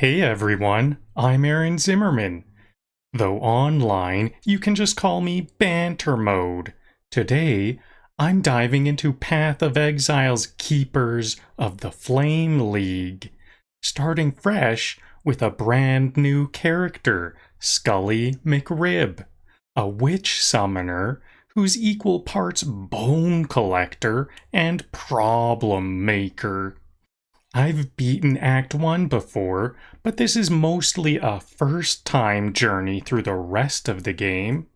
Hey everyone, I'm Aaron Zimmerman. Though online, you can just call me Banter Mode. Today, I'm diving into Path of Exile's Keepers of the Flame League, starting fresh with a brand new character, SkullyMcRib, a witch summoner who's equal parts bone collector and problem maker. I've beaten Act 1 before, but this is mostly a first-time journey through the rest of the game.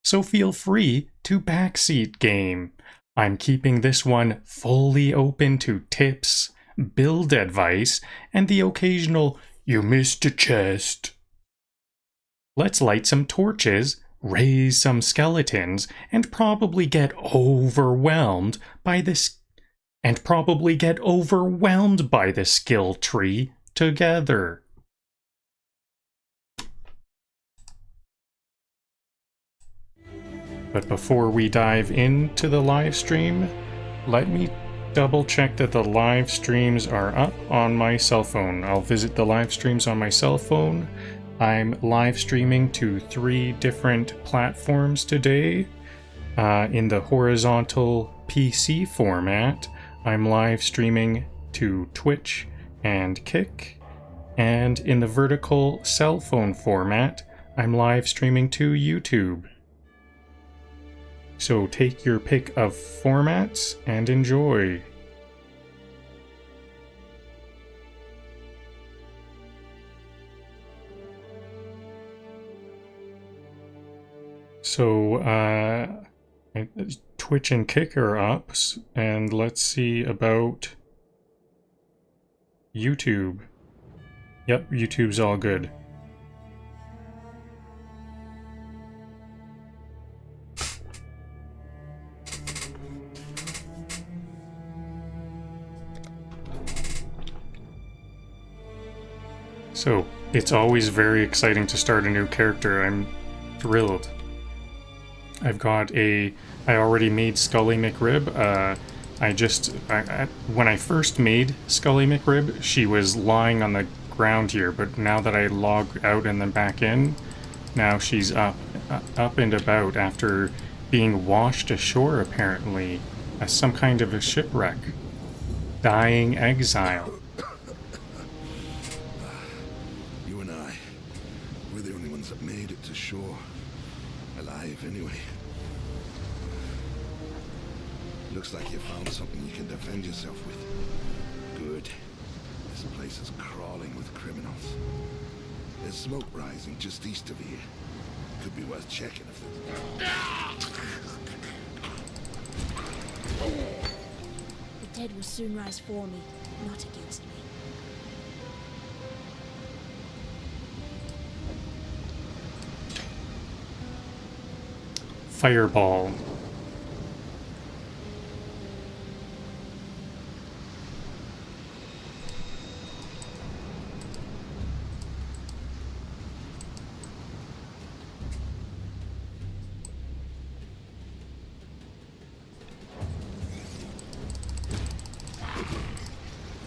So feel free to backseat game. I'm keeping this one fully open to tips, build advice, and the occasional "you missed a chest." Let's light some torches, raise some skeletons, and probably get overwhelmed by the skill tree together. But before we dive into the live stream, let me double check that the live streams are up on my cell phone. I'll visit the live streams on my cell phone. I'm live streaming to 3 different platforms today. In the horizontal PC format, I'm live streaming to Twitch and Kick, and in the vertical cell phone format, I'm live streaming to YouTube. So take your pick of formats and enjoy. So, Twitch and Kick are up, and let's see about YouTube. Yep, YouTube's all good. So, it's always very exciting to start a new character. I'm thrilled. I already made SkullyMcRib. When I first made SkullyMcRib, she was lying on the ground here, but now that I log out and then back in, now she's up and about after being washed ashore, apparently, as some kind of a shipwreck. Dying exile. You and I, we're the only ones that made it to shore. Alive, anyway. Looks like you found something you can defend yourself with. Good. This place is crawling with criminals. There's smoke rising just east of here. Could be worth checking if The dead will soon rise for me, not against me. Fireball.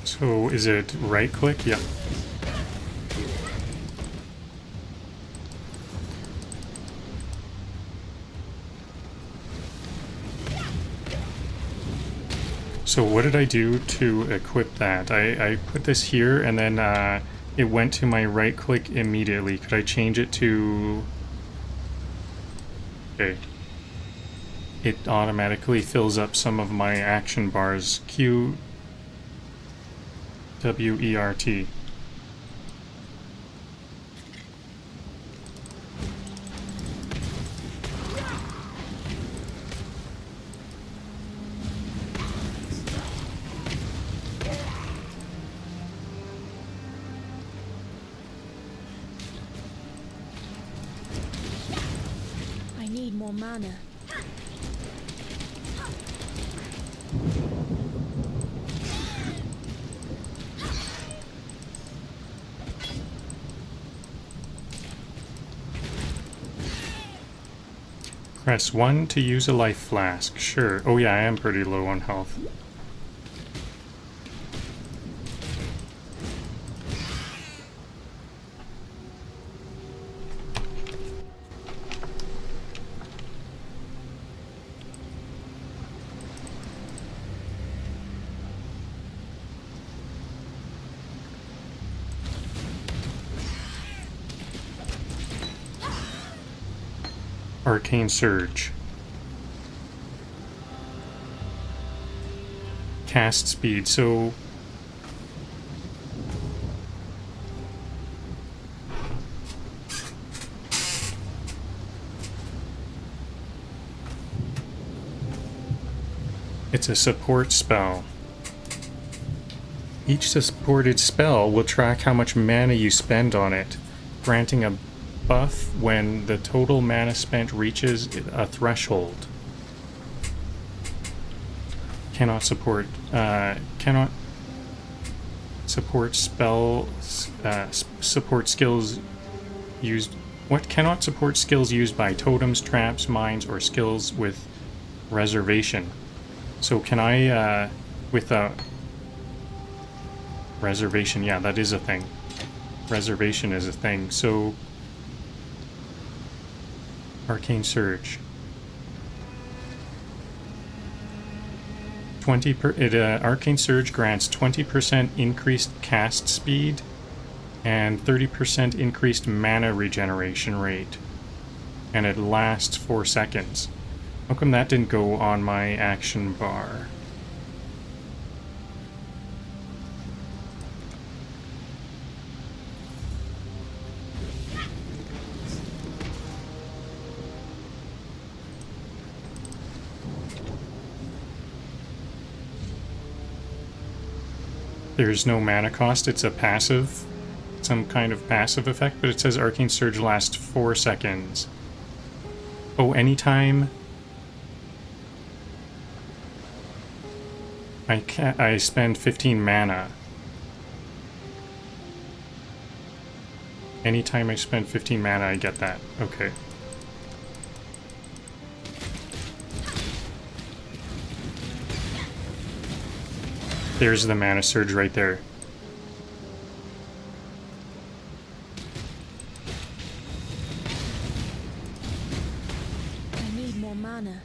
So is it right click? Yeah. So what did I do to equip that? I put this here and then it went to my right click immediately. Could I change it to... Okay. It automatically fills up some of my action bars. Q W-E-R-T. I need more mana. Press 1 to use a life flask. Sure. Oh yeah, I am pretty low on health. Arcane Surge. Cast speed, so... It's a support spell. Each supported spell will track how much mana you spend on it, granting a buff when the total mana spent reaches a threshold. Cannot support spells support skills used. What cannot support skills used by totems, traps, mines, or skills with reservation. So can I with a reservation? Yeah, that is a thing. Reservation is a thing. So Arcane Surge. 20%. Arcane Surge grants 20% increased cast speed and 30% increased mana regeneration rate, and it lasts 4 seconds. How come that didn't go on my action bar? There's no mana cost, it's a passive, some kind of passive effect, but it says Arcane Surge lasts 4 seconds. Oh, anytime I spend 15 mana. Anytime I spend 15 mana, I get that. Okay. There's the mana surge right there. I need more mana.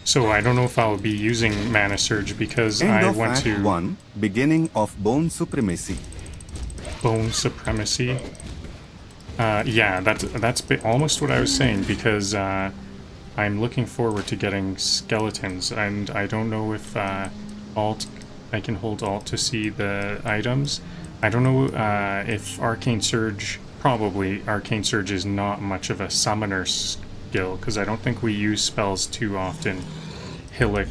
So I don't know if I'll be using Mana Surge because I want Act to... 1, beginning of Bone Supremacy. Bone Supremacy. Yeah, that's almost what I was saying, because I'm looking forward to getting skeletons, and I don't know if I can hold Alt to see the items. I don't know if Arcane Surge... Probably Arcane Surge is not much of a summoner skill, because I don't think we use spells too often. Hillock.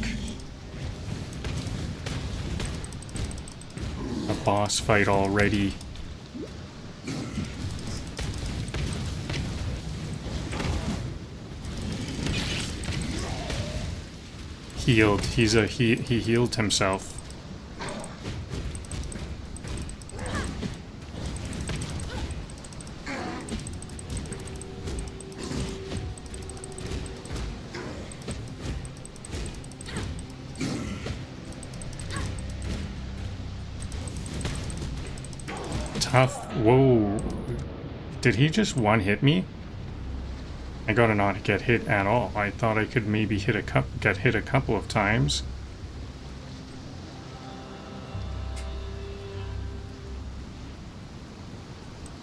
A boss fight already. Healed. He healed himself. Tough. Whoa. Did he just one-hit me? I gotta not get hit at all. I thought I could maybe get hit a couple of times.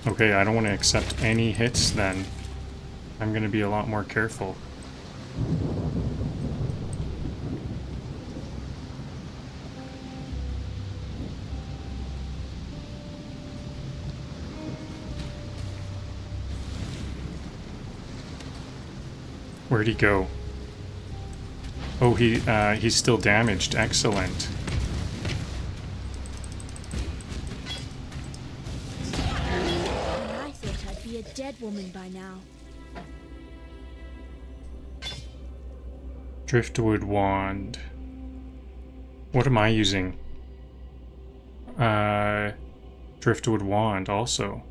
Okay, I don't want to accept any hits then. I'm gonna be a lot more careful. Where'd he go? Oh, he's still damaged. Excellent. And I thought I'd be a dead woman by now. Driftwood Wand. What am I using? Driftwood Wand also.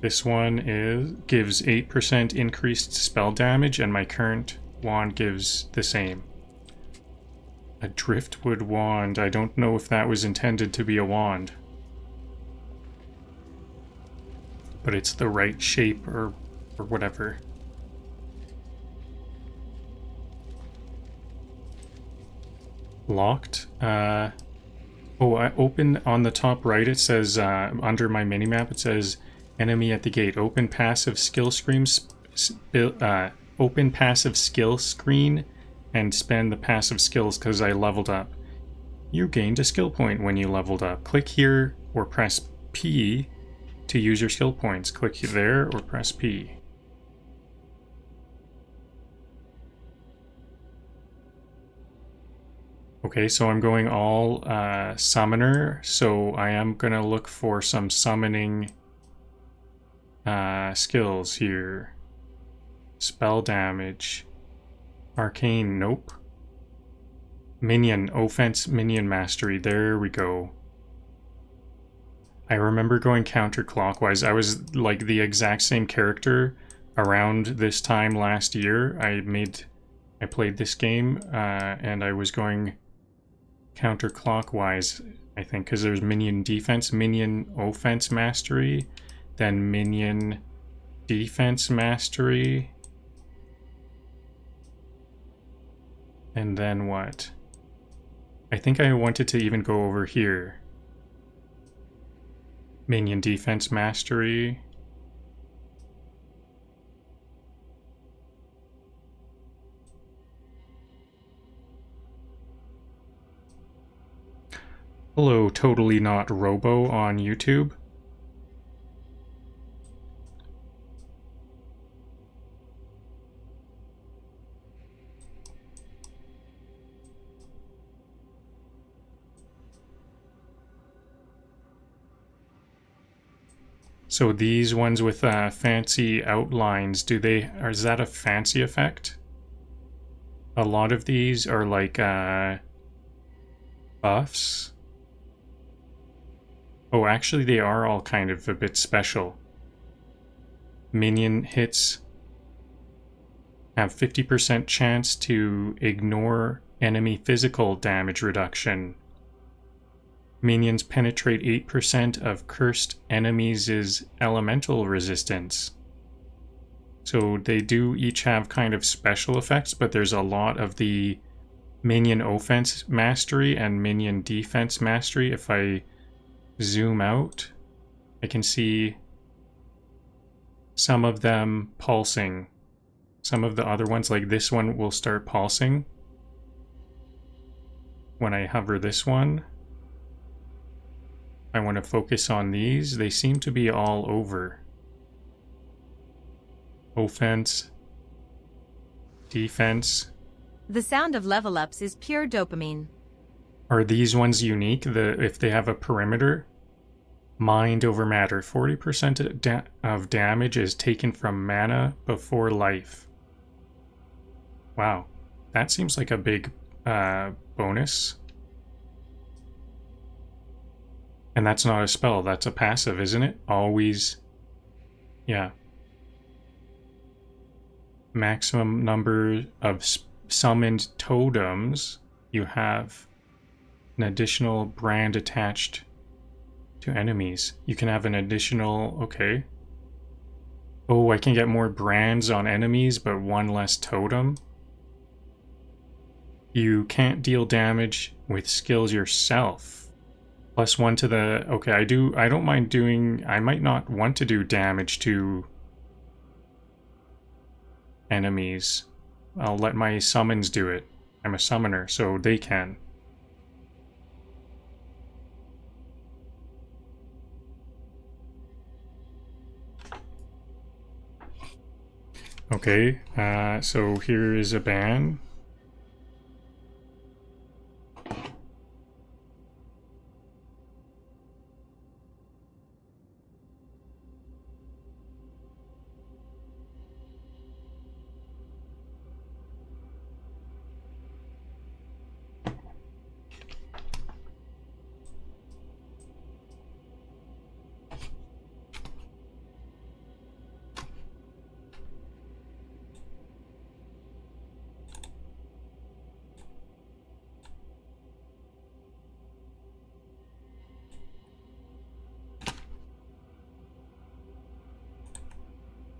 This one gives 8% increased spell damage, and my current wand gives the same. A driftwood wand. I don't know if that was intended to be a wand. But it's the right shape or whatever. Locked. I open on the top right. It says under my minimap. It says enemy at the gate. Open passive skill screen. Open passive skill screen, and spend the passive skills because I leveled up. You gained a skill point when you leveled up. Click here or press P to use your skill points. Click there or press P. Okay, so I'm going all summoner, so I am gonna look for some summoning skills here. Spell damage. Arcane, nope. Minion, offense, minion mastery, there we go. I remember going counterclockwise. I was like the exact same character around this time last year. I played this game and I was going counterclockwise, I think, because there's minion defense, minion offense mastery, then minion defense mastery, and then what? I think I wanted to even go over here. Minion defense mastery. Hello, Totally Not Robo on YouTube. So these ones with fancy outlines, is that a fancy effect? A lot of these are like buffs. Oh, actually they are all kind of a bit special. Minion hits have 50% chance to ignore enemy physical damage reduction. Minions penetrate 8% of cursed enemies' elemental resistance. So they do each have kind of special effects, but there's a lot of the minion offense mastery and minion defense mastery. If I zoom out, I can see some of them pulsing. Some of the other ones, like this one, will start pulsing when I hover this one. I want to focus on these. They seem to be all over. Offense, defense. The sound of level ups is pure dopamine. Are these ones unique? If they have a perimeter? Mind over matter. 40% of damage is taken from mana before life. Wow. That seems like a big bonus. And that's not a spell, that's a passive, isn't it? Always. Yeah. Maximum number of summoned totems. You have an additional brand attached to enemies. You can have an additional... Okay. Oh, I can get more brands on enemies, but one less totem. You can't deal damage with skills yourself. +1 to the... Okay, I don't mind doing... I might not want to do damage to enemies. I'll let my summons do it. I'm a summoner, so they can. Okay, so here is a ban.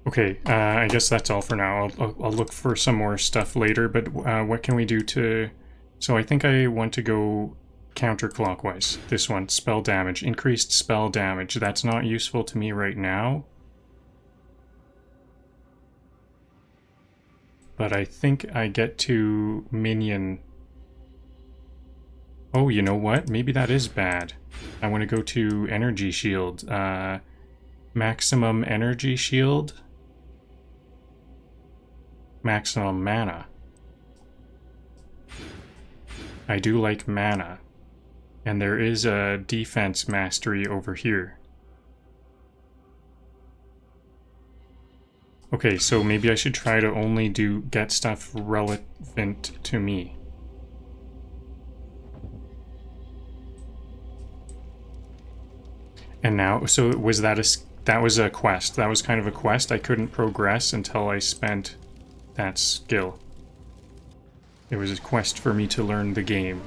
Okay, I guess that's all for now. I'll look for some more stuff later, but what can we do to... So I think I want to go counterclockwise. This one, spell damage. Increased spell damage. That's not useful to me right now. But I think I get to minion... Oh, you know what? Maybe that is bad. I want to go to energy shield. Maximum energy shield. Maximum mana. I do like mana. And there is a defense mastery over here. Okay, so maybe I should try to only get stuff relevant to me. And now, so was that that was a quest. That was kind of a quest. I couldn't progress until I spent that skill. It was a quest for me to learn the game.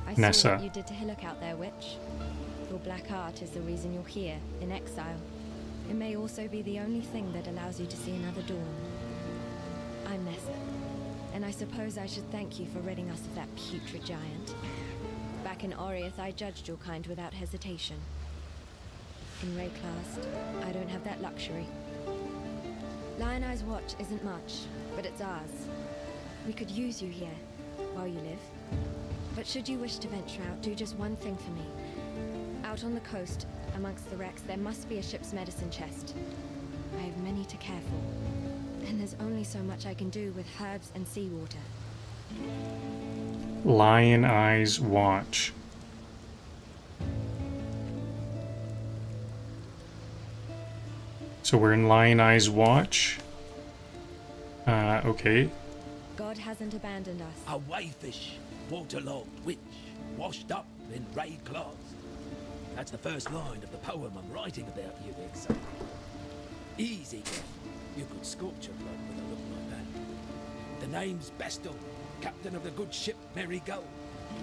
I Nessa. saw what you did to Hillock out there, witch. Your black art is the reason you're here, in exile. It may also be the only thing that allows you to see another dawn. I'm Nessa, and I suppose I should thank you for ridding us of that putrid giant. Back in Oriath, I judged your kind without hesitation. In Rayclast, I don't have that luxury. Lion Eye's watch isn't much, but it's ours. We could use you here, while you live. But should you wish to venture out, do just one thing for me. Out on the coast, amongst the wrecks, there must be a ship's medicine chest. I have many to care for, and there's only so much I can do with herbs and seawater. Lion Eye's watch. So we're in Lion Eye's watch. Okay. God hasn't abandoned us. A wayfish, waterlogged witch, washed up in raid claws. That's the first line of the poem I'm writing about you, big son. Easy, girl. You could scorch a blood with a look like that. The name's Bestel, captain of the good ship Merry Gull.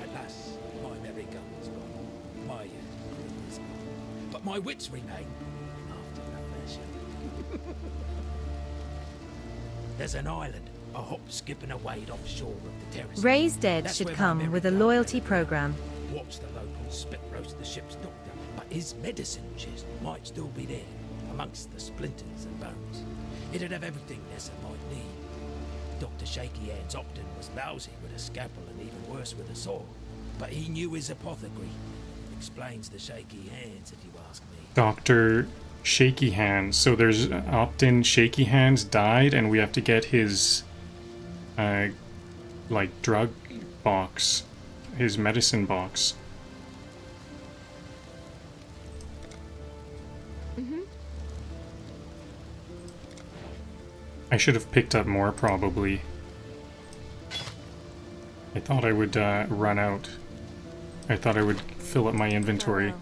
Alas, my Merry Gull is gone. My crew is gone. But my wits remain after the fashion. There's an island, a hop, skip and a wade offshore of the terrace. Ray's dead That's should where my come Merry with a Gull loyalty lay. program. Watch the locals spit roast the ship's doctor, but his medicine chest might still be there, amongst the splinters and bones. It'd have everything Nessa might need. Dr. Shaky Hands Opton was lousy with a scalpel and even worse with a saw, but he knew his apothecary. Explains the shaky hands, if you ask me. Dr. Shaky Hands. So there's Optin Shaky Hands died, and we have to get his, like, drug box. His medicine box. I should have picked up more, probably. I thought I would run out. I thought I would fill up my inventory. Farewell.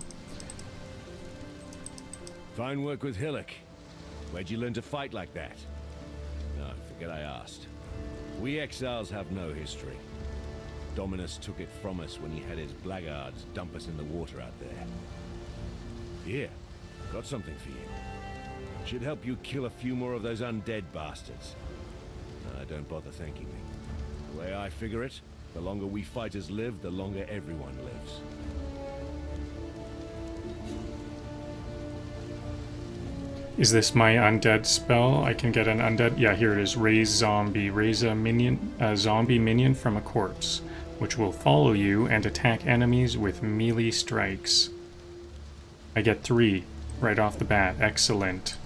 Fine work with Hillock. Where'd you learn to fight like that? No, forget I asked. We exiles have no history. Dominus took it from us when he had his blackguards dump us in the water out there. Here, got something for you. Should help you kill a few more of those undead bastards. No, don't bother thanking me. The way I figure it, the longer we fighters live, the longer everyone lives. Is this my undead spell? I can get an undead... Yeah, here it is. Raise zombie. Raise a minion, a zombie minion from a corpse, which will follow you and attack enemies with melee strikes. I get 3 right off the bat. Excellent.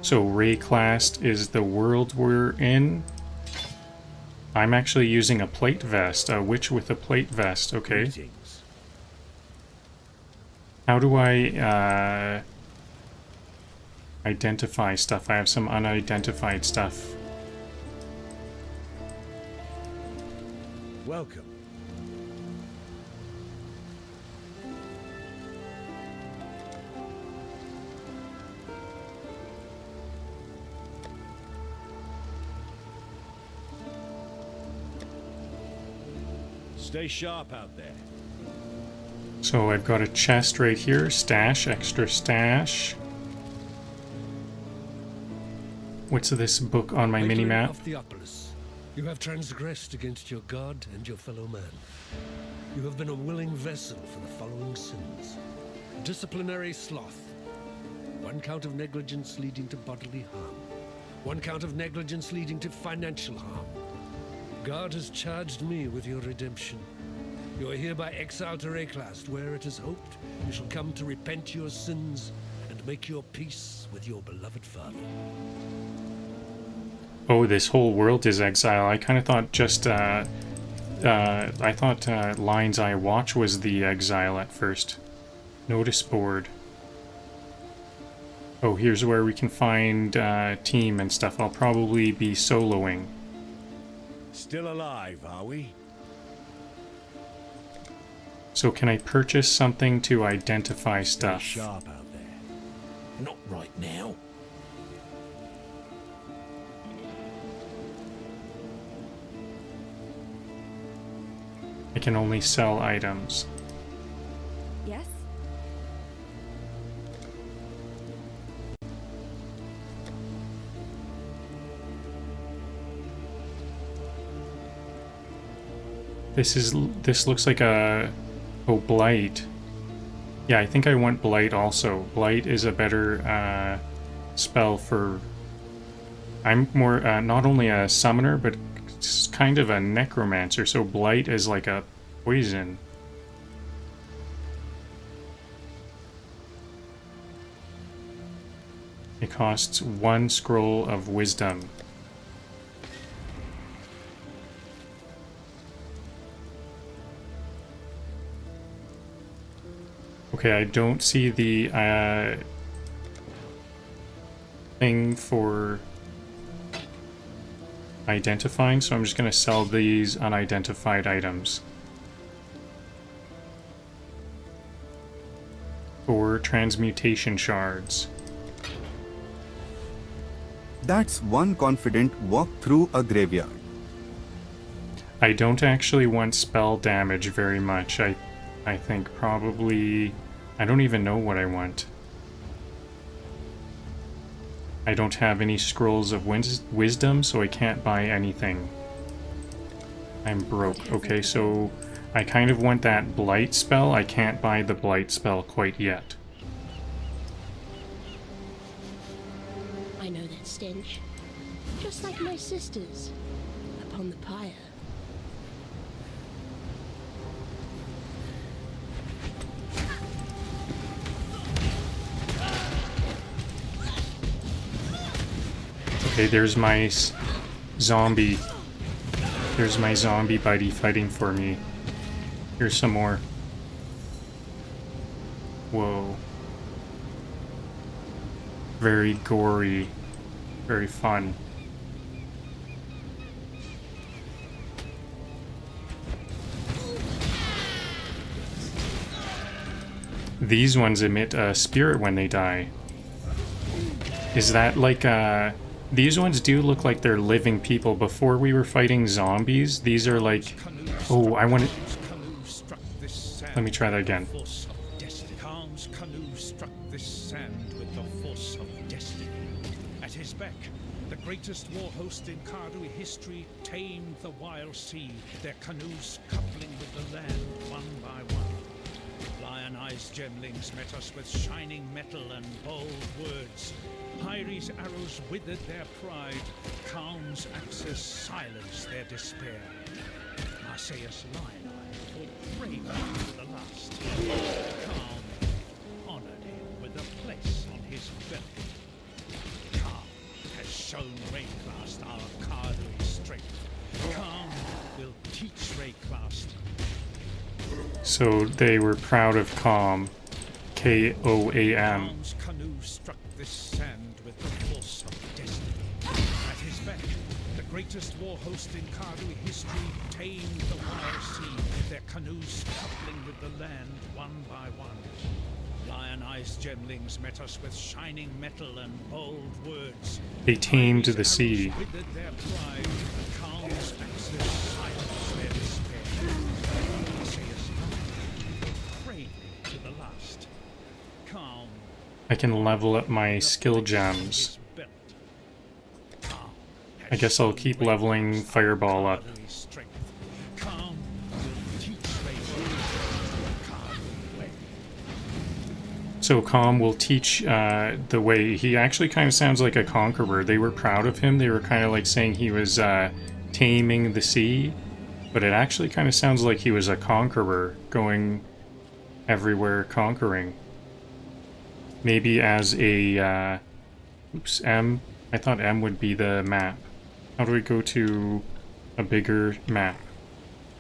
So Rayclast is the world we're in. I'm actually using a plate vest, a witch with a plate vest, okay. Greetings. How do I identify stuff? I have some unidentified stuff. Welcome. Stay sharp out there. So I've got a chest right here. Stash, extra stash. What's this book on my mini-map? Of Theopolis, you have transgressed against your god and your fellow man. You have been a willing vessel for the following sins. Disciplinary sloth. 1 count of negligence leading to bodily harm. 1 count of negligence leading to financial harm. God has charged me with your redemption. You are hereby exiled to Rayclast, where it is hoped you shall come to repent your sins and make your peace with your beloved father. Oh, this whole world is exile. I kind of thought just, I thought Lion's Eye Watch was the exile at first. Notice board. Oh, here's where we can find team and stuff. I'll probably be soloing. Still alive, are we? So can I purchase something to identify Stay stuff? sharp out there. Not right now. I can only sell items. Yes? This looks like a... Oh, Blight. Yeah, I think I want Blight also. Blight is a better spell for... I'm more not only a summoner, but kind of a necromancer, so Blight is like a poison. It costs 1 scroll of wisdom. Okay, I don't see the thing for identifying, so I'm just going to sell these unidentified items. Or transmutation shards. That's one confident walk through a graveyard. I don't actually want spell damage very much. I think probably... I don't even know what I want. I don't have any scrolls of wisdom, so I can't buy anything. I'm broke. Okay, so I kind of want that blight spell. I can't buy the blight spell quite yet. I know that stench. Just like my sisters upon the pyre. Okay, there's my zombie. There's my zombie buddy fighting for me. Here's some more. Whoa. Very gory. Very fun. These ones emit a spirit when they die. Is that like these ones do look like they're living people. Before we were fighting zombies, these are like... Oh, I want to... Let me try that again. Khan's canoe struck this sand with the force of destiny. At his back, the greatest war host in Kardui history tamed the wild sea, their canoes coupling with the land one by one. Lion-eyed gemlings met us with shining metal and bold words. Hyri's arrows withered their pride. Khan's axes silenced their despair. Marseilles Lion-Eye fought brave to the last. Khan honored him with a place on his belt. Khan has shown Rayclast our Kardui strength. Khan will teach Rayclast. So they were proud of Calm. K-O-A-M. Khan's canoe struck this sand with the force of destiny. At his back, the greatest war host in Kardui history tamed the wild sea, their canoes coupling with the land one by one. Lion-eyed gemlings met us with shining metal and bold words. They tamed the sea. Withered their pride. Khan's axes silenced their despair. I can level up my skill gems. I guess I'll keep leveling Fireball up. So Calm will teach the way. He actually kind of sounds like a conqueror. They were proud of him. They were kind of like saying he was taming the sea. But it actually kind of sounds like he was a conqueror, going everywhere conquering. Maybe as a... oops, M. I thought M would be the map. How do we go to a bigger map?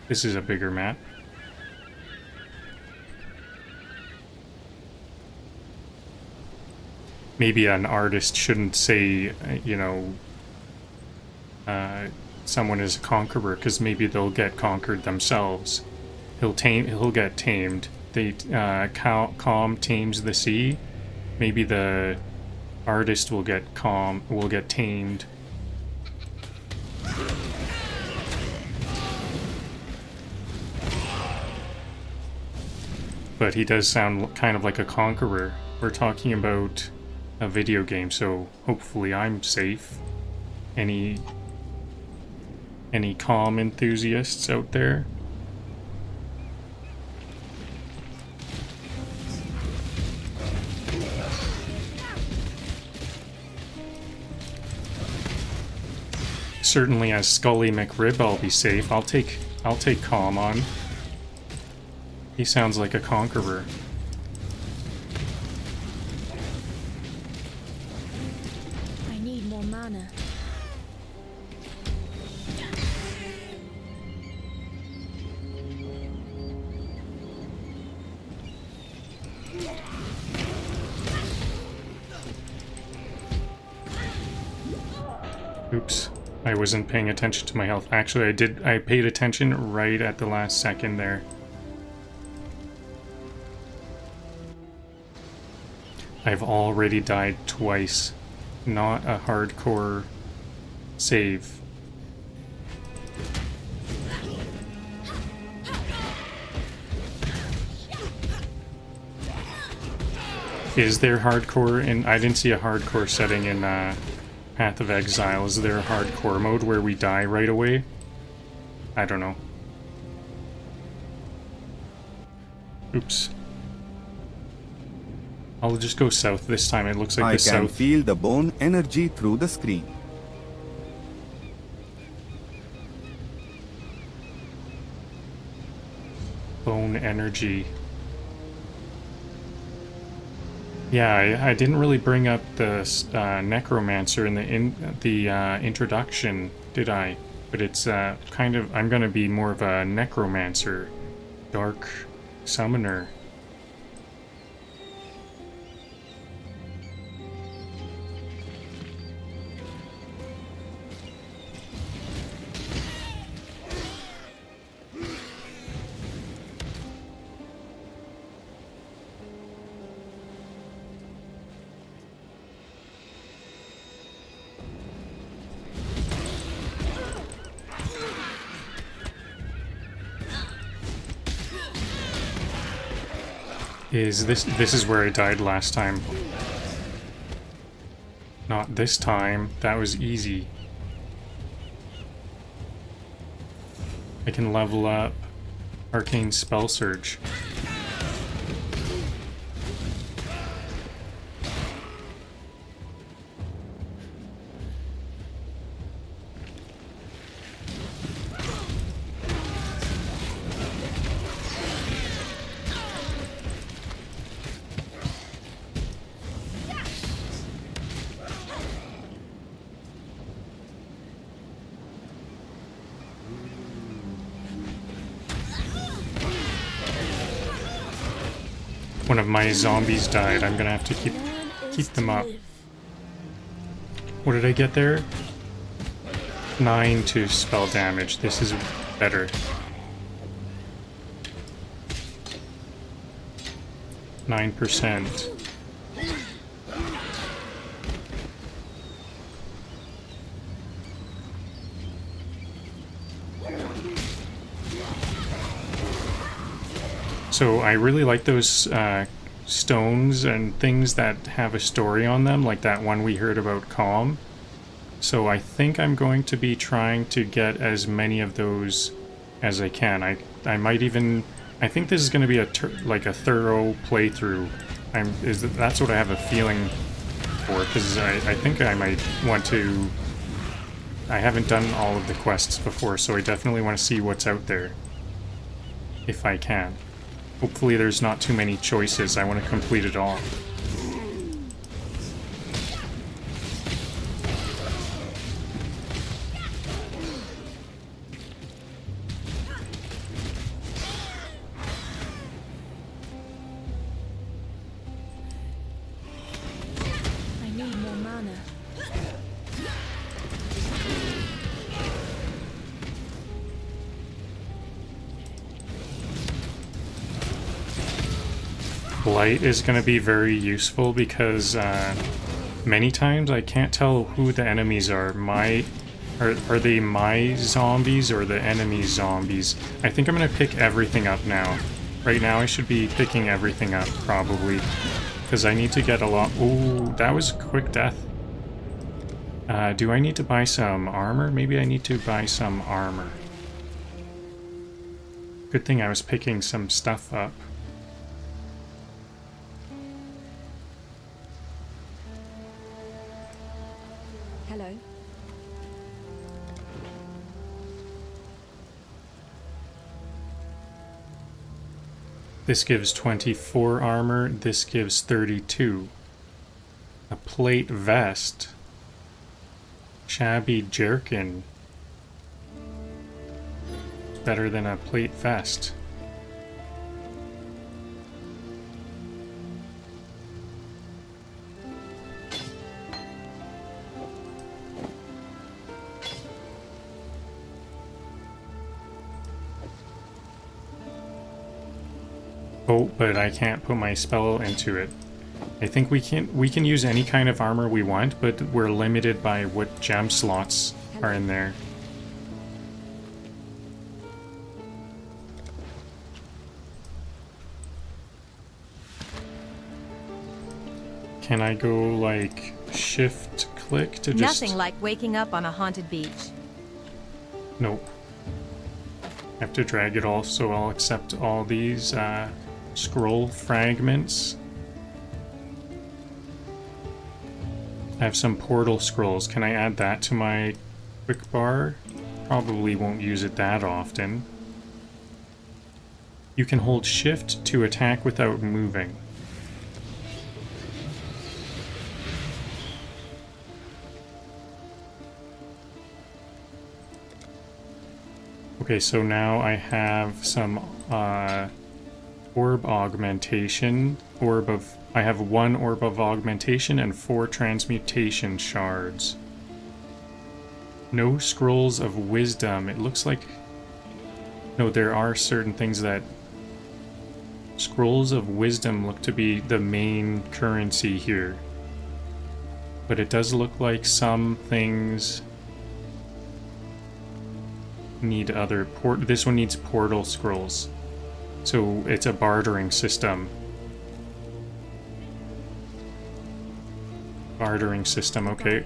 This is a bigger map. Maybe an artist shouldn't say, you know, someone is a conqueror, because maybe they'll get conquered themselves. He'll get tamed. They Calm tames the sea. Maybe the artist will get tamed. But he does sound kind of like a conqueror. We're talking about a video game, so hopefully I'm safe. Any Calm enthusiasts out there? Certainly as SkullyMcRib I'll be safe. I'll take Calm on. He sounds like a conqueror. I need more mana. Oops. I wasn't paying attention to my health. Actually, I did. I paid attention right at the last second there. I've already died twice. Not a hardcore save. Is there hardcore in... I didn't see a hardcore setting in Path of Exile. Is there a hardcore mode where we die right away? I don't know. Oops. I'll just go south this time. It looks like the south. I can feel the bone energy through the screen. Bone energy. Yeah, I didn't really bring up the necromancer in the introduction, did I? But it's kind of... I'm gonna be more of a necromancer, dark summoner. This is where I died last time. Not this time. That was easy. I can level up Arcane Spell Surge. One of my zombies died. I'm gonna have to keep them up. What did I get there? 9 to spell damage. This is better. 9%. So I really like those stones and things that have a story on them, like that one we heard about Calm. So I think I'm going to be trying to get as many of those as I can. I might even... I think this is going to be a thorough playthrough. That's what I have a feeling for, because I think I might want to... I haven't done all of the quests before, so I definitely want to see what's out there. If I can. Hopefully there's not too many choices. I want to complete it all. I need more mana. Light is going to be very useful because many times I can't tell who the enemies are. Are they my zombies or the enemy zombies? I think I'm going to pick everything up now. Right now I should be picking everything up probably, because I need to get a lot... Ooh, that was a quick death. Do I need to buy some armor? Maybe I need to buy some armor. Good thing I was picking some stuff up. Hello. This gives 24 armor, this gives 32. A plate vest. Shabby jerkin. Better than a plate vest. Oh, but I can't put my spell into it. I think we can use any kind of armor we want, but we're limited by what gem slots are in there. Can I go like shift click to just... Nothing like waking up on a haunted beach. Nope. I have to drag it all, so I'll accept all these scroll fragments. I have some portal scrolls. Can I add that to my quick bar? Probably won't use it that often. You can hold shift to attack without moving. Okay, so now I have some orb augmentation. I have 1 orb of augmentation and 4 transmutation shards. No scrolls of wisdom. It looks like... No, there are certain things that... Scrolls of wisdom look to be the main currency here. But it does look like some things need other... This one needs portal scrolls. So it's a bartering system. Bartering system, okay.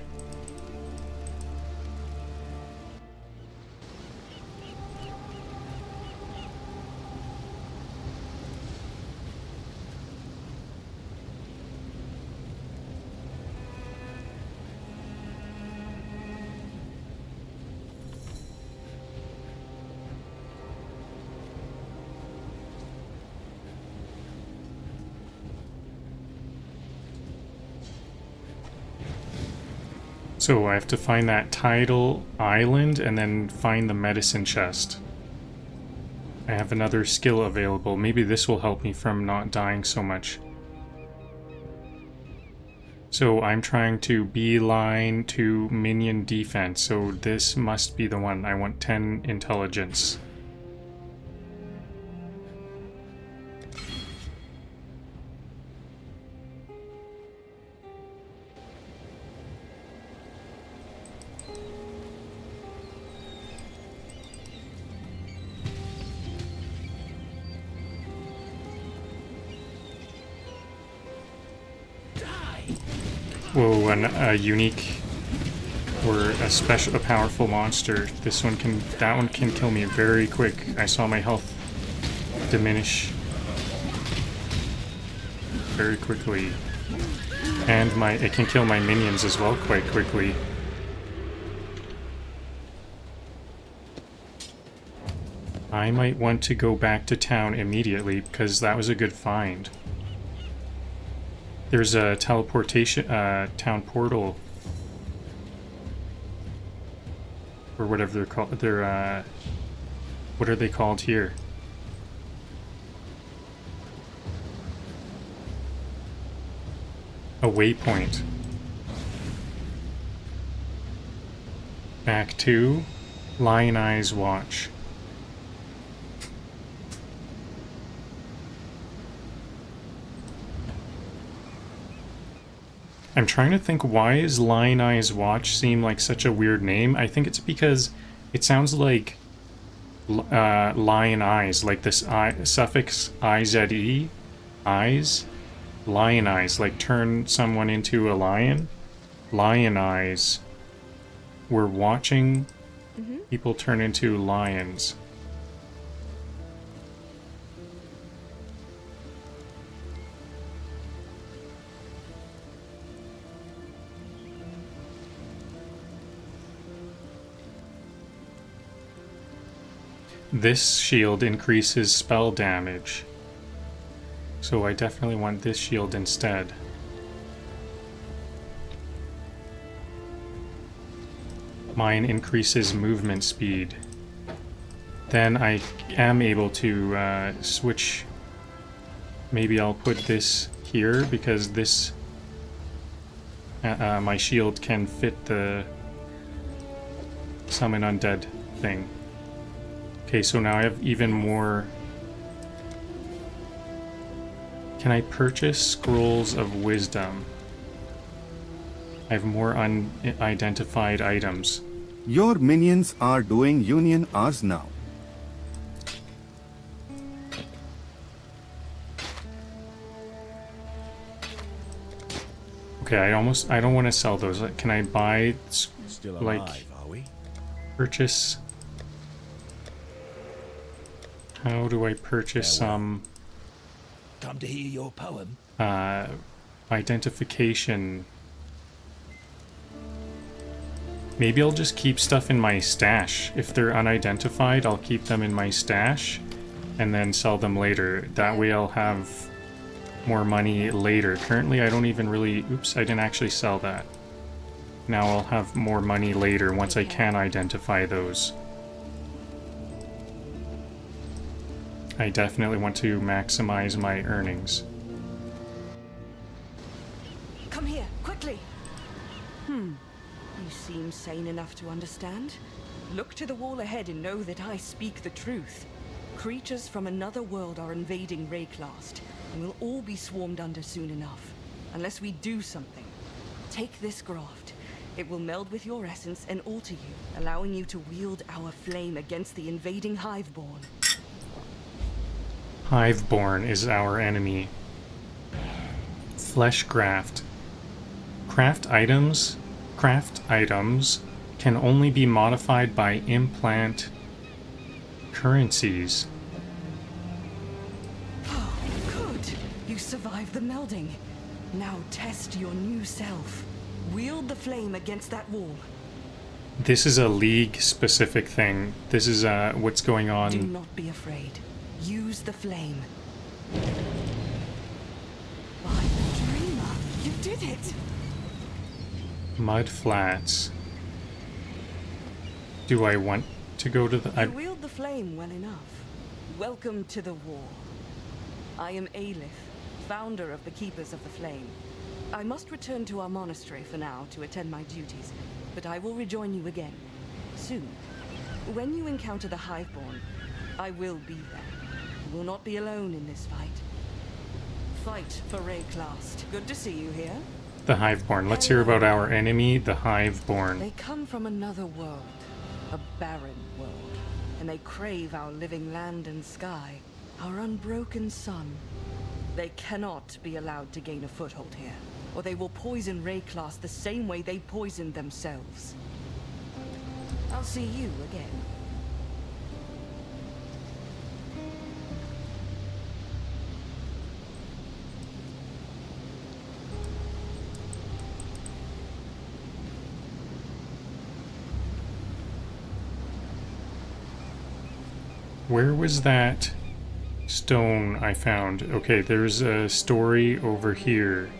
So I have to find that tidal island and then find the medicine chest. I have another skill available. Maybe this will help me from not dying so much. So I'm trying to beeline to minion defense. So this must be the one. I want 10 intelligence. Whoa, a unique or a powerful monster. That one can kill me very quick. I saw my health diminish very quickly. And it can kill my minions as well quite quickly. I might want to go back to town immediately because that was a good find. There's a teleportation town portal, or whatever they're called. What are they called here? A waypoint. Back to Lion Eyes Watch. I'm trying to think, why is Lion Eyes Watch seem like such a weird name? I think it's because it sounds like lion eyes, like this suffix IZE, eyes, lion eyes, like turn someone into a lion. Lion eyes. We're watching people turn into lions. This shield increases spell damage, so I definitely want this shield instead. Mine increases movement speed. Then I am able to switch. Maybe I'll put this here because this my shield can fit the summon undead thing. Okay, so now I have even more. Can I purchase scrolls of wisdom? I have more unidentified items. Your minions are doing union hours now. Okay, I don't want to sell those. Can I buy, Still like, alive, are we? purchase? How do I purchase some Come to hear your poem. identification? Maybe I'll just keep stuff in my stash. If they're unidentified, I'll keep them in my stash and then sell them later. That way I'll have more money later. Currently I don't even really... Oops, I didn't actually sell that. Now I'll have more money later once I can identify those. I definitely want to maximize my earnings. Come here, quickly! You seem sane enough to understand. Look to the wall ahead and know that I speak the truth. Creatures from another world are invading Rayclast, and we'll all be swarmed under soon enough. Unless we do something. Take this graft. It will meld with your essence and alter you, allowing you to wield our flame against the invading Hiveborn. Hiveborn is our enemy. Flesh graft. Craft items can only be modified by implant currencies. Oh, good! You survived the melding. Now test your new self. Wield the flame against that wall. This is a league-specific thing. This is what's going on. Do not be afraid. Use the flame. By the dreamer, you did it! Mud flats. Do I want to go to the... You wield the flame well enough. Welcome to the war. I am Aelith, founder of the Keepers of the Flame. I must return to our monastery for now to attend my duties, but I will rejoin you again, soon. When you encounter the Hiveborn, I will be there. You will not be alone in this fight. Fight for Rayclast. Good to see you here. The Hiveborn. Let's hear about our enemy, the Hiveborn. They come from another world, a barren world, and they crave our living land and sky, our unbroken sun. They cannot be allowed to gain a foothold here. or they will poison Rayclass the same way they poisoned themselves. I'll see you again. Where was that stone I found? Okay, there's a story over here.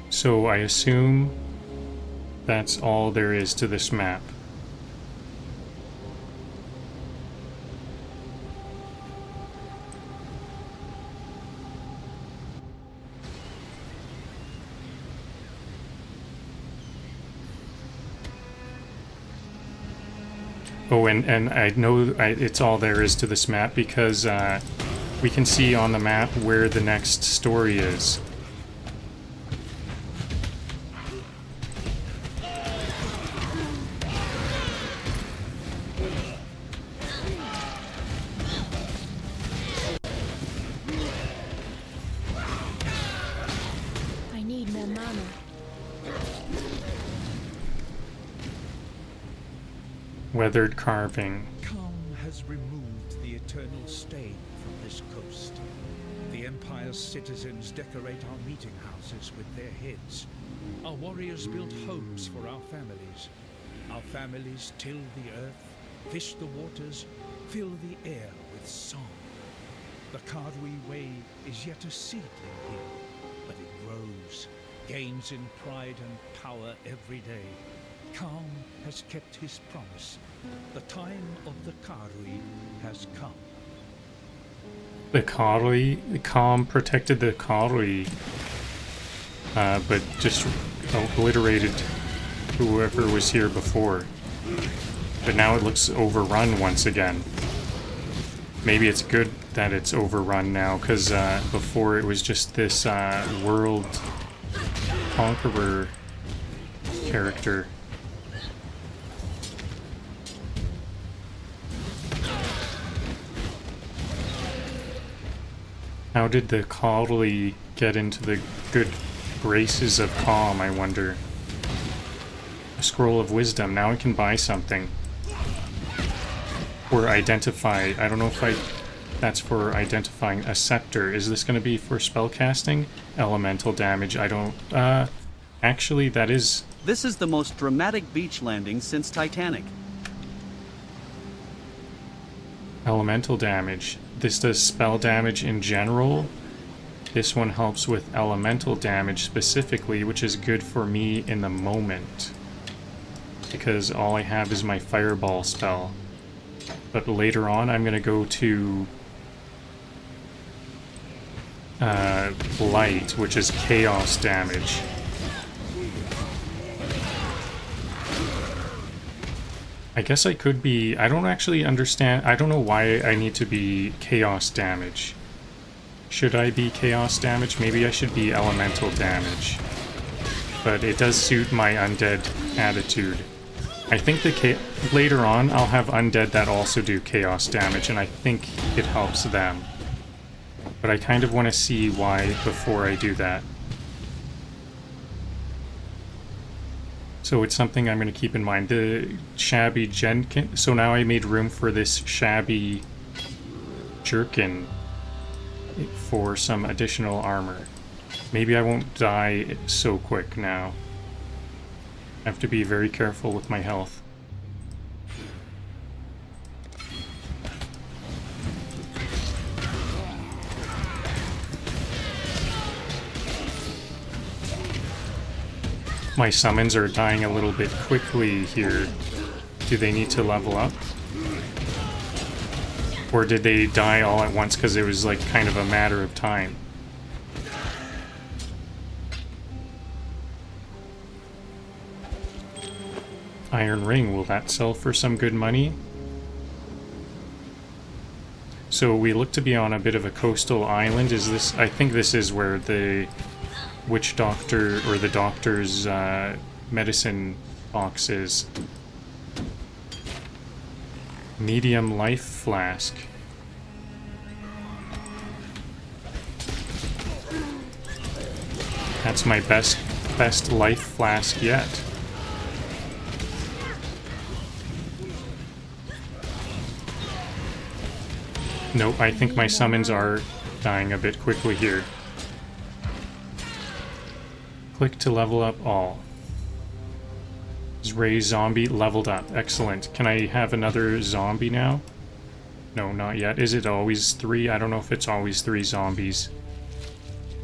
So I assume that's all there is to this map. Oh, and I know it's all there is to this map because we can see on the map where the next story is. I need more mana. Weathered carving. Calm has removed the eternal stain from this coast. The Empire's citizens decorate our meeting houses with their heads. Our warriors build homes for our families. Our families till the earth, fish the waters, fill the air with song. The Kardui way is yet a seedling here, but it grows, gains in pride and power every day. Calm has kept his promise. The time of the Kardui has come. The Kardui, Calm protected the Kardui, but just obliterated whoever was here before. But now it looks overrun once again. Maybe it's good that it's overrun now, because before it was just this world conqueror character. How did the Kardui get into the good graces of Calm, I wonder? A scroll of wisdom. Now I can buy something. Or identify. I don't know if that's for identifying a scepter. Is this going to be for spellcasting? Elemental damage. I don't... actually, that is... This is the most dramatic beach landing since Titanic. Elemental damage. This does spell damage in general. This one helps with elemental damage specifically, which is good for me in the moment. Because all I have is my fireball spell. But later on, I'm going to go to light, which is chaos damage. I guess I could be... I don't actually understand... I don't know why I need to be chaos damage. Should I be chaos damage? Maybe I should be elemental damage. But it does suit my undead attitude. I think later on I'll have undead that also do chaos damage, and I think it helps them. But I kind of want to see why before I do that. So it's something I'm going to keep in mind. The shabby Jenkin. So now I made room for this shabby jerkin for some additional armor. Maybe I won't die so quick now. I have to be very careful with my health. My summons are dying a little bit quickly here. Do they need to level up? Or did they die all at once because it was like kind of a matter of time? Iron ring, will that sell for some good money? So we look to be on a bit of a coastal island. Is this... I think this is where the witch doctor, or the doctor's medicine box is. Medium life flask. That's my best life flask yet. Nope, I think my summons are dying a bit quickly here. Click to level up all. Is Ray's zombie leveled up? Excellent. Can I have another zombie now? No, not yet. Is it always 3? I don't know if it's always 3 zombies.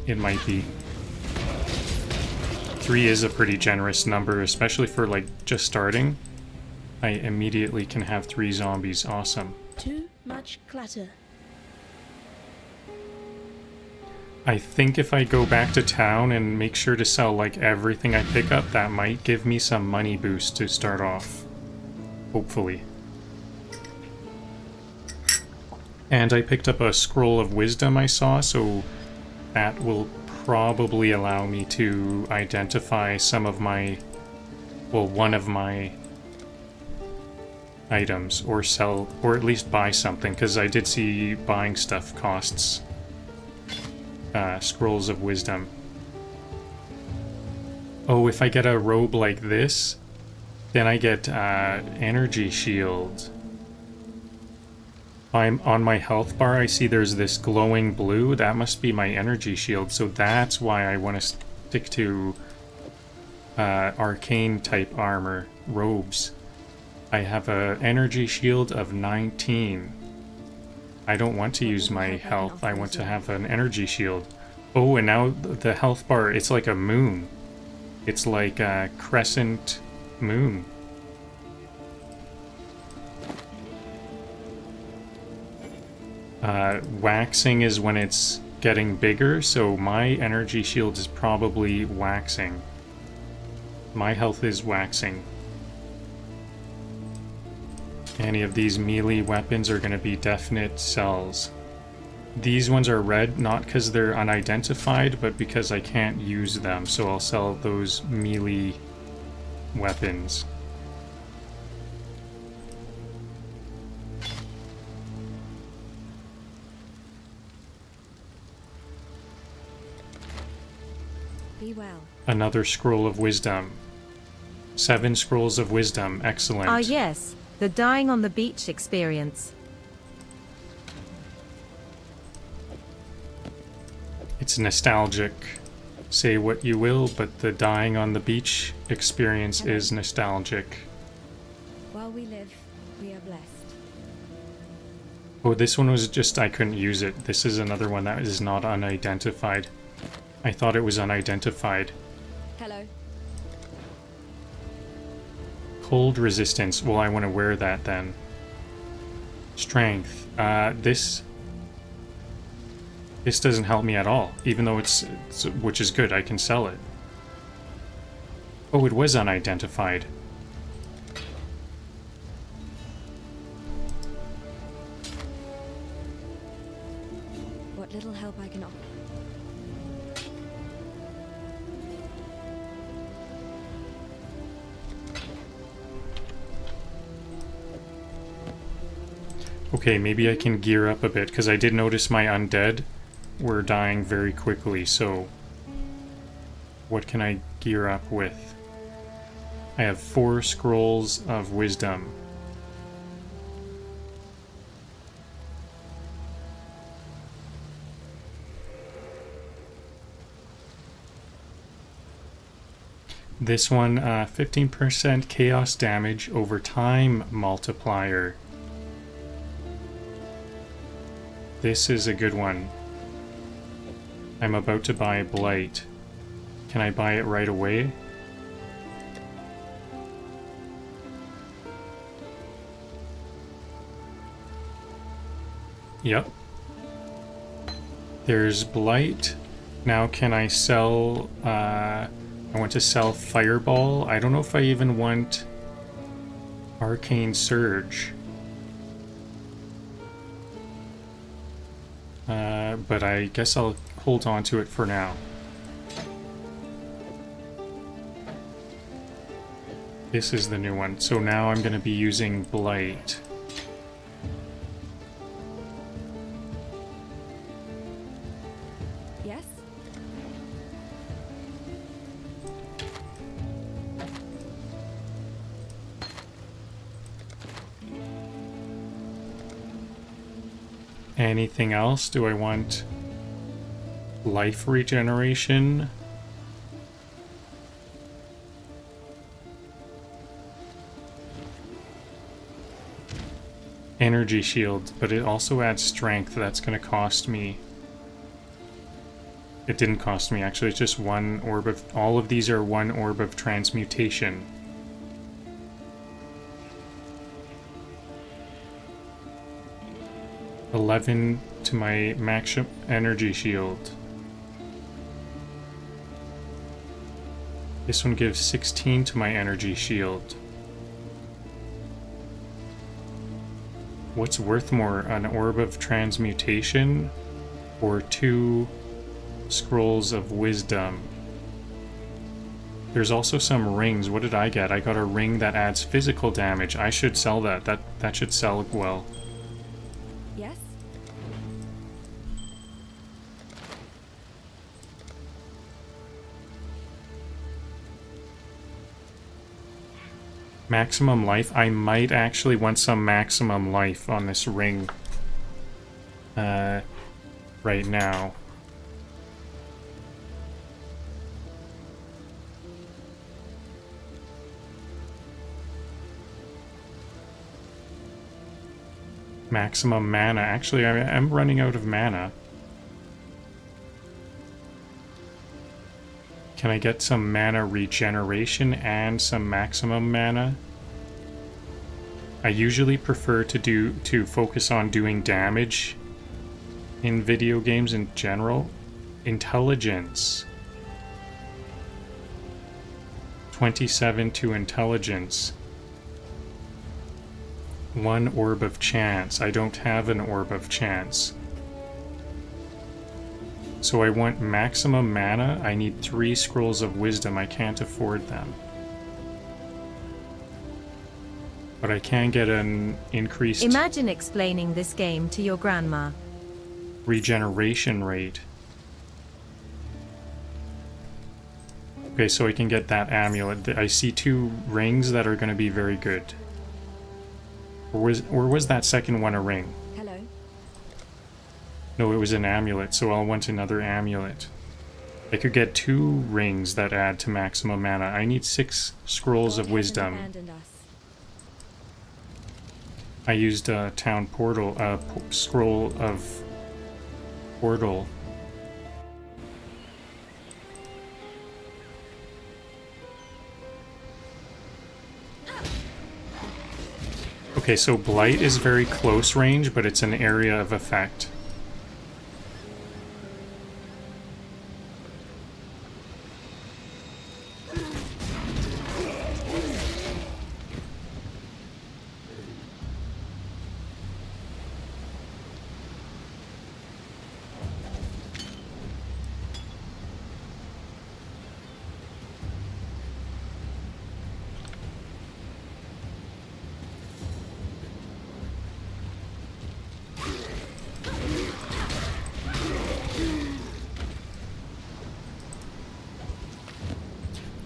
It might be. 3 is a pretty generous number, especially for like just starting. I immediately can have 3 zombies. Awesome. Too much clutter. I think if I go back to town and make sure to sell like everything I pick up, that might give me some money boost to start off. Hopefully. And I picked up a scroll of wisdom I saw, so that will probably allow me to identify some of my, well, one of my items, or sell, or at least buy something, because I did see buying stuff costs scrolls of wisdom. Oh, if I get a robe like this, then I get energy shield. I'm on my health bar, I see there's this glowing blue. That must be my energy shield, so that's why I want to stick to arcane type armor robes. I have an energy shield of 19. I don't want to use my health, I want to have an energy shield. Oh, and now the health bar, it's like a moon. It's like a crescent moon. Waxing is when it's getting bigger, so my energy shield is probably waxing. My health is waxing. Any of these melee weapons are going to be definite sells. These ones are red, not because they're unidentified, but because I can't use them, so I'll sell those melee weapons. Be well. Another scroll of wisdom. 7 scrolls of wisdom, excellent. Ah yes, the dying on the beach experience. It's nostalgic. Say what you will, but the dying on the beach experience is nostalgic. While we live, we are blessed. Oh, this one was just, I couldn't use it. This is another one that is not unidentified. I thought it was unidentified. Hello. Cold resistance. Well, I want to wear that then. Strength. This doesn't help me at all, even though it's which is good. I can sell it. Oh, it was unidentified. What little help I can offer. Okay, maybe I can gear up a bit, because I did notice my undead were dying very quickly, so what can I gear up with? I have 4 scrolls of wisdom. This one, 15% chaos damage over time multiplier. This is a good one. I'm about to buy Blight. Can I buy it right away? Yep. There's Blight. Now can I sell, I want to sell Fireball. I don't know if I even want Arcane Surge. But I guess I'll hold on to it for now. This is the new one. So now I'm going to be using Blight. Yes? Anything else? Do I want life regeneration? Energy shield, but it also adds strength. That's going to cost me. It didn't cost me, actually. It's just one orb of... All of these are one orb of transmutation. $11 to my max energy shield. This one gives 16 to my energy shield. What's worth more, an orb of transmutation or 2 scrolls of wisdom? There's also some rings. What did I get? I got a ring that adds physical damage. I should sell that. That should sell well. Yes? Maximum life. I might actually want some maximum life on this ring right now. Maximum mana. Actually, I'm running out of mana. Can I get some mana regeneration and some maximum mana? I usually prefer to focus on doing damage in video games in general. Intelligence. 27 to intelligence. 1 orb of chance. I don't have an orb of chance. So I want maximum mana. I need 3 scrolls of wisdom. I can't afford them. But I can get an increased... Imagine explaining this game to your grandma. Regeneration rate. Okay, so I can get that amulet. I see 2 rings that are going to be very good. Or was that second one a ring? Hello. No, it was an amulet, so I'll want another amulet. I could get 2 rings that add to maximum mana. I need 6 scrolls of wisdom. I used a town portal, scroll of portal. Okay, so Blight is very close range, but it's an area of effect.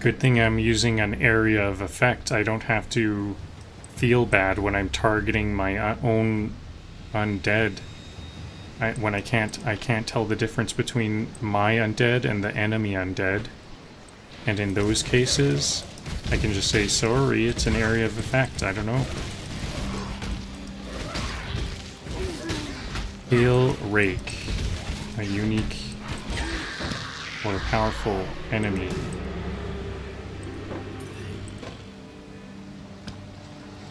Good thing I'm using an area of effect. I don't have to feel bad when I'm targeting my own undead. When I can't tell the difference between my undead and the enemy undead. And in those cases, I can just say, sorry, it's an area of effect. I don't know. Hail Rake. A unique or powerful enemy.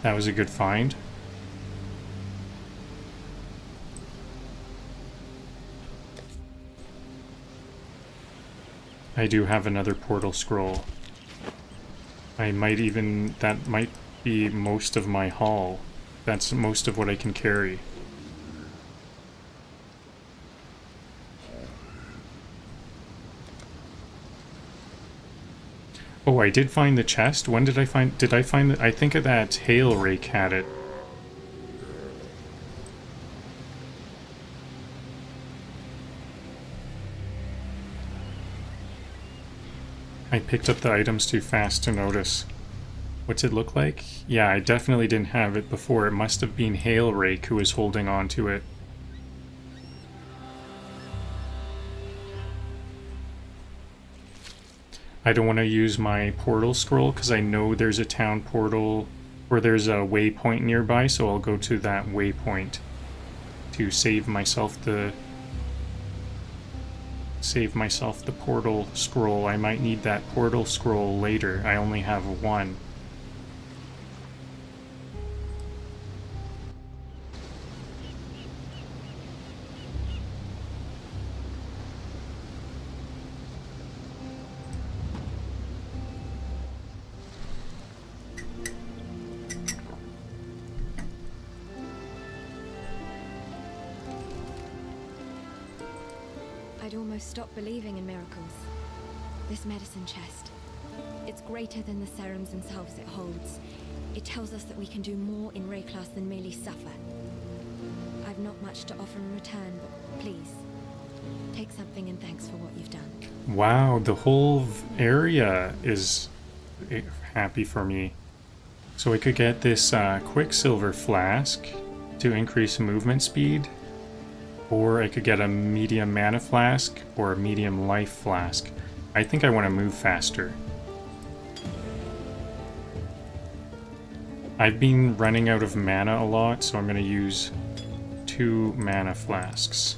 That was a good find. I do have another portal scroll. That might be most of my haul. That's most of what I can carry. Oh, I did find the chest. When did I find... Did I find it? I think that Hail Rake had it. I picked up the items too fast to notice. What's it look like? Yeah, I definitely didn't have it before. It must have been Hail Rake who was holding on to it. I don't want to use my portal scroll because I know there's a town portal where there's a waypoint nearby, so I'll go to that waypoint to save myself the portal scroll. I might need that portal scroll later. I only have one. I'd almost stopped believing in miracles. This medicine chest, it's greater than the serums and salves it holds. It tells us that we can do more in Rayclass than merely suffer. I've not much to offer in return, but please, take something and thanks for what you've done. Wow, the whole area is happy for me. So I could get this Quicksilver flask to increase movement speed, or I could get a medium mana flask or a medium life flask. I think I want to move faster. I've been running out of mana a lot, so I'm going to use 2 mana flasks.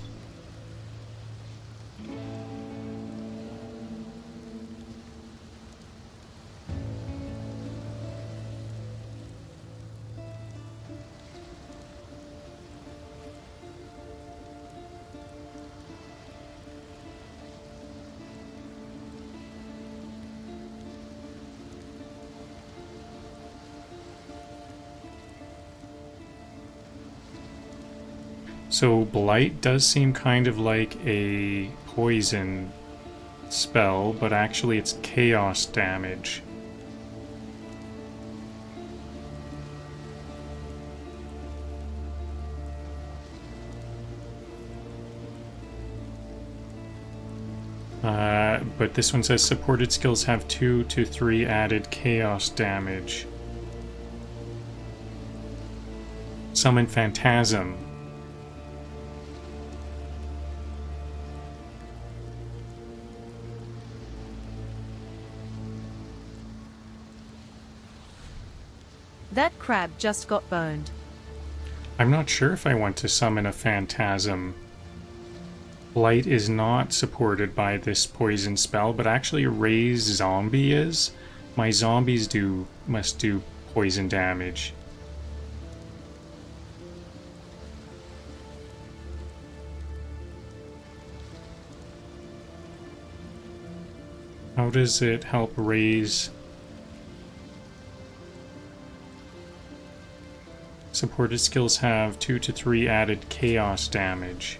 So Blight does seem kind of like a poison spell, but actually it's chaos damage. But this one says supported skills have 2 to 3 added chaos damage. Summon Phantasm. That crab just got boned. I'm not sure if I want to summon a Phantasm. Blight is not supported by this poison spell, but actually Ray's zombie is. My zombies must do poison damage. How does it help Ray's? Supported skills have 2 to 3 added chaos damage.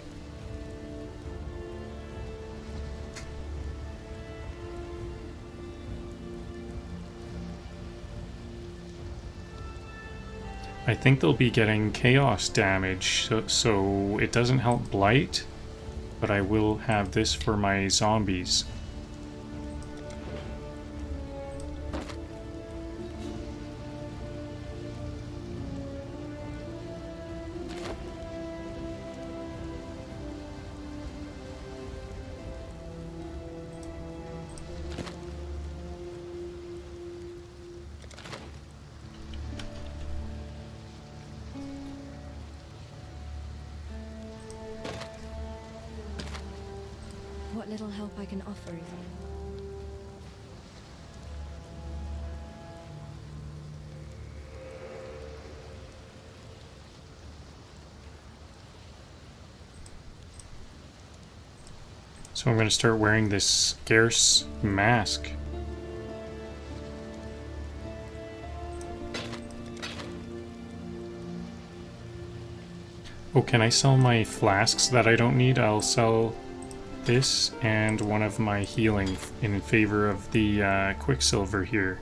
I think they'll be getting chaos damage, so it doesn't help Blight, but I will have this for my zombies. What little help I can offer is So I'm going to start wearing this scarce mask. Oh, can I sell my flasks that I don't need? I'll sell this and one of my healing in favor of the Quicksilver here.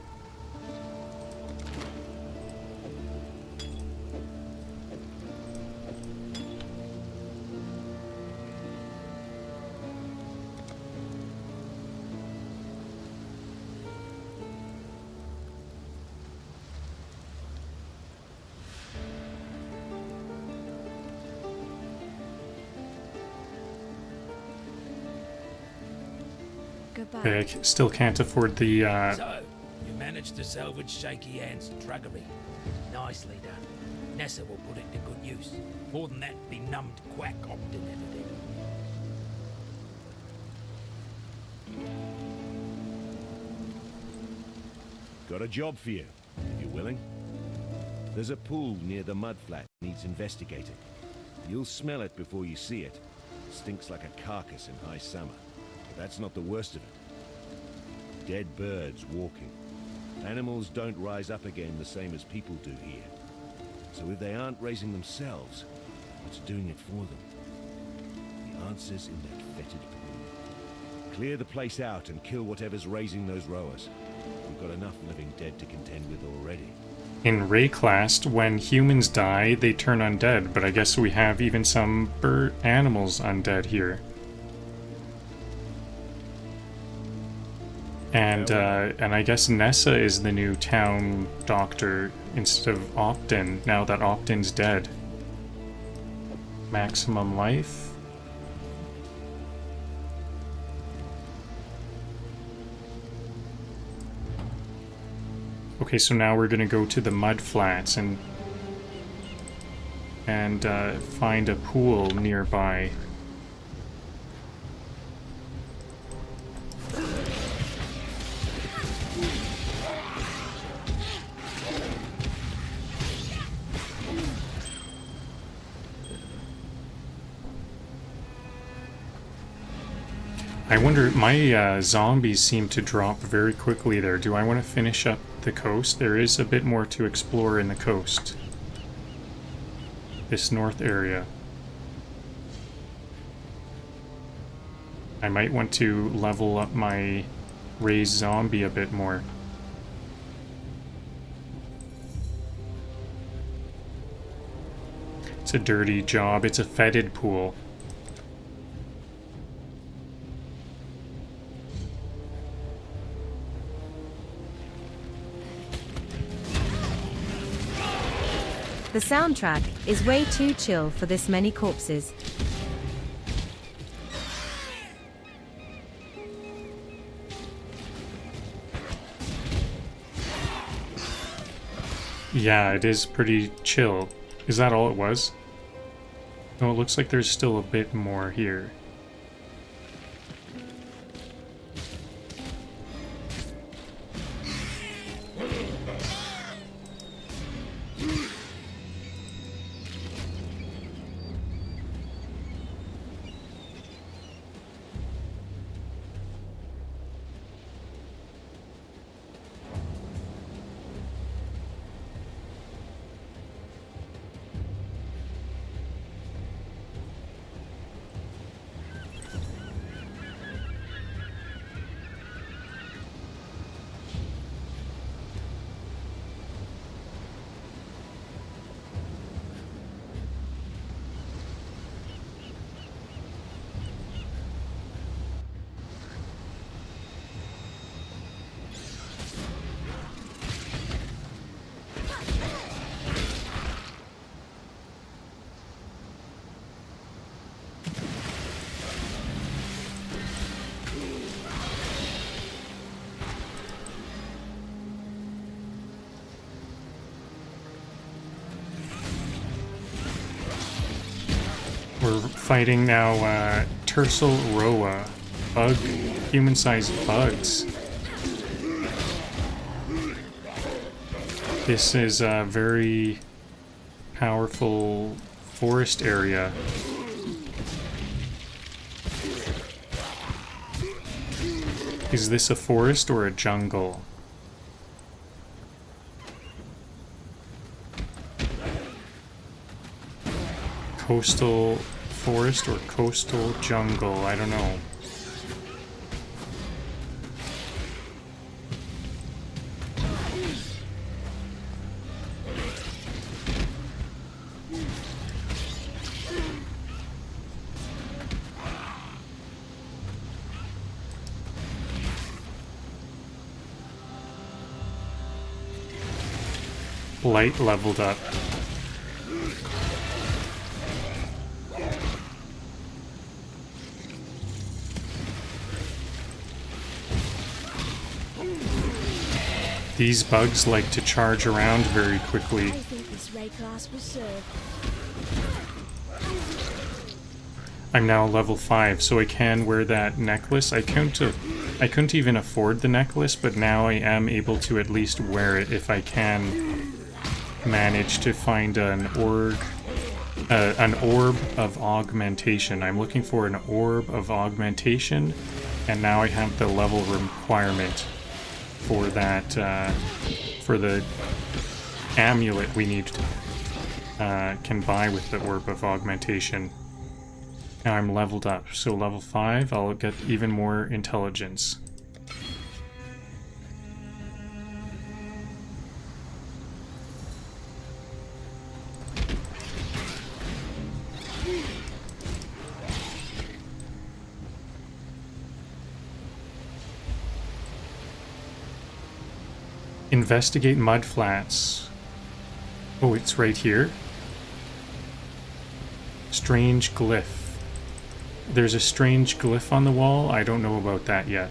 Goodbye. I still can't afford the, So, you managed to salvage Shaky Hand's druggery. Nicely done. Nessa will put it to good use. More than that, the numbed quack Ogden ever did. Got a job for you, if you're willing. There's a pool near the mud flat. Needs investigating. You'll smell it before you see it. Stinks like a carcass in high summer. But that's not the worst of it. Dead birds walking. Animals don't rise up again the same as people do here. So if they aren't raising themselves, what's doing it for them? The answer's in that fetid pool. Clear the place out and kill whatever's raising those rowers. We've got enough living dead to contend with already. in Rayclast, when humans die, they turn undead, but I guess we have even some animals undead here. And I guess Nessa is the new town doctor instead of Ogden, now that Ogden's dead. Maximum life. Okay, so now we're gonna go to the mud flats and find a pool nearby. I wonder, my zombies seem to drop very quickly there. Do I want to finish up the coast? There is a bit more to explore in the coast. This north area. I might want to level up my raised zombie a bit more. It's a dirty job. It's a fetid pool. The soundtrack is way too chill for this many corpses. Yeah, it is pretty chill. Is that all it was? No, it looks like there's still a bit more here. We're fighting now Tercel Roa, human-sized bugs. This is a very powerful forest area. Is this a forest or a jungle? Coastal forest or coastal jungle, I don't know. Light leveled up. These bugs like to charge around very quickly. I think this ray class will serve. I'm now level 5, so I can wear that necklace. I couldn't even afford the necklace, but now I am able to at least wear it if I can manage to find an orb of augmentation. I'm looking for an orb of augmentation, and now I have the level requirement for that, for the amulet we need can buy with the orb of augmentation. Now I'm leveled up, so level 5, I'll get even more intelligence. Investigate mudflats. Oh, it's right here. Strange glyph. There's a strange glyph on the wall. I don't know about that yet.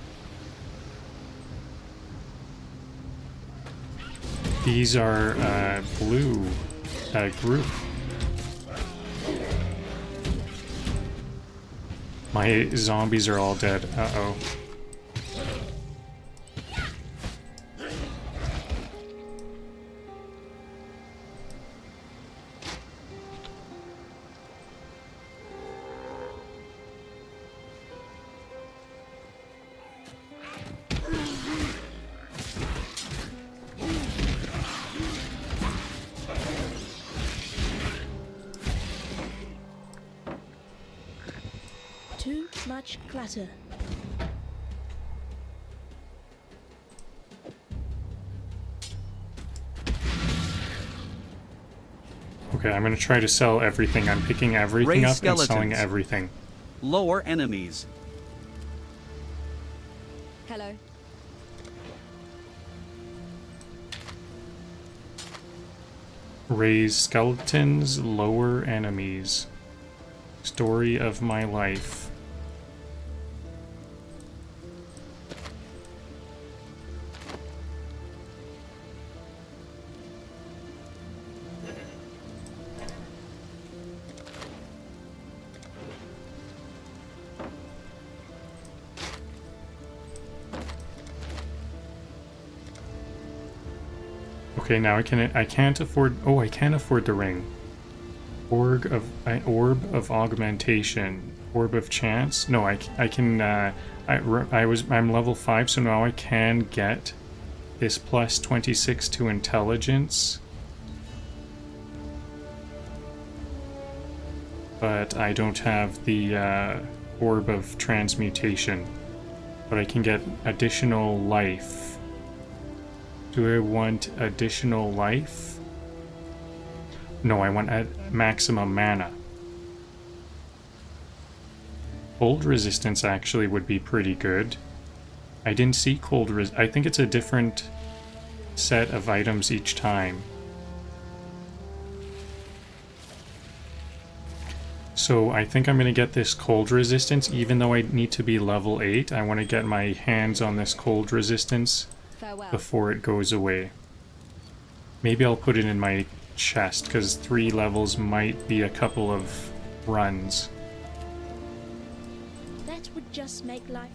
These are blue group. My zombies are all dead. Uh-oh. Too much clutter. Okay, I'm gonna try to sell everything. I'm picking everything Raise up and selling skeletons. everything. Lower enemies. Hello. Raise skeletons, lower enemies. Story of my life. Okay, now I can't afford. Oh, I can afford the ring. Orb of augmentation. Orb of chance. No, I can. I'm level 5, so now I can get this plus 26 to intelligence. But I don't have the orb of transmutation. But I can get additional life. Do I want additional life? No, I want maximum mana. Cold resistance actually would be pretty good. I didn't see cold I think it's a different set of items each time. So I think I'm going to get this cold resistance, even though I need to be level 8. I want to get my hands on this cold resistance before it goes away. Maybe I'll put it in my chest, because 3 levels might be a couple of runs. That would just make life...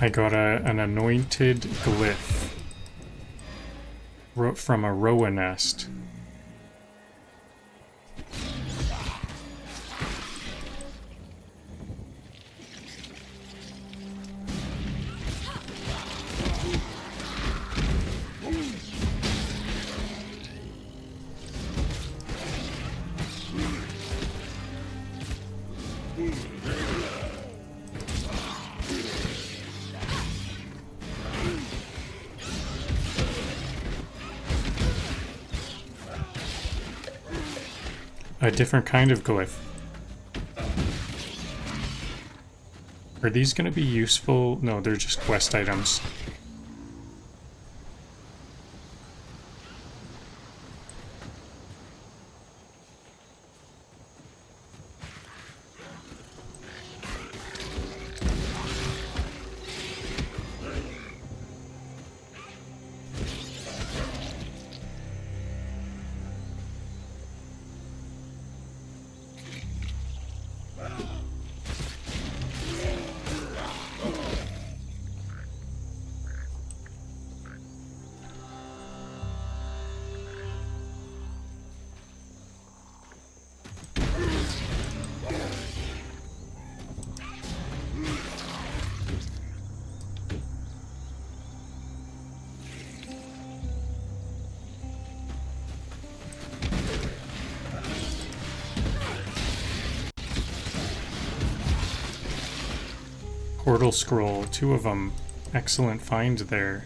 I got an anointed glyph from a roa nest. A different kind of glyph. Are these going to be useful? No, they're just quest items. Portal scroll, 2 of them. Excellent find there.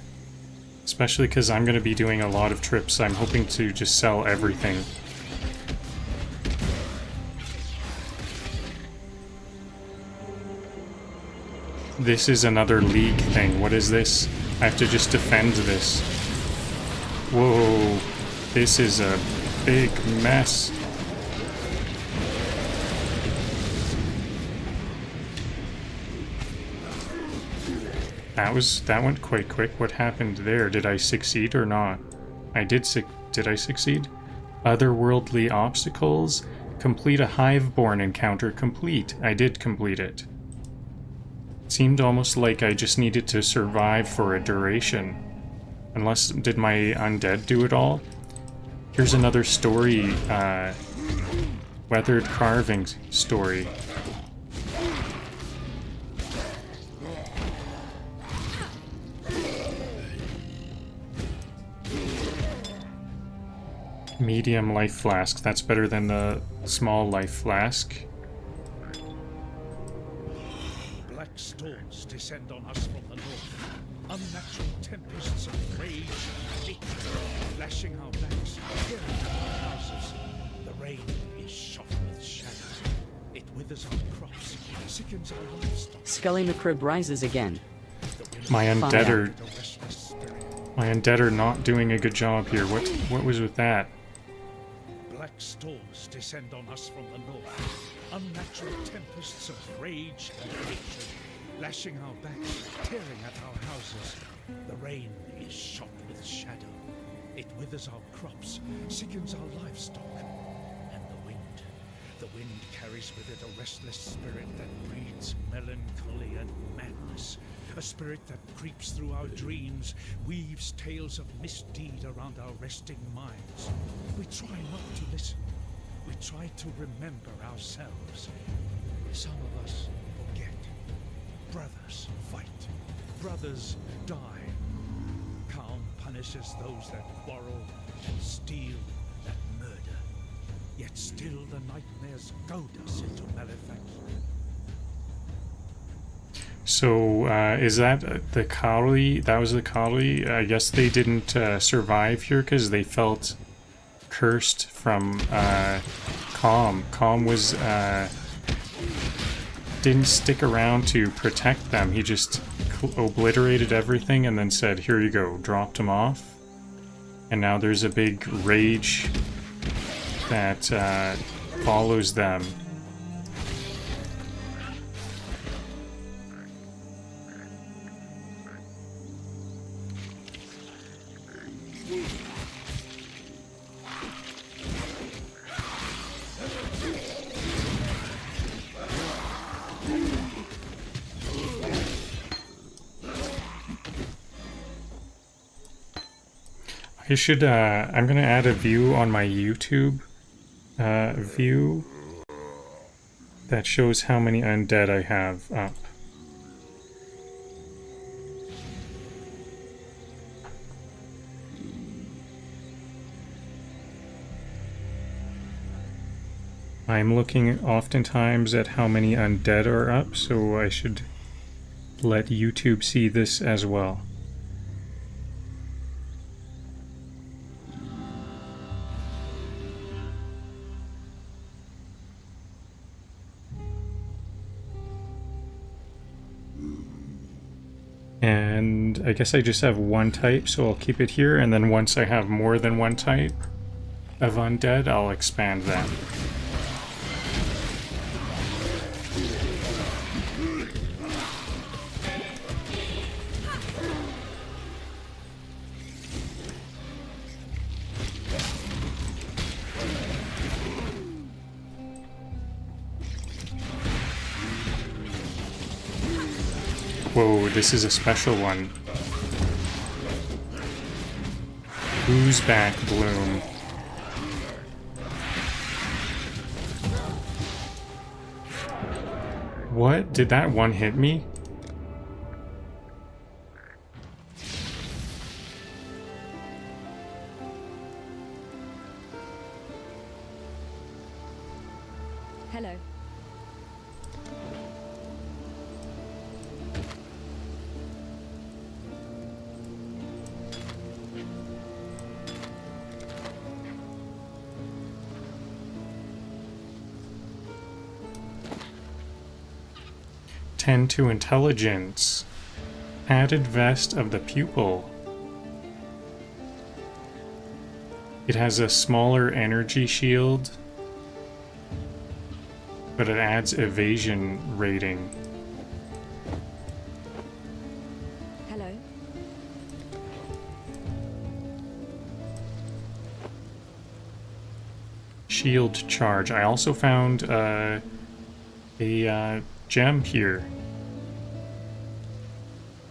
Especially because I'm going to be doing a lot of trips. I'm hoping to just sell everything. This is another league thing. What is this? I have to just defend this. Whoa. This is a big mess. That went quite quick. What happened there? Did I succeed or not? Did I succeed? Otherworldly obstacles? Complete a Hiveborn encounter complete. I did complete it. It seemed almost like I just needed to survive for a duration. Unless, did my undead do it all? Here's another story, Weathered Carving story. Medium life flask. That's better than the small life flask. Black storms descend on us from the north. Unnatural tempests of rage and hatred, lashing our backs, tearing at our houses. The rain is shot with shadows. It withers our crops, sickens our livestock. SkullyMcRib rises again. My undead are not doing a good job here. What was with that? Black storms descend on us from the north. Unnatural tempests of rage and hatred, lashing our backs, tearing at our houses. The rain is shot with shadow. It withers our crops, sickens our livestock. And the wind carries with it a restless spirit that breeds melancholy and madness. A spirit that creeps through our dreams, weaves tales of misdeed around our resting minds. We try not to listen. We try to remember ourselves. Some of us forget. Brothers fight. Brothers die. Calm punishes those that quarrel and steal, that murder. Yet still the nightmares goad us into malefaction. So, is that the Kali? That was the Kali? I guess they didn't survive here because they felt cursed from Calm. Calm was didn't stick around to protect them. He just obliterated everything and then said, "Here you go," dropped him off. And now there's a big rage that follows them. I should, I'm gonna add a view on my YouTube view that shows how many undead I have up. I'm looking oftentimes at how many undead are up, so I should let YouTube see this as well. And I guess I just have one type, so I'll keep it here, and then once I have more than one type of undead, I'll expand that. Whoa, this is a special one. Who's back, Bloom? What? Did that one hit me? Hello. Tend to intelligence. Added vest of the pupil. It has a smaller energy shield, but it adds evasion rating. Hello. Shield charge. I also found a gem here.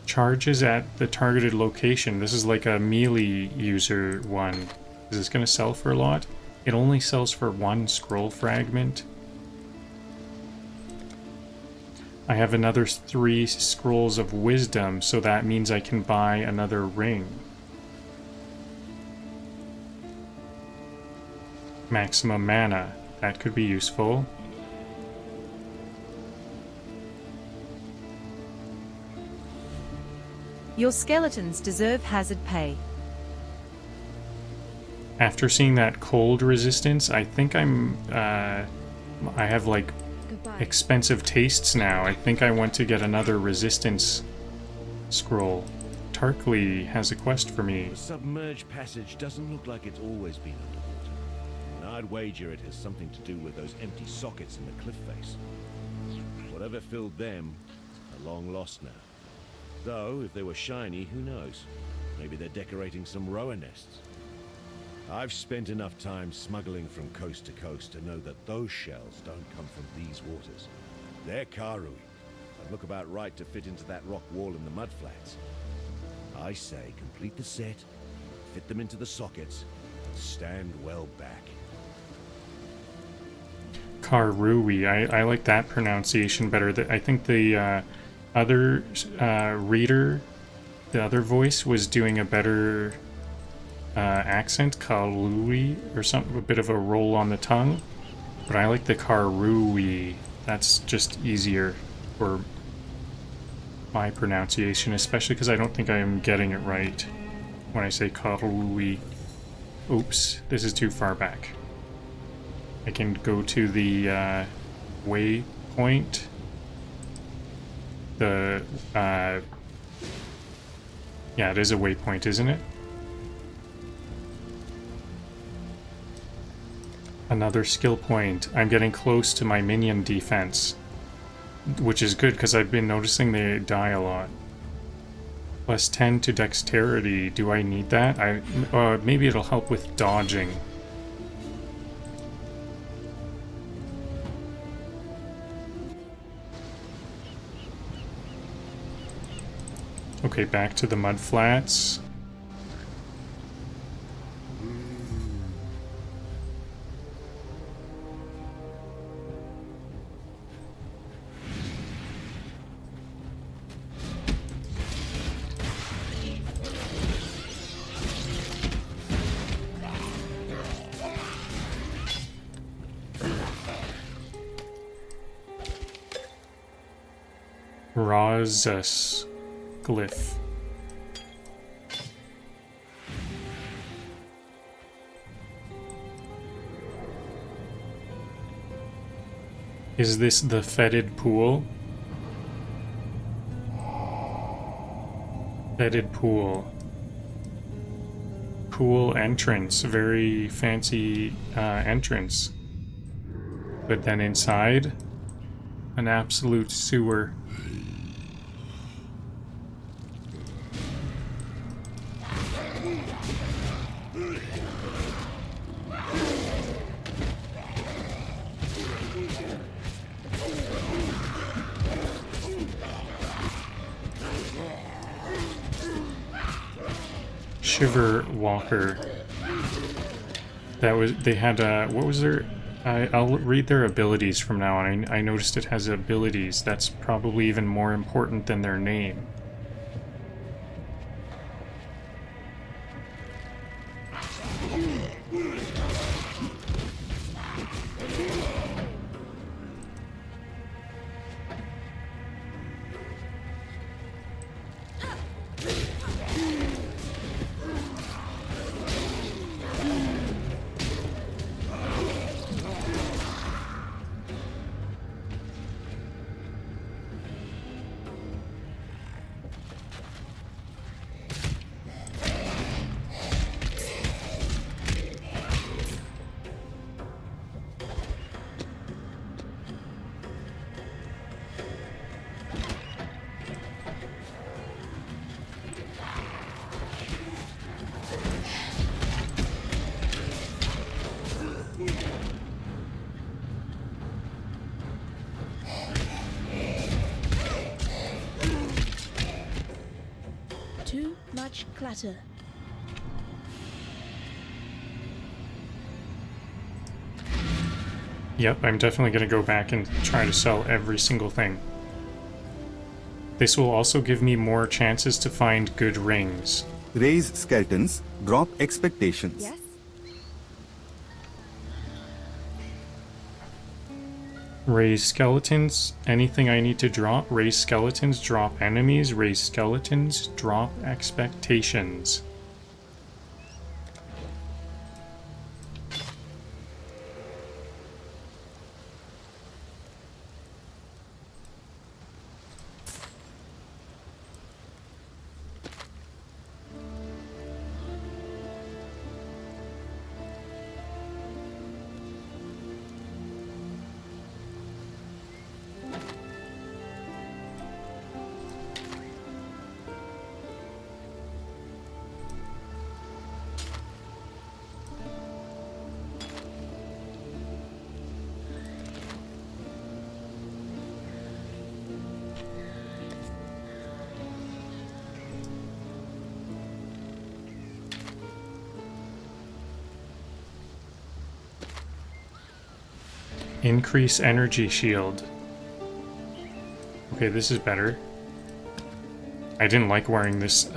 Charges at the targeted location. This is like a melee user one. Is this gonna sell for a lot? It only sells for one scroll fragment. I have another 3 scrolls of wisdom, so that means I can buy another ring. Maximum mana. That could be useful. Your skeletons deserve hazard pay. After seeing that cold resistance, I think I have like expensive tastes now. I think I want to get another resistance scroll. Tarkly has a quest for me. The submerged passage doesn't look like it's always been underwater. And I'd wager it has something to do with those empty sockets in the cliff face. Whatever filled them are long lost now. Though, if they were shiny, who knows? Maybe they're decorating some rower nests. I've spent enough time smuggling from coast to coast to know that those shells don't come from these waters. They're Karui, and look about right to fit into that rock wall in the mudflats. I say complete the set, fit them into the sockets, and stand well back. Karui. I like that pronunciation better. I think the other reader, the other voice, was doing a better accent, Karui, or something, a bit of a roll on the tongue. But I like the Karui. That's just easier for my pronunciation, especially because I don't think I am getting it right when I say Karui. Oops, this is too far back. I can go to the waypoint. The yeah, it is a waypoint, isn't it? Another skill point. I'm getting close to my minion defense, which is good because I've been noticing they die a lot. Plus 10 to dexterity. Do I need that? Maybe it'll help with dodging. Okay, back to the mud flats. Rosus glyph. Is this the fetid pool? Bedded pool. Pool entrance. Very fancy entrance. But then inside, an absolute sewer. Shiver Walker. That was, they had, what was their, I'll read their abilities from now on. I noticed it has abilities. That's probably even more important than their name. Too much clutter. Yep, I'm definitely going to go back and try to sell every single thing. This will also give me more chances to find good rings. Raise skeletons, drop expectations. Yes? Raise skeletons, anything I need to drop. Raise skeletons, drop enemies. Raise skeletons, drop expectations. Increase energy shield. Okay, this is better. I didn't like wearing this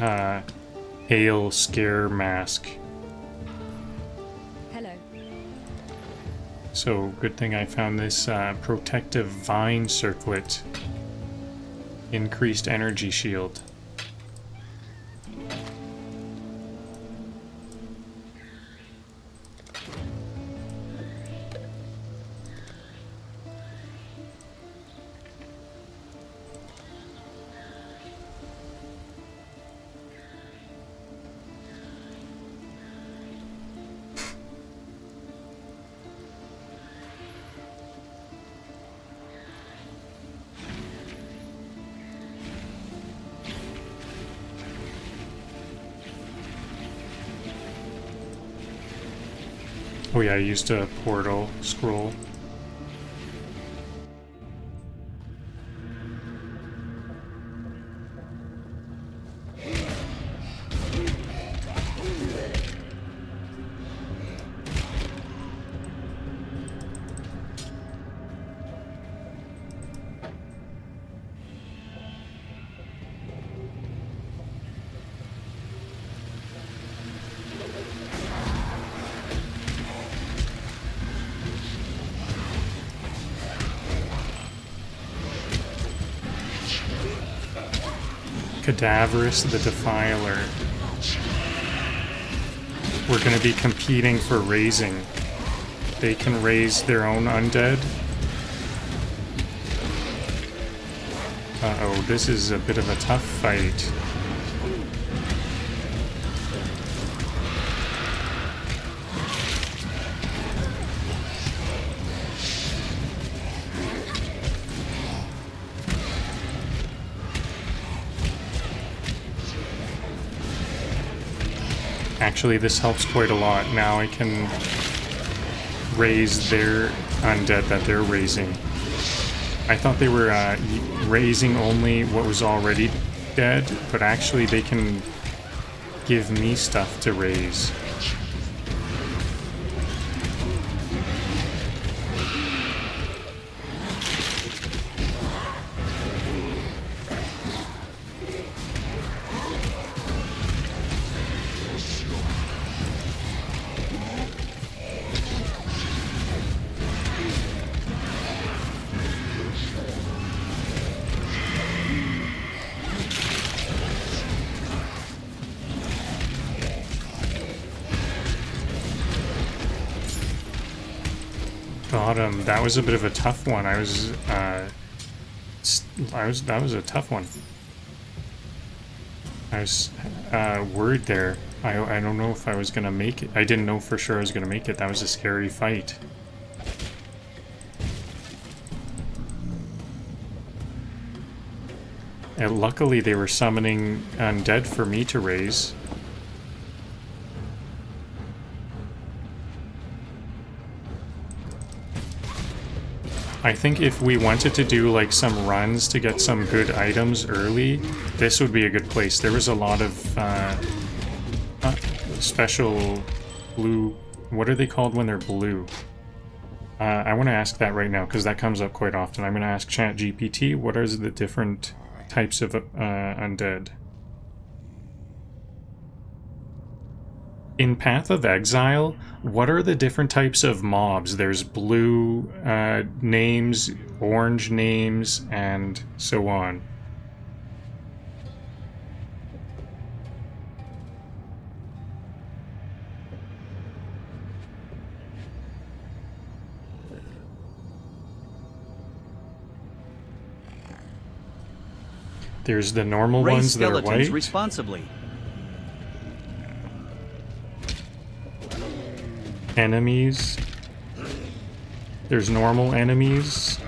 hail scare mask. Hello. So good thing I found this protective vine circlet. Increased energy shield. Oh yeah, I used a portal scroll. Cadaverous the Defiler. We're going to be competing for raising. They can raise their own undead. Uh-oh, this is a bit of a tough fight. Actually, this helps quite a lot. Now I can raise their undead that they're raising. I thought they were raising only what was already dead, but actually they can give me stuff to raise. Got him. That was a bit of a tough one. That was a tough one. I was worried there. I don't know if I was gonna make it. I didn't know for sure I was gonna make it. That was a scary fight. And luckily they were summoning undead for me to raise. I think if we wanted to do like some runs to get some good items early, this would be a good place. There was a lot of special blue... What are they called when they're blue? I want to ask that right now because that comes up quite often. I'm going to ask ChatGPT, what are the different types of undead? In Path of Exile, what are the different types of mobs? There's blue names, orange names, and so on. There's the normal Raise ones that are skeletons white. responsibly. Enemies. There's normal enemies.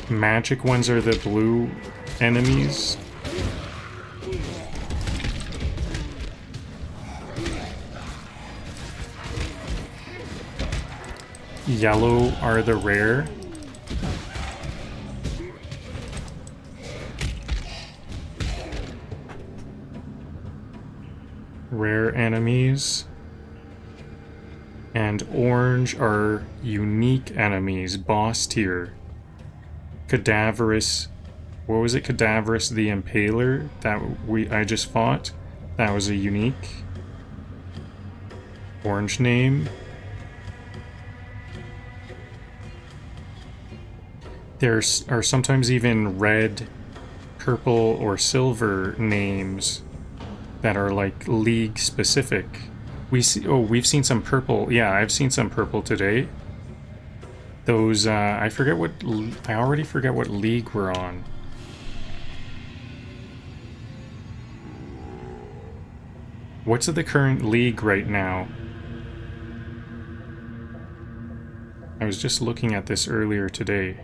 Magic ones are the blue enemies. Yellow are the rare. Rare enemies. And orange are unique enemies, boss tier. Cadaverous, what was it? Cadaverous the Impaler that I just fought. That was a unique orange name. There are sometimes even red, purple, or silver names that are like league specific. We've seen some purple. Yeah, I've seen some purple today. Those, I already forget what league we're on. What's the current league right now? I was just looking at this earlier today.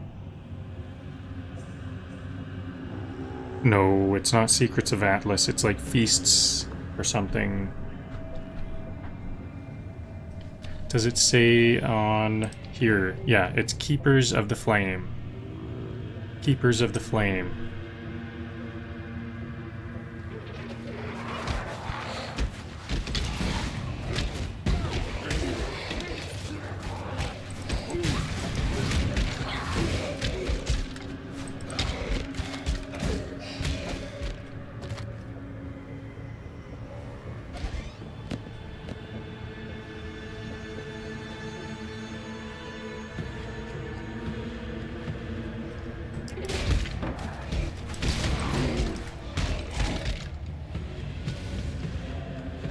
No, it's not Secrets of Atlas. It's like Feasts or something. Does it say on here? Yeah, it's Keepers of the Flame. Keepers of the Flame.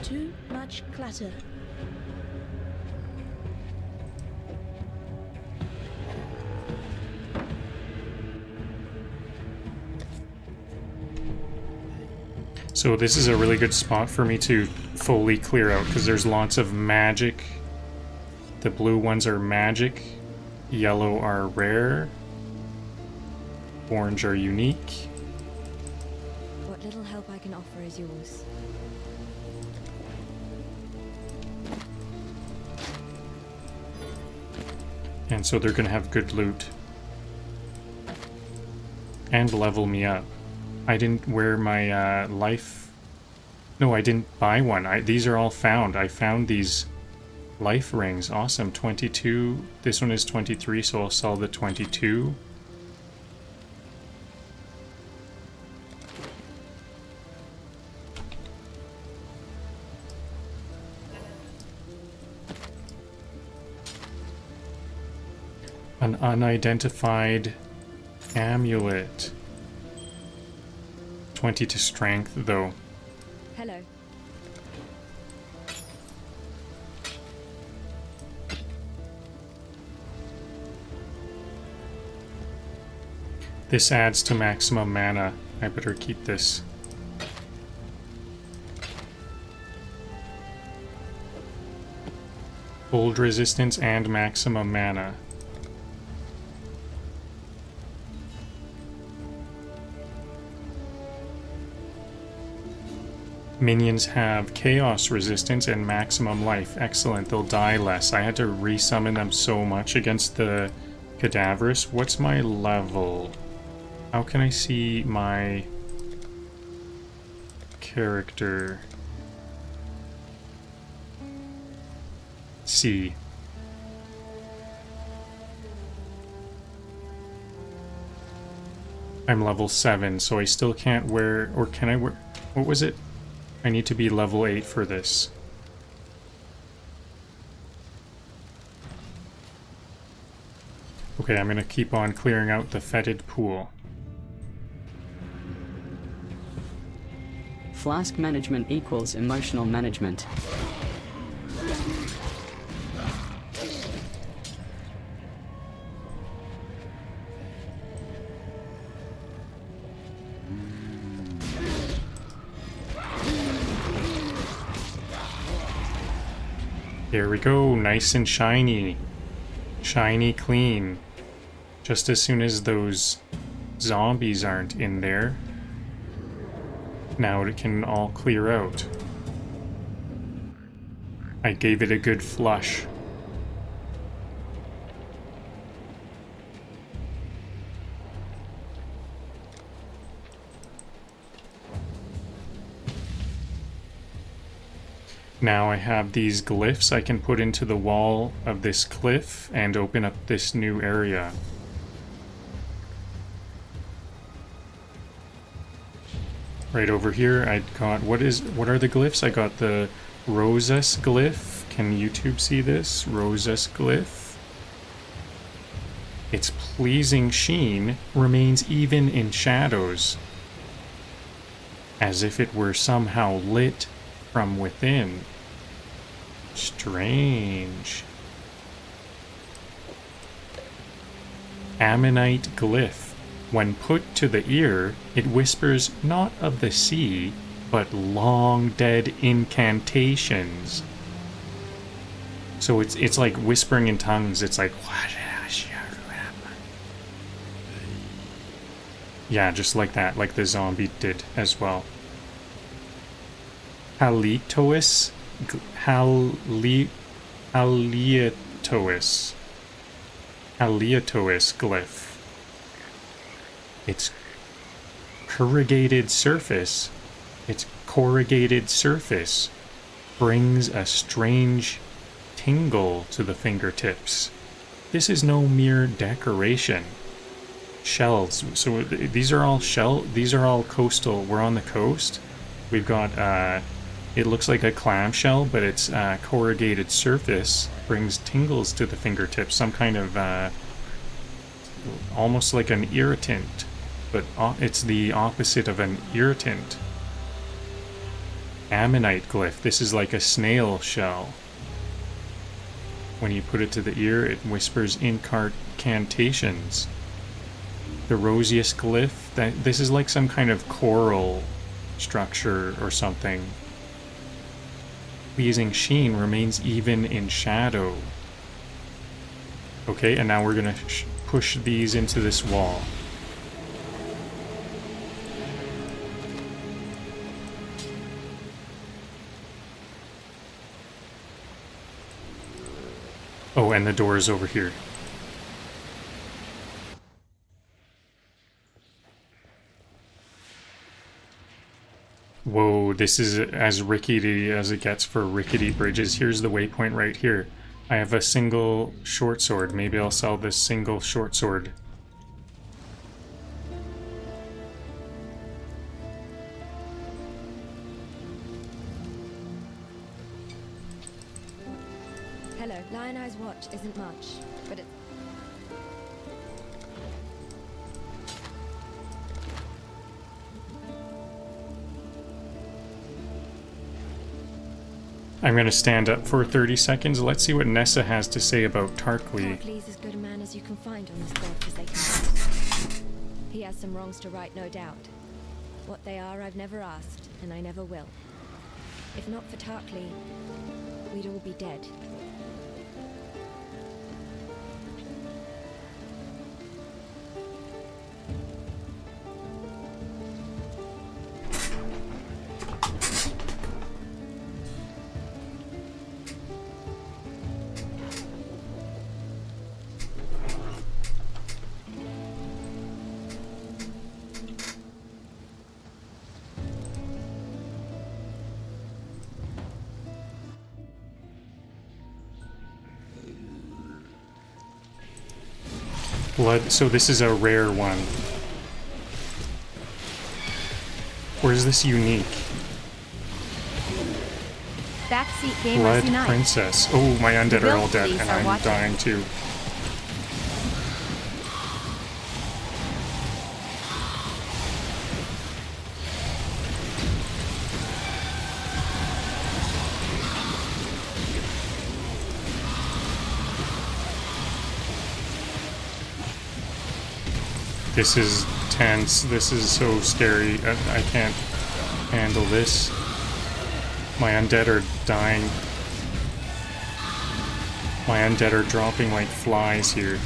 Too much clutter. So this is a really good spot for me to fully clear out because there's lots of magic. The blue ones are magic, yellow are rare, orange are unique. What little help I can offer is yours. And so they're gonna have good loot. And level me up. I didn't wear my life... No, I didn't buy one. These are all found. I found these life rings. Awesome. 22. This one is 23, so I'll sell the 22. An unidentified amulet. 20 to strength, though. Hello. This adds to maximum mana. I better keep this. Cold resistance and maximum mana. Minions have chaos resistance and maximum life. Excellent, they'll die less. I had to resummon them so much against the Cadaverous. What's my level? How can I see my character? C. I'm level 7, so I still can't wear, or can I wear, what was it? I need to be level 8 for this. Okay, I'm gonna keep on clearing out the fetid pool. Flask management equals emotional management. There we go, nice and shiny. Shiny clean. Just as soon as those zombies aren't in there, now it can all clear out. I gave it a good flush. Now I have these glyphs I can put into the wall of this cliff and open up this new area. Right over here I got, what are the glyphs? I got the Rosus glyph. Can YouTube see this? Rosus glyph. Its pleasing sheen remains even in shadows, as if it were somehow lit from within. Strange. Ammonite glyph. When put to the ear, it whispers not of the sea, but long dead incantations. So it's like whispering in tongues. It's like, yeah, just like that, like the zombie did as well. Halitois glyph. Its corrugated surface brings a strange tingle to the fingertips. This is no mere decoration. Shells. So these are all coastal. We're on the coast. We've got it looks like a clamshell, but its corrugated surface brings tingles to the fingertips. Some kind of almost like an irritant, but it's the opposite of an irritant. Ammonite glyph. This is like a snail shell. When you put it to the ear, it whispers incantations. The Roseus glyph. This is like some kind of coral structure or something. Pleasing sheen remains even in shadow. Okay, and now we're gonna push these into this wall. Oh, and the door is over here. this is as rickety as it gets for rickety bridges. Here's the waypoint right here. I have a single short sword. Maybe I'll sell this single short sword. Hello. Lion Eye's watch isn't much, but it's... I'm going to stand up for 30 seconds. Let's see what Nessa has to say about Tarkleigh. Tarkleigh's as good a man as you can find on this godforsaken coast. He has some wrongs to right, no doubt. What they are, I've never asked, and I never will. If not for Tarkleigh, we'd all be dead. Blood, so this is a rare one. Or is this unique? Backseat gamers Blood unite. Princess. Oh, my undead are all dead, Police and are I'm watching. dying too. This is tense. This is so scary. I can't handle this. My undead are dying. My undead are dropping like flies here.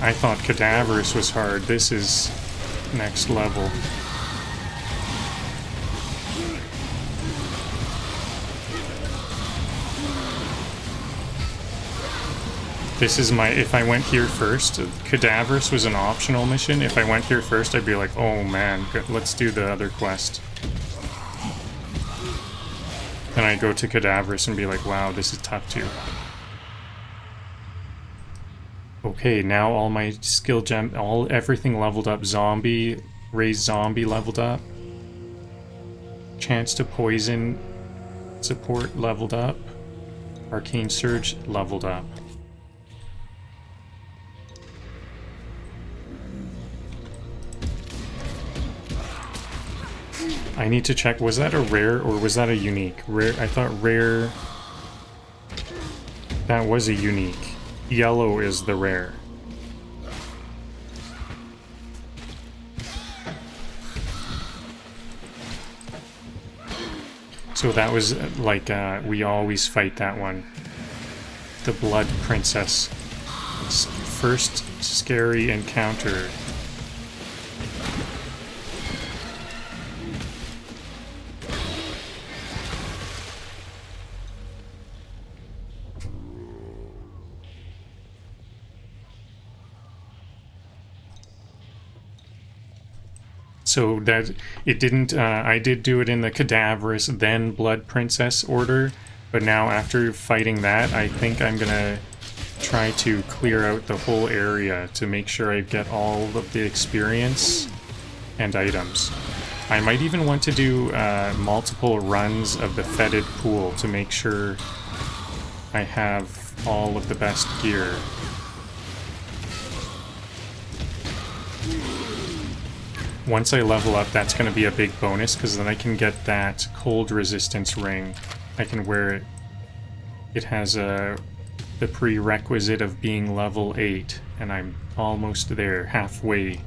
I thought Cadaverous was hard. This is next level. This is my, if I went here first, Cadaverous was an optional mission. If I went here first, I'd be like, oh man, let's do the other quest. Then I'd go to Cadaverous and be like, wow, this is tough too. Okay, now all my skill gem, everything leveled up. Zombie, raised zombie leveled up. Chance to poison support leveled up. Arcane Surge leveled up. I need to check, was that a rare or was that a unique? Rare, I thought rare, that was a unique. Yellow is the rare. So that was like, we always fight that one. The Blood Princess. First scary encounter. So that it didn't, I did do it in the Cadaverous, then Blood Princess order, but now after fighting that, I think I'm gonna try to clear out the whole area to make sure I get all of the experience and items. I might even want to do multiple runs of the Fetid Pool to make sure I have all of the best gear. Once I level up, that's going to be a big bonus, because then I can get that cold resistance ring. I can wear it. It has the prerequisite of being level 8, and I'm almost there, halfway.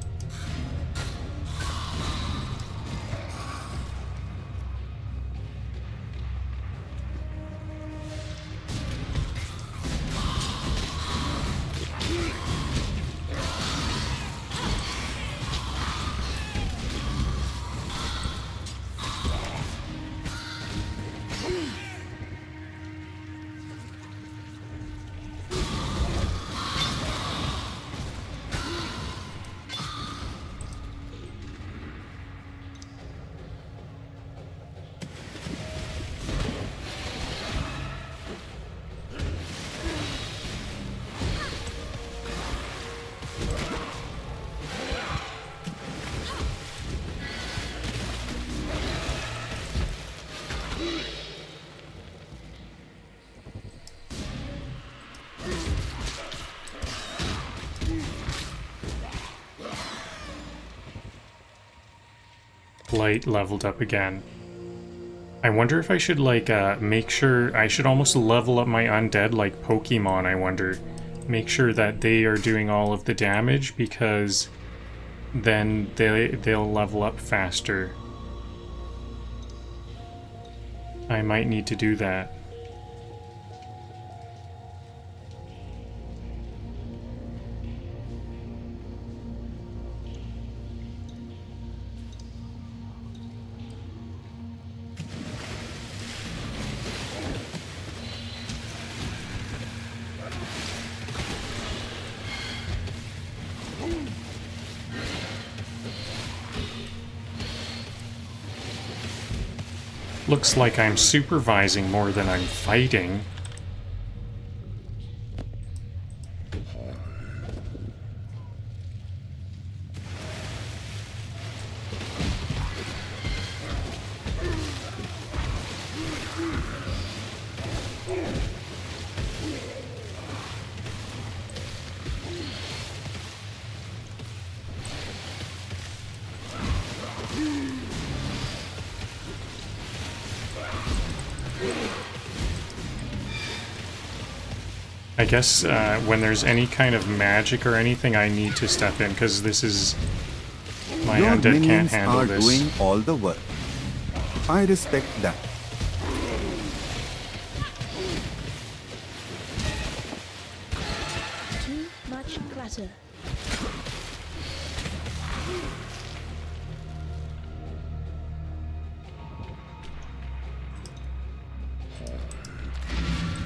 Light leveled up again. I wonder if I should, like, make sure... I should almost level up my undead like Pokemon, I wonder. Make sure that they are doing all of the damage, because then they'll level up faster. I might need to do that. Looks like I'm supervising more than I'm fighting. I guess when there's any kind of magic or anything, I need to step in, because this is... my Your undead can't minions handle are this. doing all the work. I respect that. Too much clutter.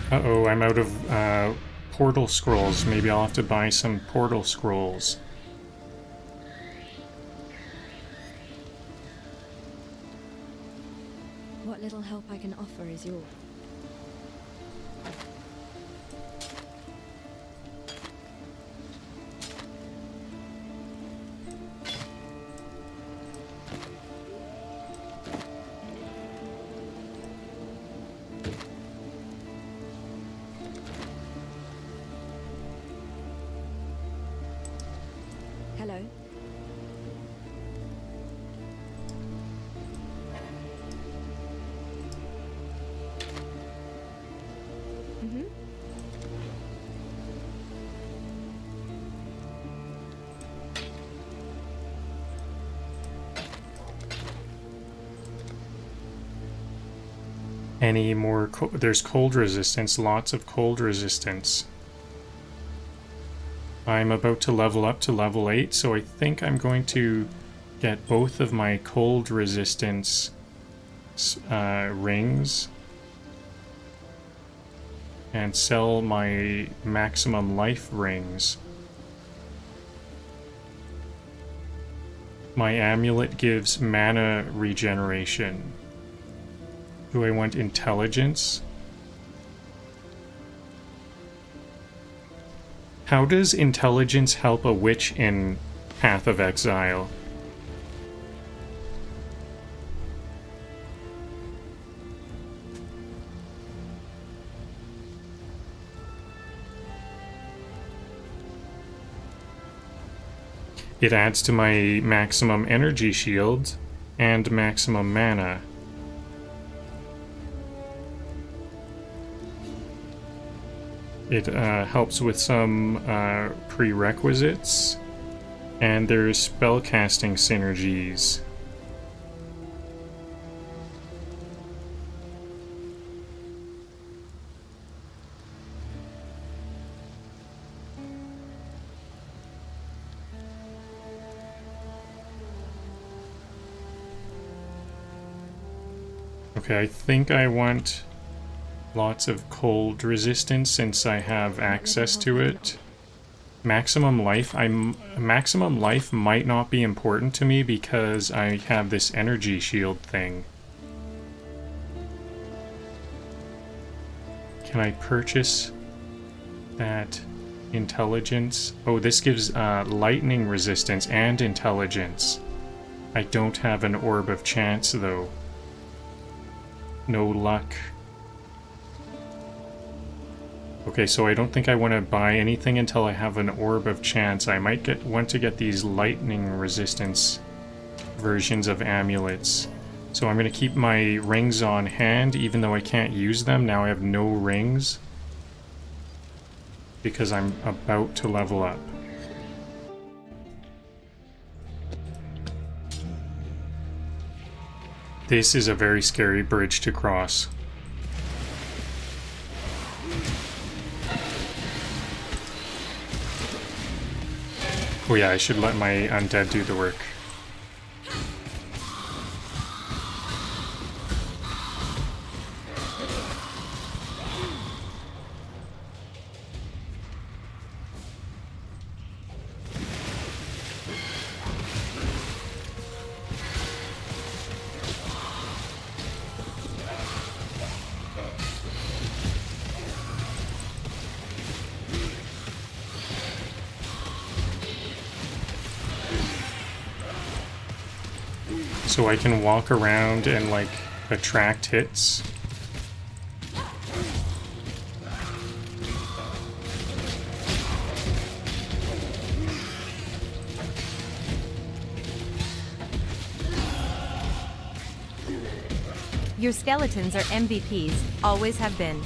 Uh-oh, I'm out of portal scrolls. Maybe I'll have to buy some portal scrolls. What little help I can offer is yours. Hello. Mm-hmm. Any more... there's cold resistance, lots of cold resistance. I'm about to level up to level 8, so I think I'm going to get both of my cold resistance rings and sell my maximum life rings. My amulet gives mana regeneration. Do I want intelligence? How does intelligence help a witch in Path of Exile? It adds to my maximum energy shield and maximum mana. It helps with some prerequisites, and there's spellcasting synergies. Okay, I think I want lots of cold resistance since I have access to it. Maximum life, maximum life might not be important to me because I have this energy shield thing. Can I purchase that intelligence? Oh, this gives lightning resistance and intelligence. I don't have an orb of chance though. No luck. Okay, so I don't think I want to buy anything until I have an orb of chance. I might want to get these lightning resistance versions of amulets. So I'm going to keep my rings on hand, even though I can't use them. Now I have no rings, because I'm about to level up. This is a very scary bridge to cross. Oh yeah, I should let my undead do the work. So I can walk around and, like, attract hits. Your skeletons are MVPs, always have been.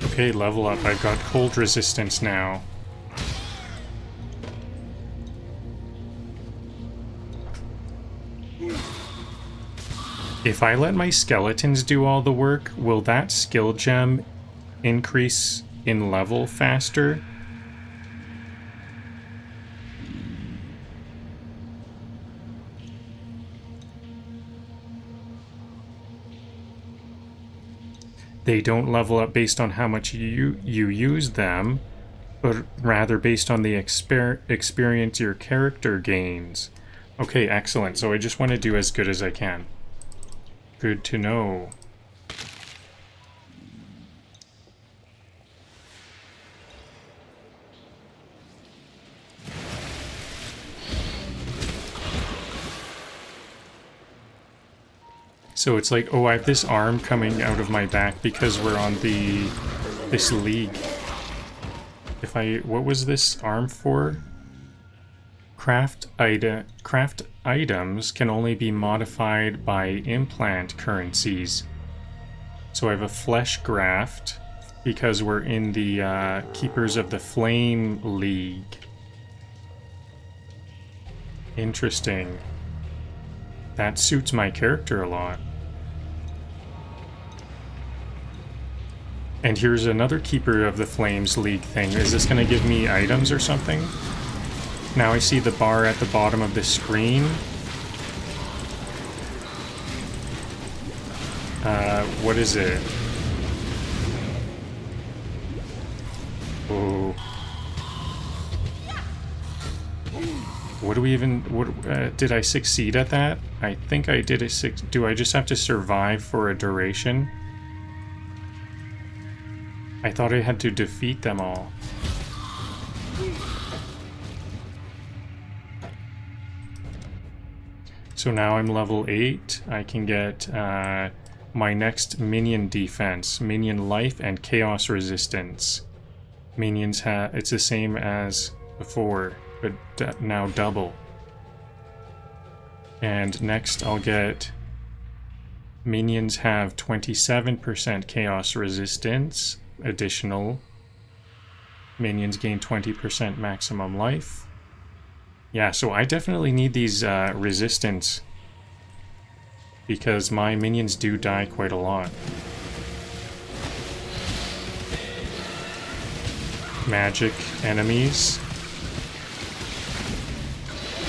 Okay, level up. I've got cold resistance now. If I let my skeletons do all the work, will that skill gem increase in level faster? They don't level up based on how much you use them, but rather based on the experience your character gains. Okay, excellent. So I just want to do as good as I can. Good to know. So it's like, oh, I have this arm coming out of my back because we're on this league. What was this arm for? Craft items can only be modified by implant currencies. So I have a flesh graft because we're in the Keepers of the Flame League. Interesting. That suits my character a lot. And here's another Keeper of the Flames League thing. Is this going to give me items or something? Now I see the bar at the bottom of the screen. What is it? Oh. What do we even... did I succeed at that? I think I did do I just have to survive for a duration? I thought I had to defeat them all. So now I'm level 8. I can get my next minion defense, minion life, and chaos resistance. Minions have... it's the same as before, but now double. And next I'll get... minions have 27% chaos resistance. Additional. Minions gain 20% maximum life. Yeah, so I definitely need these resistance, because my minions do die quite a lot. Magic enemies.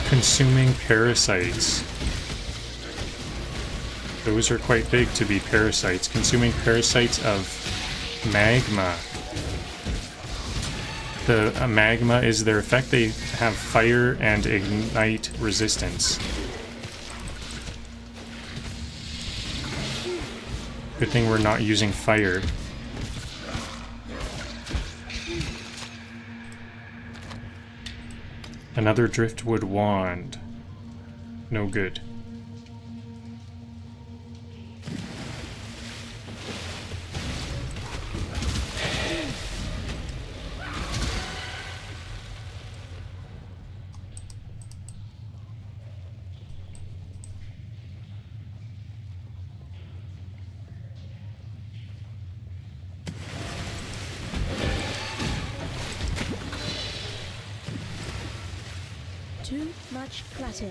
Consuming parasites. Those are quite big to be parasites. Consuming parasites of magma. The magma is their effect. They have fire and ignite resistance. Good thing we're not using fire. Another driftwood wand. No good. Too much clutter.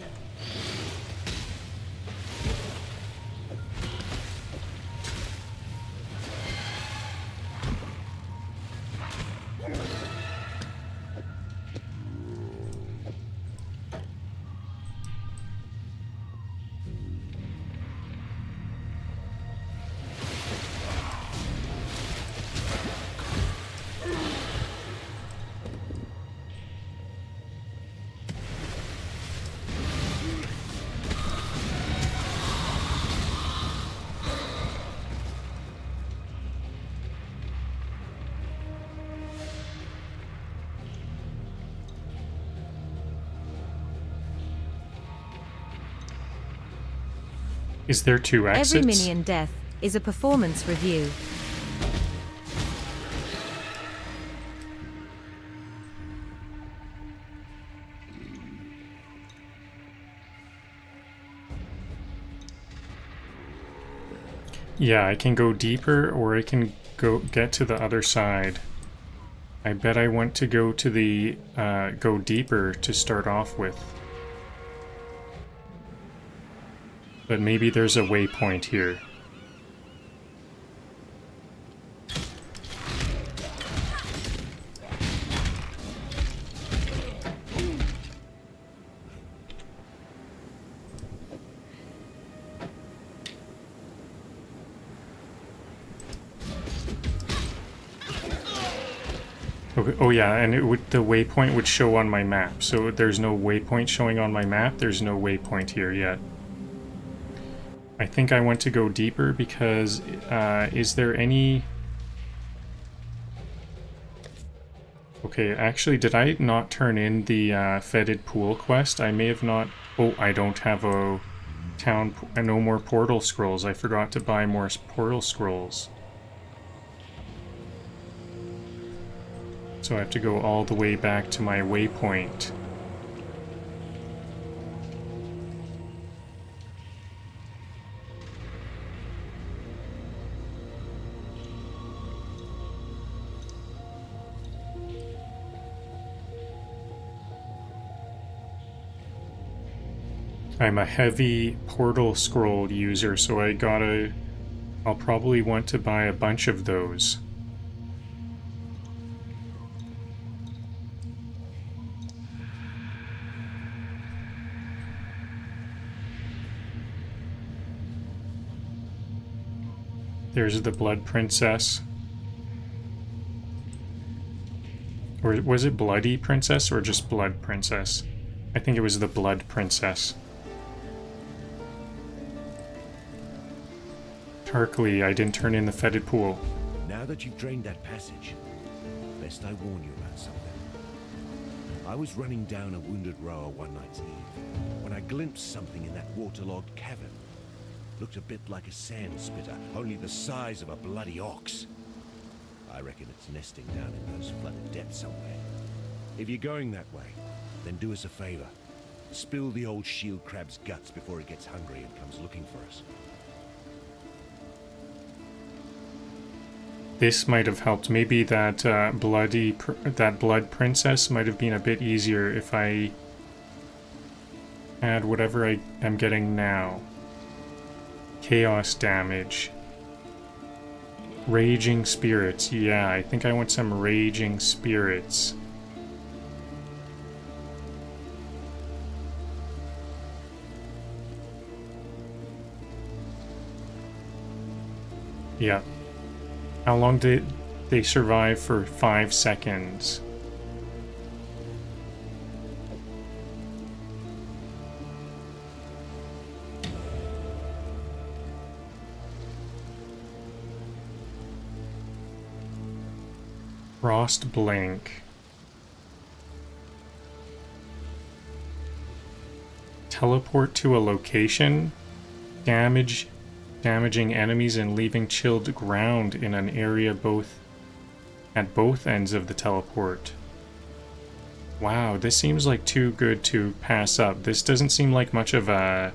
Is there 2 exits? Every minion death is a performance review. Yeah, I can go deeper or I can get to the other side. I bet I want to go to the go deeper to start off with. But maybe there's a waypoint here. Okay, oh yeah, and the waypoint would show on my map. So there's no waypoint showing on my map. There's no waypoint here yet. I think I want to go deeper because is there any... Okay, actually, did I not turn in the Fetid Pool quest? I may have not... Oh, I don't have a town... no more portal scrolls. I forgot to buy more portal scrolls. So I have to go all the way back to my waypoint. I'm a heavy portal scroll user, so I'll probably want to buy a bunch of those. There's the Blood Princess. Or was it Bloody Princess or just Blood Princess? I think it was the Blood Princess. Tarkly, I didn't turn in the Fetid Pool. Now that you've drained that passage, best I warn you about something. I was running down a wounded rower one night's eve when I glimpsed something in that waterlogged cavern. Looked a bit like a sand spitter, only the size of a bloody ox. I reckon it's nesting down in those flooded depths somewhere. If you're going that way, then do us a favor. Spill the old shield crab's guts before it gets hungry and comes looking for us. This might have helped. Maybe that Blood Princess might have been a bit easier if I had whatever I am getting now. Chaos damage. Raging spirits. Yeah, I think I want some raging spirits. Yeah. How long did they survive? For 5 seconds. Frost Blink. Teleport to a location. Damaging enemies and leaving chilled ground in an area at both ends of the teleport. Wow, this seems like too good to pass up. This doesn't seem like much of a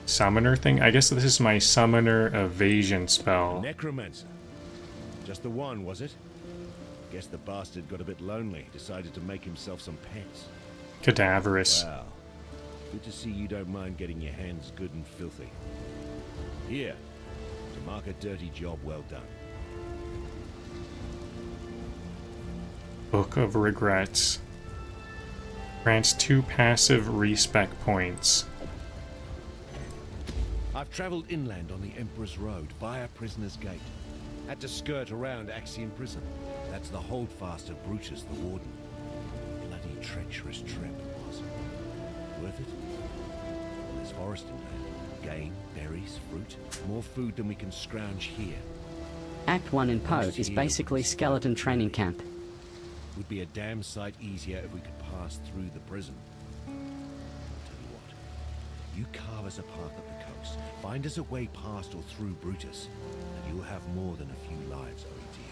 summoner thing. I guess this is my summoner evasion spell. Necromancer. Just the one, was it? Guess the bastard got a bit lonely, decided to make himself some pets. Cadaverous. Well, Good to see you don't mind getting your hands good and filthy. Here, to mark a dirty job well done. Book of Regrets. Grants 2 passive respec points. I've traveled inland on the Emperor's Road via Prisoner's Gate. Had to skirt around Axiom Prison. That's the holdfast of Brutus the Warden. Bloody treacherous trip it was. Worth it? Well, there's forest inland. Game, berries, fruit. More food than we can scrounge here. Act 1 in Poe is basically skeleton training camp. Would be a damn sight easier if we could pass through the prison. I'll tell you what. You carve us a path up the coast, find us a way past or through Brutus, and you'll have more than a few lives owing to you.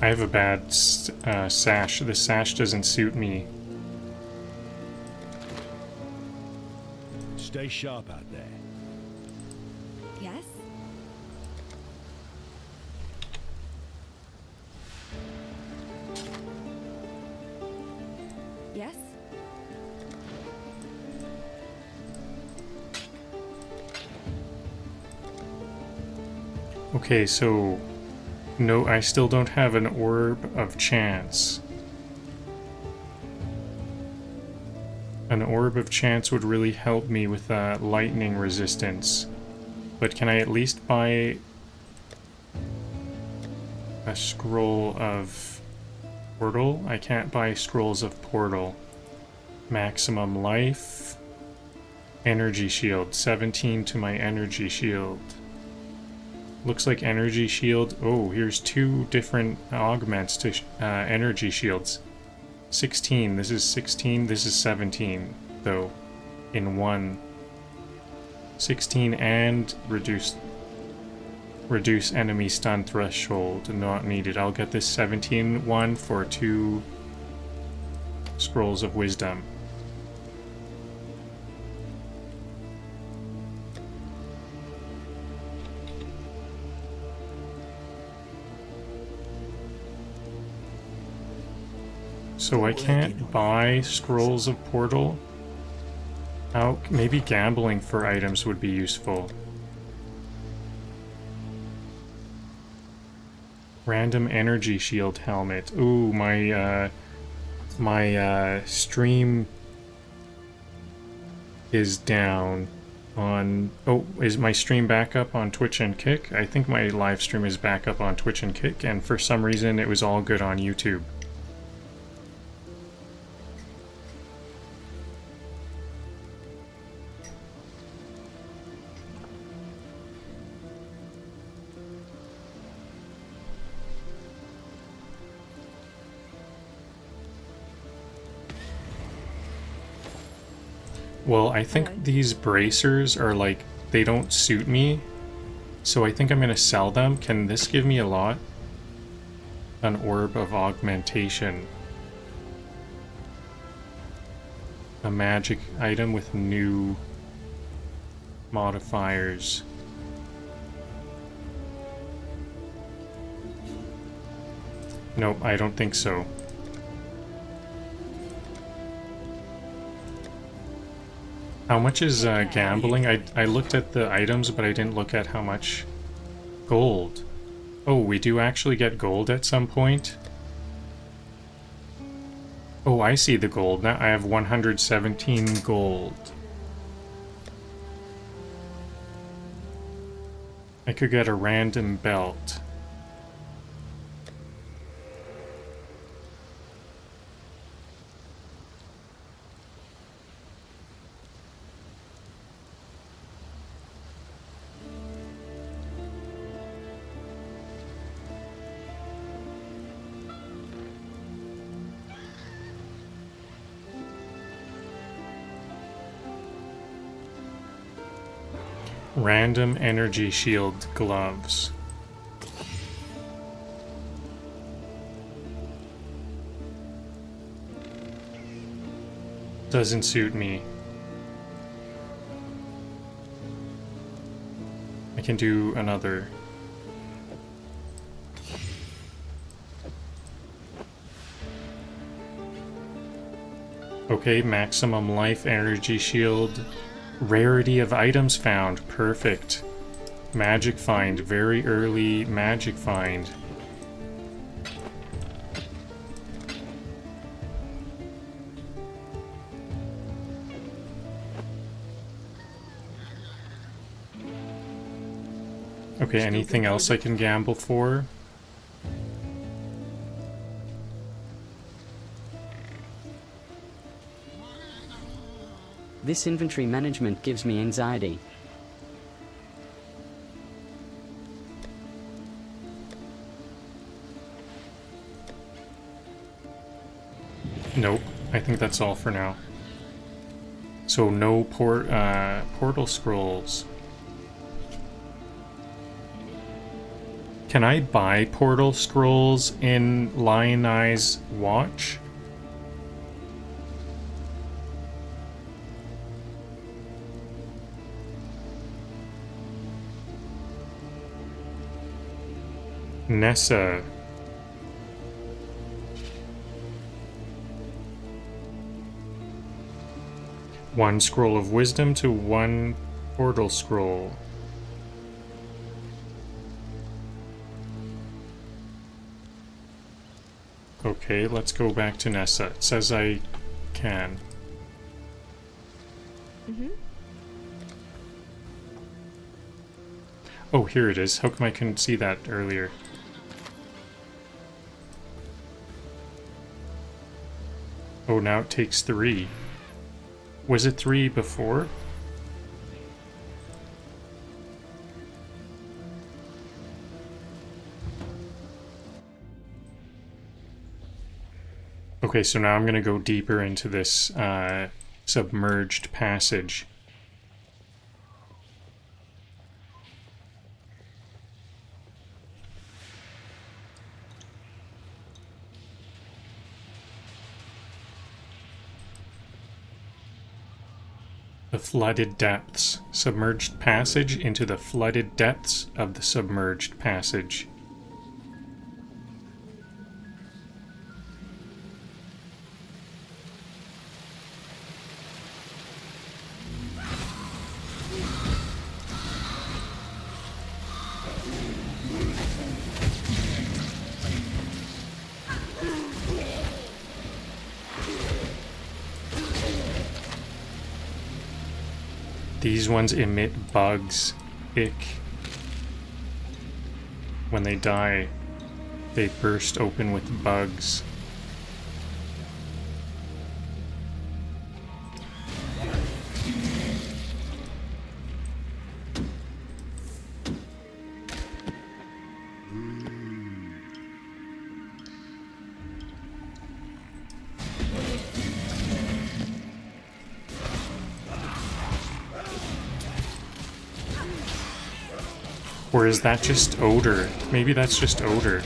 I have a bad sash. The sash doesn't suit me. Stay sharp out there. Yes? Yes? Okay, so no, I still don't have an orb of chance. An orb of chance would really help me with lightning resistance. But can I at least buy a scroll of portal? I can't buy scrolls of portal. Maximum life. Energy shield. 17 to my energy shield. Looks like energy shield. Oh, here's 2 different augments to energy shields. 16. This is 16. This is 17, though, in one. 16 and reduce enemy stun threshold. Not needed. I'll get this 17 one for 2 scrolls of wisdom. So I can't buy scrolls of portal. How? Maybe gambling for items would be useful. Random energy shield helmet. Ooh, my stream is down on... Oh, is my stream back up on Twitch and Kick? I think my live stream is back up on Twitch and Kick, and for some reason it was all good on YouTube. Well, I think these bracers are like, they don't suit me, so I think I'm gonna sell them. Can this give me a lot? An orb of augmentation. A magic item with new modifiers. Nope, I don't think so. How much is gambling? I looked at the items, but I didn't look at how much. Gold. Oh, we do actually get gold at some point? Oh, I see the gold. Now I have 117 gold. I could get a random belt. Random energy shield gloves. Doesn't suit me. I can do another. Okay, maximum life, energy shield, rarity of items found, perfect. Magic find, very early magic find. Okay, anything else I can gamble for? This inventory management gives me anxiety. Nope, I think that's all for now. So no portal scrolls. Can I buy portal scrolls in Lion Eye's watch? Nessa. One scroll of wisdom to one portal scroll. Okay, let's go back to Nessa. It says I can. Oh, here it is. How come I couldn't see that earlier? Oh, now it takes 3. Was it 3 before? Okay, so now I'm gonna go deeper into this submerged passage. The flooded depths. Submerged passage into the flooded depths of the submerged passage. These ones emit bugs. Ick. When they die, they burst open with bugs. Or is that just odor? Maybe that's just odor.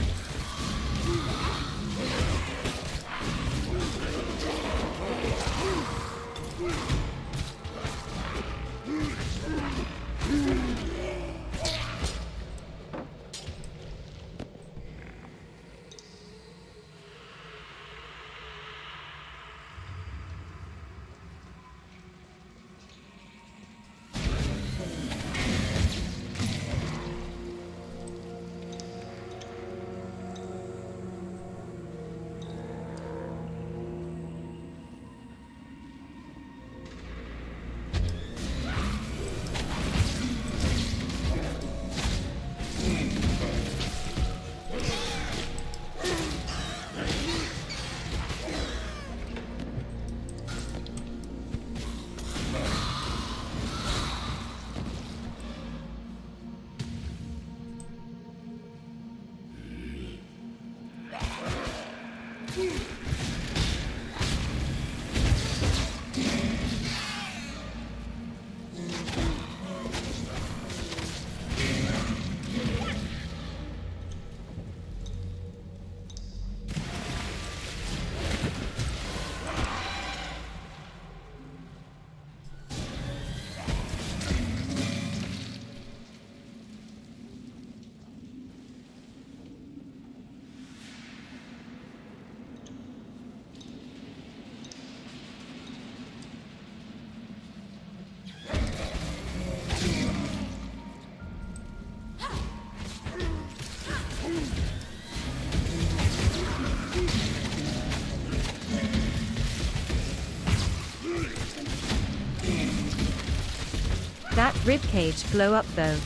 That ribcage blow up though.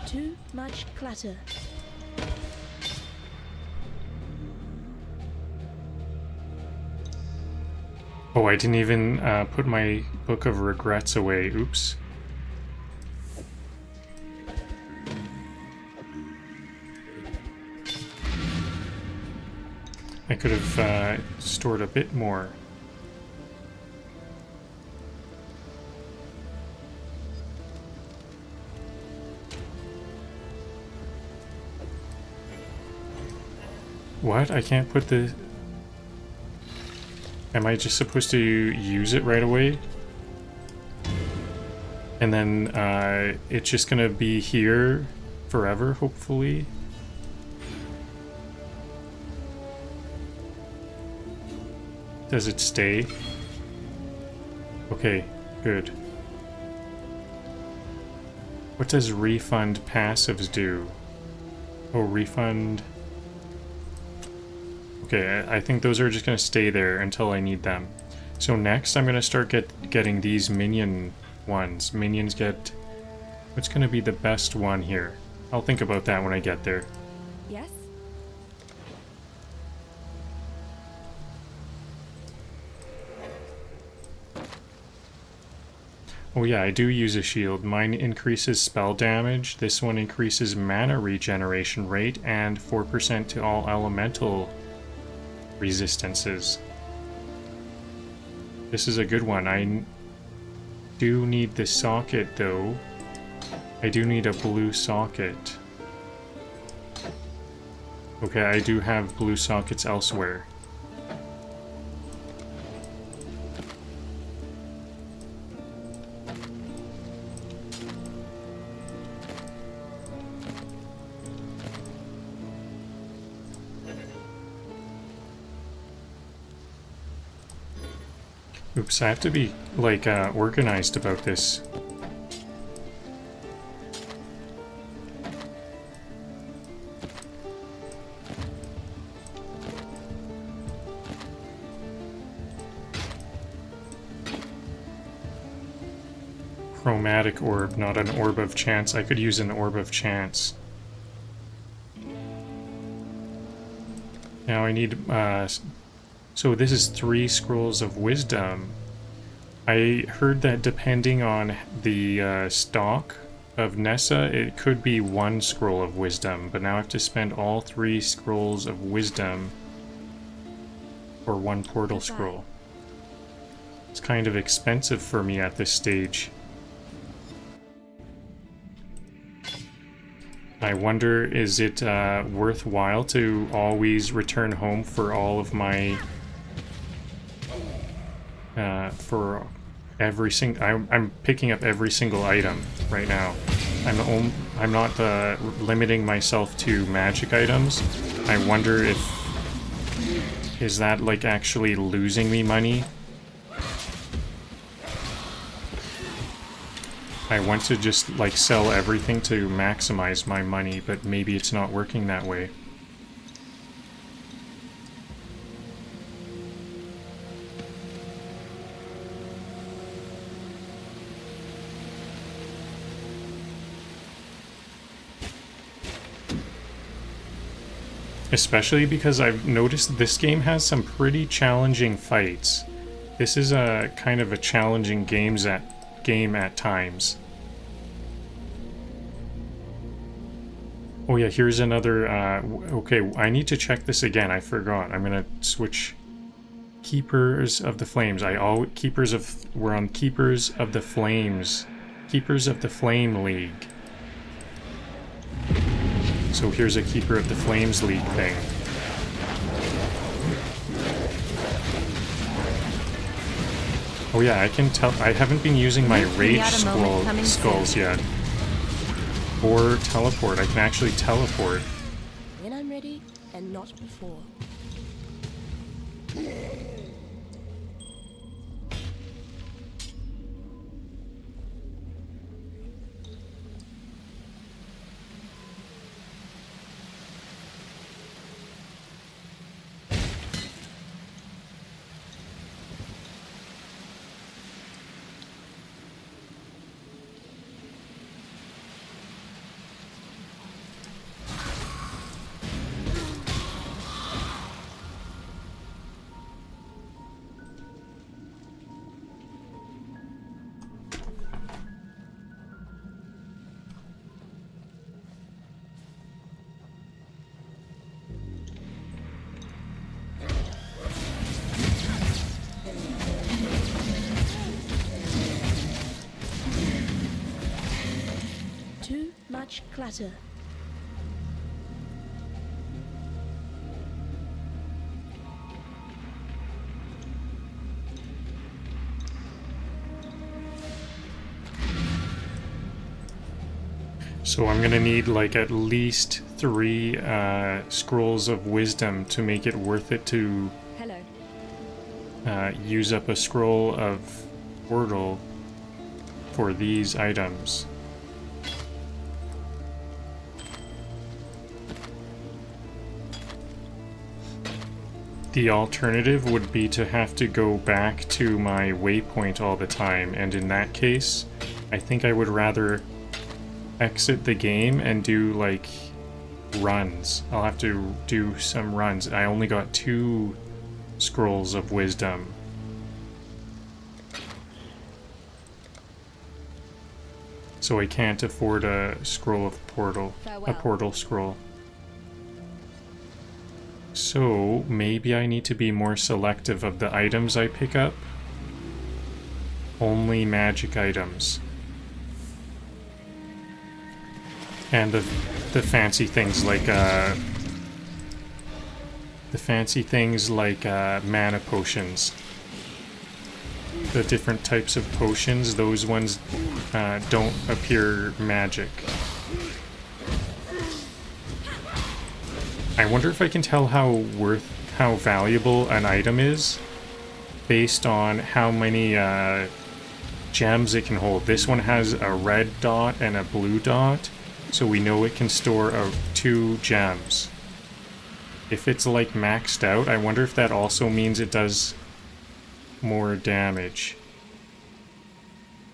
Too much clutter. Oh, I didn't even put my Book of Regrets away. Oops. I could have stored a bit more. What? I can't put the... Am I just supposed to use it right away? And then it's just gonna be here forever, hopefully? Does it stay? Okay, good. What does refund passives do? Oh, refund... Okay, I think those are just going to stay there until I need them. So next I'm going to start getting these minion ones. Minions get... What's going to be the best one here? I'll think about that when I get there. Yes? Oh yeah, I do use a shield. Mine increases spell damage. This one increases mana regeneration rate and 4% to all elemental resistances. This is a good one. I do need the socket though. I do need a blue socket. Okay, I do have blue sockets elsewhere. Oops, I have to be, like, organized about this. Chromatic orb, not an orb of chance. I could use an orb of chance. Now I need, so this is 3 scrolls of wisdom. I heard that depending on the stock of Nessa, it could be 1 scroll of wisdom, but now I have to spend all 3 scrolls of wisdom for 1 portal scroll. It's kind of expensive for me at this stage. I wonder, is it worthwhile to always return home for all of my... for every single... I'm picking up every single item right now. I'm not limiting myself to magic items. I wonder if... Is that, like, actually losing me money? I want to just, like, sell everything to maximize my money, but maybe it's not working that way. Especially because I've noticed this game has some pretty challenging fights. This is a kind of a challenging game at times. Oh yeah, here's another, okay, I need to check this again, I forgot. I'm gonna switch Keepers of the Flames. We're on Keepers of the Flames. Keepers of the Flame League. So here's a Keeper of the Flames League thing. Oh yeah, I can tell. I haven't been using my rage skulls yet. Or teleport. I can actually teleport. When I'm ready, and not before. much clutter. So I'm gonna need like at least 3 scrolls of wisdom to make it worth it to use up a scroll of portal for these items. The alternative would be to have to go back to my waypoint all the time, and in that case, I think I would rather exit the game and do like runs. I'll have to do some runs. I only got 2 scrolls of wisdom. So I can't afford a scroll of portal, a portal scroll. So maybe I need to be more selective of the items I pick up. Only magic items. And the fancy things like mana potions. The different types of potions, those ones don't appear magic. I wonder if I can tell how valuable an item is based on how many gems it can hold. This one has a red dot and a blue dot, so we know it can store 2 gems. If it's like maxed out, I wonder if that also means it does more damage.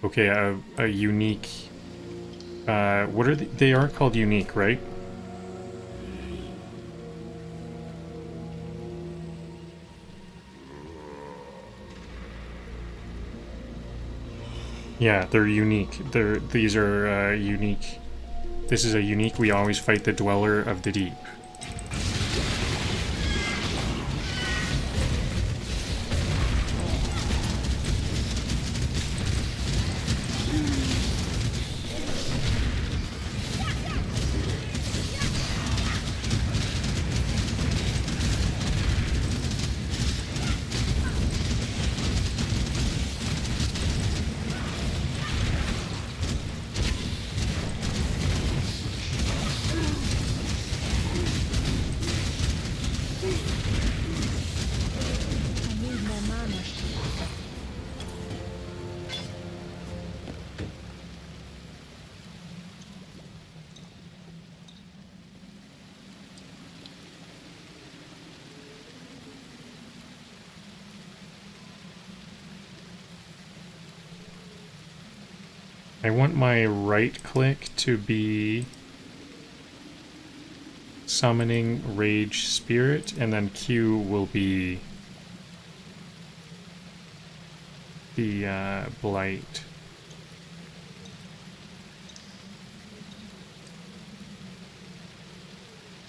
Okay, a unique... what are they are called unique, right? Yeah, they're unique. These are unique. This is a unique. We always fight the Dweller of the Deep. I want my right click to be summoning Rage Spirit, and then Q will be the Blight.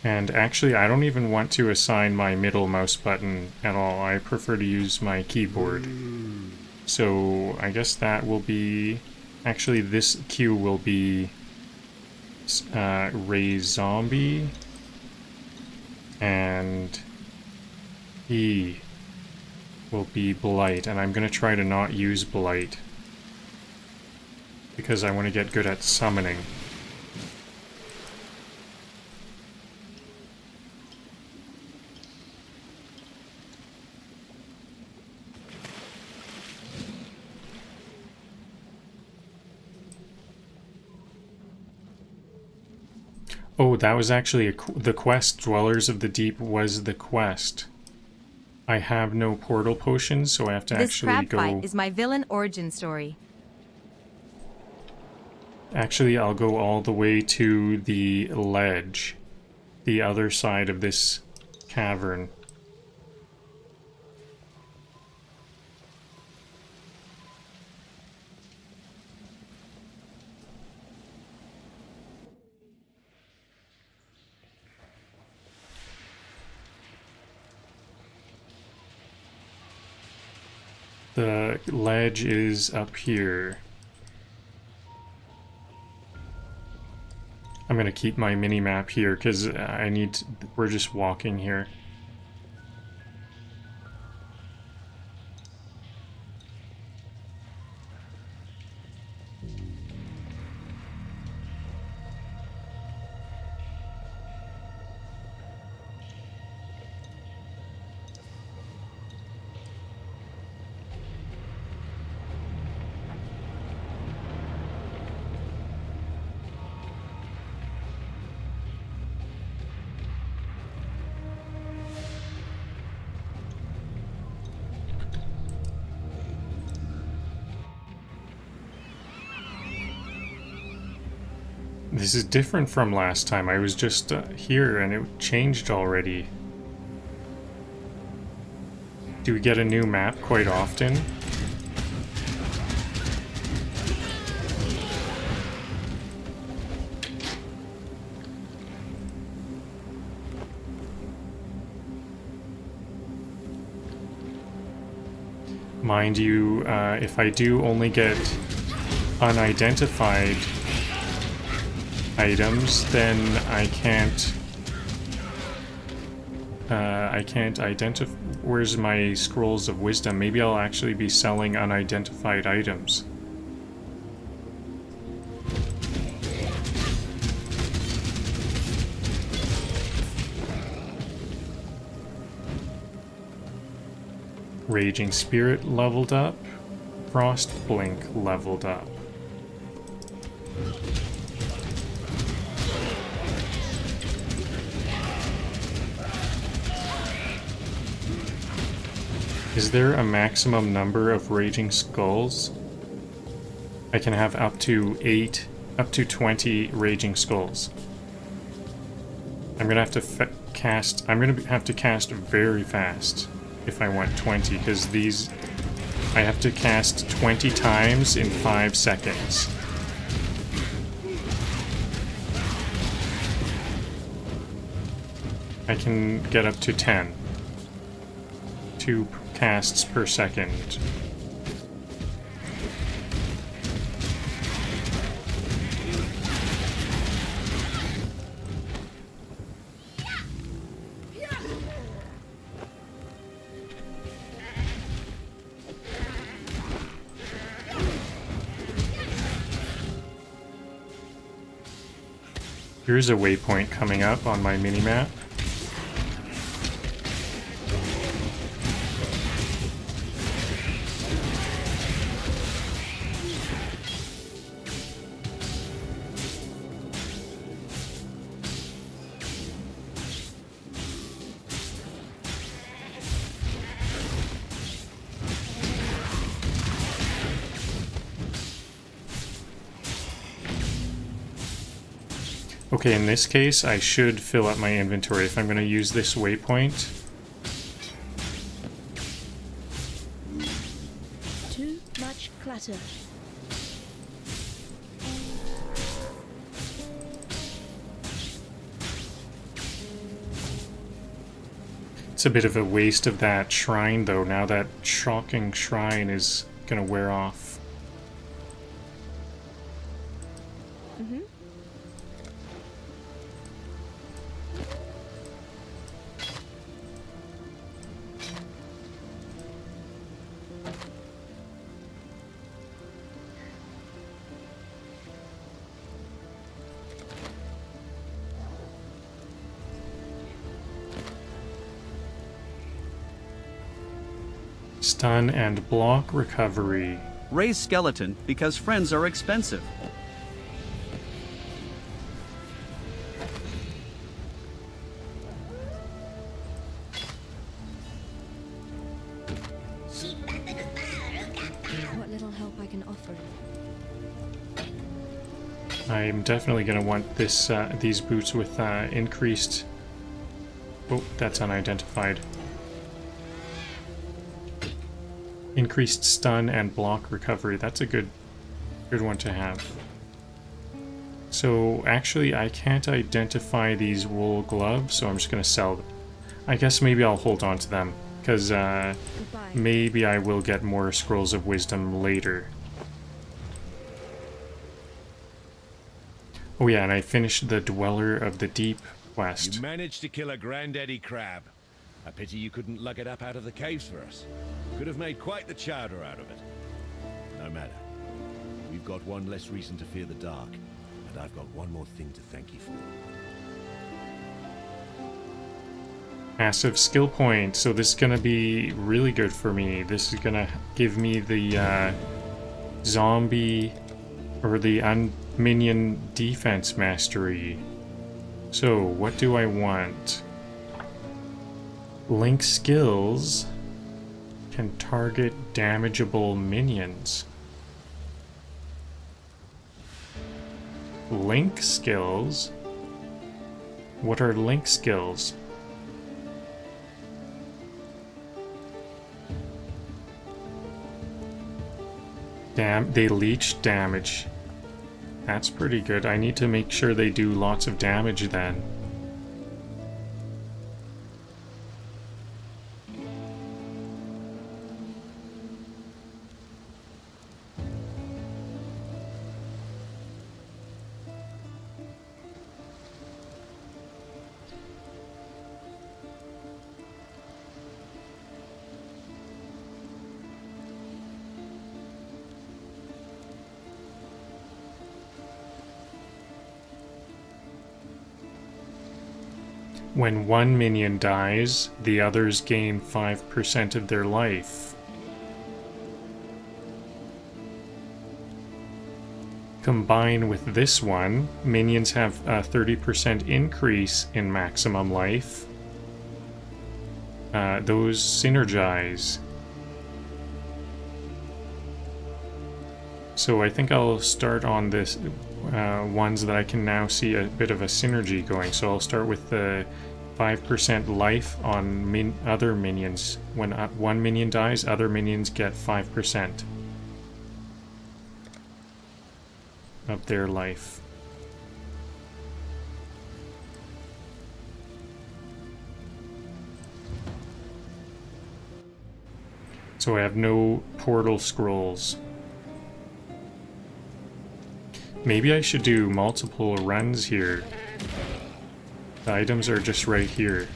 And actually, I don't even want to assign my middle mouse button at all. I prefer to use my keyboard. So I guess that will be... Actually, this Q will be Raise Zombie, and E will be Blight, and I'm going to try to not use Blight because I want to get good at summoning. Oh, that was actually the quest. Dwellers of the Deep was the quest. I have no portal potions, so I have to actually go... This crab fight is my villain origin story. Actually, I'll go all the way to the ledge. The other side of this cavern. The ledge is up here. I'm gonna keep my mini map here because we're just walking here. This is different from last time. I was just here and it changed already. Do we get a new map quite often? Mind you, if I do only get unidentified items, then I can't identify. Where's my scrolls of wisdom? Maybe I'll actually be selling unidentified items. Raging Spirit leveled up. Frost Blink leveled up. Is there a maximum number of Raging Skulls? I can have up to 20 Raging Skulls. I'm gonna have to cast. I'm gonna have to cast very fast if I want 20, because these I have to cast 20 times in 5 seconds. I can get up to 10. 2 casts per second. Here's a waypoint coming up on my minimap. Okay, in this case, I should fill up my inventory if I'm going to use this waypoint. Too much clutter. It's a bit of a waste of that shrine, though. Now that shocking shrine is going to wear off. Mm-hmm. Stun and block recovery. Raise skeleton because friends are expensive. What little help I can offer. I'm definitely going to want this these boots with increased... Oh, that's unidentified. Increased stun and block recovery. That's a good one to have. So actually I can't identify these wool gloves, so I'm just going to sell them. I guess maybe I'll hold on to them, because maybe I will get more scrolls of wisdom later. Oh yeah, and I finished the Dweller of the Deep quest. You managed to kill a granddaddy crab. A pity you couldn't lug it up out of the caves for us. Could have made quite the chowder out of it. No matter. We've got one less reason to fear the dark, and I've got one more thing to thank you for. Massive skill point, so this is gonna be really good for me. This is gonna give me the zombie or the minion defense mastery. So what do I want? Link skills can target damageable minions. Link skills? What are link skills? Damn, they leech damage. That's pretty good. I need to make sure they do lots of damage then. When one minion dies, the others gain 5% of their life. Combined with this one, minions have a 30% increase in maximum life. Those synergize. So I think I'll start on this ones that I can now see a bit of a synergy going. So I'll start with the 5% life on other minions. When one minion dies, other minions get 5% of their life. So I have no portal scrolls. Maybe I should do multiple runs here. The items are just right here.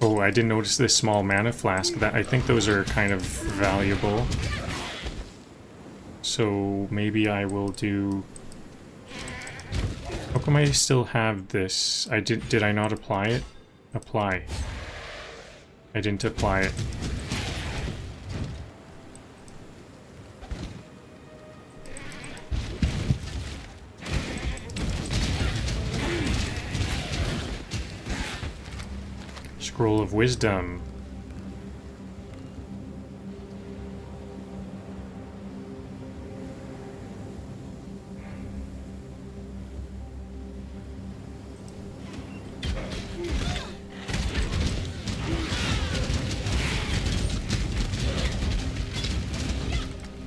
Oh, I didn't notice this small mana flask. That I think those are kind of valuable. So maybe I will do... How come I still have this? Did I not apply it? Apply. I didn't apply it. Scroll of Wisdom.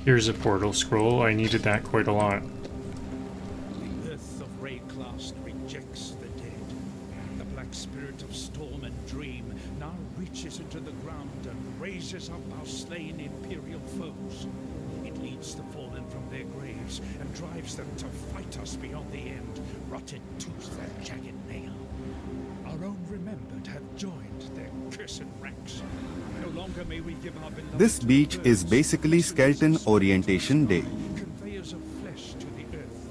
Here's a portal scroll. I needed that quite a lot. The earth of Rayclast rejects the dead. The black spirit of storm and dream now reaches into the ground and raises up our slain imperial foes. It leads the fallen from their graves and drives them to fight us beyond the end, rotted tooth and jagged nail. Our own remembered have joined their cursed ranks. No longer may we give our beloved. This beach is basically skeleton orientation day. Conveyors of flesh to the earth.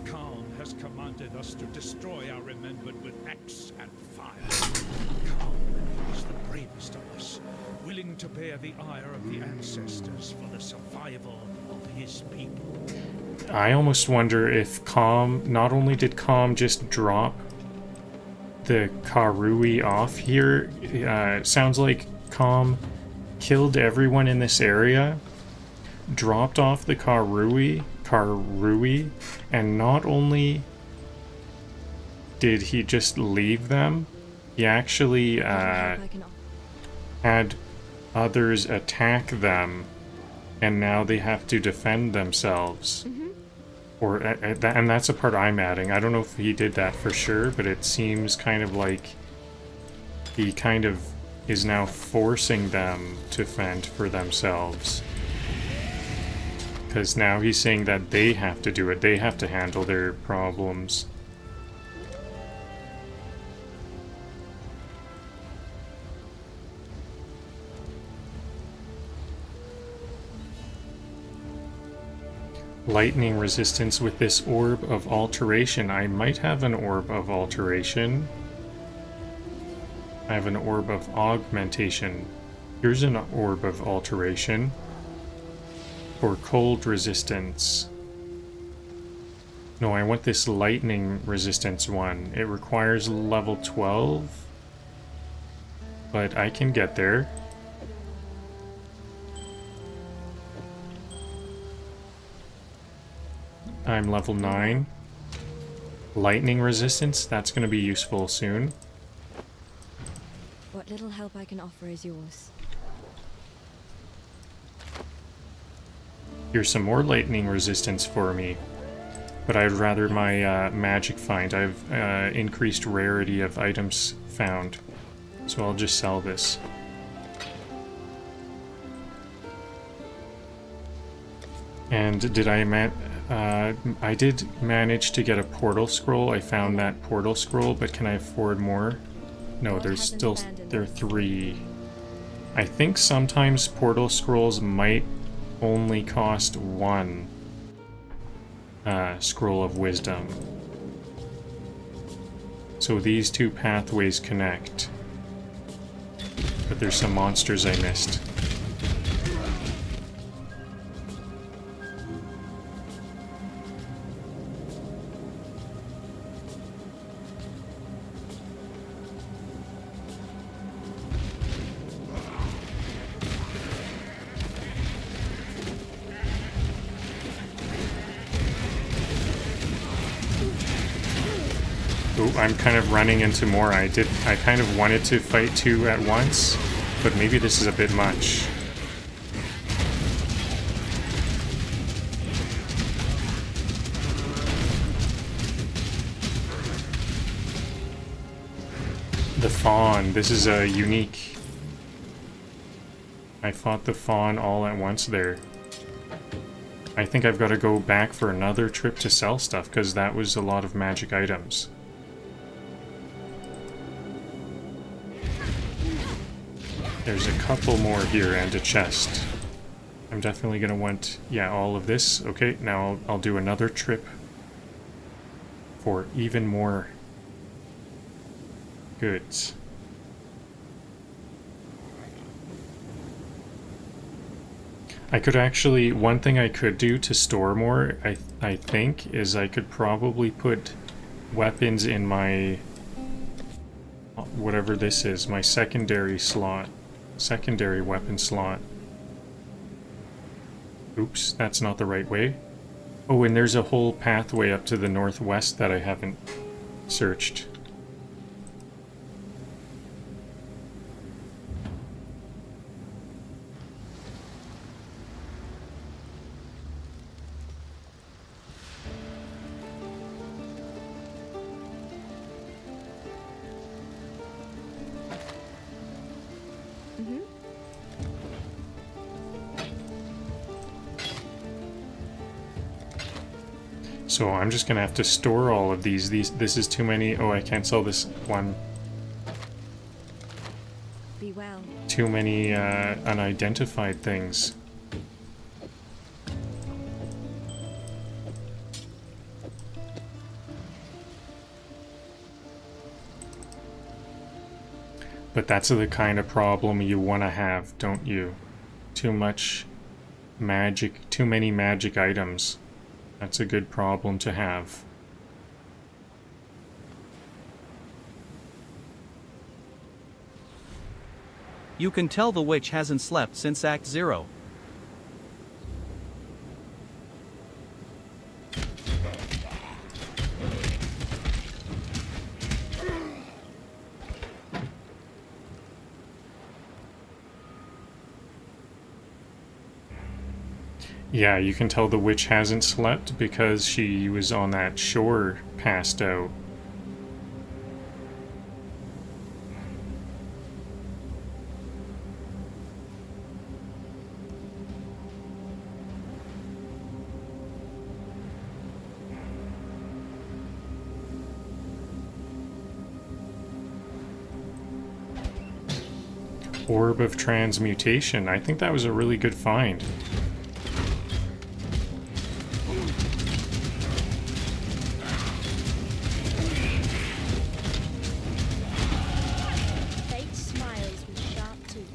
Khan has commanded us to destroy our remembered with axe and fire. Khan is the bravest of us, willing to bear the ire of the ancestors for the survival of his people. I almost wonder if Calm, not only did Calm just drop the Karui off here, sounds like Calm killed everyone in this area, dropped off the Karui, and not only did he just leave them, he actually had others attack them, and now they have to defend themselves. And that's a part I'm adding. I don't know if he did that for sure, but it seems kind of like he kind of is now forcing them to fend for themselves. Because now he's saying that they have to do it. They have to handle their problems. Lightning resistance with this orb of alteration. I might have an orb of alteration. I have an orb of augmentation. Here's an orb of alteration. For cold resistance. No, I want this lightning resistance one. It requires level 12. But I can get there. I'm level 9. Lightning resistance, that's going to be useful soon. What little help I can offer is yours. Here's some more lightning resistance for me. But I'd rather my magic find. I've increased rarity of items found. So I'll just sell this. And did I did manage to get a portal scroll. I found that portal scroll, but can I afford more? No, there are 3. I think sometimes portal scrolls might only cost 1 scroll of wisdom. So these 2 pathways connect. But there's some monsters I missed. I'm kind of running into more. I kind of wanted to fight 2 at once, but maybe this is a bit much. The fawn. This is a unique. I fought the fawn all at once there. I think I've got to go back for another trip to sell stuff, because that was a lot of magic items. There's a couple more here and a chest. I'm definitely gonna want, yeah, all of this. Okay, now I'll do another trip for even more goods. I could actually, one thing I could do to store more, I think, is I could probably put weapons in my, whatever this is, my secondary slot. Secondary weapon slot. Oops, that's not the right way. Oh, and there's a whole pathway up to the northwest that I haven't searched. So I'm just gonna have to store all of these. This is too many. Oh, I can't sell this one. Be well. Too many unidentified things. But that's the kind of problem you want to have, don't you? Too much magic, too many magic items. That's a good problem to have. You can tell the witch hasn't slept since Act 0. Yeah, you can tell the witch hasn't slept because she was on that shore passed out. Orb of Transmutation. I think that was a really good find. Fate smiles with sharp teeth.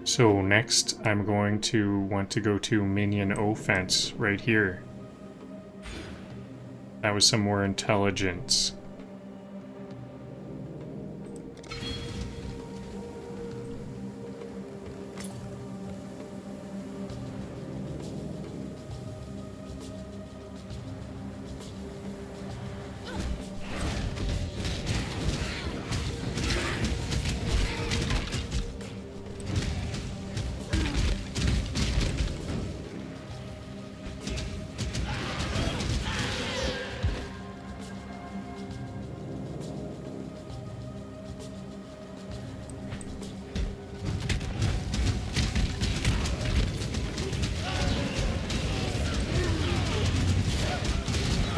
So next, I'm going to want to go to Minion Offense right here. That was some more intelligence.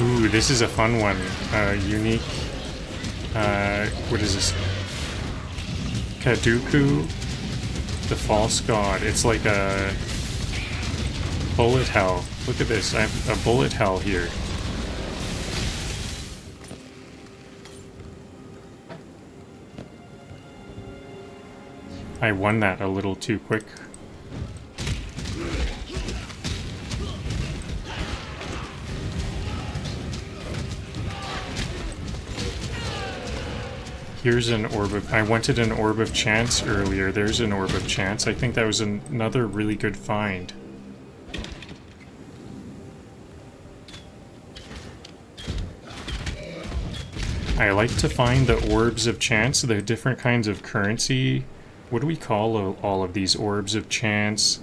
Ooh, this is a fun one. Unique. What is this? Kaduku, the False God. It's like a bullet hell. Look at this. I have a bullet hell here. I won that a little too quick. Here's an Orb of... I wanted an Orb of Chance earlier. There's an Orb of Chance. I think that was another really good find. I like to find the Orbs of Chance, the different kinds of currency. What do we call all of these? Orbs of Chance.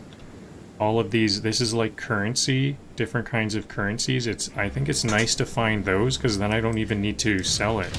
All of these... This is like currency. Different kinds of currencies. I think it's nice to find those, because then I don't even need to sell it.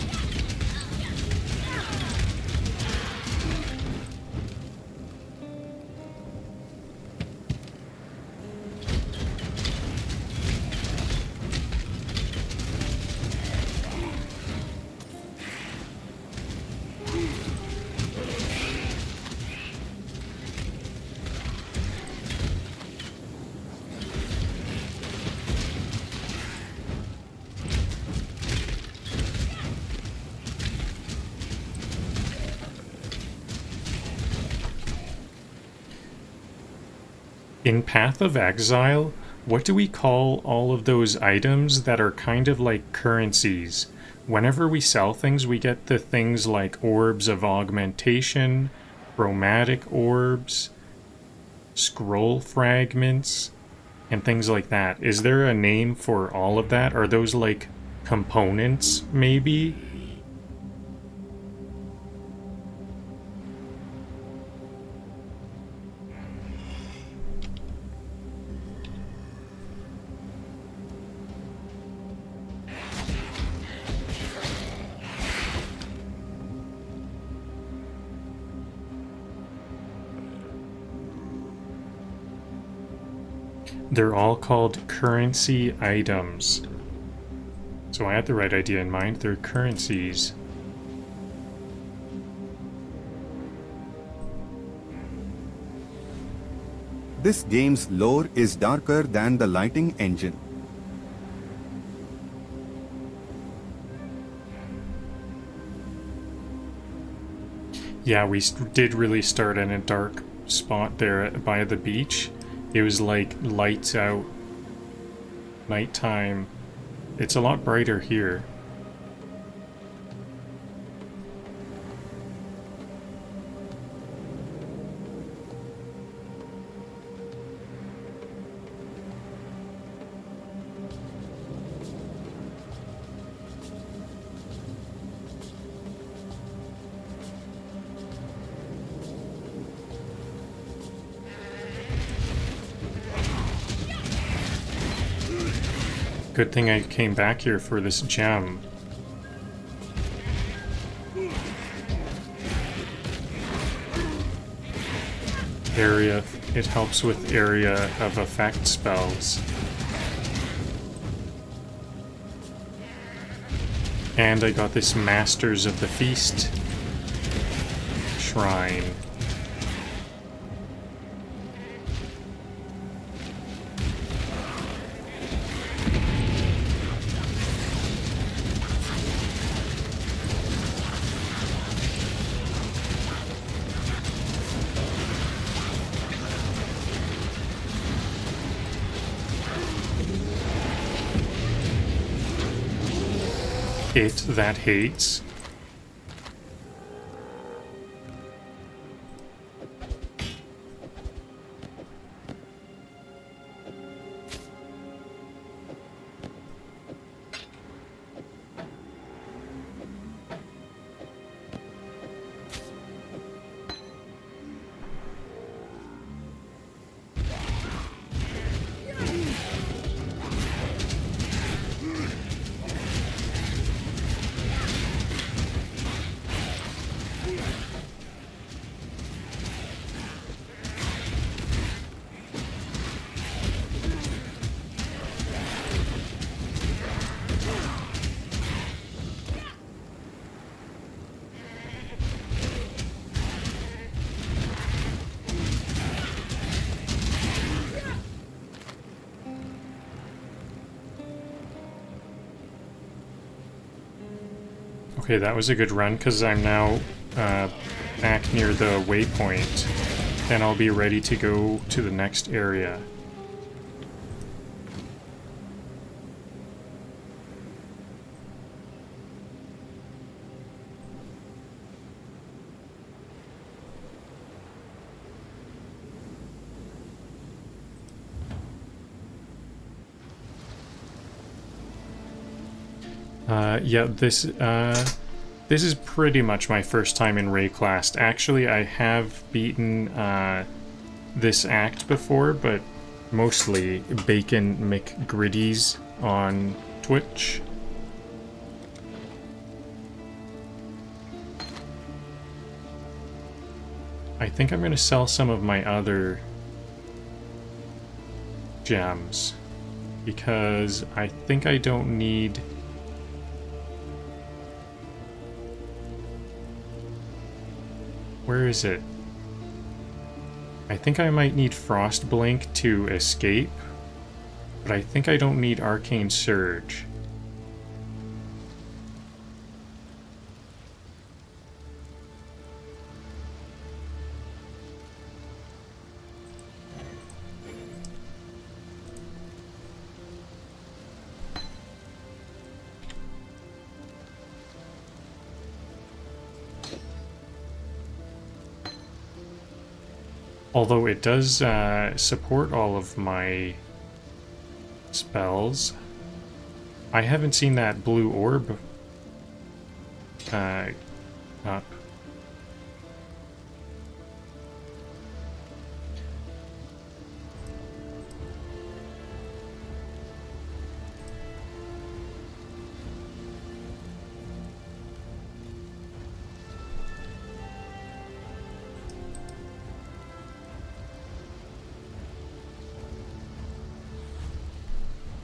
In Path of Exile, what do we call all of those items that are kind of like currencies? Whenever we sell things, we get the things like Orbs of Augmentation, Chromatic Orbs, Scroll Fragments, and things like that. Is there a name for all of that? Are those like components, maybe? They're all called currency items. So I had the right idea in mind. They're currencies. This game's lore is darker than the lighting engine. Yeah, we did really start in a dark spot there by the beach. It was like lights out, nighttime. It's a lot brighter here. Good thing I came back here for this gem. area. It helps with area of effect spells. And I got this Masters of the Feast shrine. It that hates. Okay, that was a good run, because I'm now back near the waypoint. Then I'll be ready to go to the next area. Yeah, this is pretty much my first time in Rayclast. Actually, I have beaten this act before, but mostly Bacon McGriddies on Twitch. I think I'm going to sell some of my other gems, because I think I don't need... Where is it? I think I might need Frostblink to escape, but I think I don't need Arcane Surge. Although it does support all of my spells. I haven't seen that blue orb up.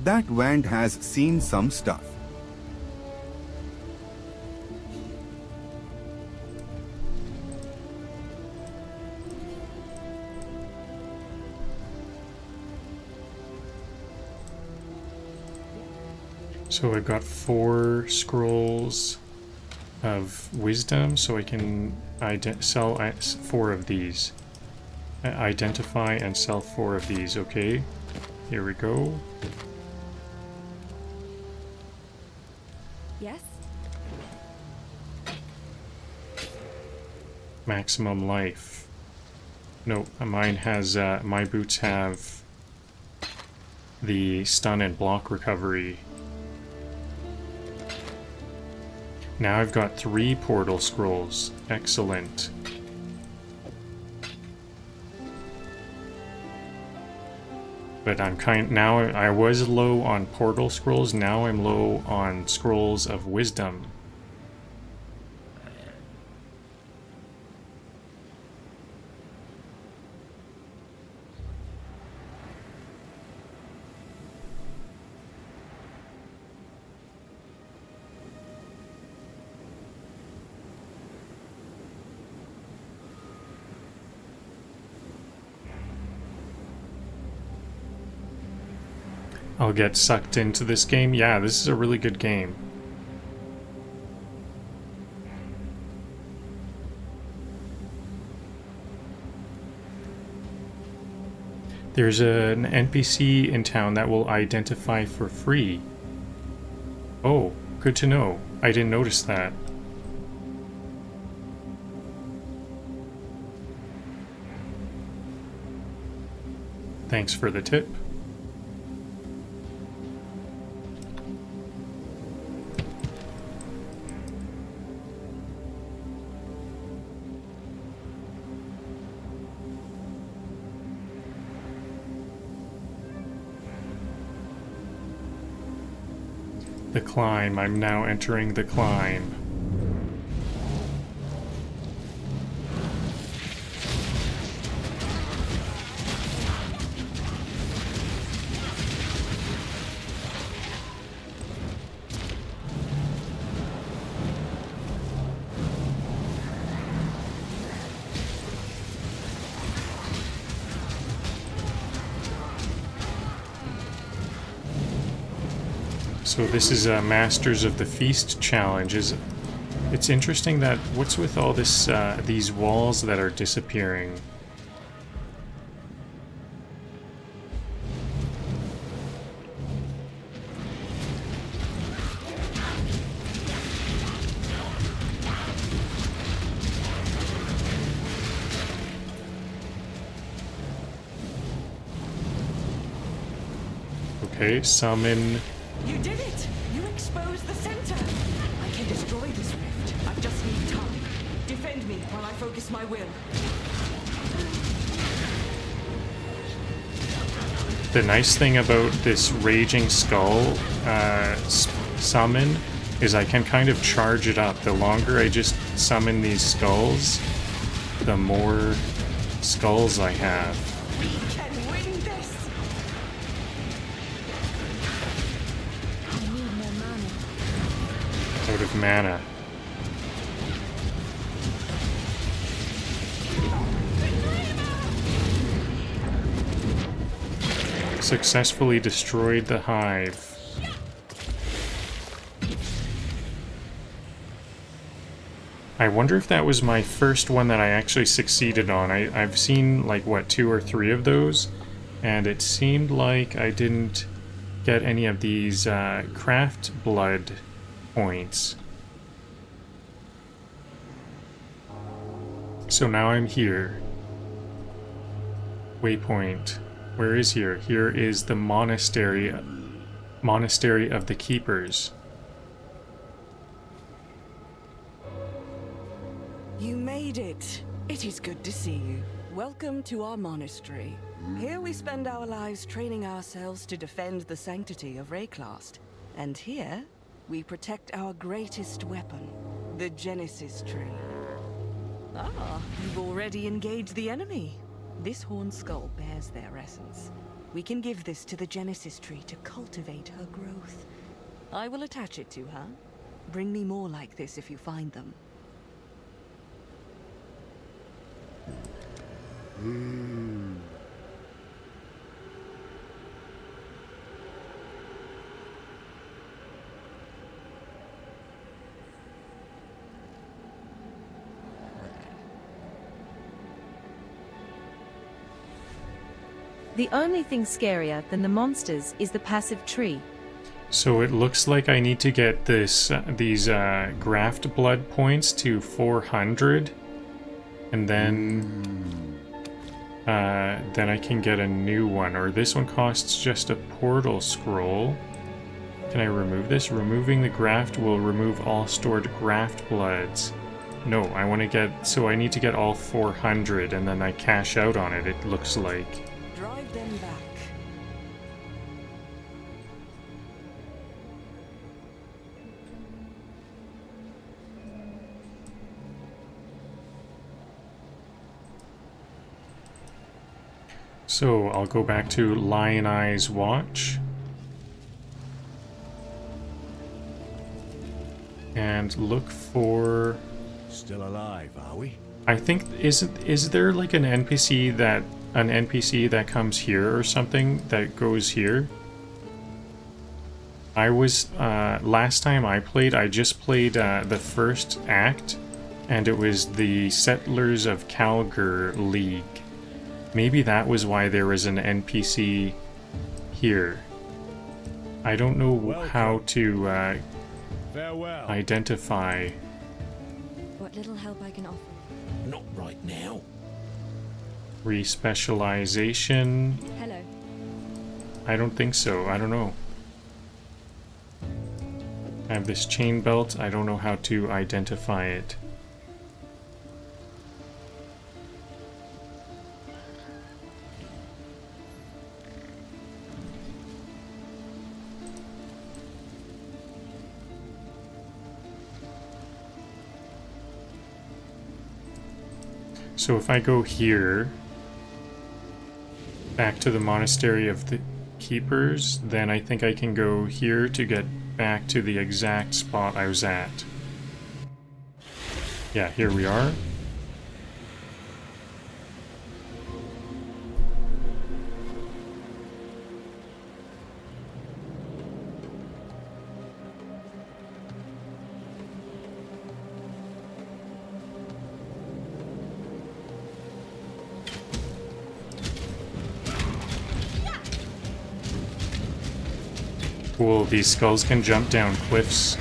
That wand has seen some stuff. So I've got 4 scrolls of wisdom, so I can sell 4 of these. Identify and sell 4 of these, okay? Here we go. Yes? Maximum life. No, mine has, my boots have the stun and block recovery. Now I've got 3 portal scrolls. Excellent. But I'm now I was low on portal scrolls, now I'm low on scrolls of wisdom. I'll get sucked into this game. Yeah, this is a really good game. There's an NPC in town that will identify for free. Oh, good to know. I didn't notice that. Thanks for the tip. The climb. I'm now entering the climb. So this is a Masters of the Feast challenge. It's interesting that what's with all this these walls that are disappearing? Okay, summon. You did it! You exposed the center! I can destroy this rift. I just need time. Defend me while I focus my will. The nice thing about this Raging Skull summon is I can kind of charge it up. The longer I just summon these skulls, the more skulls I have. We can win this! Out of mana. Successfully destroyed the hive. I wonder if that was my first one that I actually succeeded on. I've seen like what 2 or 3 of those, and it seemed like I didn't get any of these craft blood points. So now I'm here. Waypoint. Where is here? Here is the monastery of the Keepers. You made it. It is good to see you. Welcome to our monastery. Here we spend our lives training ourselves to defend the sanctity of Rayclast. And here, we protect our greatest weapon, the Genesis Tree. Ah, you've already engaged the enemy. This horned skull bears their essence. We can give this to the Genesis Tree to cultivate her growth. I will attach it to her. Bring me more like this if you find them. The only thing scarier than the monsters is the passive tree. So it looks like I need to get these graft blood points to 400, and then I can get a new one. Or this one costs just a portal scroll. Can I remove this? Removing the graft will remove all stored graft bloods. No, I want to get. So I need to get all 400, and then I cash out on it. It looks like. Drive them back. So I'll go back to Lion Eye's watch. And look for... Still alive, are we? I think, is there like an NPC that comes here or something that goes here? I was, last time I played, I just played the first act, and it was the Settlers of Calgar League. Maybe that was why there was an NPC here. I don't know how to identify. What little help I can offer. Not right now. Respecialization? Hello. I don't think so. I don't know. I have this chain belt. I don't know how to identify it. So if I go here, back to the Monastery of the Keepers, then I think I can go here to get back to the exact spot I was at. Yeah, here we are. Cool, these skulls can jump down cliffs.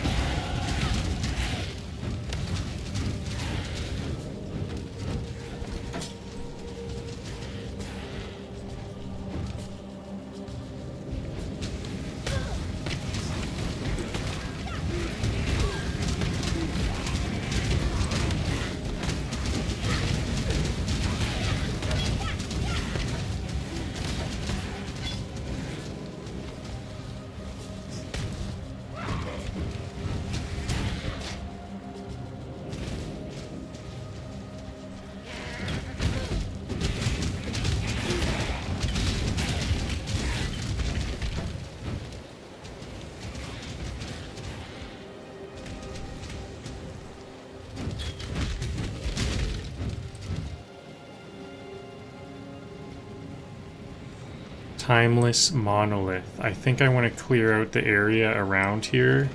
Timeless monolith. I think I want to clear out the area around here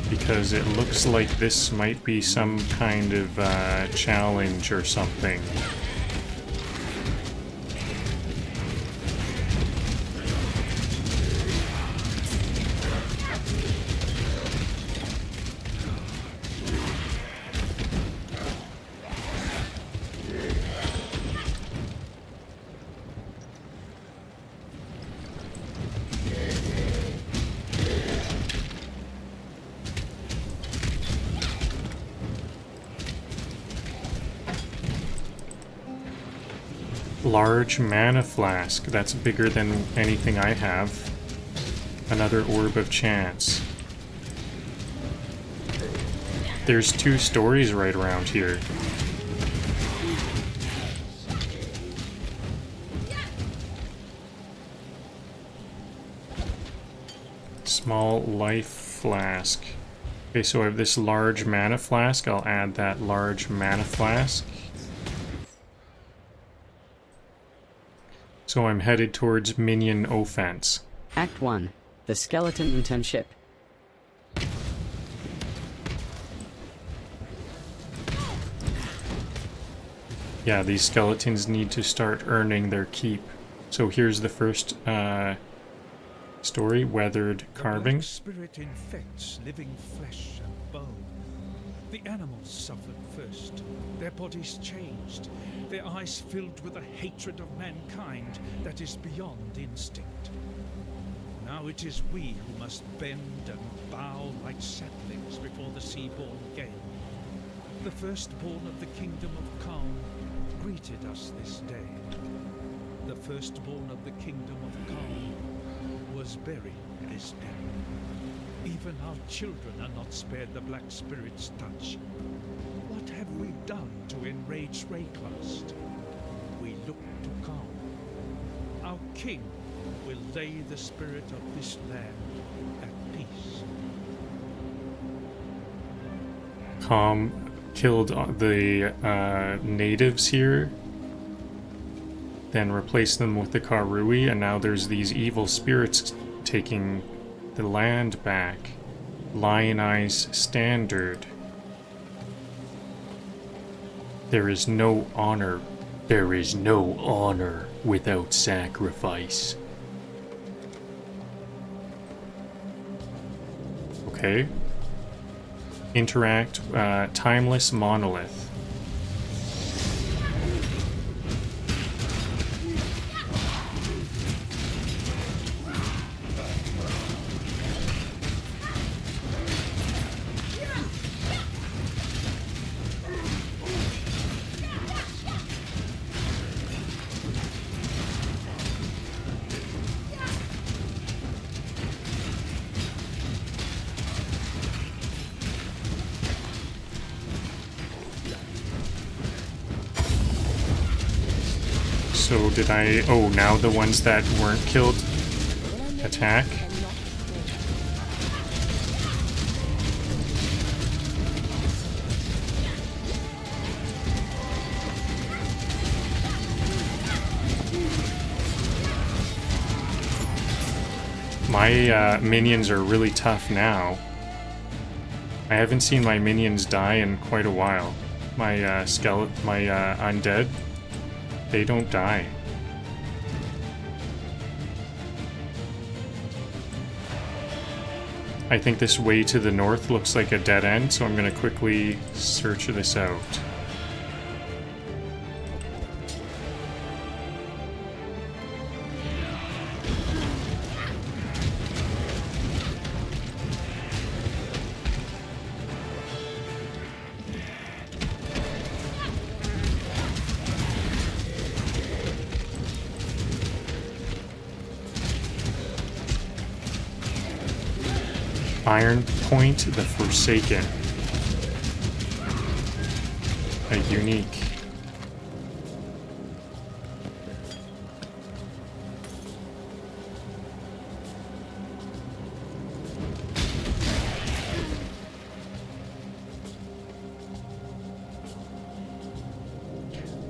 because it looks like this might be some kind of challenge or something. Large mana flask. That's bigger than anything I have. Another orb of chance. There's 2 stories right around here. Small life flask. Okay, so I have this large mana flask. I'll add that large mana flask. So I'm headed towards minion offense. Act 1. The Skeleton Internship. Yeah, these skeletons need to start earning their keep. So here's the first story, Weathered Carving. The spirit infects living flesh and bone. The animals suffered first, their bodies changed, their eyes filled with a hatred of mankind that is beyond instinct. Now it is we who must bend and bow like saplings before the sea-born gale. The firstborn of the kingdom of Calm greeted us this day. The firstborn of the kingdom of Calm was buried this day. Even our children are not spared the Black Spirit's touch. What have we done to enrage Rayclast? We look to Calm. Our king will lay the spirit of this land at peace. Calm killed the natives here, then replaced them with the Karui, and now there's these evil spirits taking the land back. Lionize standard. There is no honor. There is no honor without sacrifice. Okay. Interact, timeless monolith. So did I... Oh, now the ones that weren't killed attack? My minions are really tough now. I haven't seen my minions die in quite a while. My undead, they don't die. I think this way to the north looks like a dead end, so I'm going to quickly search this out. Iron Point the Forsaken. A unique.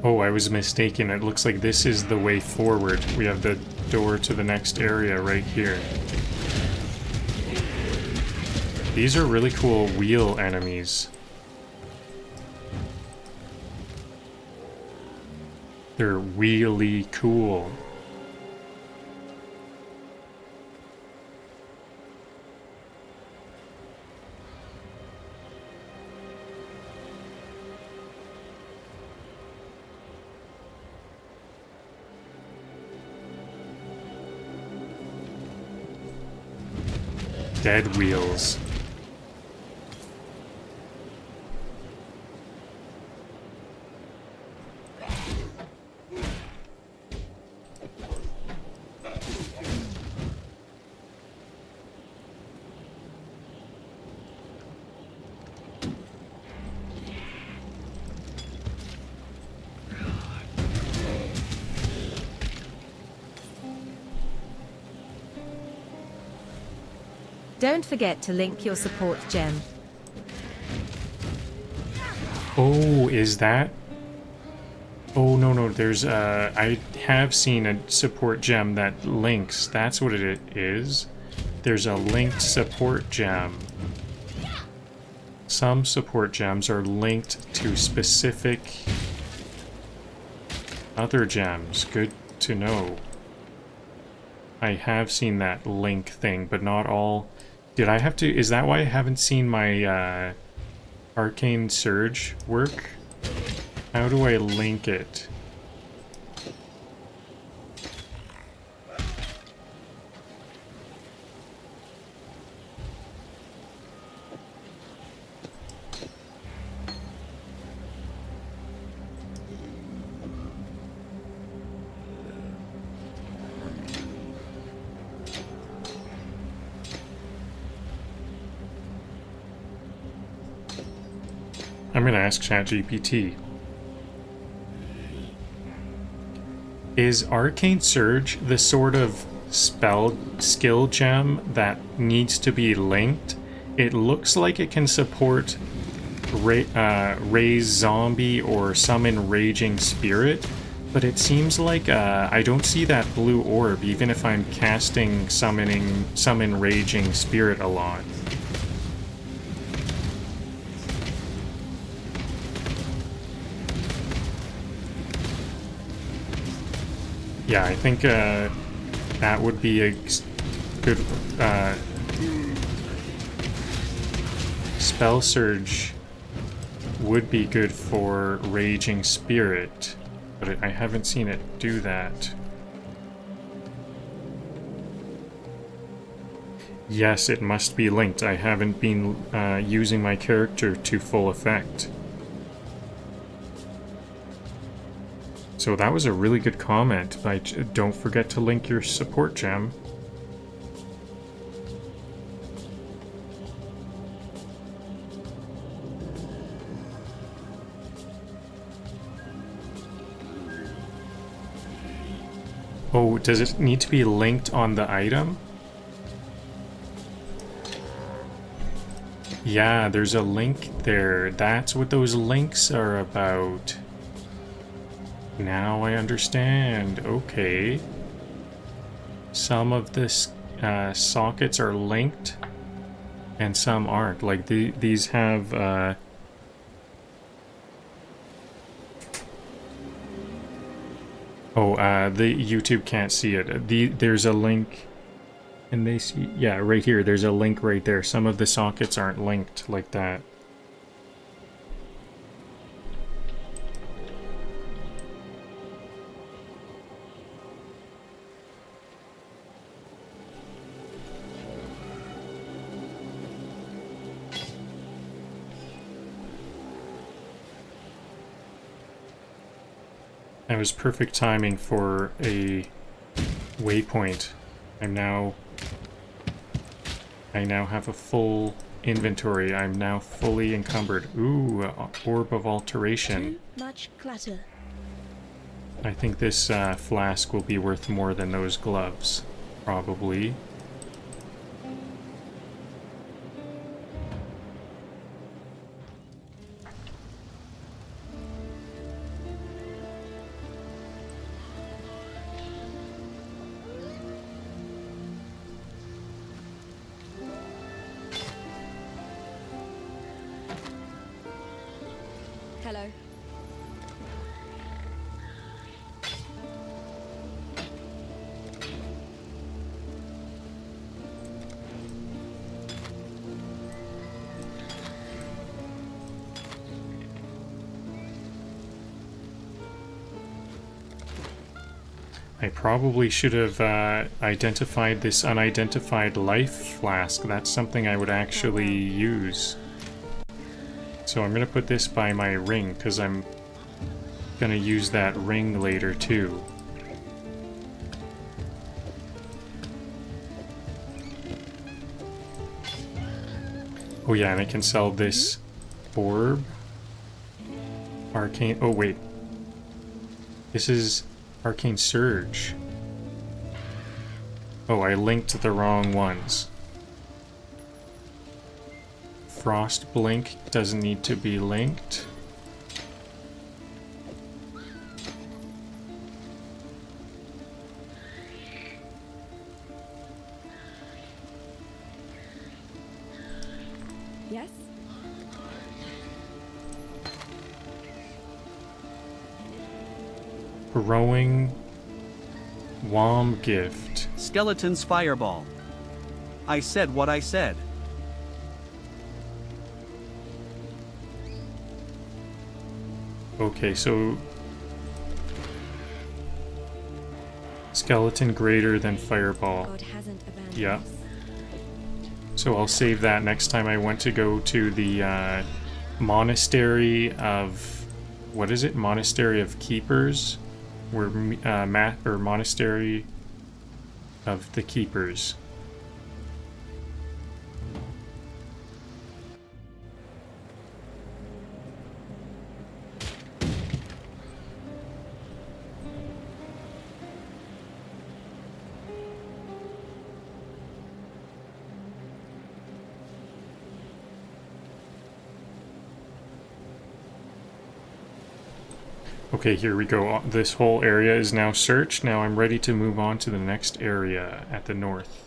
Oh, I was mistaken. It looks like this is the way forward. We have the door to the next area right here. These are really cool wheel enemies. They're really cool. Dead wheels. Don't forget to link your support gem. Oh, is that? Oh, no, there's I have seen a support gem that links. That's what it is. There's a linked support gem. Some support gems are linked to specific other gems. Good to know. I have seen that link thing, but not all. Did I have to... Is that why I haven't seen my Arcane Surge work? How do I link it? I'm gonna ask ChatGPT. Is Arcane Surge the sort of skill gem that needs to be linked? It looks like it can support raise zombie or summon raging spirit, But it seems like I don't see that blue orb, even if I'm casting summon Raging Spirit a lot. Yeah, I think that would be a good Spell Surge would be good for Raging Spirit, but I haven't seen it do that. Yes, it must be linked. I haven't been using my character to full effect. So that was a really good comment. Don't forget to link your support gem. Oh, does it need to be linked on the item? Yeah, there's a link there. That's what those links are about. Now I understand. Okay. Some of the sockets are linked and some aren't. Like these have the YouTube can't see it. There's a link, and they see, yeah, right here. There's a link right there. Some of the sockets aren't linked like that. That was perfect timing for a waypoint. I now have a full inventory. I'm now fully encumbered. Ooh, Orb of Alteration. Too much clutter. I think this flask will be worth more than those gloves, probably. Hello. I probably should have identified this unidentified life flask. That's something I would actually use. So I'm going to put this by my ring, because I'm going to use that ring later too. Oh yeah, and I can sell this orb. Arcane... Oh wait. This is Arcane Surge. Oh, I linked the wrong ones. Frost Blink doesn't need to be linked. Yes? Growing Wom Gift. Skeleton's Fireball. I said what I said. Okay, so skeleton greater than fireball. God hasn't abandoned Yeah. us. So I'll save that next time I want to go to the monastery of, what is it? Monastery of Keepers, where or monastery of the Keepers. Okay, here we go. This whole area is now searched. Now I'm ready to move on to the next area at the north.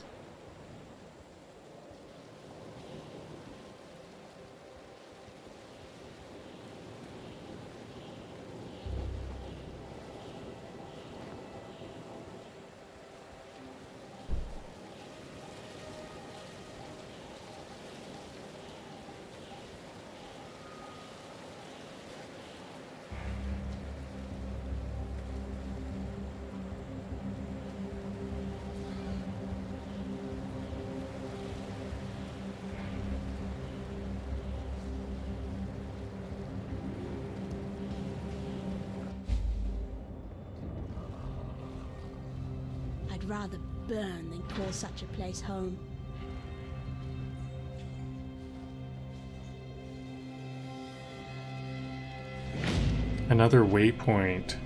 I'd rather burn than call such a place home. Another waypoint.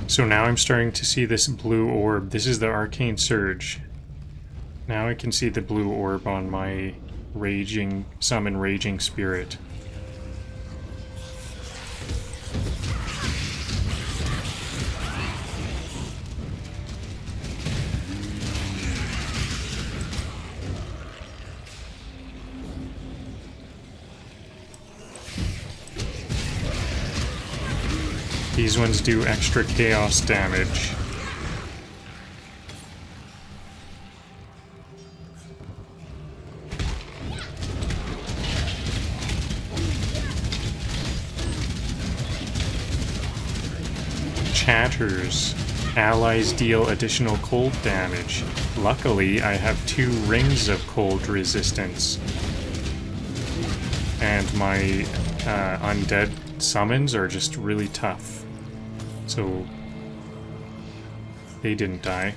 So now I'm starting to see this blue orb. This is the arcane surge. Now I can see the blue orb on my summon raging spirit. These ones do extra chaos damage. Chatters. Allies deal additional cold damage. Luckily, I have 2 rings of cold resistance. And my undead summons are just really tough. So they didn't die.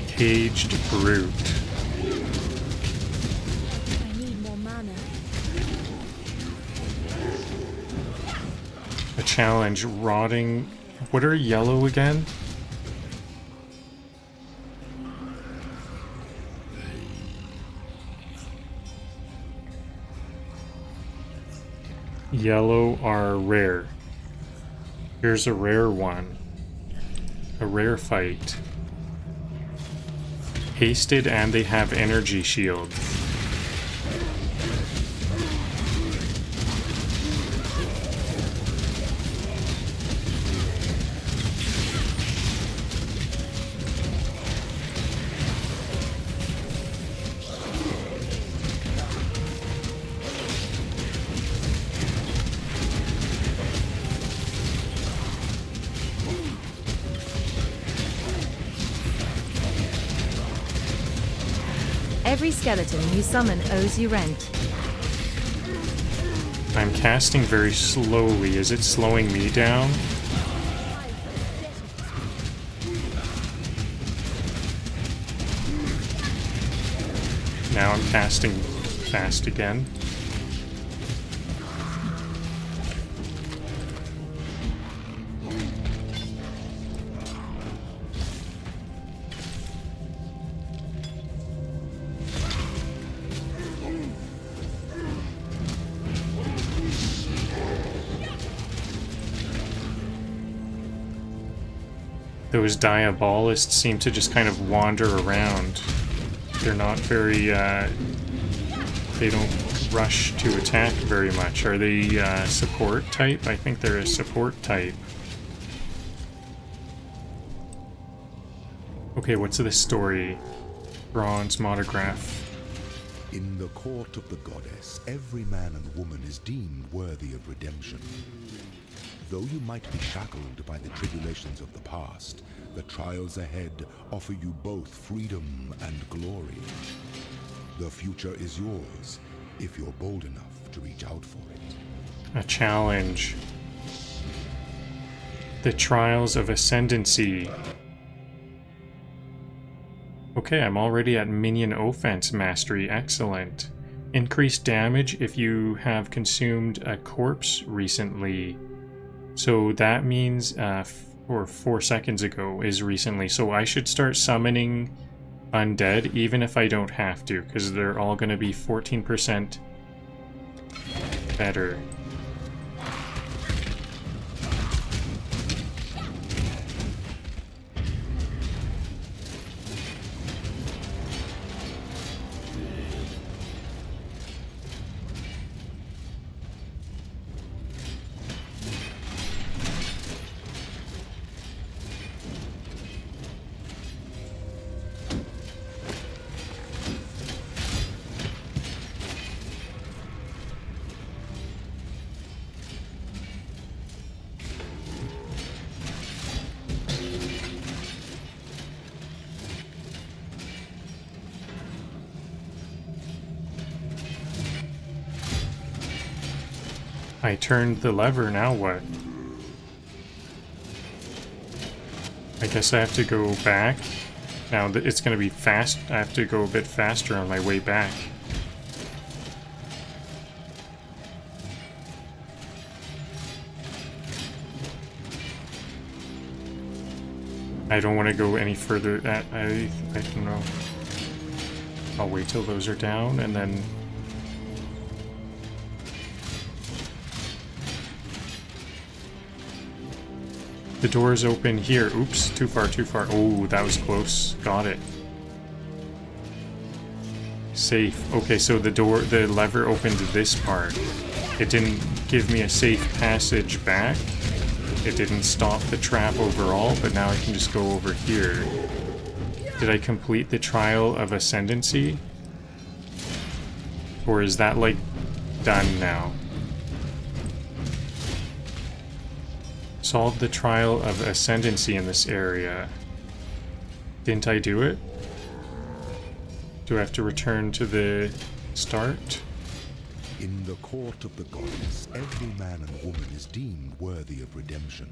Caged Brute. I need more mana. A challenge, rotting. What are yellow again? Yellow are rare. Here's a rare one. A rare fight. Hasted and they have energy shield. Every skeleton you summon owes you rent. I'm casting very slowly. Is it slowing me down? Now I'm casting fast again. Those diabolists seem to just kind of wander around. They're not very, they don't rush to attack very much. Are they support type? I think they're a support type. Okay, what's this story? Bronze monograph. In the court of the goddess, every man and woman is deemed worthy of redemption. Though you might be shackled by the tribulations of the past, the trials ahead offer you both freedom and glory. The future is yours, if you're bold enough to reach out for it. A challenge. The Trials of Ascendancy. Okay, I'm already at Minion Offense Mastery. Excellent. Increased damage if you have consumed a corpse recently. So that means, or 4 seconds ago is recently. So I should start summoning undead even if I don't have to, because they're all going to be 14% better. I turned the lever, now what? I guess I have to go back. Now it's going to be fast. I have to go a bit faster on my way back. I don't want to go any further. I don't know. I'll wait till those are down and then... The door's open here. Oops, too far, too far. Oh, that was close. Got it. Safe. Okay, so the lever opened this part. It didn't give me a safe passage back. It didn't stop the trap overall, but now I can just go over here. Did I complete the Trial of Ascendancy? Or is that, like, done now? Solve the Trial of Ascendancy in this area. Didn't I do it? Do I have to return to the start? In the court of the goddess, every man and woman is deemed worthy of redemption.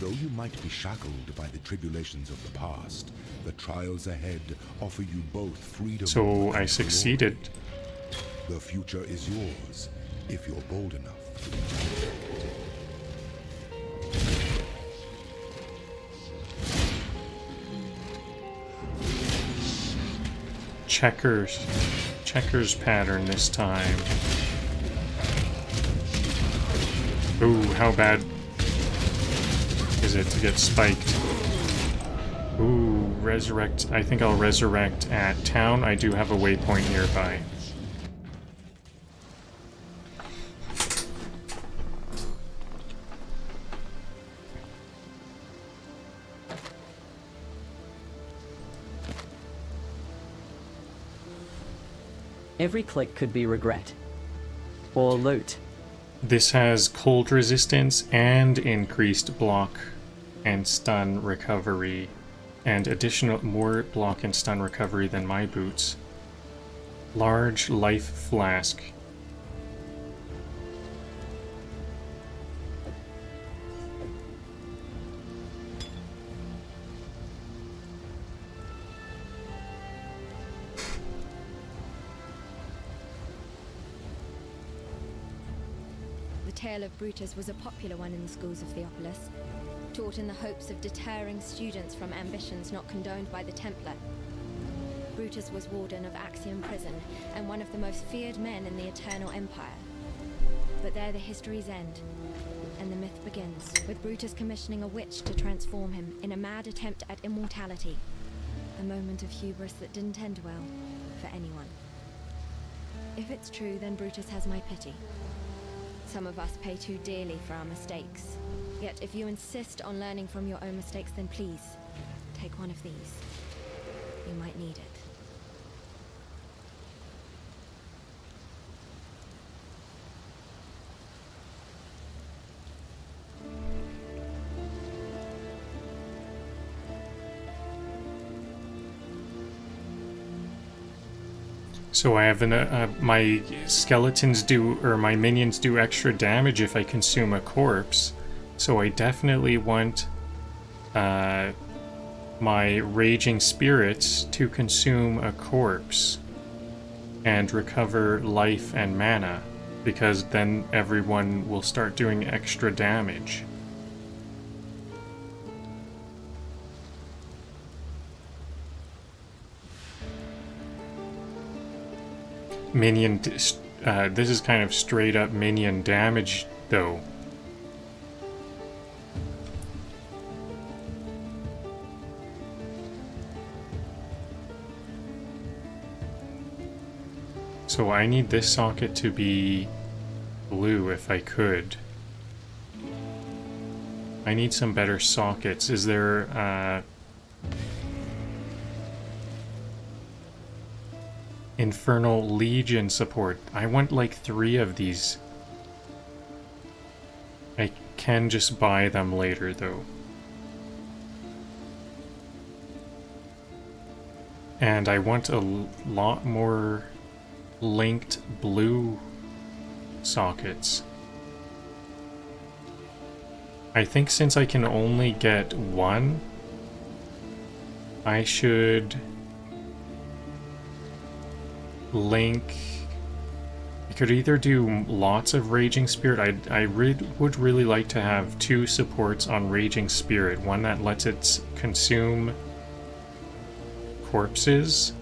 Though you might be shackled by the tribulations of the past, the trials ahead offer you both freedom. So I succeeded. The future is yours, if you're bold enough to reach out. Checkers pattern this time. Ooh, how bad is it to get spiked? Ooh, resurrect. I think I'll resurrect at town. I do have a waypoint nearby. Every click could be regret. Or loot. This has cold resistance and increased block and stun recovery. And additional more block and stun recovery than my boots. Large life flask. The tale of Brutus was a popular one in the schools of Theopolis, taught in the hopes of deterring students from ambitions not condoned by the Templar. Brutus was warden of Axiom Prison, and one of the most feared men in the Eternal Empire. But there the histories end, and the myth begins, with Brutus commissioning a witch to transform him in a mad attempt at immortality. A moment of hubris that didn't end well for anyone. If it's true, then Brutus has my pity. Some of us pay too dearly for our mistakes. Yet if you insist on learning from your own mistakes, then please, take one of these. You might need it. So I have my skeletons do, or my minions do extra damage if I consume a corpse. So I definitely want my raging spirits to consume a corpse and recover life and mana, because then everyone will start doing extra damage. Minion, this is kind of straight up minion damage though. So I need this socket to be blue if I could. I need some better sockets. Is there Infernal Legion support? I want like 3 of these. I can just buy them later though. And I want a lot more linked blue sockets. I think since I can only get 1, I should link. I could either do lots of Raging Spirit. I would really like to have 2 supports on Raging Spirit. One that lets it consume corpses.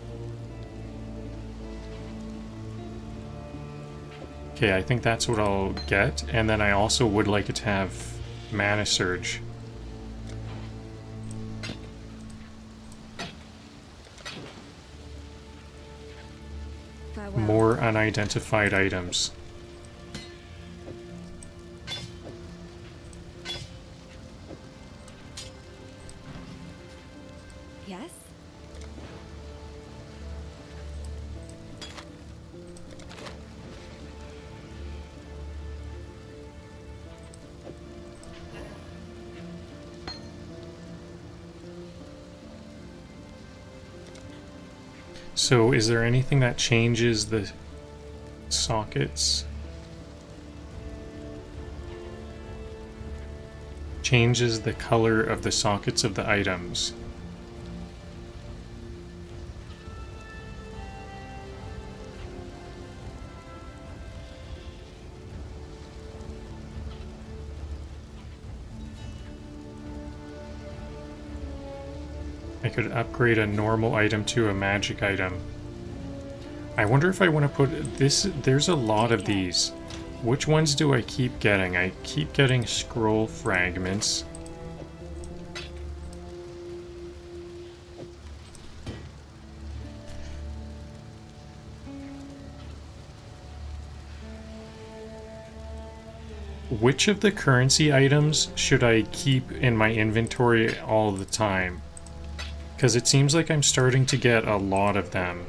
Okay, I think that's what I'll get. And then I also would like it to have Mana Surge. More unidentified items. Yes? So, is there anything that changes the sockets? Changes the color of the sockets of the items. I could upgrade a normal item to a magic item. I wonder if I want to put this. There's a lot of these. Which ones do I keep getting? I keep getting scroll fragments. Which of the currency items should I keep in my inventory all the time? Because it seems like I'm starting to get a lot of them.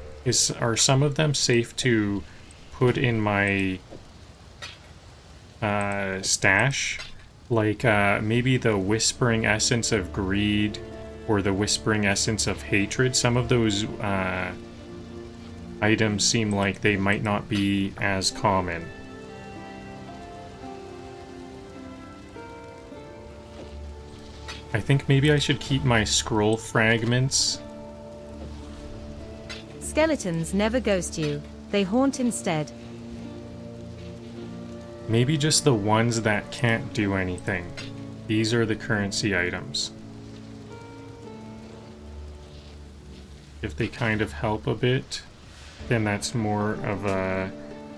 Are some of them safe to put in my stash? Like maybe the Whispering Essence of Greed or the Whispering Essence of Hatred. Some of those items seem like they might not be as common. I think maybe I should keep my scroll fragments. Skeletons never ghost you, they haunt instead. Maybe just the ones that can't do anything. These are the currency items. If they kind of help a bit, then that's more of a...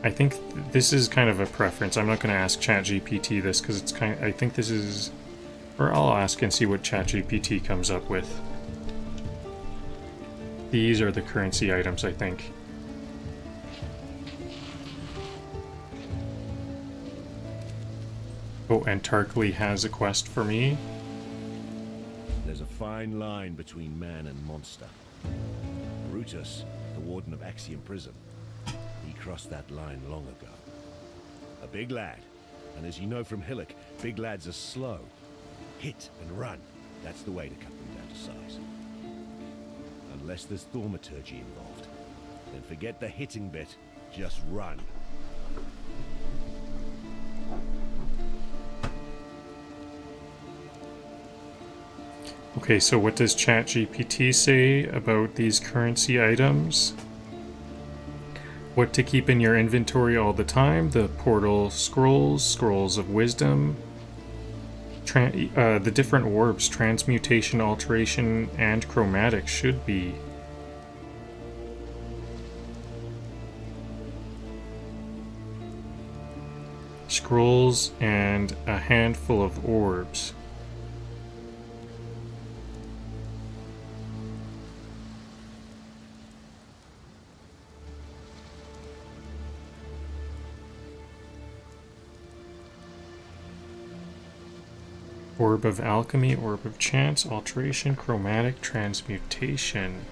I think this is kind of a preference. I'm not going to ask ChatGPT this because it's kind of... I think this is... Or I'll ask and see what ChatGPT comes up with. These are the currency items, I think. Oh, and Tarkley has a quest for me. There's a fine line between man and monster. Brutus, the warden of Axiom Prison, he crossed that line long ago. A big lad, and as you know from Hillock, big lads are slow. Hit and run. That's the way to cut them down to size. Unless there's thaumaturgy involved. Then forget the hitting bit. Just run. Okay, so what does ChatGPT say about these currency items? What to keep in your inventory all the time? The portal scrolls, scrolls of wisdom, the different orbs, transmutation, alteration, and chromatic should be. Scrolls and a handful of orbs. Orb of alchemy, orb of chance, alteration, chromatic, transmutation.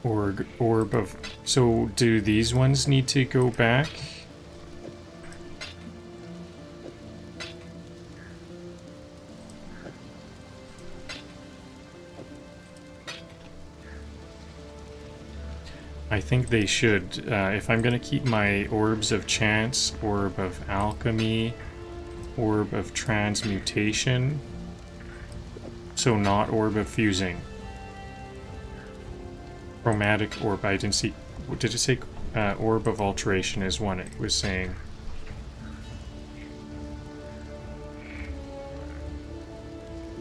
Orb of... So do these ones need to go back? I think they should. If I'm going to keep my orbs of chance, orb of alchemy, orb of transmutation, so not orb of fusing. Chromatic orb, I didn't see. Did it say orb of alteration is one it was saying?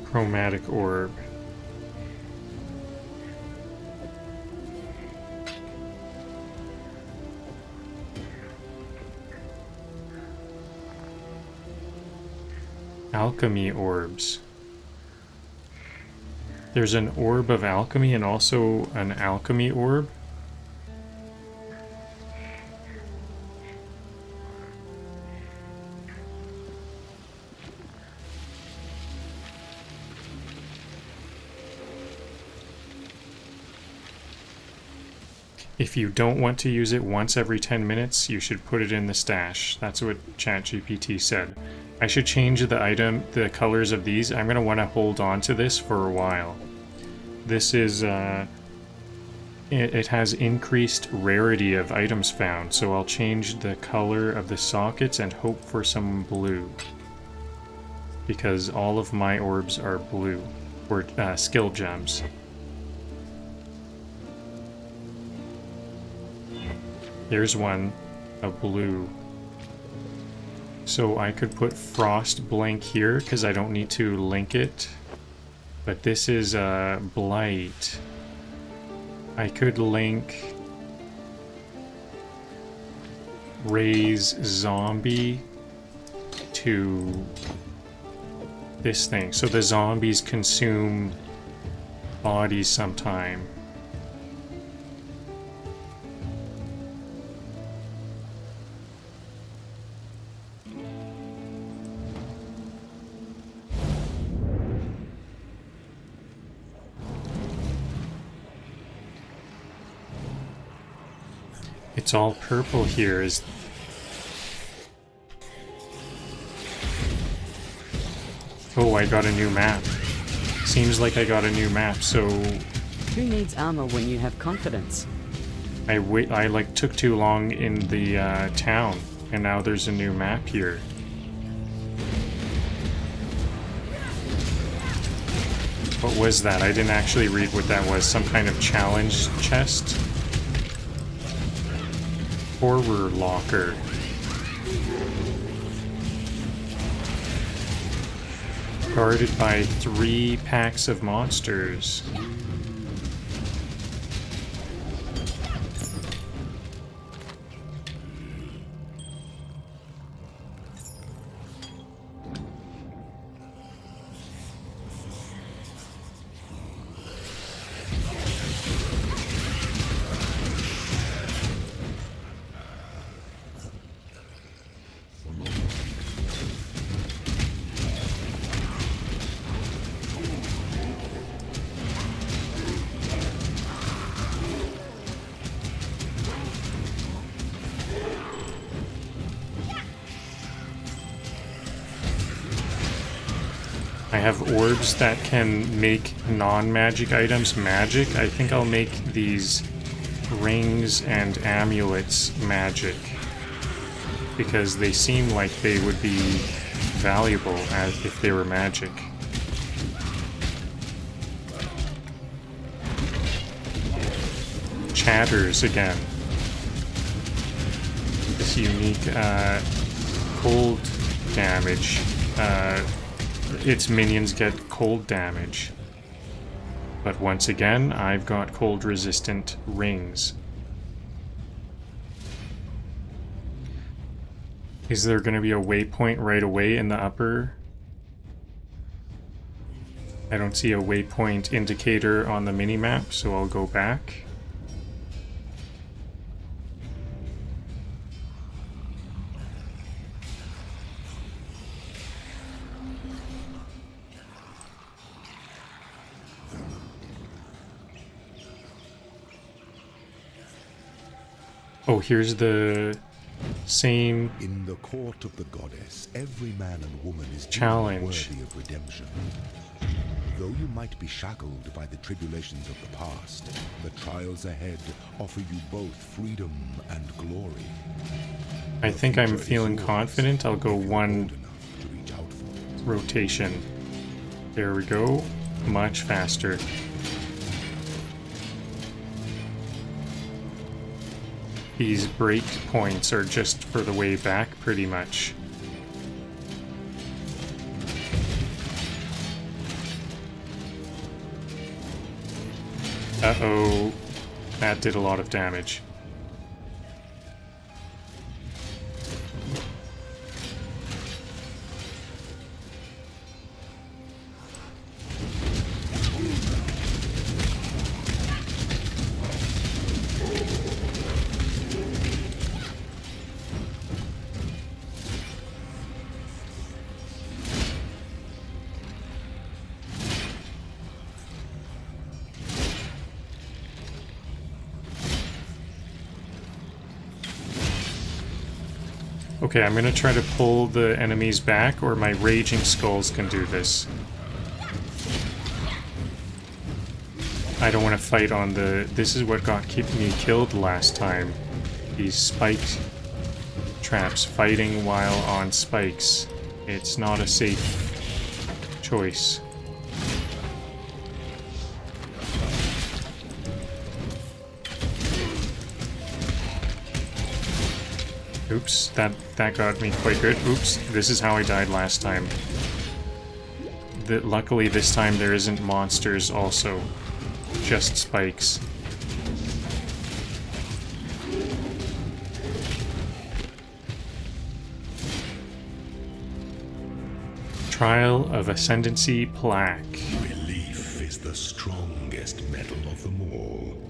Chromatic orb. Alchemy orbs. There's an orb of alchemy and also an alchemy orb. If you don't want to use it once every 10 minutes, you should put it in the stash. That's what ChatGPT said. I should change the colors of these. I'm going to want to hold on to this for a while. This is, it has increased rarity of items found, so I'll change the color of the sockets and hope for some blue. Because all of my orbs are blue, or skill gems. There's one, a blue. So I could put Frost Blank here because I don't need to link it. But this is Blight. I could link Raise Zombie to this thing. So the zombies consume bodies sometime. It's all purple here. Oh, I got a new map. Seems like I got a new map, so... Who needs armor when you have confidence? I like took too long in the town, and now there's a new map here. What was that? I didn't actually read what that was. Some kind of challenge chest? Horror locker. Guarded by 3 packs of monsters. I have orbs that can make non-magic items magic. I think I'll make these rings and amulets magic, because they seem like they would be valuable as if they were magic. Chatters again. This unique cold damage. Its minions get cold damage. But once again, I've got cold resistant rings. Is there going to be a waypoint right away in the upper? I don't see a waypoint indicator on the minimap, so I'll go back. Oh, here's the same in the court of the goddess, every man and woman is challenge. Worthy of redemption. Though you might be shackled by the tribulations of the past, the trials ahead offer you both freedom and glory. I think I'm feeling confident. I'll go one rotation. There we go. Much faster. These break points are just for the way back, pretty much. Uh-oh. That did a lot of damage. Okay, I'm gonna try to pull the enemies back, or my raging skulls can do this. I don't want to fight on the... This is what got me killed last time. These spiked traps, fighting while on spikes. It's not a safe choice. Oops, that got me quite good. Oops, this is how I died last time. Luckily this time there isn't monsters also, just spikes. Trial of Ascendancy Plaque. Belief is the strongest metal of them all.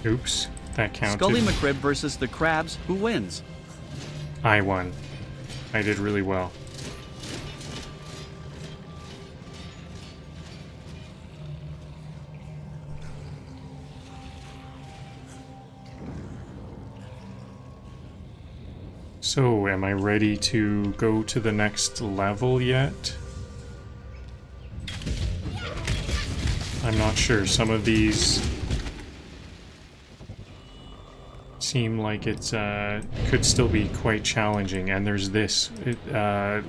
Oops, that counted. SkullyMcRib versus the crabs. Who wins? I won. I did really well. So, am I ready to go to the next level yet? I'm not sure. Some of these seem like it's could still be quite challenging, and there's this. It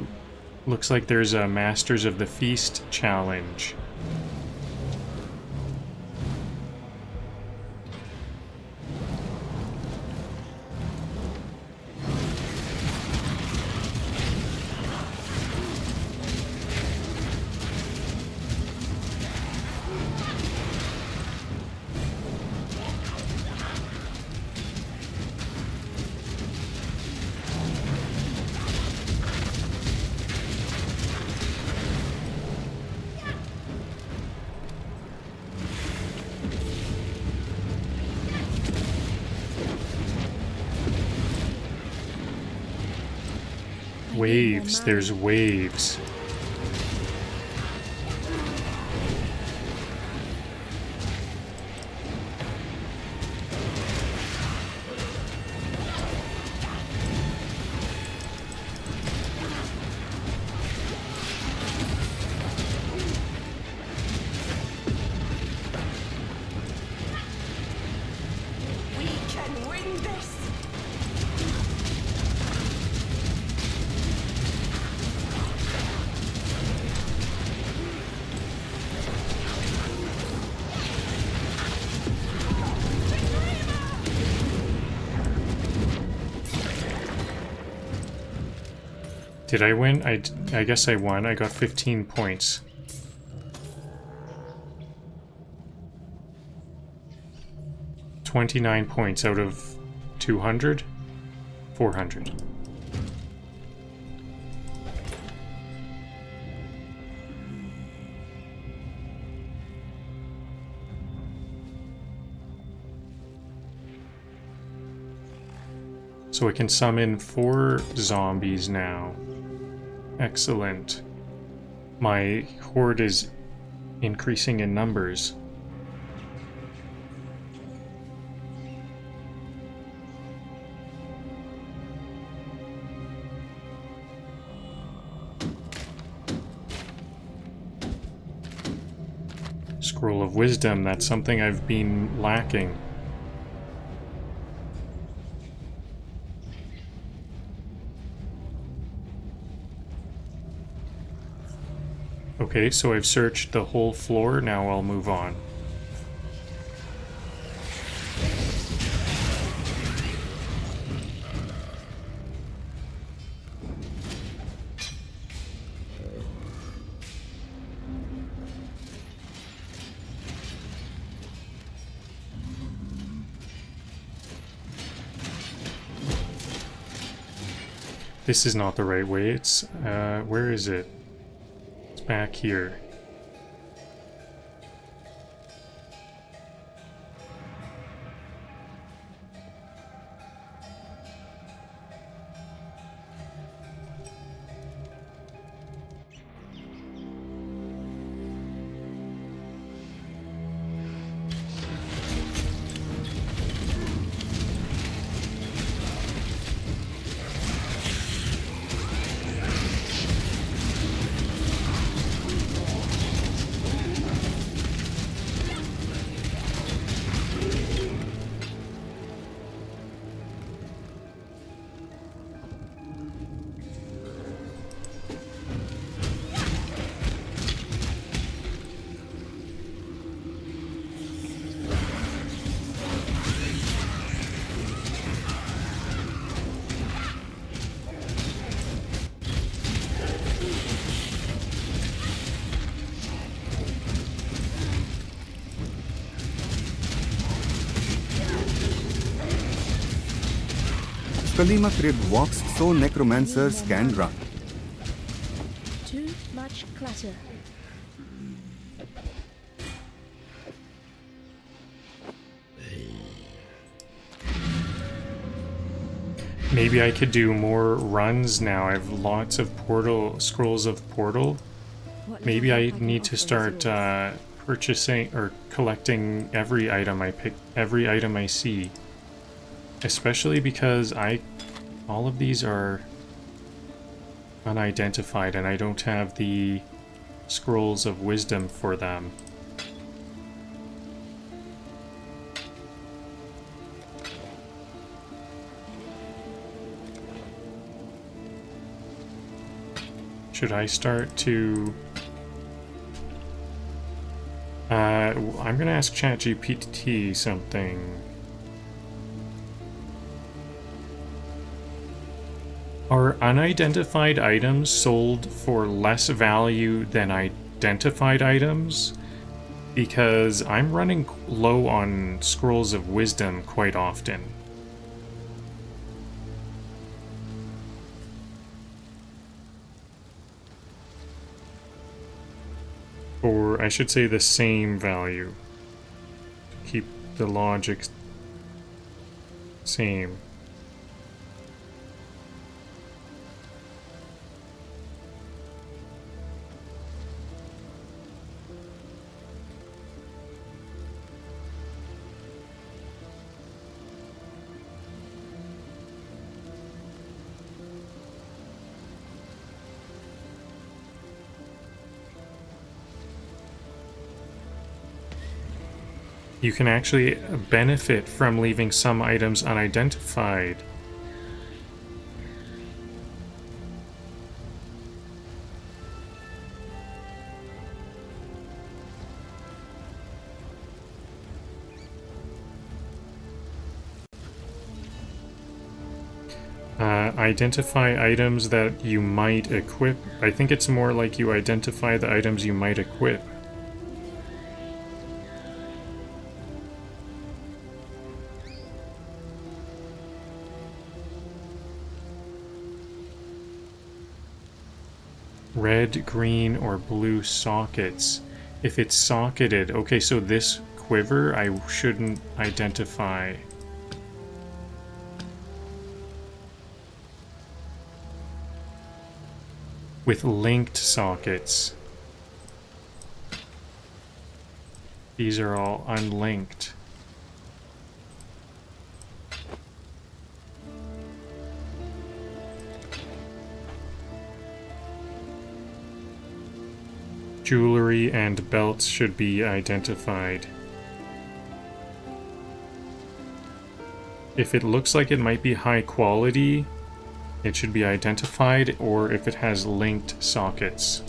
looks like there's a Masters of the Feast challenge. Waves, there's waves. can win this! Did I win? I guess I won. I got 15 points. $29 points out of 200? 400. So I can summon 4 zombies now. Excellent. My horde is increasing in numbers. Scroll of Wisdom, that's something I've been lacking. Okay, so I've searched the whole floor, now I'll move on. This is not the right way, it's, where is it? Back here. SkullyMcRib walks so necromancers can run. Too much clutter. Maybe I could do more runs now. I have lots of portal scrolls of portal. Maybe I need to start purchasing or collecting every item I pick, every item I see. Especially because all of these are unidentified and I don't have the scrolls of wisdom for them. Should I start to... I'm gonna ask ChatGPT something. Are unidentified items sold for less value than identified items? Because I'm running low on scrolls of wisdom quite often. Or I should say the same value. Keep the logic same. You can actually benefit from leaving some items unidentified. Identify items that you might equip. I think it's more like you identify the items you might equip. Red, green, or blue sockets. If it's socketed, okay, so this quiver I shouldn't identify. With linked sockets. These are all unlinked. Jewelry and belts should be identified. If it looks like it might be high quality, it should be identified, or if it has linked sockets.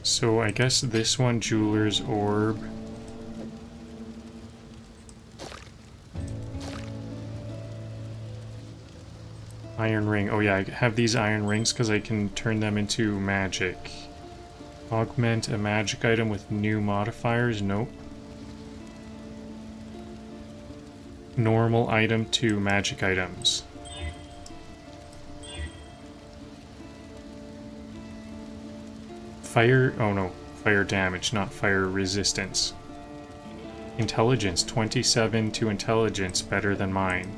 So I guess this one, Jeweler's Orb. Iron Ring. Oh yeah, I have these iron rings because I can turn them into magic. Augment a magic item with new modifiers. Nope. Normal item to magic items. Fire, oh no, fire damage, not fire resistance. Intelligence, 27 to intelligence, better than mine.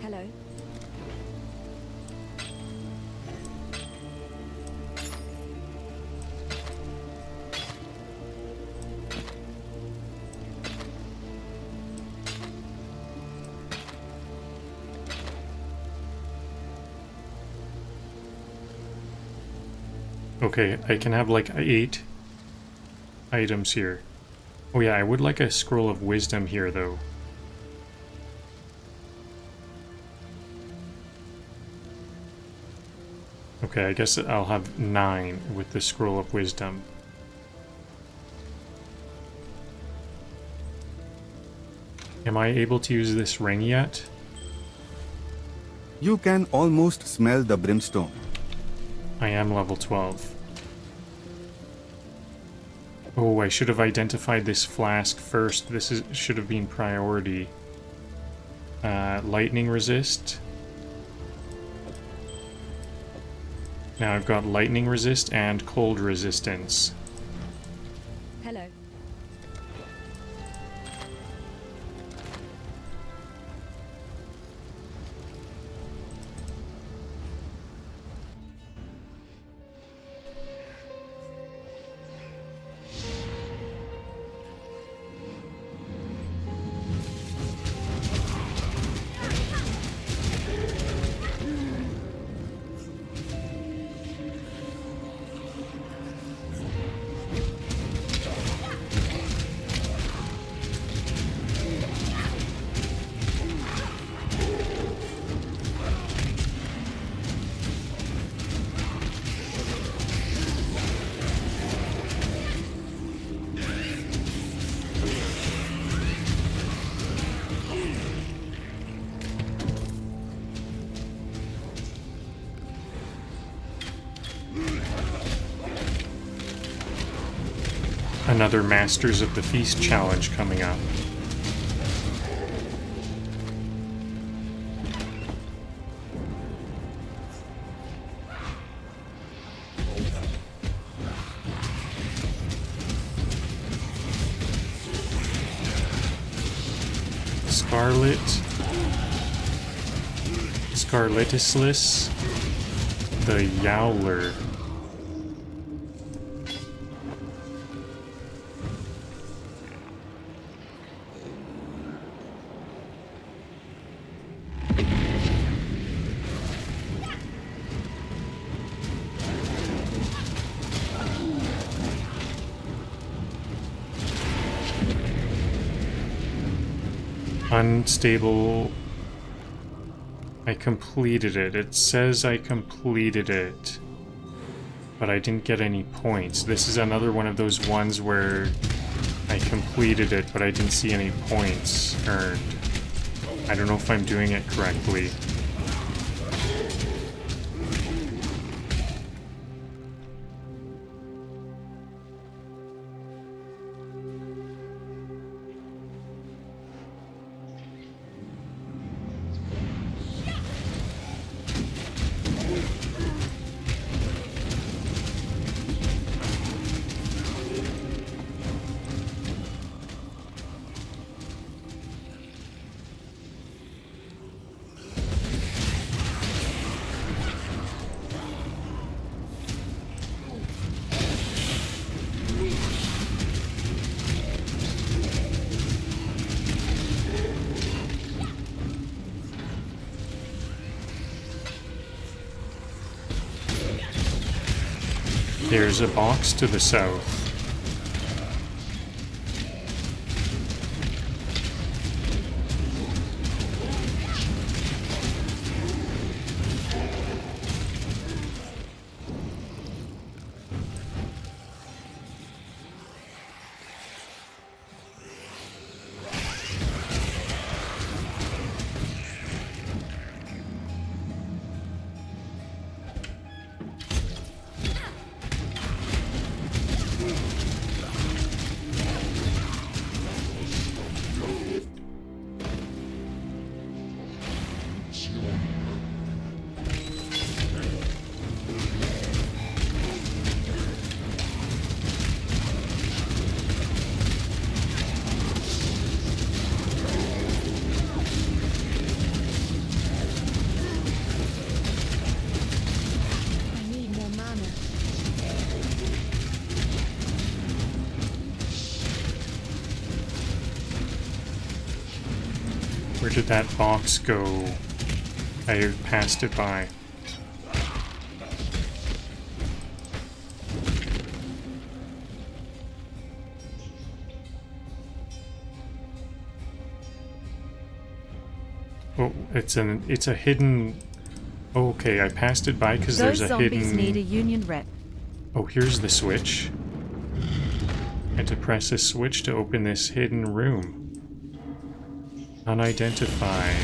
Hello. Okay, I can have like 8 items here. Oh yeah, I would like a scroll of wisdom here though. Okay, I guess I'll have 9 with the scroll of wisdom. Am I able to use this ring yet? You can almost smell the brimstone. I am level 12. Oh, I should have identified this flask first. This should have been priority. Lightning resist. Now I've got lightning resist and cold resistance. Hello. Another Masters of the Feast challenge coming up. Scarletislis, the Yowler. Unstable. I completed it. It says I completed it. But I didn't get any points. This is another one of those ones where I completed it, but I didn't see any points earned. I don't know if I'm doing it correctly. There's a box to the south. Where did that box go? I passed it by. Oh, it's a hidden. Oh, okay, I passed it by because there's a hidden. Those zombies need a union rep. Oh, here's the switch. And to press a switch to open this hidden room. Unidentified.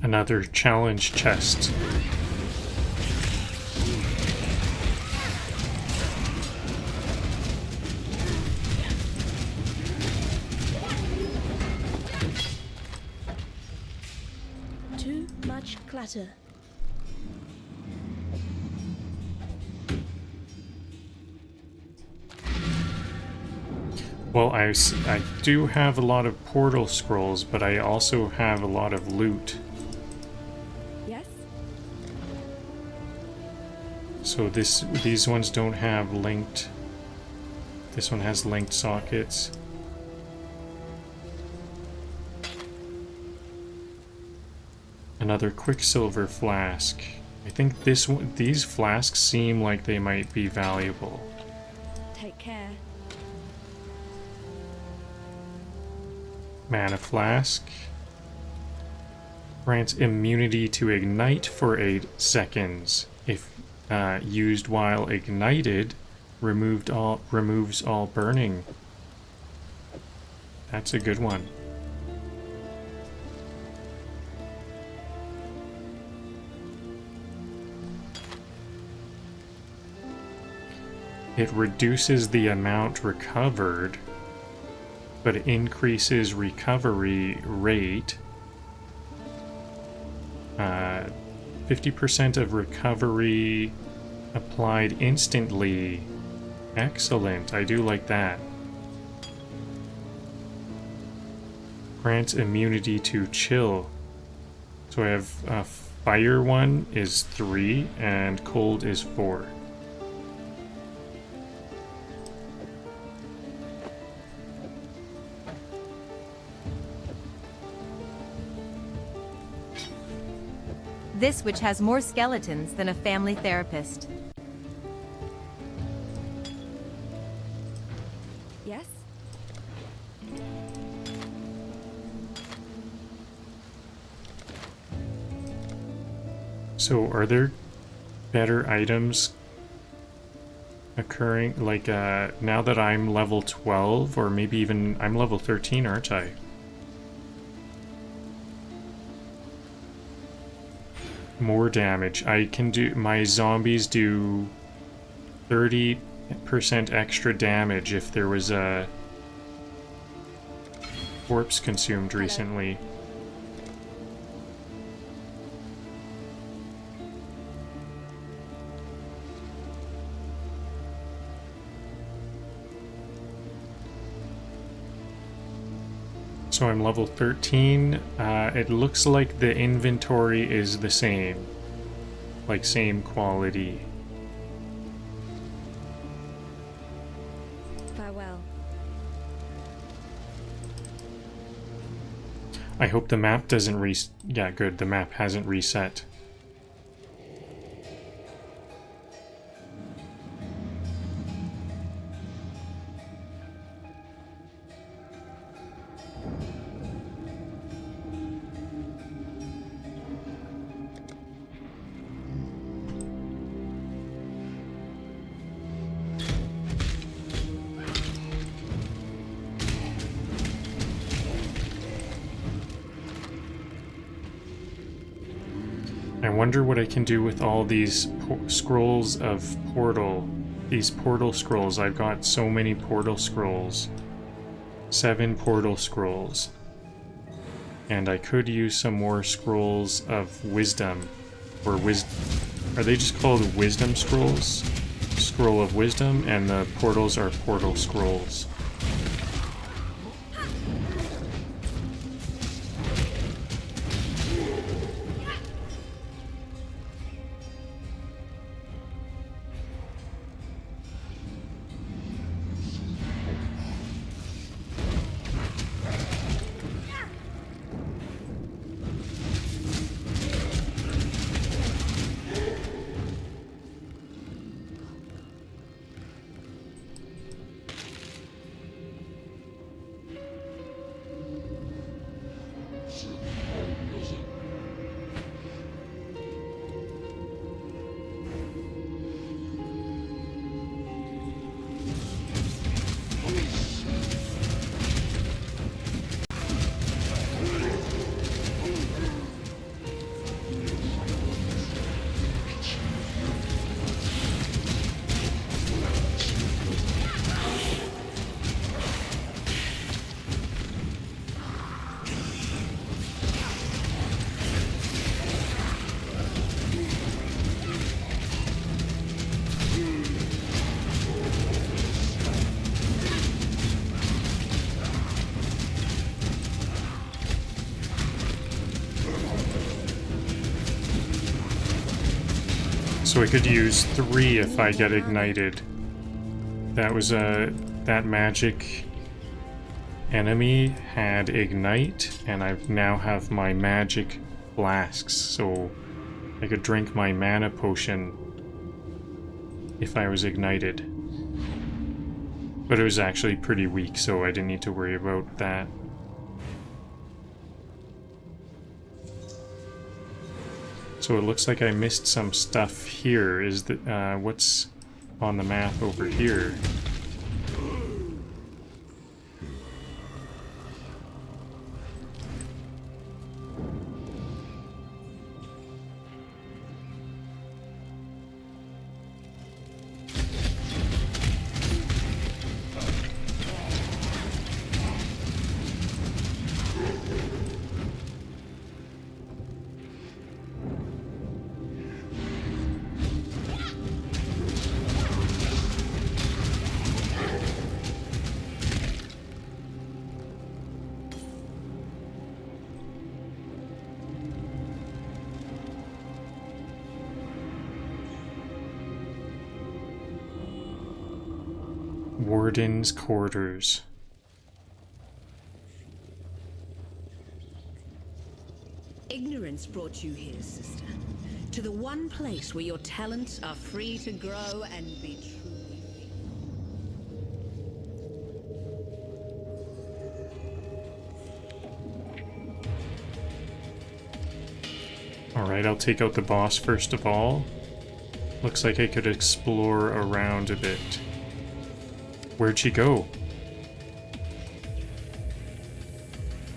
Another challenge chest. Too much clutter. Well, I do have a lot of portal scrolls, but I also have a lot of loot. Yes? So these ones don't have linked. This one has linked sockets. Another Quicksilver flask. I think these flasks seem like they might be valuable. Take care. Mana flask. Grants immunity to ignite for 8 seconds. If used while ignited, removes all burning. That's a good one. It reduces the amount recovered, but increases recovery rate. 50% of recovery applied instantly. Excellent, I do like that. Grants immunity to chill. So I have fire one is 3 and cold is 4. This witch has more skeletons than a family therapist. Yes? So are there better items occurring, like now that I'm level 12, or maybe even I'm level 13, aren't I? More damage. I can do, my zombies do 30% extra damage if there was a corpse consumed recently. So I'm level 13. It looks like the inventory is the same. Like, same quality. Farewell. I hope the map doesn't yeah, good, the map hasn't reset. I wonder what I can do with all these scrolls of portal. These portal scrolls. I've got so many portal scrolls. 7 portal scrolls. And I could use some more scrolls of wisdom. Or are they just called wisdom scrolls? Scroll of wisdom, and the portals are portal scrolls. So I could use 3 if I get ignited. That was that magic enemy had ignite, and I now have my magic flasks, so I could drink my mana potion if I was ignited. But it was actually pretty weak, so I didn't need to worry about that. So it looks like I missed some stuff here. Is that what's on the map over here? Warden's quarters. Ignorance brought you here, sister. To the one place where your talents are free to grow and be truly free. Alright, I'll take out the boss first of all. Looks like I could explore around a bit. Where'd she go?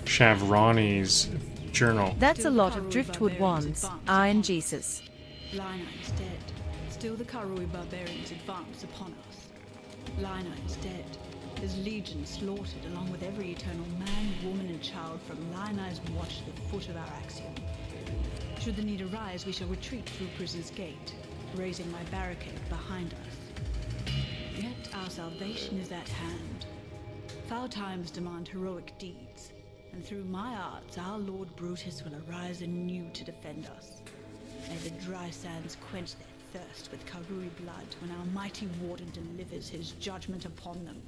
Shavrani's journal. That's a lot of driftwood wands. Iron Jesus. Lina is dead. Still the Karui barbarians advance upon us. Lina is dead. His legion slaughtered along with every eternal man, woman and child from Lina's watch to the foot of our axiom. Should the need arise, we shall retreat through Prison's Gate, raising my barricade behind us. Yet our salvation is at hand. Foul times demand heroic deeds, and through my arts our Lord Brutus will arise anew to defend us. May the dry sands quench their thirst with Karui blood when our mighty warden delivers his judgment upon them.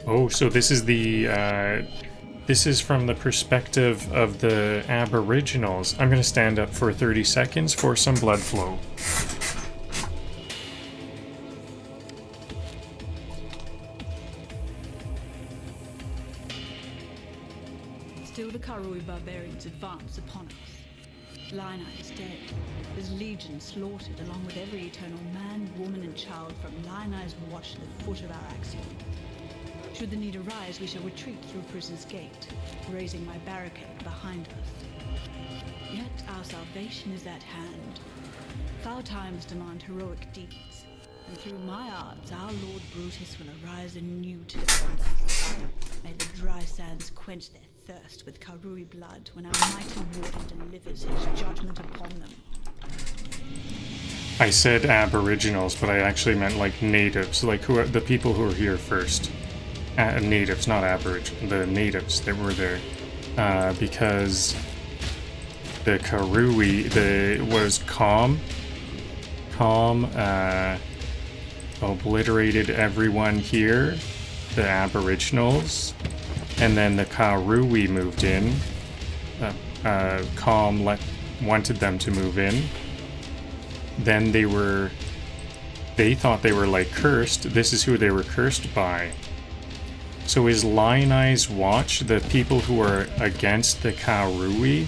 Oh, so this is the this is from the perspective of the Aboriginals. I'm gonna stand up for 30 seconds for some blood flow. Still the Karui barbarians advance upon us. Lina is dead. His legion slaughtered along with every eternal man, woman and child from Lina's watch to the foot of our axiom. Should the need arise, we shall retreat through Prison's Gate, raising my barricade behind us. Yet our salvation is at hand. Foul times demand heroic deeds, and through my arts our Lord Brutus will arise anew to defend us. May the dry sands quench their thirst with Karui blood when our mighty warden delivers his judgment upon them. I said Aboriginals, but I actually meant like natives, like who are the people who were here first. Natives, not Aboriginal, the natives that were there, because the Karui, was Calm obliterated everyone here, the Aboriginals, and then the Karui moved in. Calm wanted them to move in. Then they thought they were like cursed. This is who they were cursed by. So is Lionai's Watch the people who are against the Karui?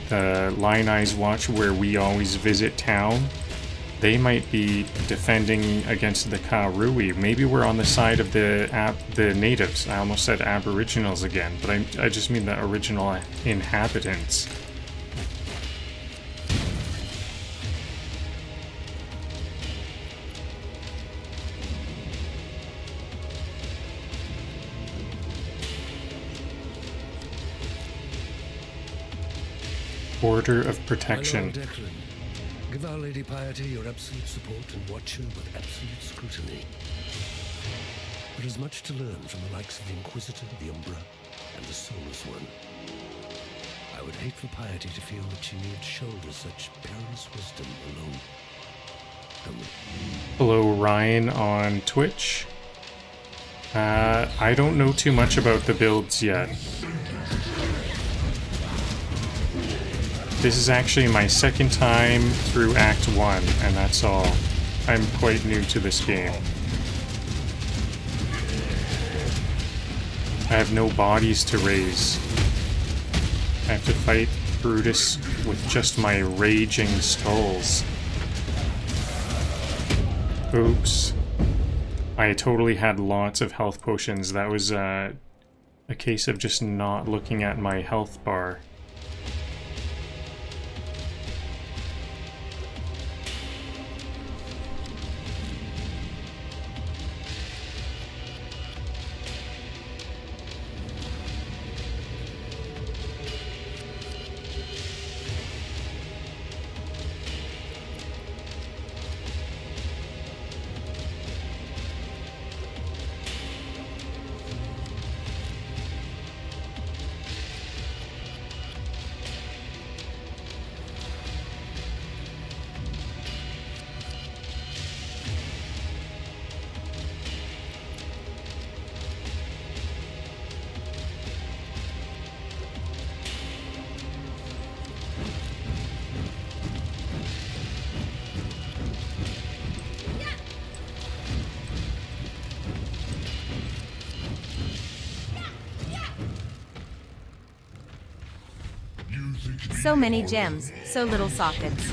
The Lionai's Watch where we always visit town? They might be defending against the Karui. Maybe we're on the side of the natives. I almost said Aboriginals again, but I just mean the original inhabitants. Order of Protection. My Lord Declan, give Our Lady Piety your absolute support and watch her with absolute scrutiny. There is much to learn from the likes of the Inquisitor, the Umbra, and the Soulless One. I I would hate for piety to feel that she need shoulder such perilous wisdom alone. Hello, Ryan on Twitch. I don't know too much about the builds yet. This is actually my second time through Act 1, and that's all. I'm quite new to this game. I have no bodies to raise. I have to fight Brutus with just my raging skulls. Oops. I totally had lots of health potions. That was a case of just not looking at my health bar. So many gems, so little sockets.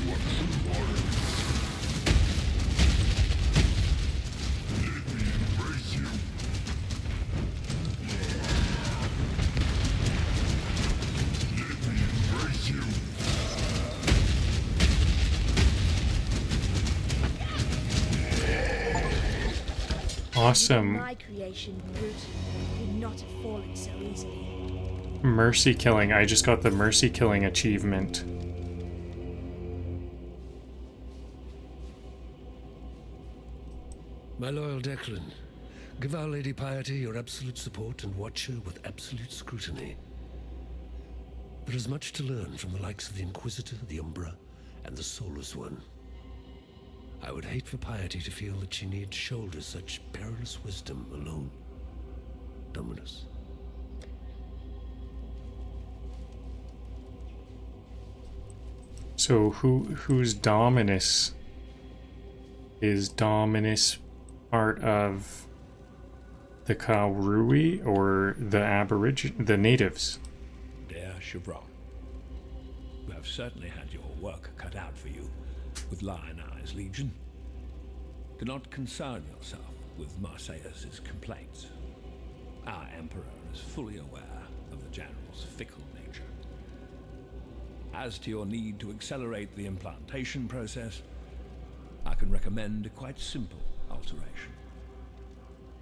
Awesome. My creation, Brute, would not have fallen so easily. Mercy killing. I just got the mercy killing achievement. My loyal Declan, give Our Lady Piety your absolute support and watch her with absolute scrutiny. There is much to learn from the likes of the Inquisitor, the Umbra, and the Soulless One. I would hate for Piety to feel that she need shoulder such perilous wisdom alone. Dominus. So who's Dominus? Is Dominus part of the Kaurui or the natives? Dear Chevron, you have certainly had your work cut out for you with Lionized Legion. Do not concern yourself with Marseilles' complaints. Our Emperor is fully aware of the General's fickle nature. As to your need to accelerate the implantation process, I can recommend a quite simple alteration.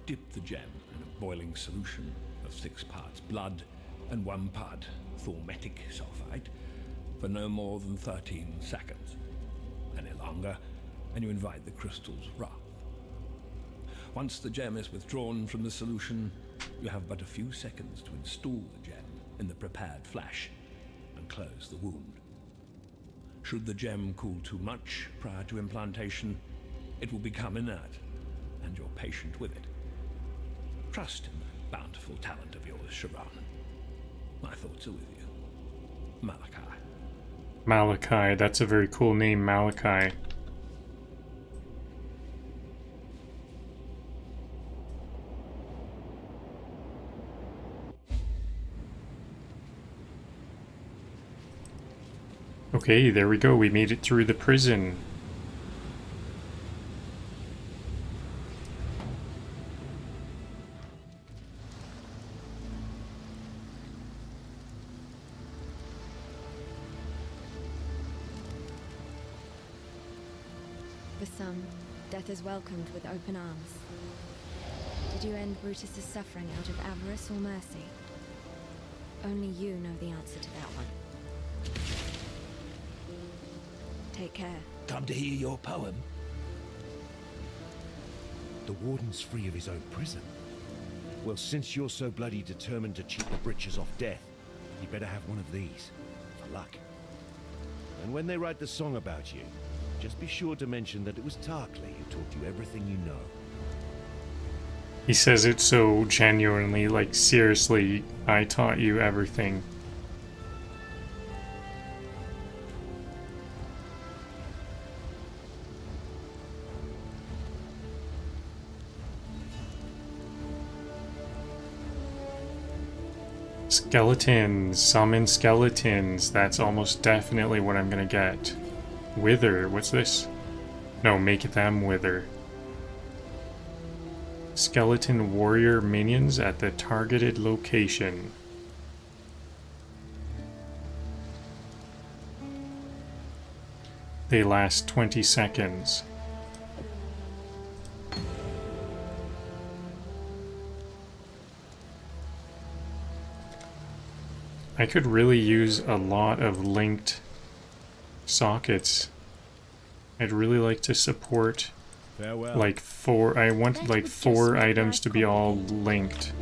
Dip the gem in a boiling solution of 6 parts blood and 1 part thaumatic sulfite for no more than 13 seconds. Any longer, and you invite the crystal's wrath. Once the gem is withdrawn from the solution, you have but a few seconds to install the gem in the prepared flesh and close the wound. Should the gem cool too much prior to implantation, it will become inert, and your patient with it. Trust in the bountiful talent of yours, Sharon. My thoughts are with you. Malachi. Malachi, that's a very cool name, Malachi. Okay, there we go. We made it through the prison. For some, death is welcomed with open arms. Did you end Brutus's suffering out of avarice or mercy? Only you know the answer to that one. Take care. Come to hear your poem? The warden's free of his own prison. Well, since you're so bloody determined to cheat the britches off death, you better have one of these. our luck. And when they write the song about you, just be sure to mention that it was Tarkley who taught you everything you know. He says it so genuinely, like, seriously, I taught you everything. Skeletons, summon skeletons. That's almost definitely what I'm gonna get. Wither, what's this? No, make them wither. Skeleton warrior minions at the targeted location. They last 20 seconds. I could really use a lot of linked sockets. I'd really like to support Farewell. like four. I want like 4 items to be all linked.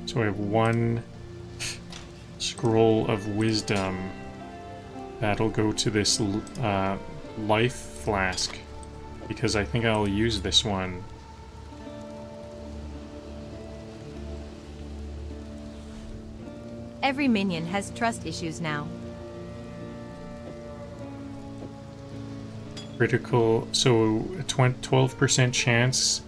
So I have 1 scroll of wisdom. That'll go to this life flask because I think I'll use this one. Every minion has trust issues now. Critical, so a 12% chance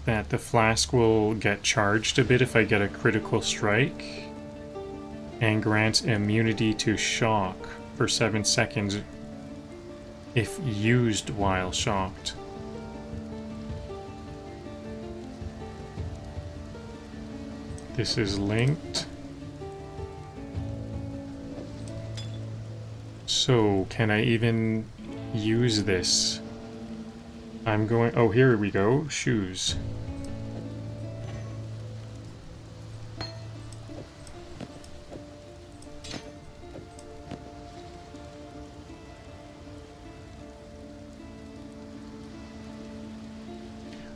that the flask will get charged a bit if I get a critical strike, and grants immunity to shock for 7 seconds if used while shocked. This is linked. So, can I even use this? I'm going... Oh, here we go. Shoes.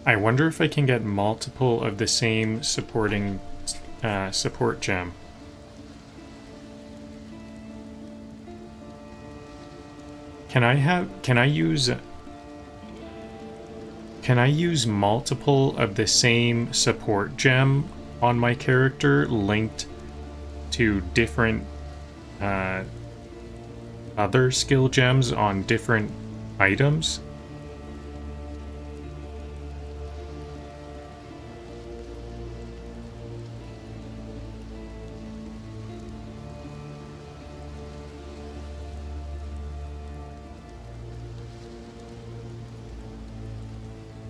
I wonder if I can get multiple of the same supporting support gem. Can I use multiple of the same support gem on my character linked to different other skill gems on different items?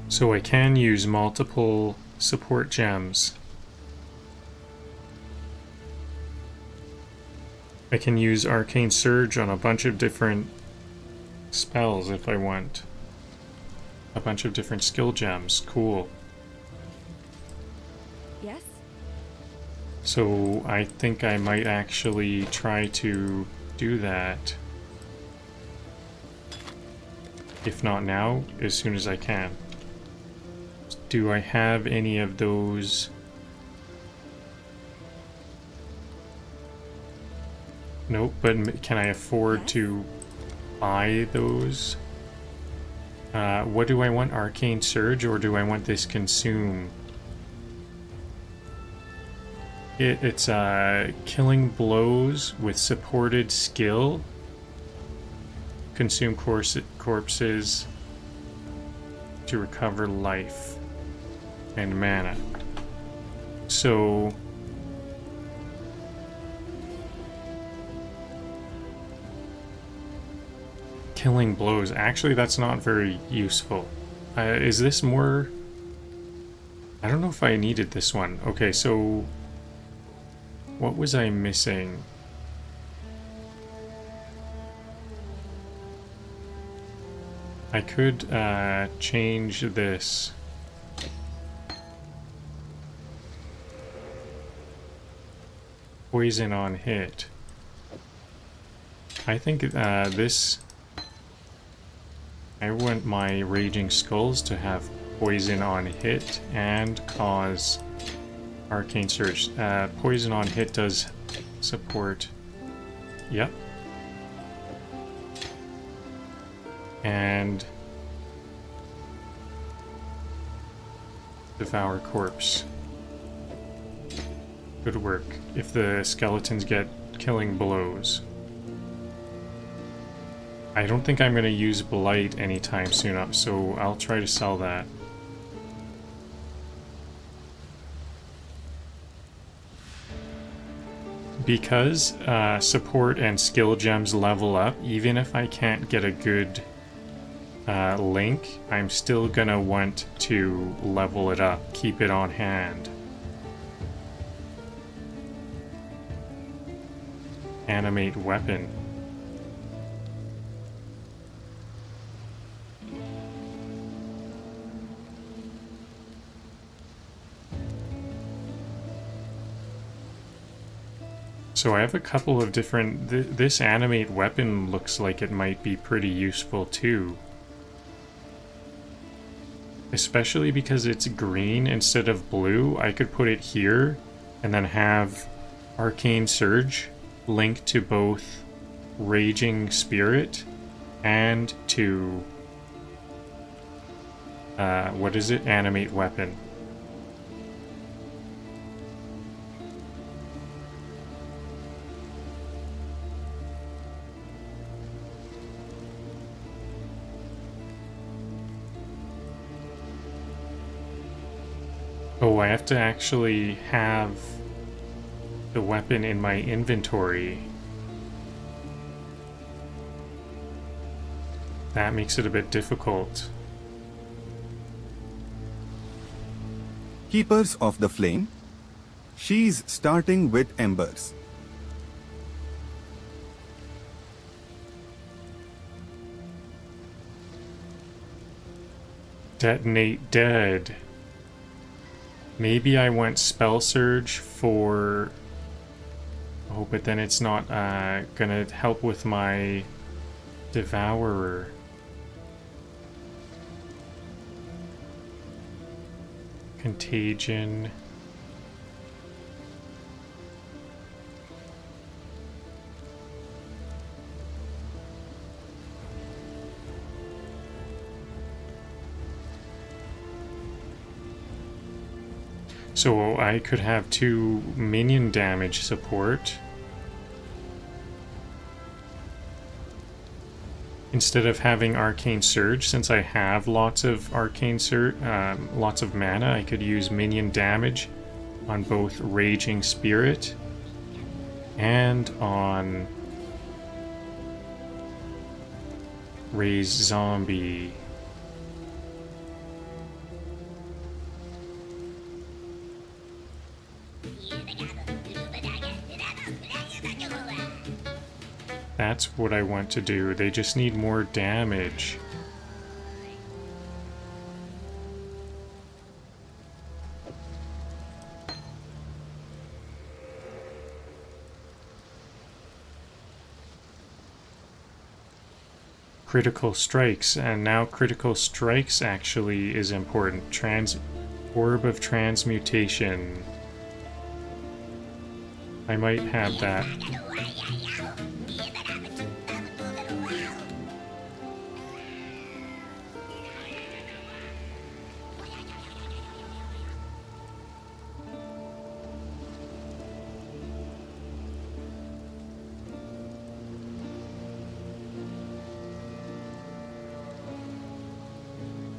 So I can use multiple support gems. I can use Arcane Surge on a bunch of different spells if I want. A bunch of different skill gems. Cool. Yes? So I think I might actually try to do that. If not now, as soon as I can. Do I have any of those? Nope, but can I afford to buy those? What do I want? Arcane Surge, or do I want this Consume? It's killing blows with supported skill. Consume corpses to recover life and mana. So killing blows, actually that's not very useful. Is this more... I don't know if I needed this one. Okay, so what was I missing? I could change this. Poison on hit. I think this... I want my Raging Skulls to have poison on hit and cause Arcane Surge. Poison on hit does support. Yep. And Devour Corpse. Good work. If the skeletons get killing blows. I don't think I'm going to use Blight anytime soon, so I'll try to sell that. Because support and skill gems level up, even if I can't get a good link, I'm still gonna want to level it up, keep it on hand. Animate weapon. So I have a couple of different... this animate weapon looks like it might be pretty useful too. Especially because it's green instead of blue. I could put it here and then have Arcane Surge linked to both Raging Spirit and to... what is it? Animate weapon. Oh, I have to actually have the weapon in my inventory. That makes it a bit difficult. Keepers of the Flame. She's starting with embers. Detonate dead. Maybe I want Spell Surge for... oh, but then it's not gonna help with my Devourer. Contagion. So I could have 2 minion damage support instead of having Arcane Surge. Since I have lots of Arcane Surge, lots of mana, I could use minion damage on both Raging Spirit and on Raise Zombie. That's what I want to do. They just need more damage. Critical strikes, and now critical strikes actually is important. Orb of Transmutation. I might have that.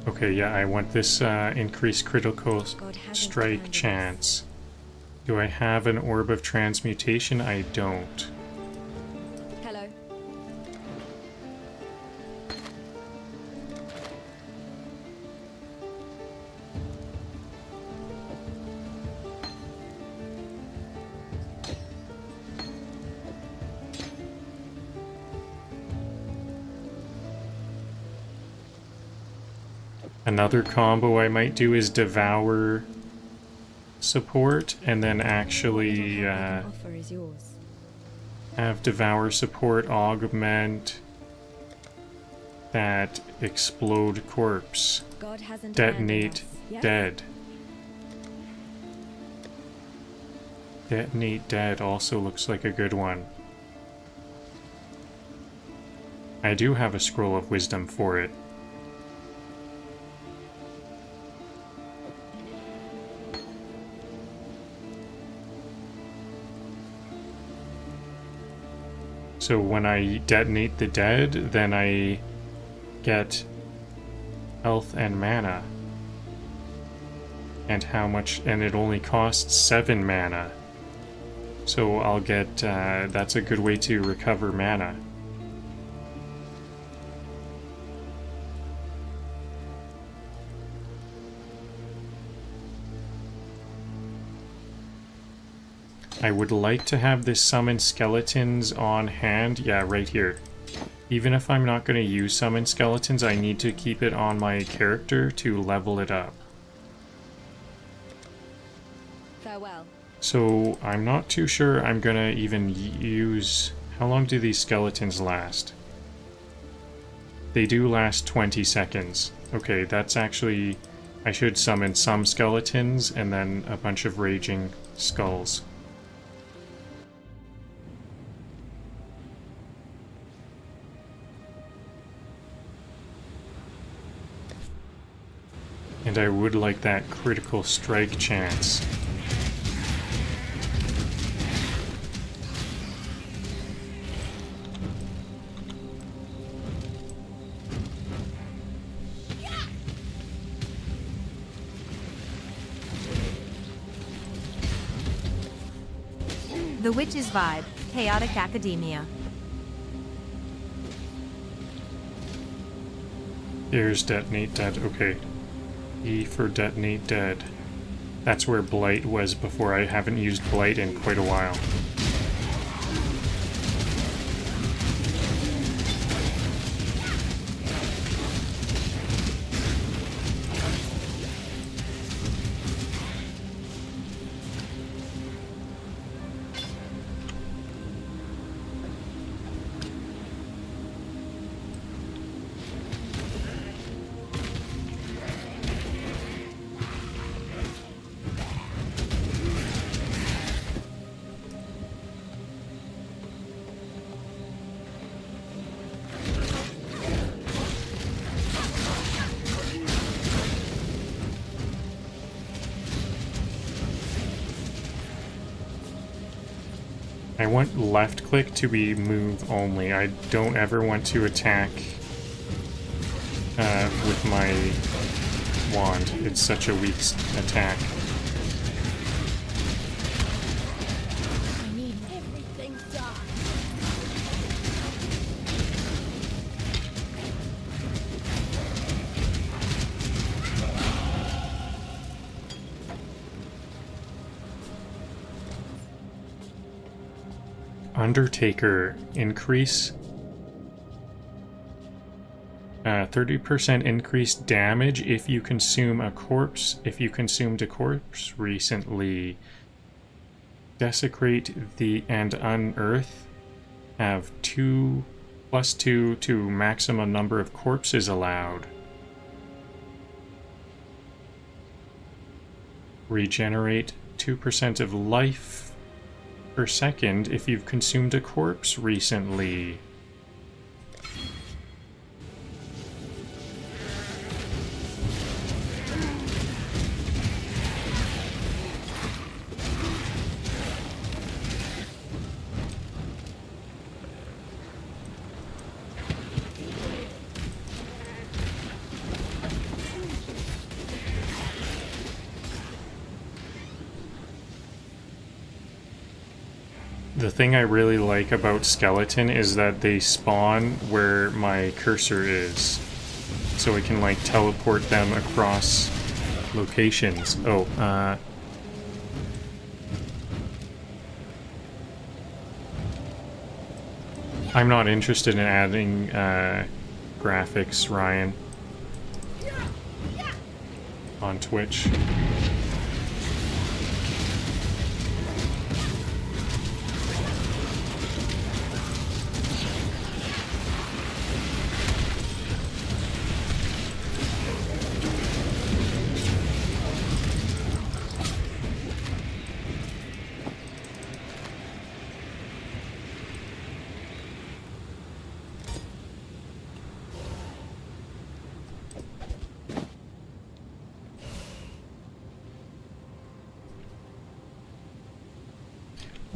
Okay, yeah, I want this increased critical strike chance. Do I have an Orb of Transmutation? I don't. Hello. Another combo I might do is Devour support, and then actually Offer is yours. have Devour support augment that Explode Corpse. God hasn't Detonate abandoned us, yes? dead. Detonate Dead also looks like a good one. I do have a scroll of wisdom for it. So when I detonate the dead, then I get health and mana. And how much, and it only costs 7 mana. So I'll get, that's a good way to recover mana. I would like to have this summon skeletons on hand. Yeah, right here. Even if I'm not going to use summon skeletons, I need to keep it on my character to level it up. Farewell. So I'm not too sure I'm going to even use... How long do these skeletons last? They do last 20 seconds. Okay, that's actually... I should summon some skeletons and then a bunch of raging skulls. And I would like that critical strike chance. The Witch's Vibe, Chaotic Academia. Here's Detonate Dead. Okay. E for Detonate Dead. That's where Blight was before. I haven't used Blight in quite a while. I want left click to be move only. I don't ever want to attack with my wand. It's such a weak attack. I need everything done. Undertaker, increase 30% increased damage if you consume a corpse. If you consumed a corpse recently, desecrate the and unearth. Have +2 to maximum number of corpses allowed. Regenerate 2% of life per second if you've consumed a corpse recently. The thing I really like about skeleton is that they spawn where my cursor is. So I can like teleport them across locations. Oh, I'm not interested in adding graphics, Ryan, on Twitch.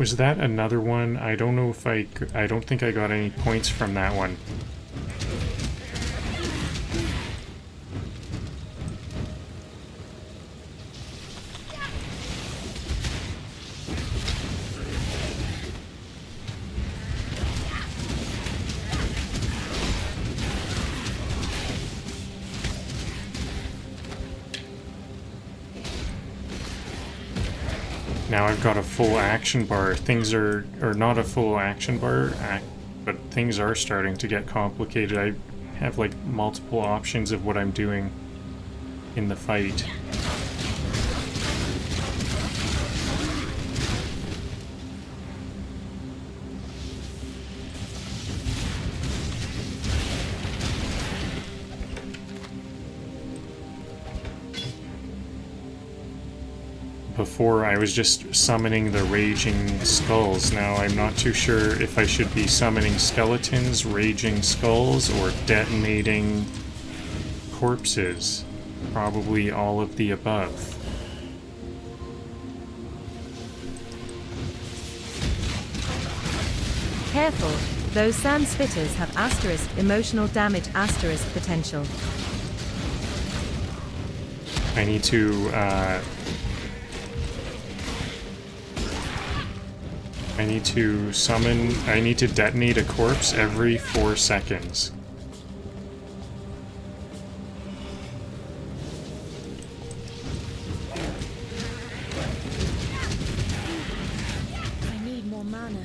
Was that another one? I don't know if I don't think I got any points from that one. Now I've got a full action bar. Things are, or not a full action bar, but things are starting to get complicated. I have like multiple options of what I'm doing in the fight. Before I was just summoning the raging skulls. Now I'm not too sure if I should be summoning skeletons, raging skulls, or detonating corpses. Probably all of the above. Careful, those sand spitters have asterisk emotional damage asterisk potential. I need to I need to detonate a corpse every 4 seconds. I need more mana.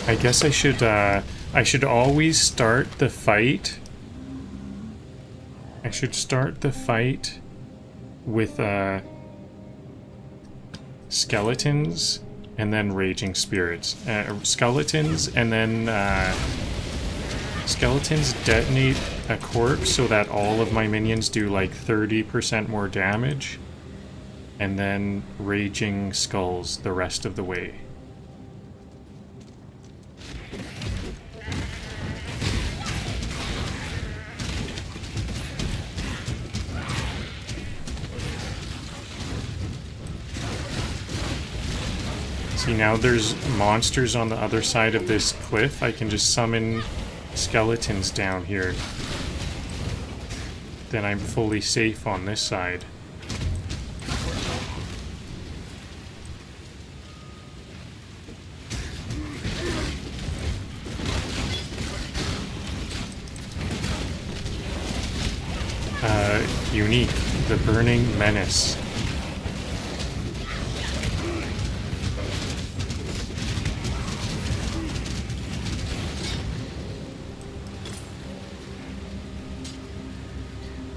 I guess I should always start the fight. I should start the fight with skeletons and then raging spirits. Skeletons and then skeletons detonate a corpse so that all of my minions do like 30% more damage, and then raging skulls the rest of the way. See, now there's monsters on the other side of this cliff. I can just summon skeletons down here. Then I'm fully safe on this side. Unique, the Burning Menace.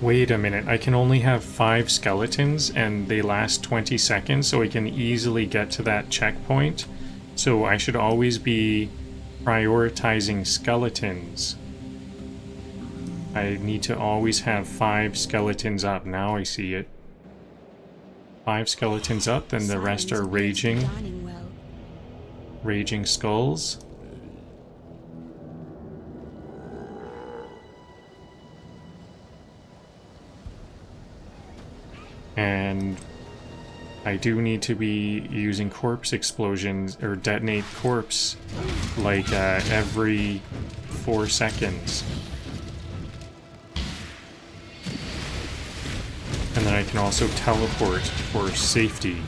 Wait a minute, I can only have 5 skeletons and they last 20 seconds, so I can easily get to that checkpoint. So I should always be prioritizing skeletons. I need to always have 5 skeletons up. Now I see it. 5 skeletons up, then the rest are raging skulls. And I do need to be using corpse explosions, or detonate corpse, like every 4 seconds. And then I can also teleport for safety.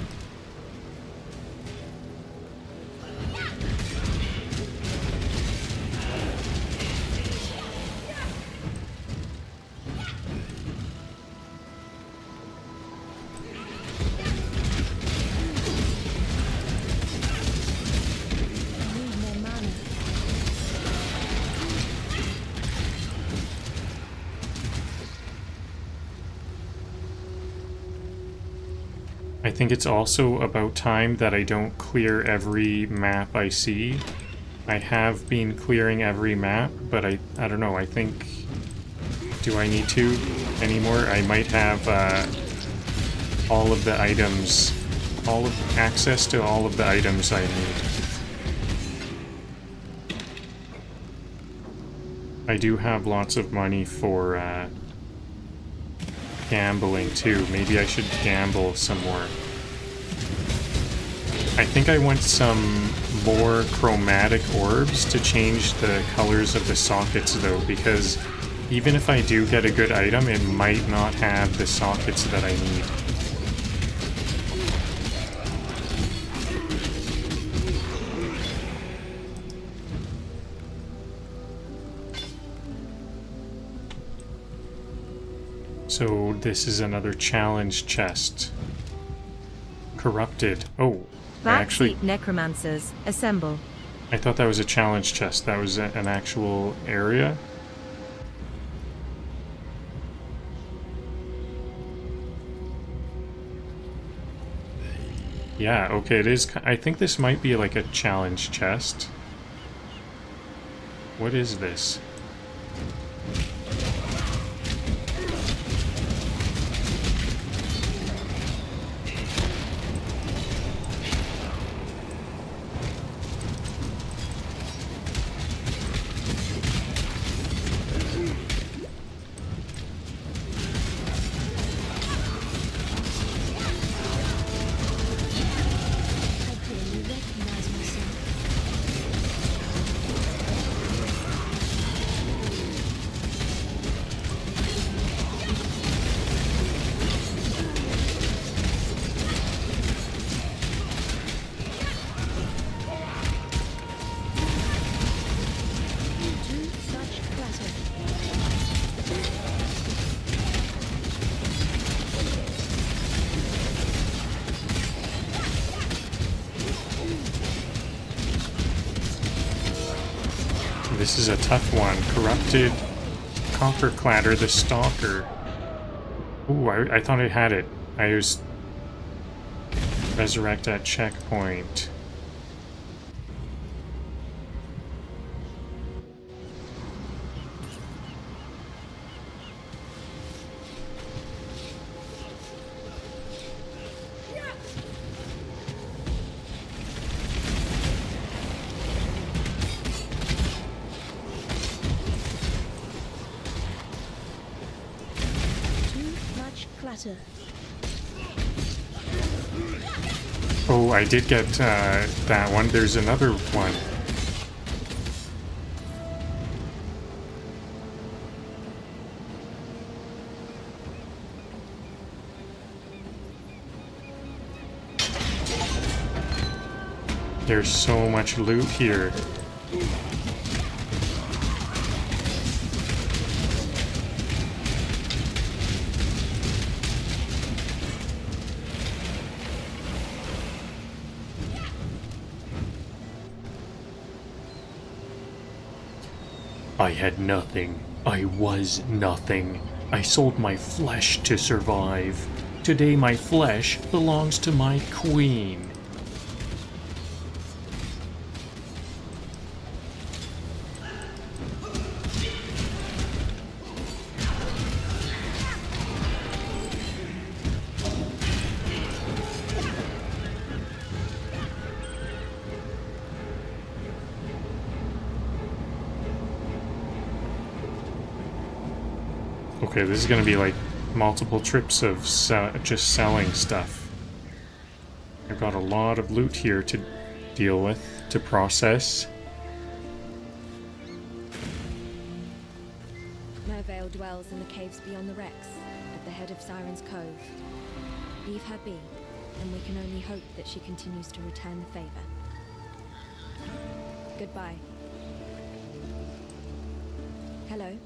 I think it's also about time that I don't clear every map I see. I have been clearing every map, but I don't know, I think... Do I need to anymore? I might have all of the items, access to all of the items I need. I do have lots of money for gambling too. Maybe I should gamble some more. I think I want some more chromatic orbs to change the colors of the sockets though, because even if I do get a good item, it might not have the sockets that I need. So this is another challenge chest. Corrupted. Oh, Backseat necromancers, assemble. I thought that was a challenge chest. That was an actual area. Yeah, okay, it is. I think this might be like a challenge chest. What is this? This is a tough one. Corrupted Copperclatter the Stalker. Ooh, I thought I had it. I was... Resurrect at checkpoint. Oh, I did get that one. There's another one. There's so much loot here. I had nothing. I was nothing. I sold my flesh to survive. Today my flesh belongs to my queen. Okay, this is gonna be like multiple trips of just selling stuff. I've got a lot of loot here to deal with, to process. Mervale dwells in the caves beyond the wrecks, at the head of Siren's Cove. Leave her be, and we can only hope that she continues to return the favor. Goodbye. Hello?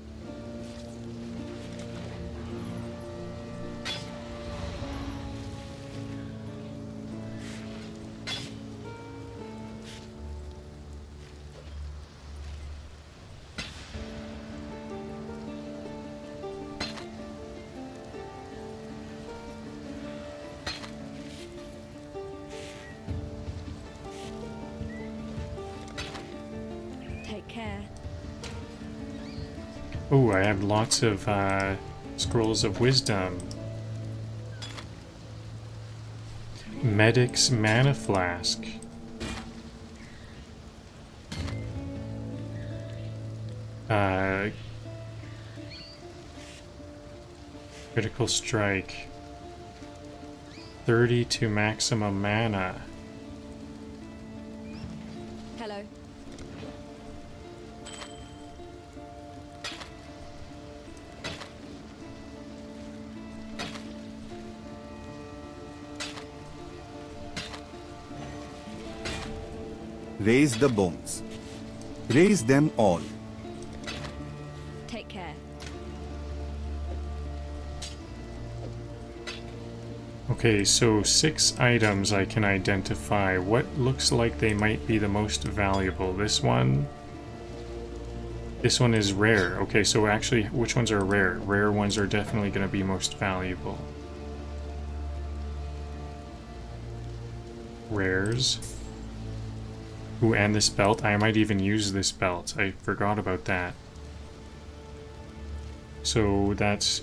Take care. Oh, I have lots of scrolls of wisdom. Medic's mana flask. Critical strike. 30 to maximum mana. Hello. Raise the bones. Raise them all. Take care. Okay, so 6 items I can identify. What looks like they might be the most valuable? This one? This one is rare. Okay, so actually, which ones are rare? Rare ones are definitely going to be most valuable. Rares. Ooh, and this belt. I might even use this belt. I forgot about that. So that's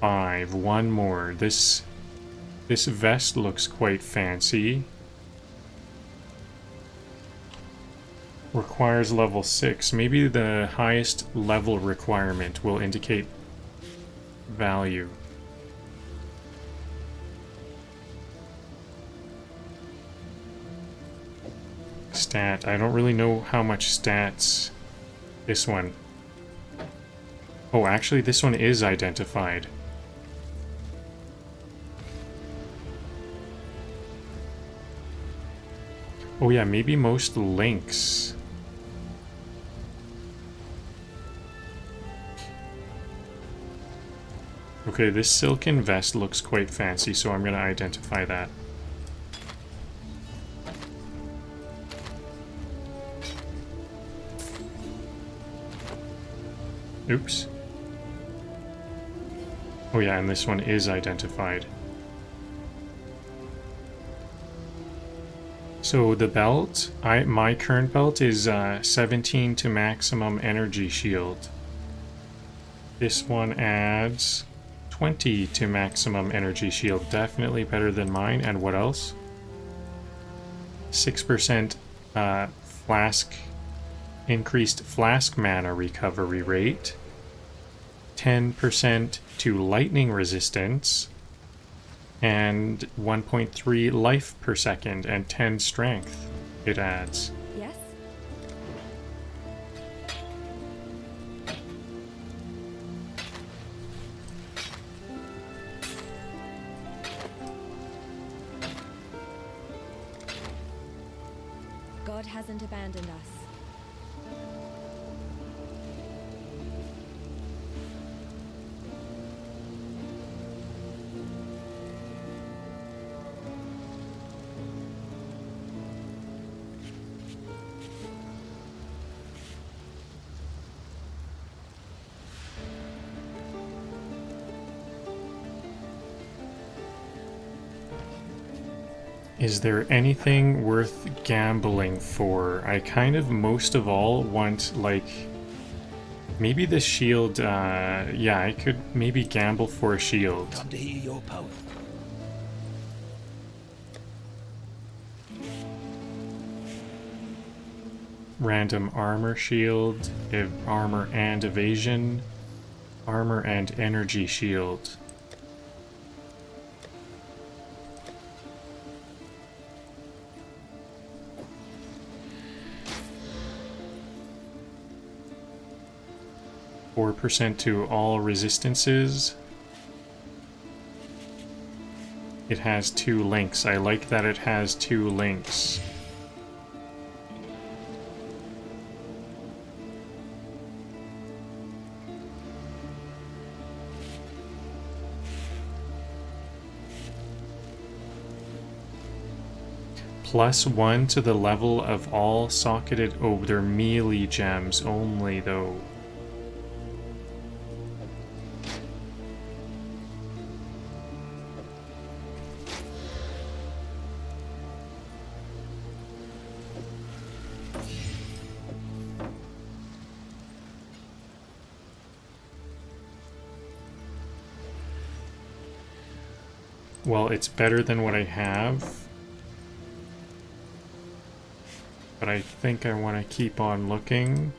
5. One more. This vest looks quite fancy. Requires level 6. Maybe the highest level requirement will indicate value. Stat. I don't really know how much stats this one. Oh, actually this one is identified. Oh yeah, maybe most links. Okay, this silken vest looks quite fancy, so I'm gonna identify that. Oops. Oh yeah, and this one is identified. So the belt, my current belt is 17 to maximum energy shield. This one adds 20 to maximum energy shield. Definitely better than mine. And what else? 6% flask, increased flask mana recovery rate. 10% to lightning resistance. And 1.3 life per second and 10 strength it adds. Yes? God hasn't abandoned us. Is there anything worth gambling for? I kind of most of all want, like, maybe the shield, yeah, I could maybe gamble for a shield. Come to hear your power. Random armor shield, armor and evasion, armor and energy shield. 4% to all resistances. It has 2 links. I like that it has 2 links. +1 to the level of all socketed... Oh, they're melee gems only, though. Well, it's better than what I have. But I think I want to keep on looking.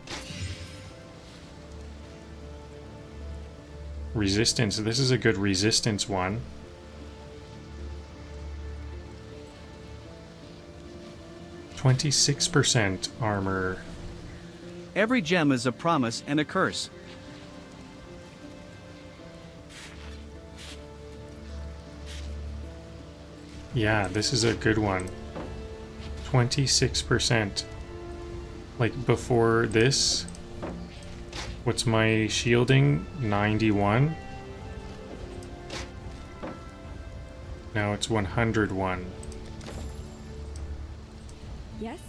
Resistance. This is a good resistance one. %26 armor. Every gem is a promise and a curse. Yeah, this is a good one. 26%. Like before this, what's my shielding? 91. Now it's 101. Yes?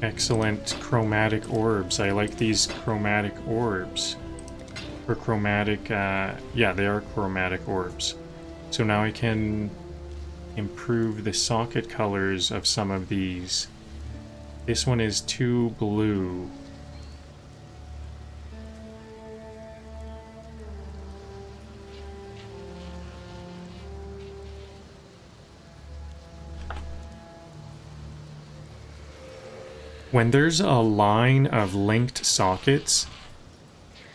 Excellent chromatic orbs. I like these chromatic orbs. Or chromatic, yeah, they are chromatic orbs. So now I can improve the socket colors of some of these. This one is too blue. When there's a line of linked sockets,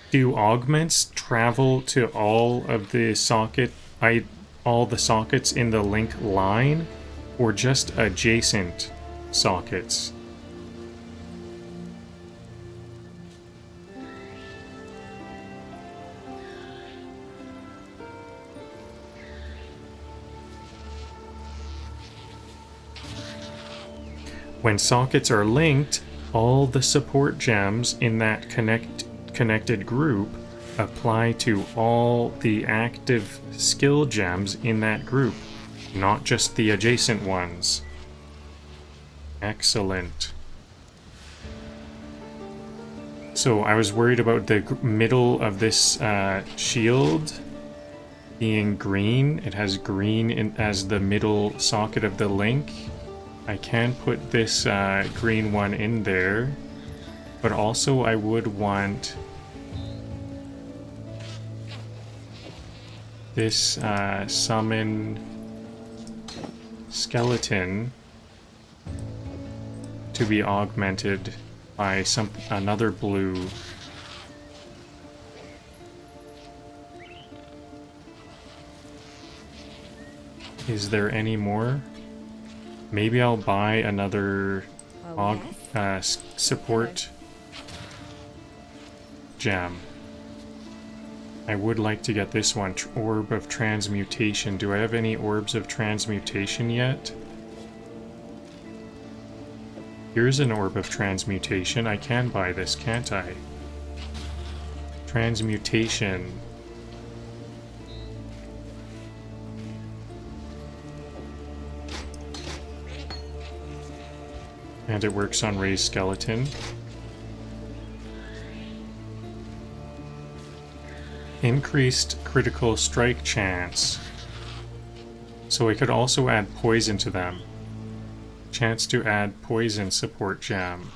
do augments travel to all of the all the sockets in the link line, or just adjacent sockets? When sockets are linked, all the support gems in that connected group apply to all the active skill gems in that group, not just the adjacent ones. Excellent. So I was worried about the middle of this shield being green. It has green as the middle socket of the link. I can put this green one in there, but also I would want this summon skeleton to be augmented by another blue. Is there any more? Maybe I'll buy another support gem. I would like to get this one, Orb of Transmutation. Do I have any Orbs of Transmutation yet? Here's an Orb of Transmutation. I can buy this, can't I? Transmutation. And it works on Ray's skeleton. Increased critical strike chance. So I could also add poison to them. Chance to add poison support gem.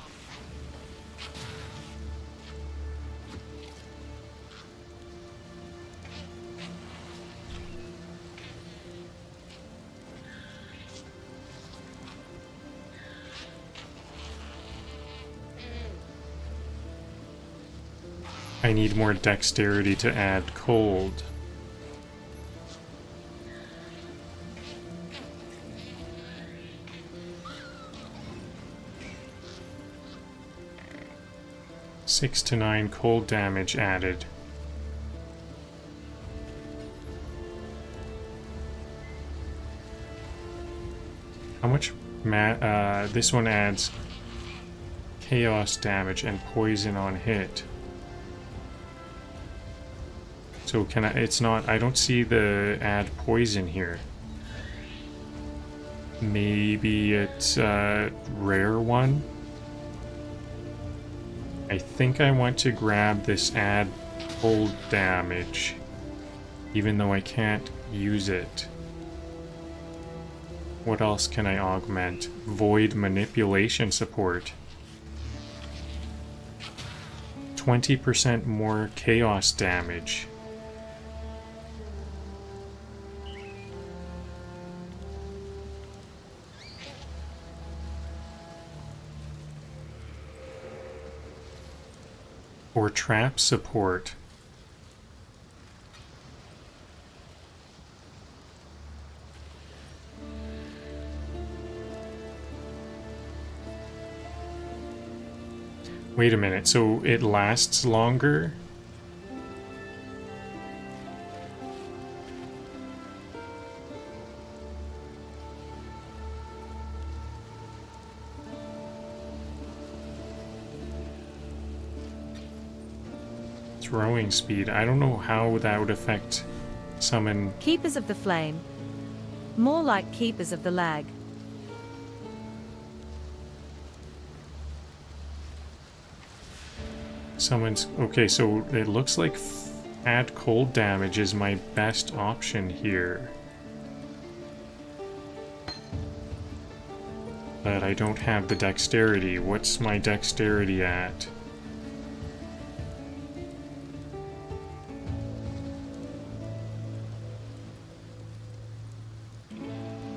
I need more dexterity to add cold. 6 to 9 cold damage added. How much this one adds chaos damage and poison on hit. So can I, it's not, I don't see the add poison here. Maybe it's a rare one? I think I want to grab this add cold damage, even though I can't use it. What else can I augment? Void manipulation support. 20% more chaos damage. Or trap support. Wait a minute, so it lasts longer? Throwing speed. I don't know how that would affect summon. Keepers of the Flame. More like Keepers of the Lag. Summons. Okay, so it looks like add cold damage is my best option here. But I don't have the dexterity. What's my dexterity at?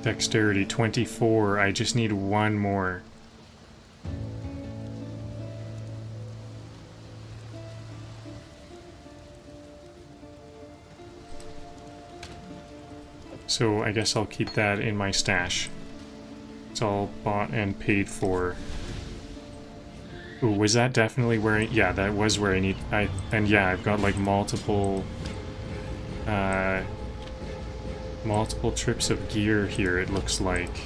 Dexterity 24. I just need one more. So I guess I'll keep that in my stash. It's all bought and paid for. Ooh, was that definitely where yeah, that was where I need... And yeah, I've got like multiple trips of gear here, it looks like.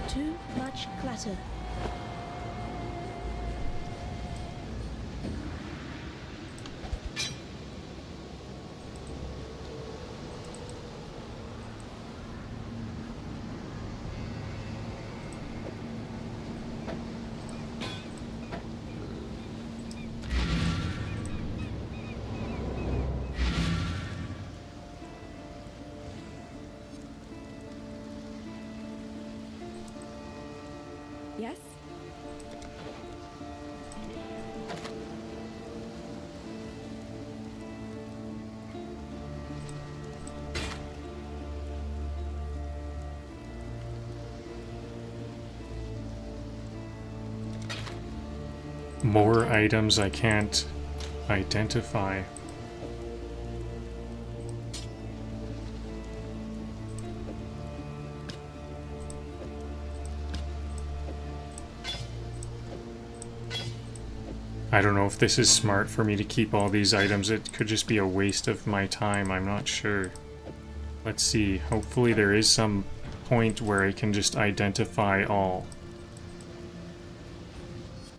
Too much clutter. Yes? More items I can't identify. I don't know if this is smart for me to keep all these items. It could just be a waste of my time. I'm not sure. Let's see. Hopefully there is some point where I can just identify all.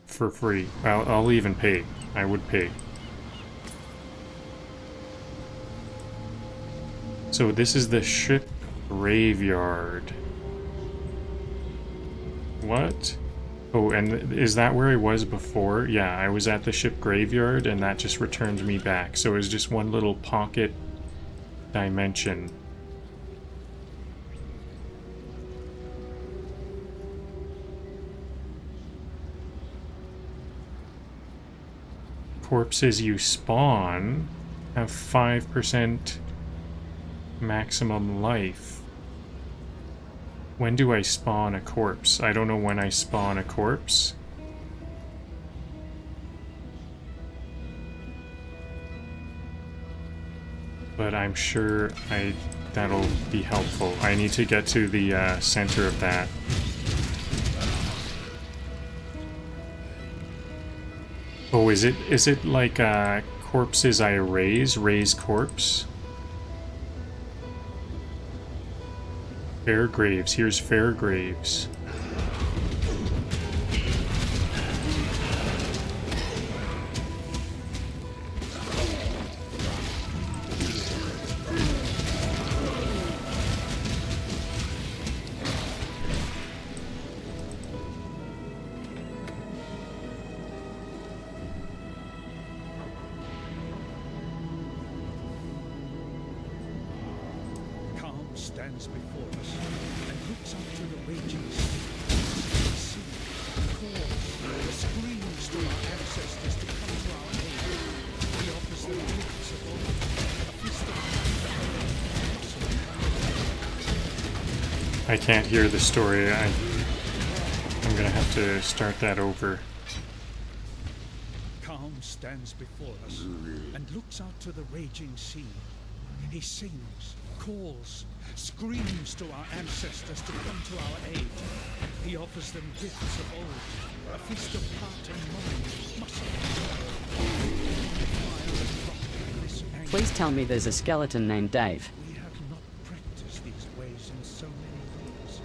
For free. I'll even pay. I would pay. So this is the ship graveyard. What? Oh, and is that where I was before? Yeah, I was at the ship graveyard and that just returned me back. So it was just one little pocket dimension. Corpses you spawn have 5% maximum life. When do I spawn a corpse? I don't know when I spawn a corpse. But I'm sure I That'll be helpful. I need to get to the center of that. Oh, is it like corpses I raise corpse? Fair graves. Here's fair graves. Stands before us and looks up to the raging sea. Calls, screams to our ancestors to come to our aid. He offers them gifts of old, a fist of I can't hear the story. I'm gonna have to start that over. Calm stands before us and looks out to the raging sea. He sings, calls, screams to our ancestors to come to our aid. He offers them gifts of old, a feast of heart and mind, muscle and Please tell me there's a skeleton named Dave. We have not practiced these ways in so many years.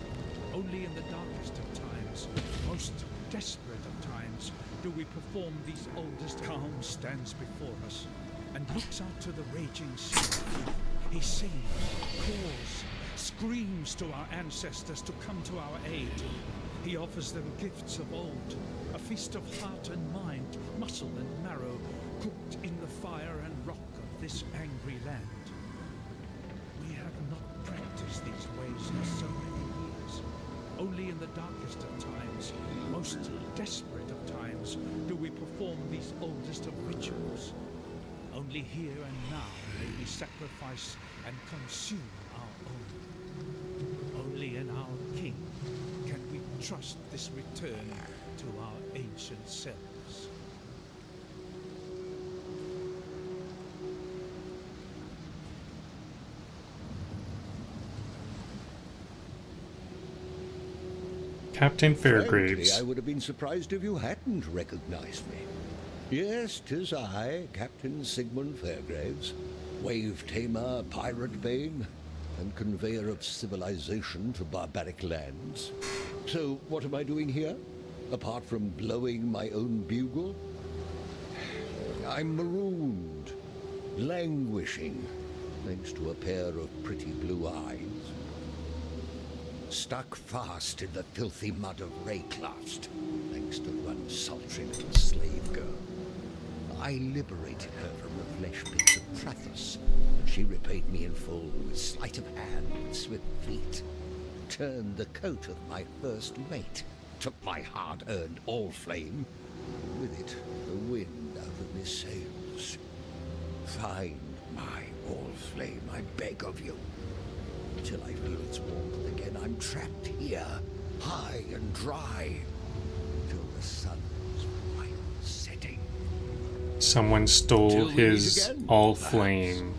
Only in the darkest of times, most desperate of times, do we perform these oldest. Calm stands before us and looks out to the raging sea. He sings, calls, screams to our ancestors to come to our aid. He offers them gifts of old, a feast of heart and mind, muscle and marrow, cooked in the fire and rock of this angry land. We have not practiced these ways in so many years. Only in the darkest of times, most desperate of times, do we perform these oldest of rituals. Only here and now may we sacrifice and consume our own. Only in our King can we trust this return to our ancient selves. Captain Fairgraves. Frankly, I would have been surprised if you hadn't recognized me. Yes, 'tis I, Captain Sigmund Fairgraves, wave-tamer, pirate bane, and conveyor of civilization to barbaric lands. So, what am I doing here, apart from blowing my own bugle? I'm marooned, languishing, thanks to a pair of pretty blue eyes. Stuck fast in the filthy mud of Rayclast, thanks to one sultry little slave girl. I liberated her from the flesh pits of Prathus, and she repaid me in full with sleight of hand and swift feet. Turned the coat of my first mate, took my hard-earned all-flame, and with it the wind out of my sails. Find my all-flame, I beg of you. Till I feel its warmth again, I'm trapped here, high and dry, till the sun's final setting. Someone stole his all flame.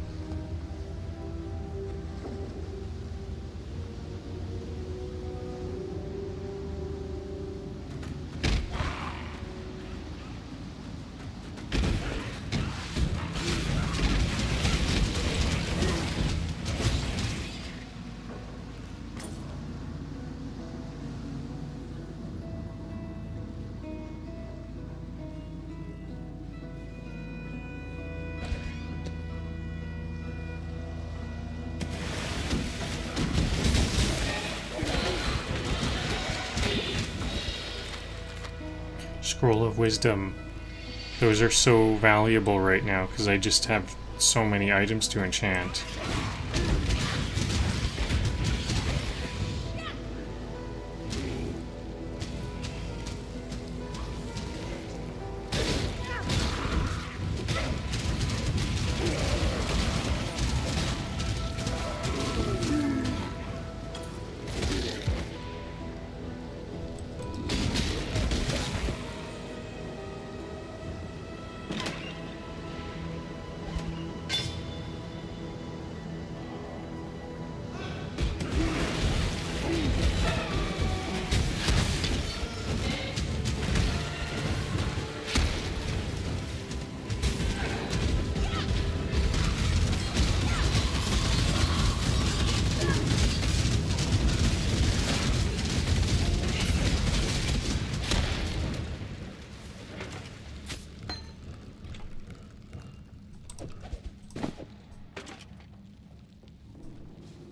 Scroll of Wisdom. Those are so valuable right now because I just have so many items to enchant.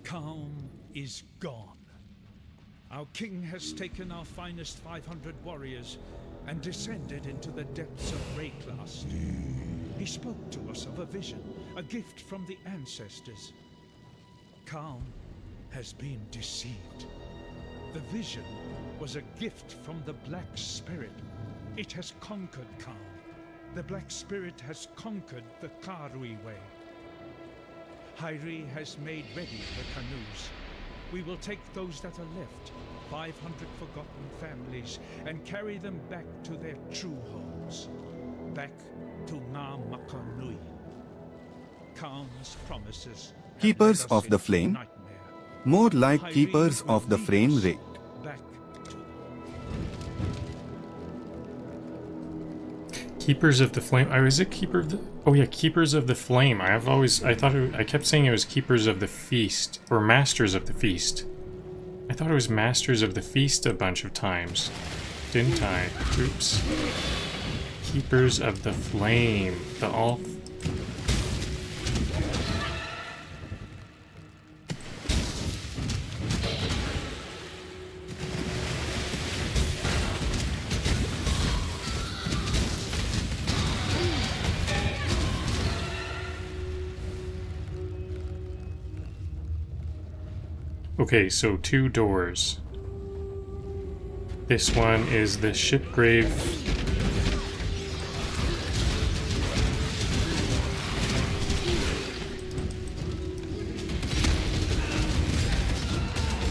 Calm is gone. Our king has taken our finest 500 warriors and descended into the depths of Rayclast. He spoke to us of a vision, a gift from the ancestors. Calm has been deceived. The vision was a gift from the Black Spirit. It has conquered Calm. The Black Spirit has conquered the Karui way. Hyri has made ready the canoes. We will take those that are left, 500 forgotten families, and carry them back to their true homes. Back to Ngā Maka Nui. Calm's promises. Keepers of the Flame? More like Keepers of the Frame Rate. Keepers of the Flame. I was a keeper of the. Oh yeah, Keepers of the Flame. I kept saying it was Keepers of the Feast or Masters of the Feast. I thought it was Masters of the Feast a bunch of times, didn't I? Oops. Keepers of the Flame. The all. Okay, so 2 doors. This one is the Shipgrave.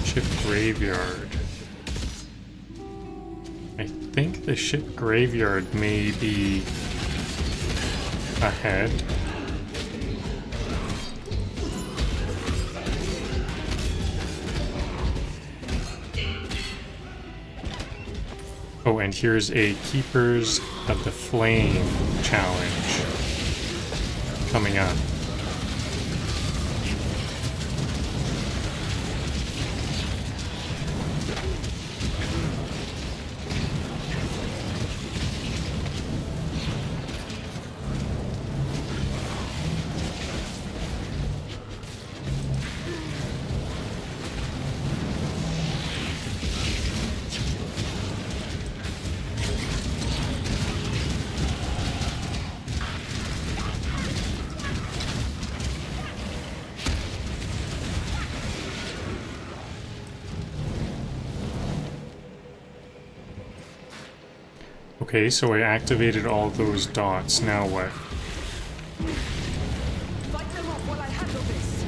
Ship Graveyard. I think the Ship Graveyard may be ahead. Oh, and here's a Keepers of the Flame challenge coming up. Okay, so I activated all those dots. Now what? Fight them off while I handle this.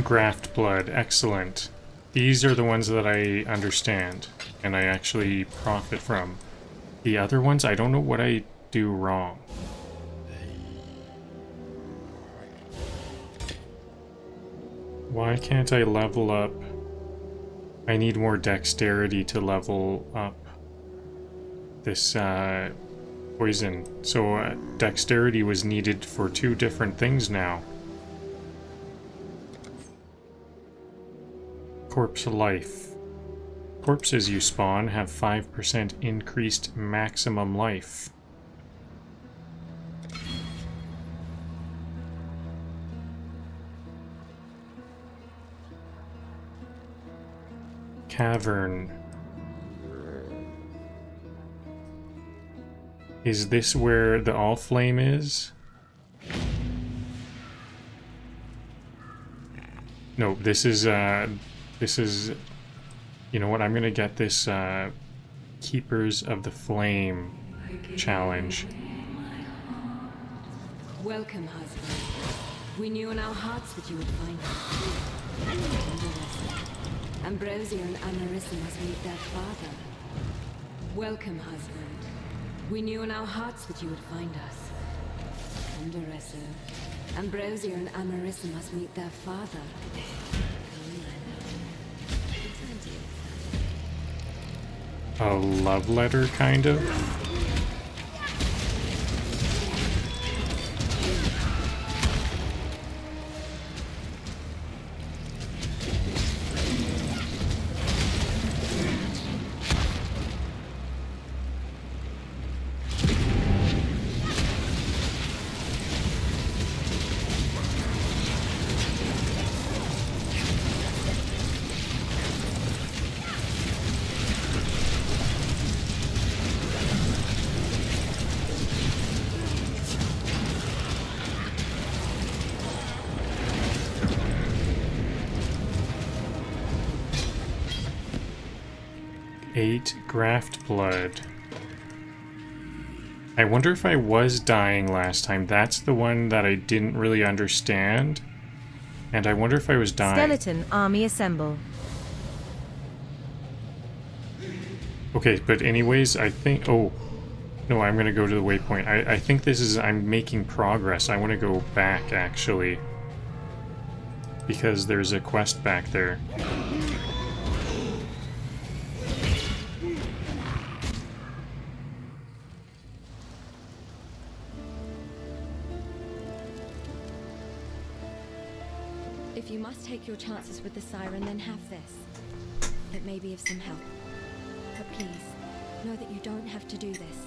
Graft blood, excellent. These are the ones that I understand and I actually profit from. The other ones, I don't know what I do wrong. Why can't I level up? I need more dexterity to level up this poison. So dexterity was needed for 2 different things now. Corpse life. Corpses you spawn have 5% increased maximum life. Cavern. Is this where the all flame is? No, this is, you know what, I'm gonna get this, Keepers of the Flame challenge. Welcome, husband. We knew in our hearts that you would find us. Ambrosia and Amarissa must meet their father. Welcome, husband. We knew in our hearts that you would find us. Ambrosia. Ambrosia and Amarissa must meet their father. A love letter, kind of? 8 graft blood. I wonder if I was dying last time. That's the one that I didn't really understand. And I wonder if I was dying. Skeleton army assemble. Okay, but anyways, I think... Oh, no, I'm going to go to the waypoint. I think this is... I'm making progress. I want to go back, actually. Because there's a quest back there. If you must take your chances with the siren, then have this. It may be of some help. But please, know that you don't have to do this.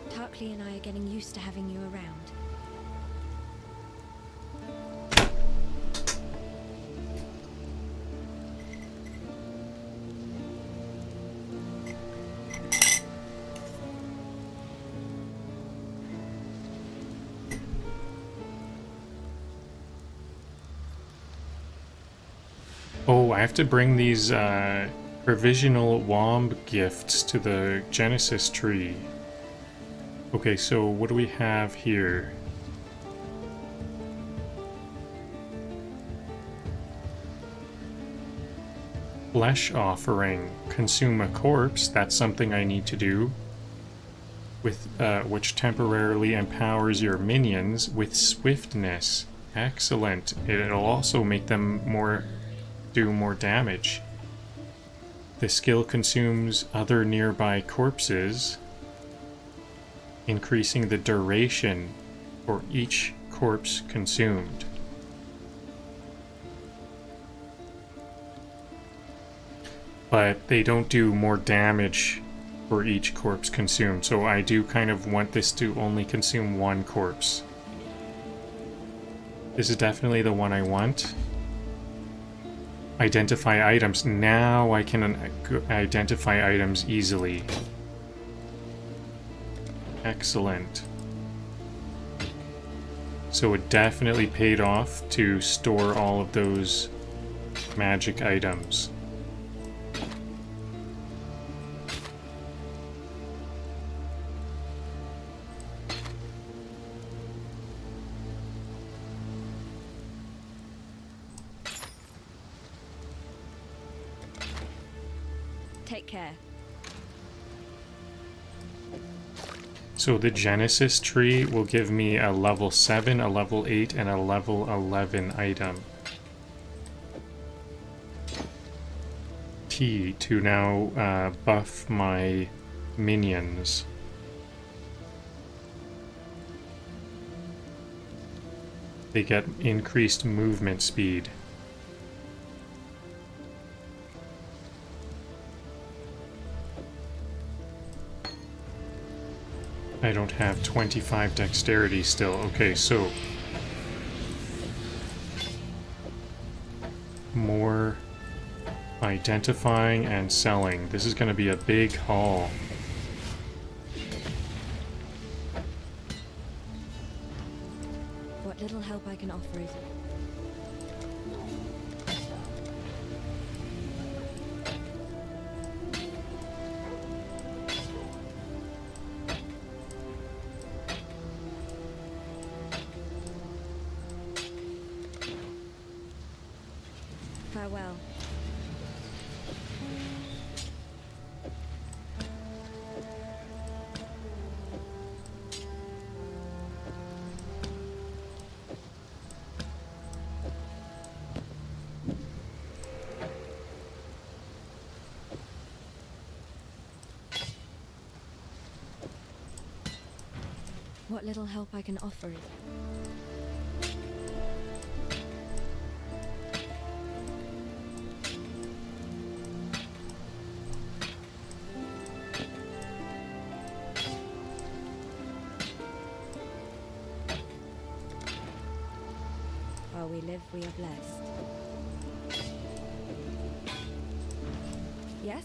Tarkley and I are getting used to having you around. Oh, I have to bring these provisional womb gifts to the Genesis tree. Okay, so what do we have here? Flesh offering. Consume a corpse. That's something I need to do. With which temporarily empowers your minions with swiftness. Excellent. It'll also make them do more damage. The skill consumes other nearby corpses, increasing the duration for each corpse consumed. But they don't do more damage for each corpse consumed, so I do kind of want this to only consume one corpse. This is definitely the one I want. Identify items. Now I can identify items easily. Excellent. So it definitely paid off to store all of those magic items. Take care. So the Genesis tree will give me a level 7, a level 8, and a level 11 item. T to now buff my minions. They get increased movement speed. I don't have 25 dexterity still. Okay, so more identifying and selling. This is going to be a big haul. What little help I can offer is... Farewell. what little help I can offer you. While we live, we are blessed. Yes?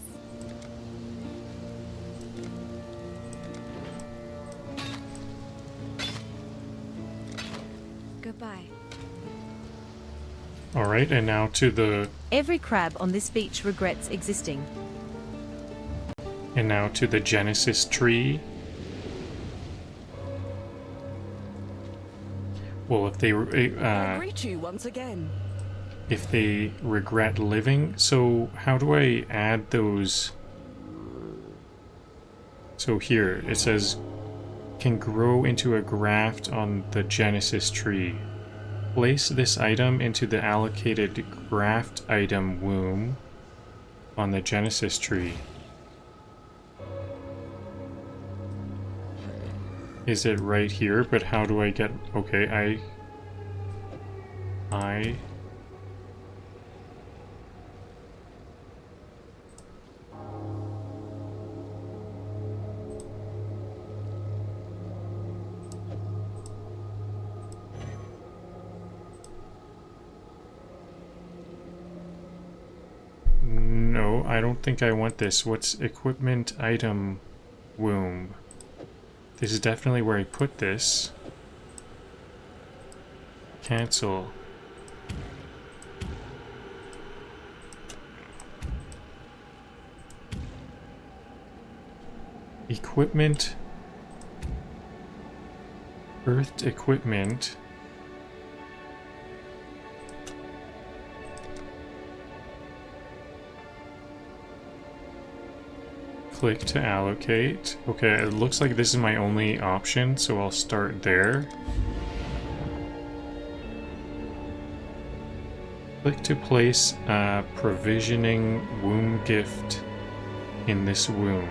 Goodbye. Alright, and now to the... Every crab on this beach regrets existing. And now to the Genesis tree. Well, if they I greet you once again. if they regret living, so how do I add those? So here it says can grow into a graft on the Genesis tree. Place this item into the allocated graft item womb on the Genesis tree. Is it right here? But how do I get... Okay, I... No, I don't think I want this. What's equipment item womb? This is definitely where I put this. Cancel. Equipment. Earthed equipment. Click to allocate. Okay, it looks like this is my only option, so I'll start there. Click to place a provisioning womb gift in this womb.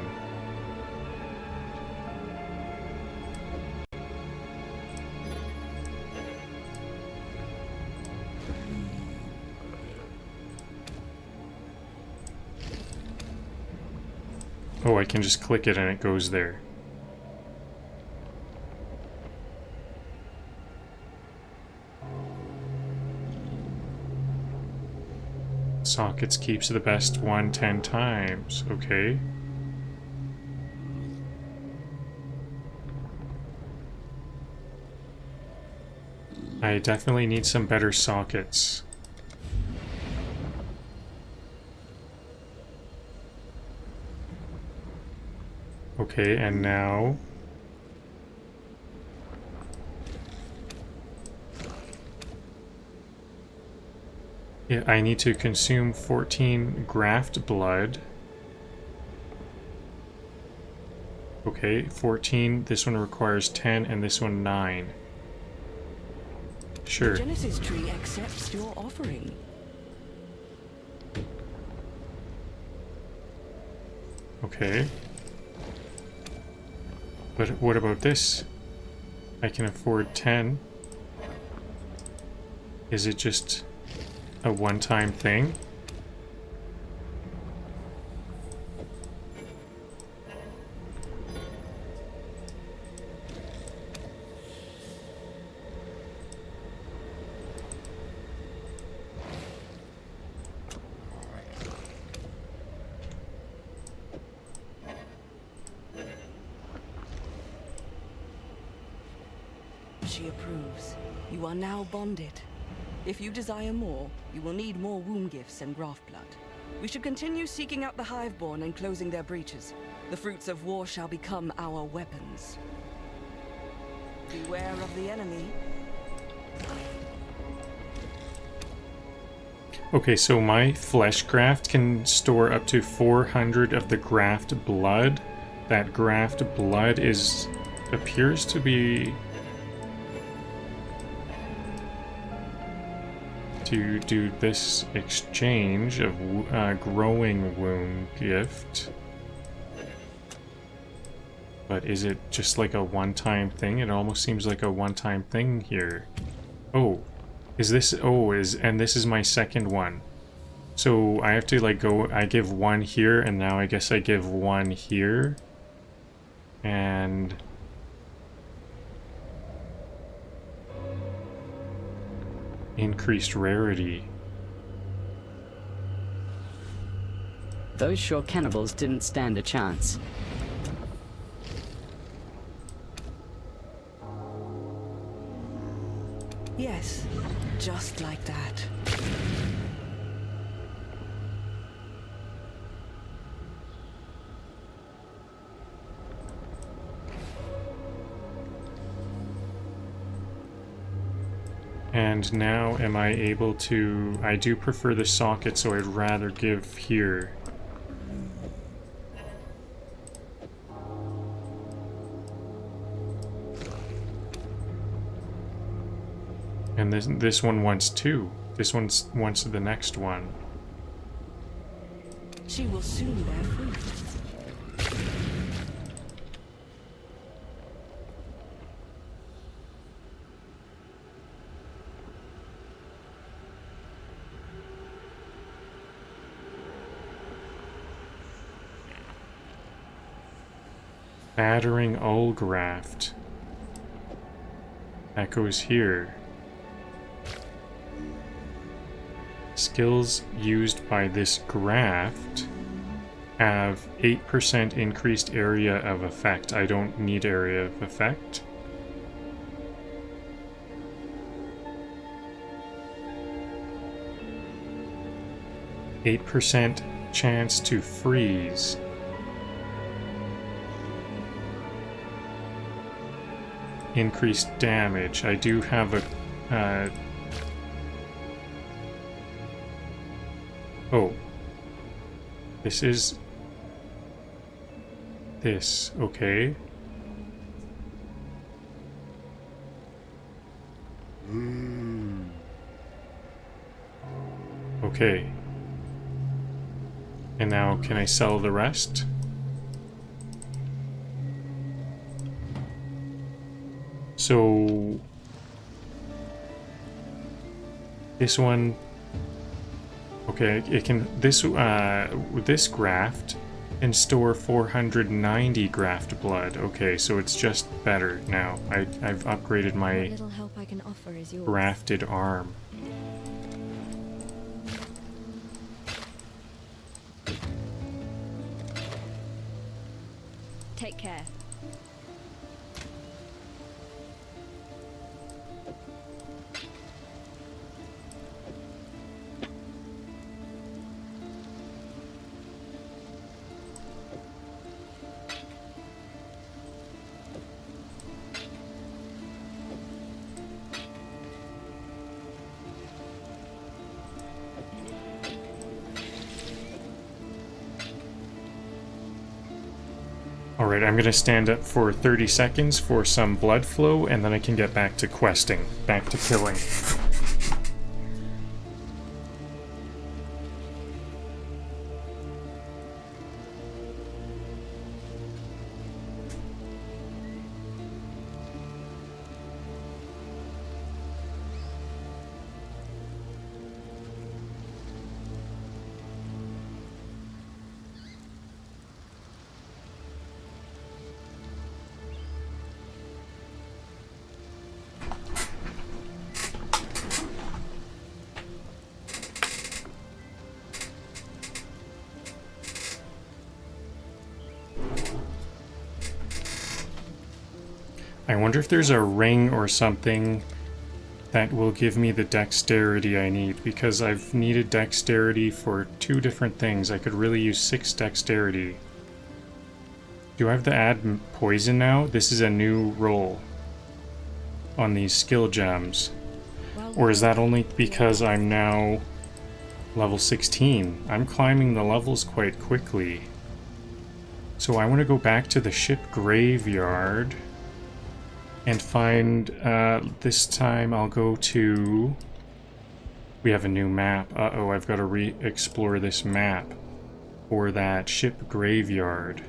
Oh, I can just click it and it goes there. Sockets keeps the best one 10 times. Okay. I definitely need some better sockets. Okay, and now... Yeah, I need to consume 14 graft blood. Okay, 14. This one requires 10, and this one 9. Sure. The Genesis tree accepts your offering. Okay. But what about this? I can afford 10. Is it just a one-time thing? She approves. You are now bonded. If you desire more, you will need more womb gifts and graft blood. We should continue seeking out the Hiveborn and closing their breaches. The fruits of war shall become our weapons. Beware of the enemy. Okay, so my flesh graft can store up to 400 of the graft blood. That graft blood appears to be... to do this exchange of growing womb gift. But is it just like a one-time thing? It almost seems like a one-time thing here. Oh, is this... Oh, and this is my second one. So I have to like go... I give one here, and now I guess I give one here. And... increased rarity. Those shore cannibals didn't stand a chance. Yes, just like that. And now am I able to... I do prefer the socket, so I'd rather give here. And this one wants two. This one wants the next one. She will soon bear fruit. Battering Ulgraft. That goes here. Skills used by this graft have 8% increased area of effect. I don't need area of effect. %, chance to freeze. Increased damage. I do have a... oh. This is... this. Okay. Okay. And now, can I sell the rest? So... this one... okay, it can... this graft can store 490 graft blood. Okay, so it's just better now. I've upgraded my little help I can offer is yours. grafted arm. Take care. Alright, I'm gonna stand up for 30 seconds for some blood flow, and then I can get back to questing, back to killing. I wonder if there's a ring or something that will give me the dexterity I need, because I've needed dexterity for 2 different things. I could really use 6 dexterity. Do I have to add poison now? This is a new roll on these skill gems. Or is that only because I'm now level 16? I'm climbing the levels quite quickly. So I want to go back to the ship graveyard and find, this time I'll go to... we have a new map. Uh-oh, I've got to re-explore this map for that ship graveyard.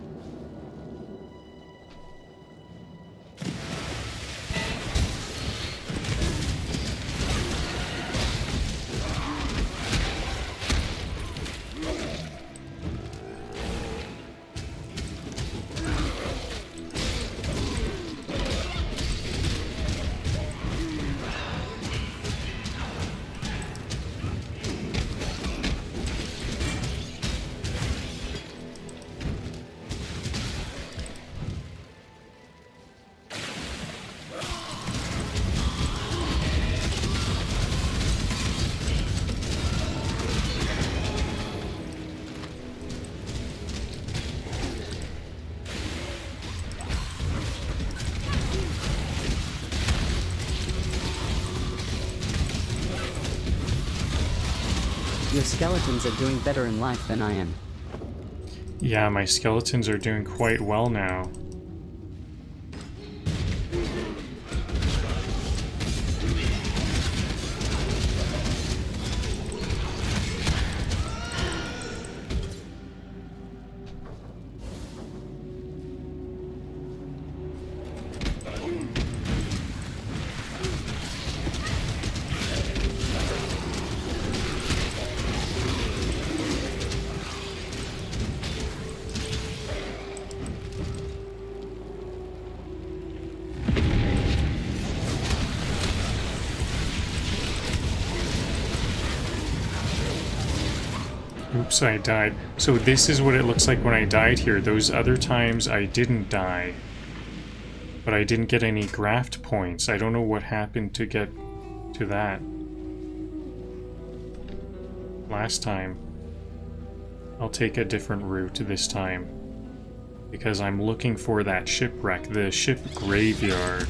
skeletons are doing better in life than I am. Yeah, my skeletons are doing quite well now. Oops, I died. So this is what it looks like when I died here. Those other times I didn't die. But I didn't get any graft points. I don't know what happened to get to that. Last time. I'll take a different route this time. Because I'm looking for that shipwreck, the ship graveyard.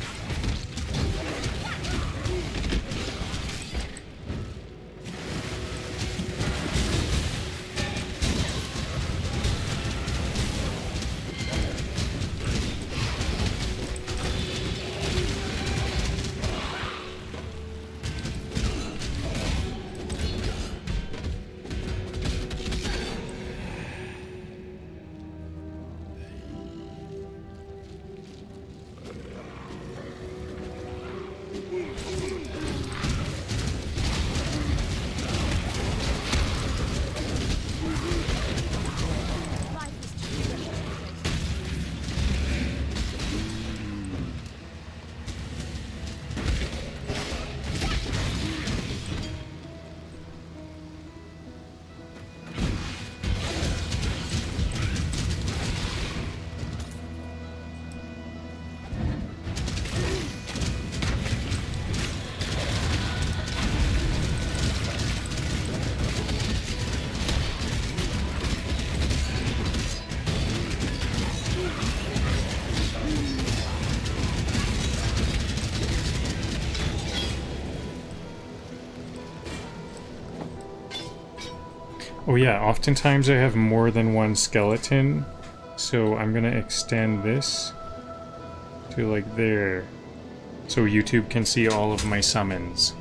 Oh yeah, oftentimes I have more than one skeleton, so I'm gonna extend this to like there, so YouTube can see all of my summons.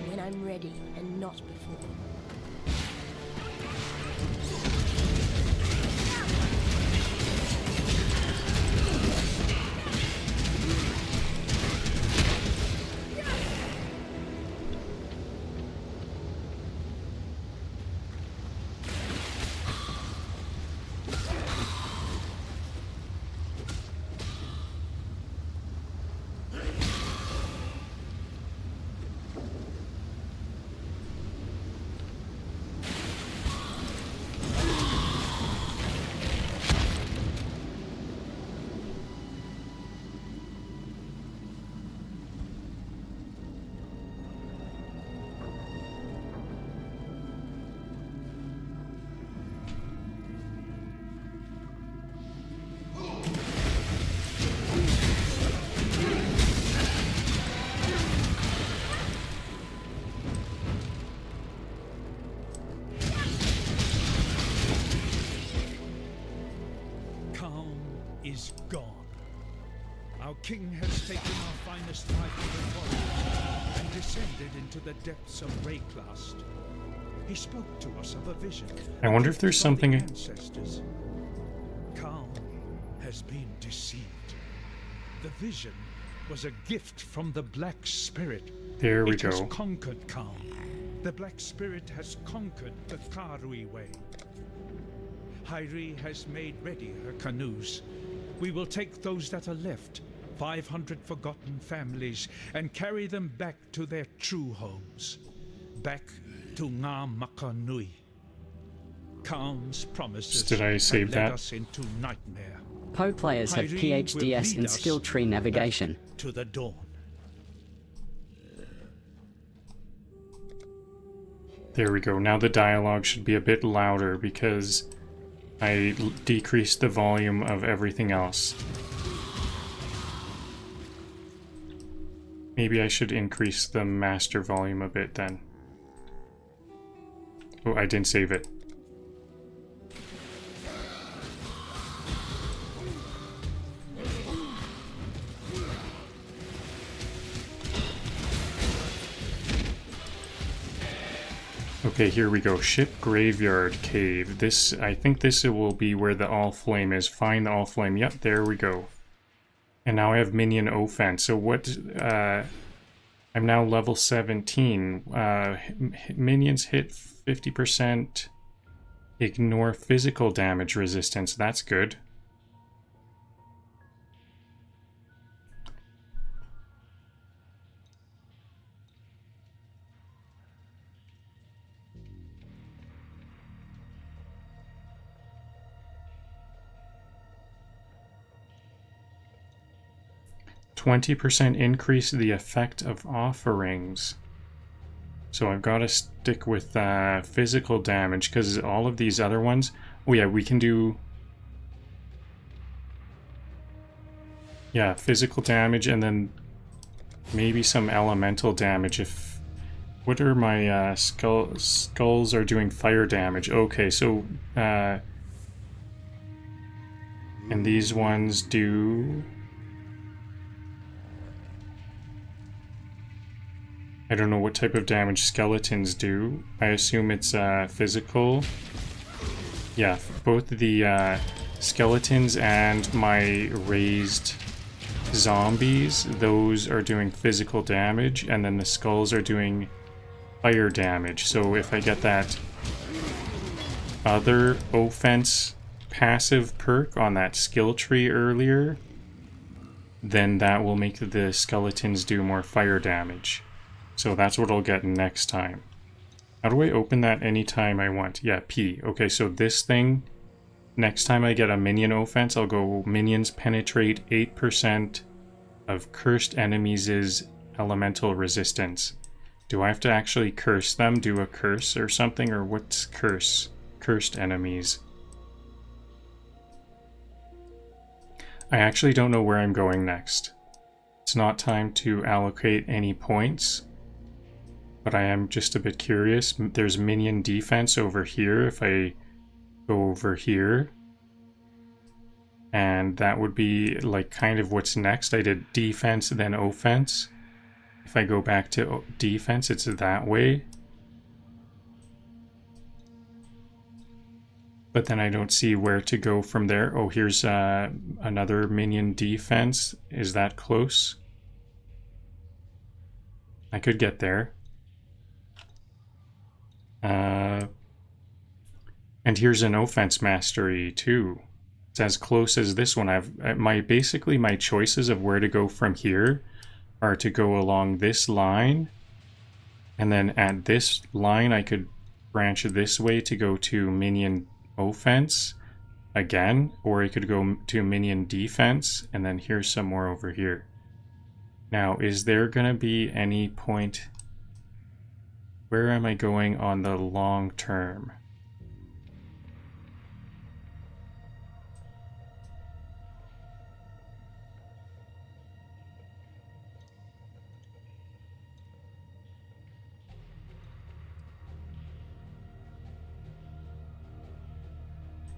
When I'm ready and not before. Is gone. Our king has taken our finest 500 warriors and descended into the depths of Rayclast. He spoke to us of a vision. I wonder if there's something. Ancestors. Calm has been deceived. The vision was a gift from the Black Spirit. There we It has go. conquered Calm. The Black Spirit has conquered the Karui way. Hyri has made ready her canoes. We will take those that are left, 500 forgotten families, and carry them back to their true homes. Back to Ngā Makanui. Calm's promises Did I save have led that? us into nightmare. Poe players have Hyri will PhDs lead in us skill tree navigation. back to the dawn. There we go. Now the dialogue should be a bit louder because I decreased the volume of everything else. Maybe I should increase the master volume a bit then. Oh, I didn't save it. Okay, here we go. Ship Graveyard Cave. This, I think this will be where the All Flame is. Find the All Flame. Yep, there we go. And now I have minion offense. So what, I'm now level 17. Minions hit 50%. Ignore physical damage resistance. That's good. %20 increase the effect of offerings. So I've got to stick with physical damage because all of these other ones... Oh yeah, we can do... Yeah, physical damage and then maybe some elemental damage if... What are my skulls are doing fire damage? Okay, so... and these ones do... I don't know what type of damage skeletons do. I assume it's physical. Yeah, both the skeletons and my raised zombies, those are doing physical damage, and then the skulls are doing fire damage. So if I get that other offense passive perk on that skill tree earlier, then that will make the skeletons do more fire damage. So that's what I'll get next time. How do I open that anytime I want? Yeah, P. Okay, so this thing, next time I get a minion offense, I'll go minions penetrate 8% of cursed enemies' elemental resistance. Do I have to actually curse them? Do a curse or something? Or what's curse? Cursed enemies. I actually don't know where I'm going next. It's not time to allocate any points. But I am just a bit curious. There's minion defense over here if I go over here. And that would be like kind of what's next. I did defense, then offense. If I go back to defense, it's that way. But then I don't see where to go from there. Oh, here's another minion defense. Is that close? I could get there. And here's an offense mastery too. It's as close as this one. Basically my choices of where to go from here are to go along this line, and then at this line I could branch this way to go to minion offense again, or I could go to minion defense, and then here's some more over here. Now, is there gonna be any point? Where am I going on the long term?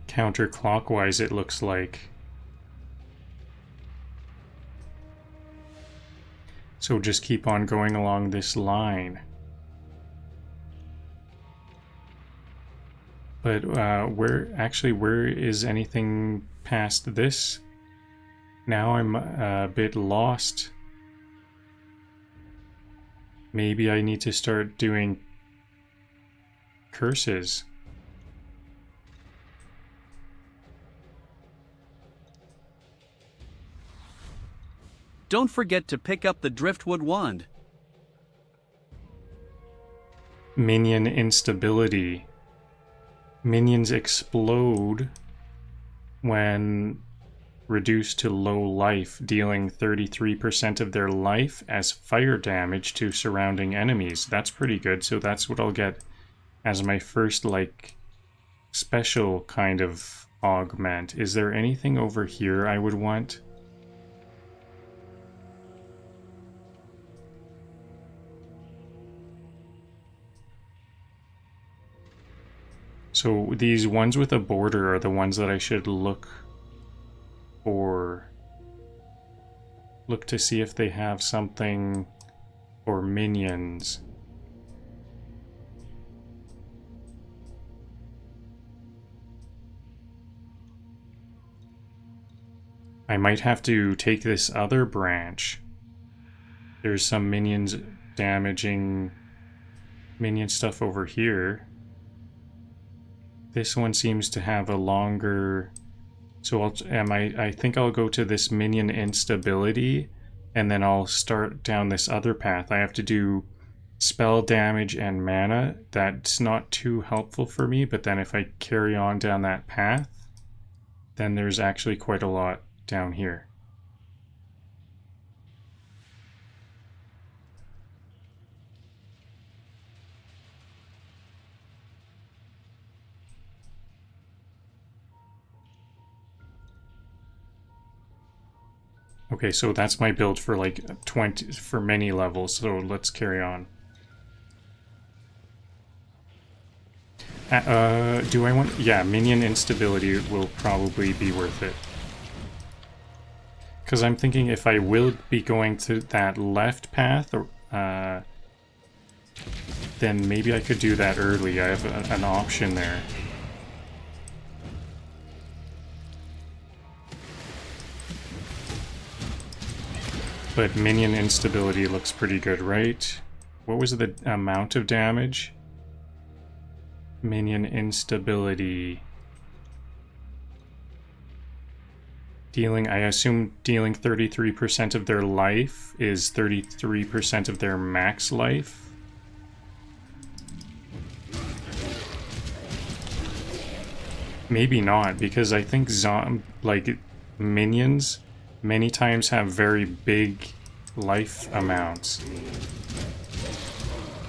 Counterclockwise, it looks like. So just keep on going along this line. But where is anything past this? Now I'm a bit lost. Maybe I need to start doing curses. Don't forget to pick up the driftwood wand. Minion instability. Minions explode when reduced to low life, dealing 33% of their life as fire damage to surrounding enemies. That's pretty good, so that's what I'll get as my first, like, special kind of augment. Is there anything over here I would want? So these ones with a border are the ones that I should look for. Look to see if they have something for minions. I might have to take this other branch. There's some minions damaging minion stuff over here. This one seems to have a longer... So I think I'll go to this minion instability, and then I'll start down this other path. I have to do spell damage and mana. That's not too helpful for me, but then if I carry on down that path, then there's actually quite a lot down here. Okay, so that's my build for like 20 for many levels, so let's carry on. Do I want... Yeah, minion instability will probably be worth it. Because I'm thinking if I will be going to that left path, then maybe I could do that early. I have an option there. But minion instability looks pretty good, right? What was the amount of damage? Minion instability. Dealing, I assume dealing 33% of their life is 33% of their max life. Maybe not, because I think minions many times have very big life amounts.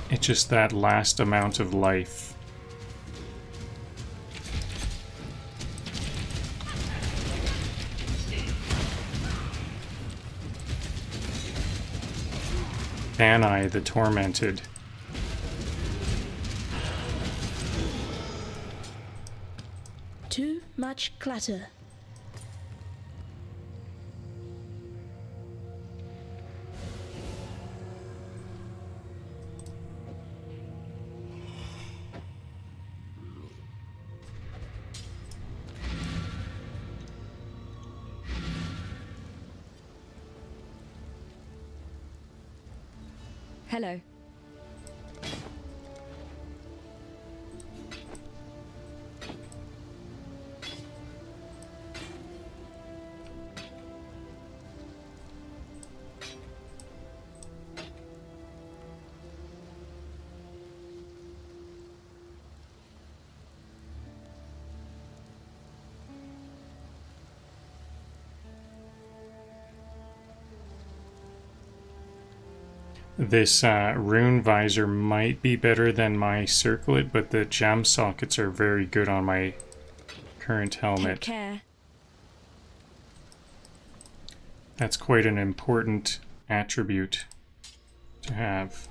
It's just that last amount of life. Banai the Tormented. Too much clutter. Hello. This rune visor might be better than my circlet, but the gem sockets are very good on my current helmet. Take care. That's quite an important attribute to have.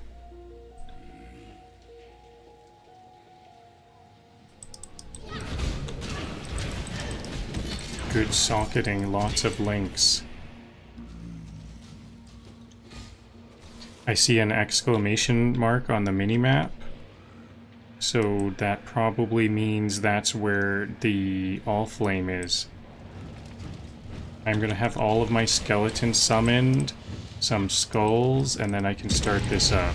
Good socketing, lots of links. I see an exclamation mark on the minimap, so that probably means that's where the All-Flame is. I'm gonna have all of my skeletons summoned, some skulls, and then I can start this up.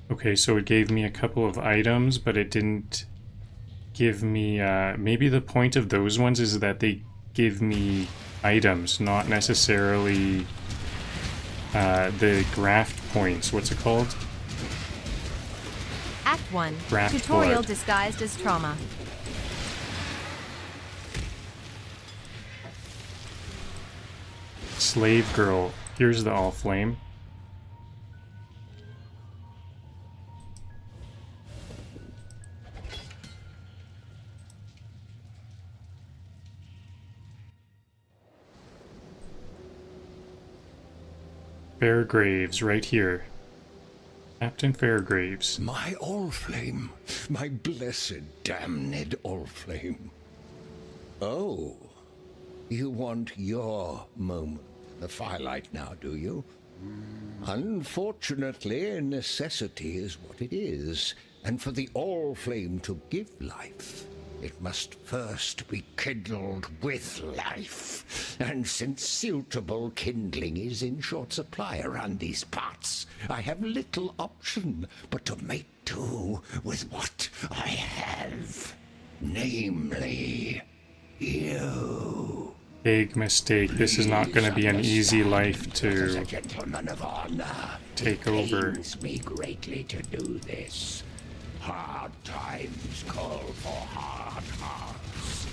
Okay, so it gave me a couple of items, but it didn't give me... maybe the point of those ones is that they give me items, not necessarily the graft points. What's it called? Act 1. Draft Tutorial blood. disguised as trauma. Slave girl. Here's the all flame. Fairgraves, right here. Captain Fairgraves. My Allflame. My blessed damned Allflame. Oh. You want your moment in the firelight now, do you? Unfortunately, necessity is what it is. And for the Allflame to give life, it must first be kindled with life. And since suitable kindling is in short supply around these parts, I have little option but to make do with what I have. Namely, you. Big mistake. This is not going to be an easy life to take over. It pains me greatly to do this. Hard times call for hard hearts.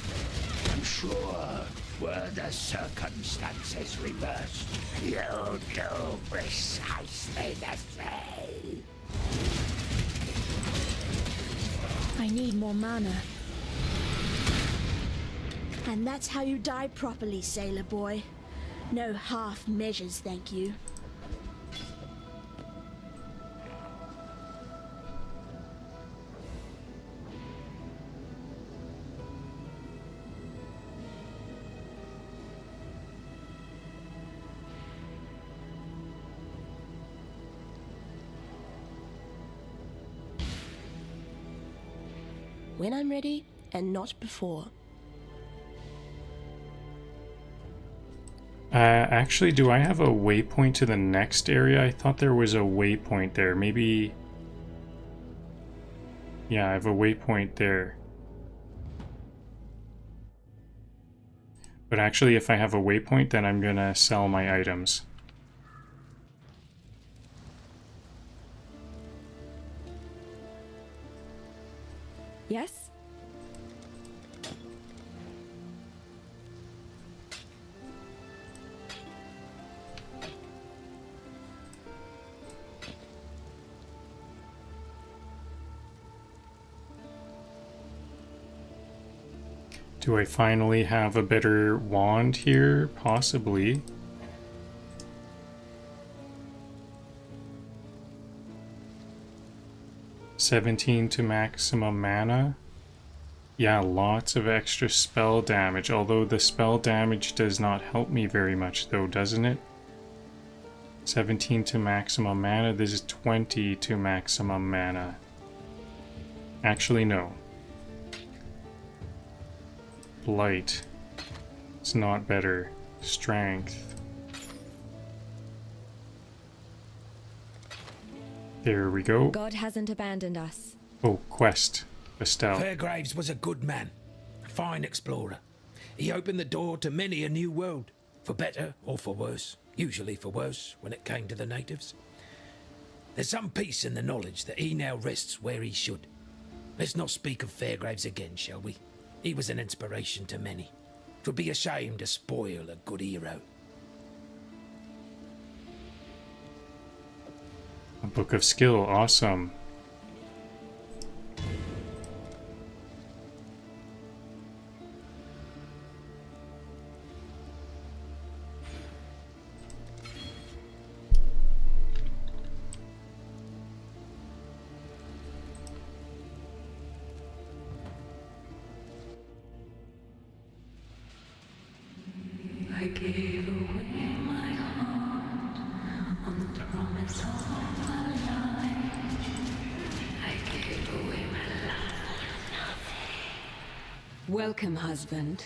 I'm sure, were the circumstances reversed, you'll do precisely the same. I need more mana. And that's how you die properly, sailor boy. No half measures, thank you. When I'm ready, and not before. Actually, do I have a waypoint to the next area? I thought there was a waypoint there. Maybe... Yeah, I have a waypoint there. But actually, if I have a waypoint, then I'm gonna sell my items. Yes? Do I finally have a better wand here? Possibly. $17 to maximum mana. Yeah, lots of extra spell damage, although the spell damage does not help me very much though, doesn't it? 17 to maximum mana, this is 20 to maximum mana. Actually, no. Blight. It's not better. Strength. There we go. God hasn't abandoned us. Oh, quest. Estelle. Fairgraves was a good man, a fine explorer. He opened the door to many a new world, for better or for worse, usually for worse when it came to the natives. There's some peace in the knowledge that he now rests where he should. Let's not speak of Fairgraves again, shall we? He was an inspiration to many. 'Twould be a shame to spoil a good hero. A book of skill, awesome. I gave away my heart on the promise of my life. I gave away my love for nothing. Welcome, husband.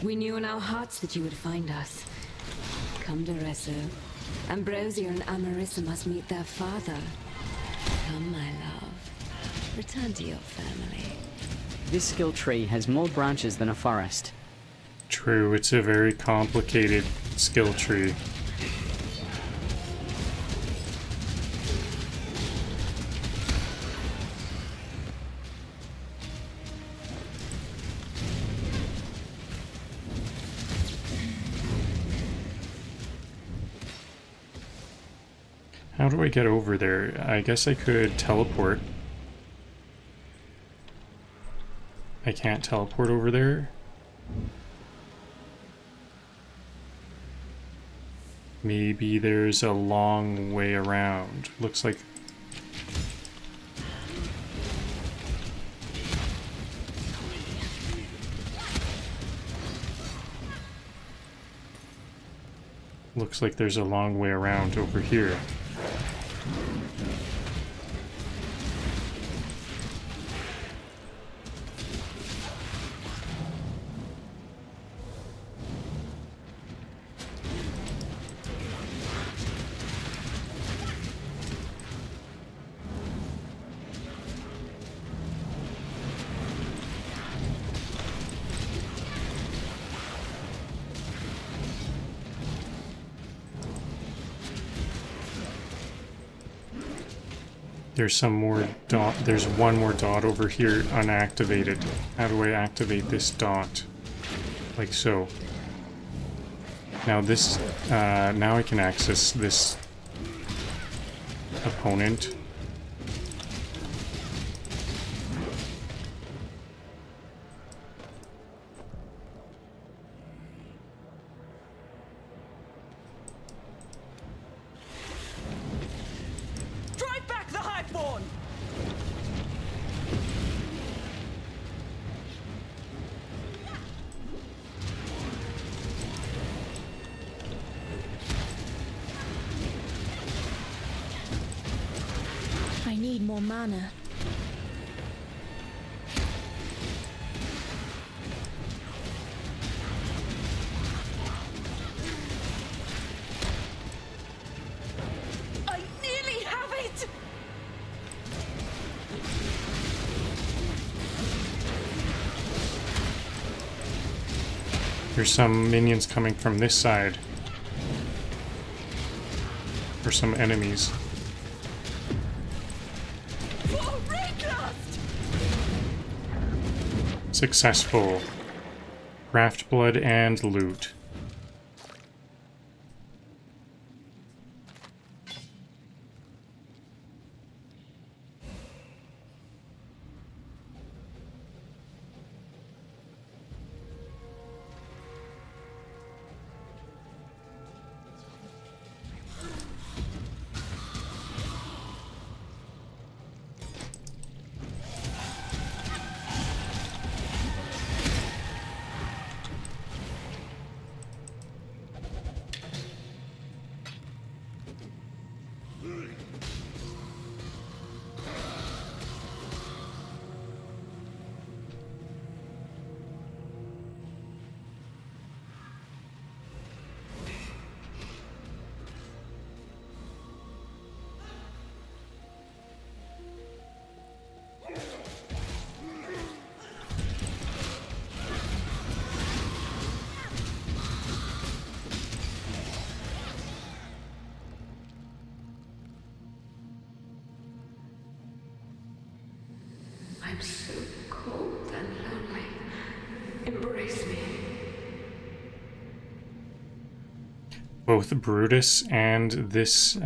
We knew in our hearts that you would find us. Come to Resso. Ambrosia and Amarissa must meet their father. Come, my love. Return to your family. This skill tree has more branches than a forest. True, it's a very complicated skill tree. How do I get over there? I guess I could teleport. I can't teleport over there. Maybe there's a long way around. Looks like... Looks like there's a long way around over here. There's some more dot. There's one more dot over here unactivated. How do I activate this dot? Like so. Now this, now I can access this opponent. Drive back the Highborn! I need more mana. I nearly have it! There's some minions coming from this side. Or some enemies. Successful. Craft blood and loot. I'm so cold and lonely. Embrace me. Both Brutus and this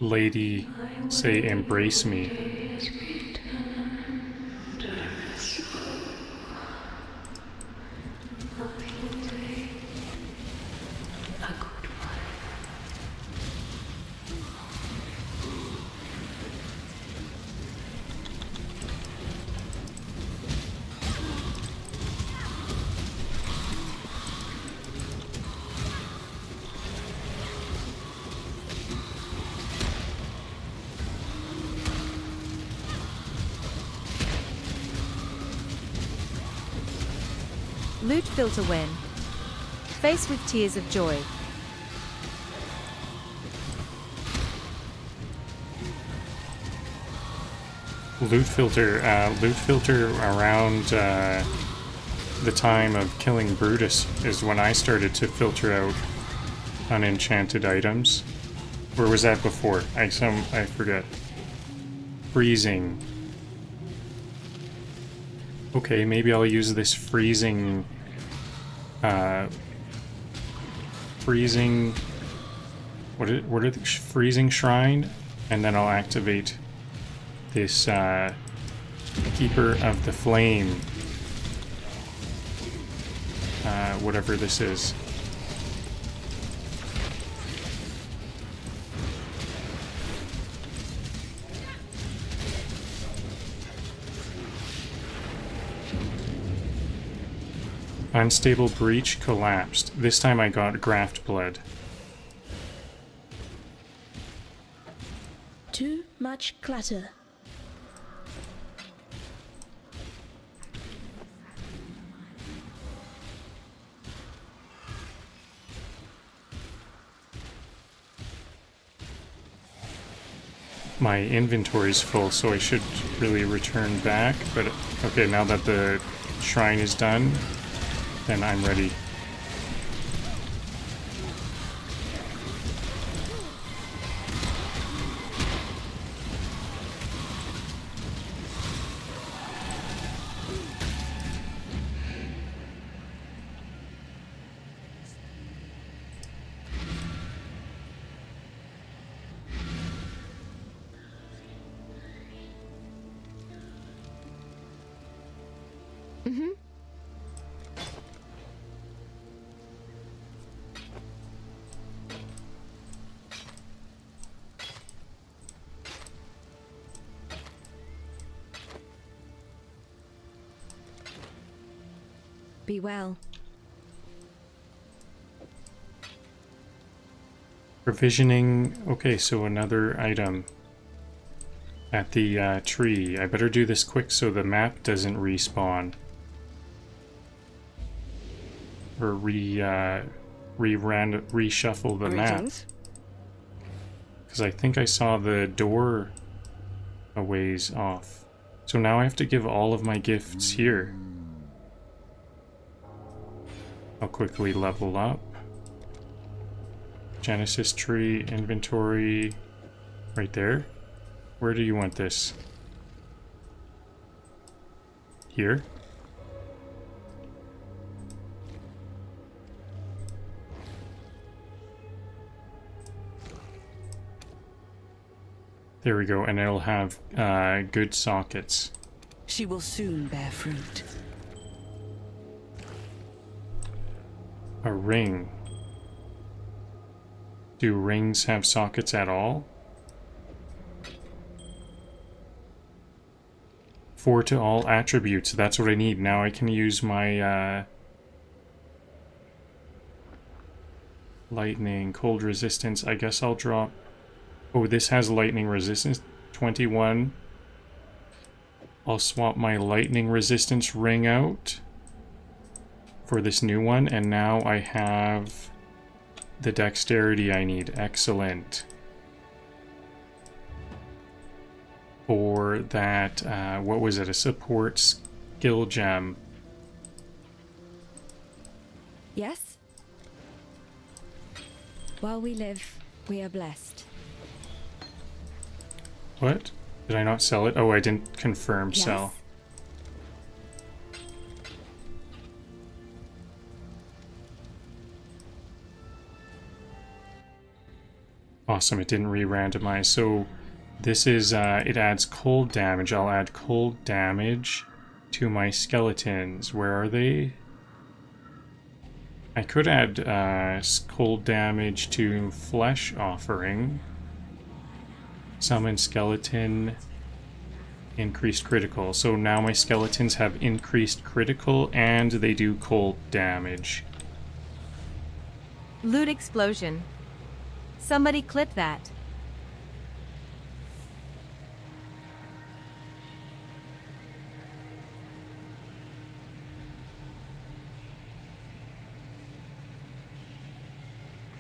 lady say embrace me. Loot filter win. Face with tears of joy. Loot filter around the time of killing Brutus is when I started to filter out unenchanted items. Or was that before? I forget. Freezing. Okay, maybe I'll use this freezing what are the freezing shrine, and then I'll activate this Keeper of the Flame. Whatever this is. Unstable breach collapsed. This time I got graft blood. Too much clutter. My inventory's full, so I should really return back, but okay, now that the shrine is done, then I'm ready. Be well. Provisioning. Okay, so another item at the tree. I better do this quick so the map doesn't respawn. Or reshuffle the map. Because I think I saw the door a ways off. So now I have to give all of my gifts here. I'll quickly level up. Genesis tree, inventory, right there. Where do you want this? Here? There we go, and it'll have good sockets. She will soon bear fruit. A ring. Do rings have sockets at all? 4 to all attributes. That's what I need. Now I can use my lightning, cold resistance. I guess I'll drop... Oh, this has lightning resistance. 21. I'll swap my lightning resistance ring out for this new one, and now I have the dexterity I need. Excellent. For that, what was it? A support skill gem. Yes? While we live, we are blessed. What? Did I not sell it? Oh, I didn't confirm sell. Awesome, it didn't re-randomize. So this is, it adds cold damage. I'll add cold damage to my skeletons. Where are they? I could add cold damage to flesh offering. Summon skeleton, increased critical. So now my skeletons have increased critical and they do cold damage. Loot explosion. Somebody clip that.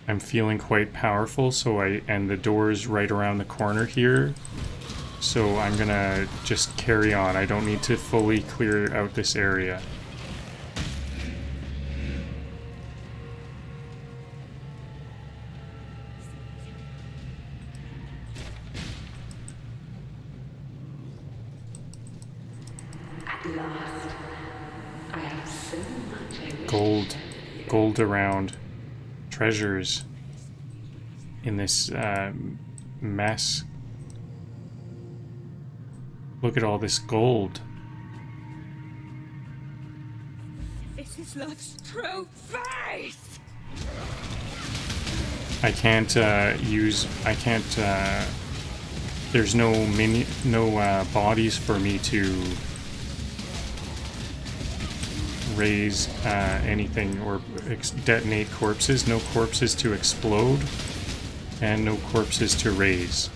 I'm feeling quite powerful, so and the door's right around the corner here. So I'm gonna just carry on. I don't need to fully clear out this area. Gold around. Treasures. in this mess. Look at all this gold. This is love's true face! I can't there's no bodies for me to raise anything or detonate corpses. No corpses to explode and no corpses to raise.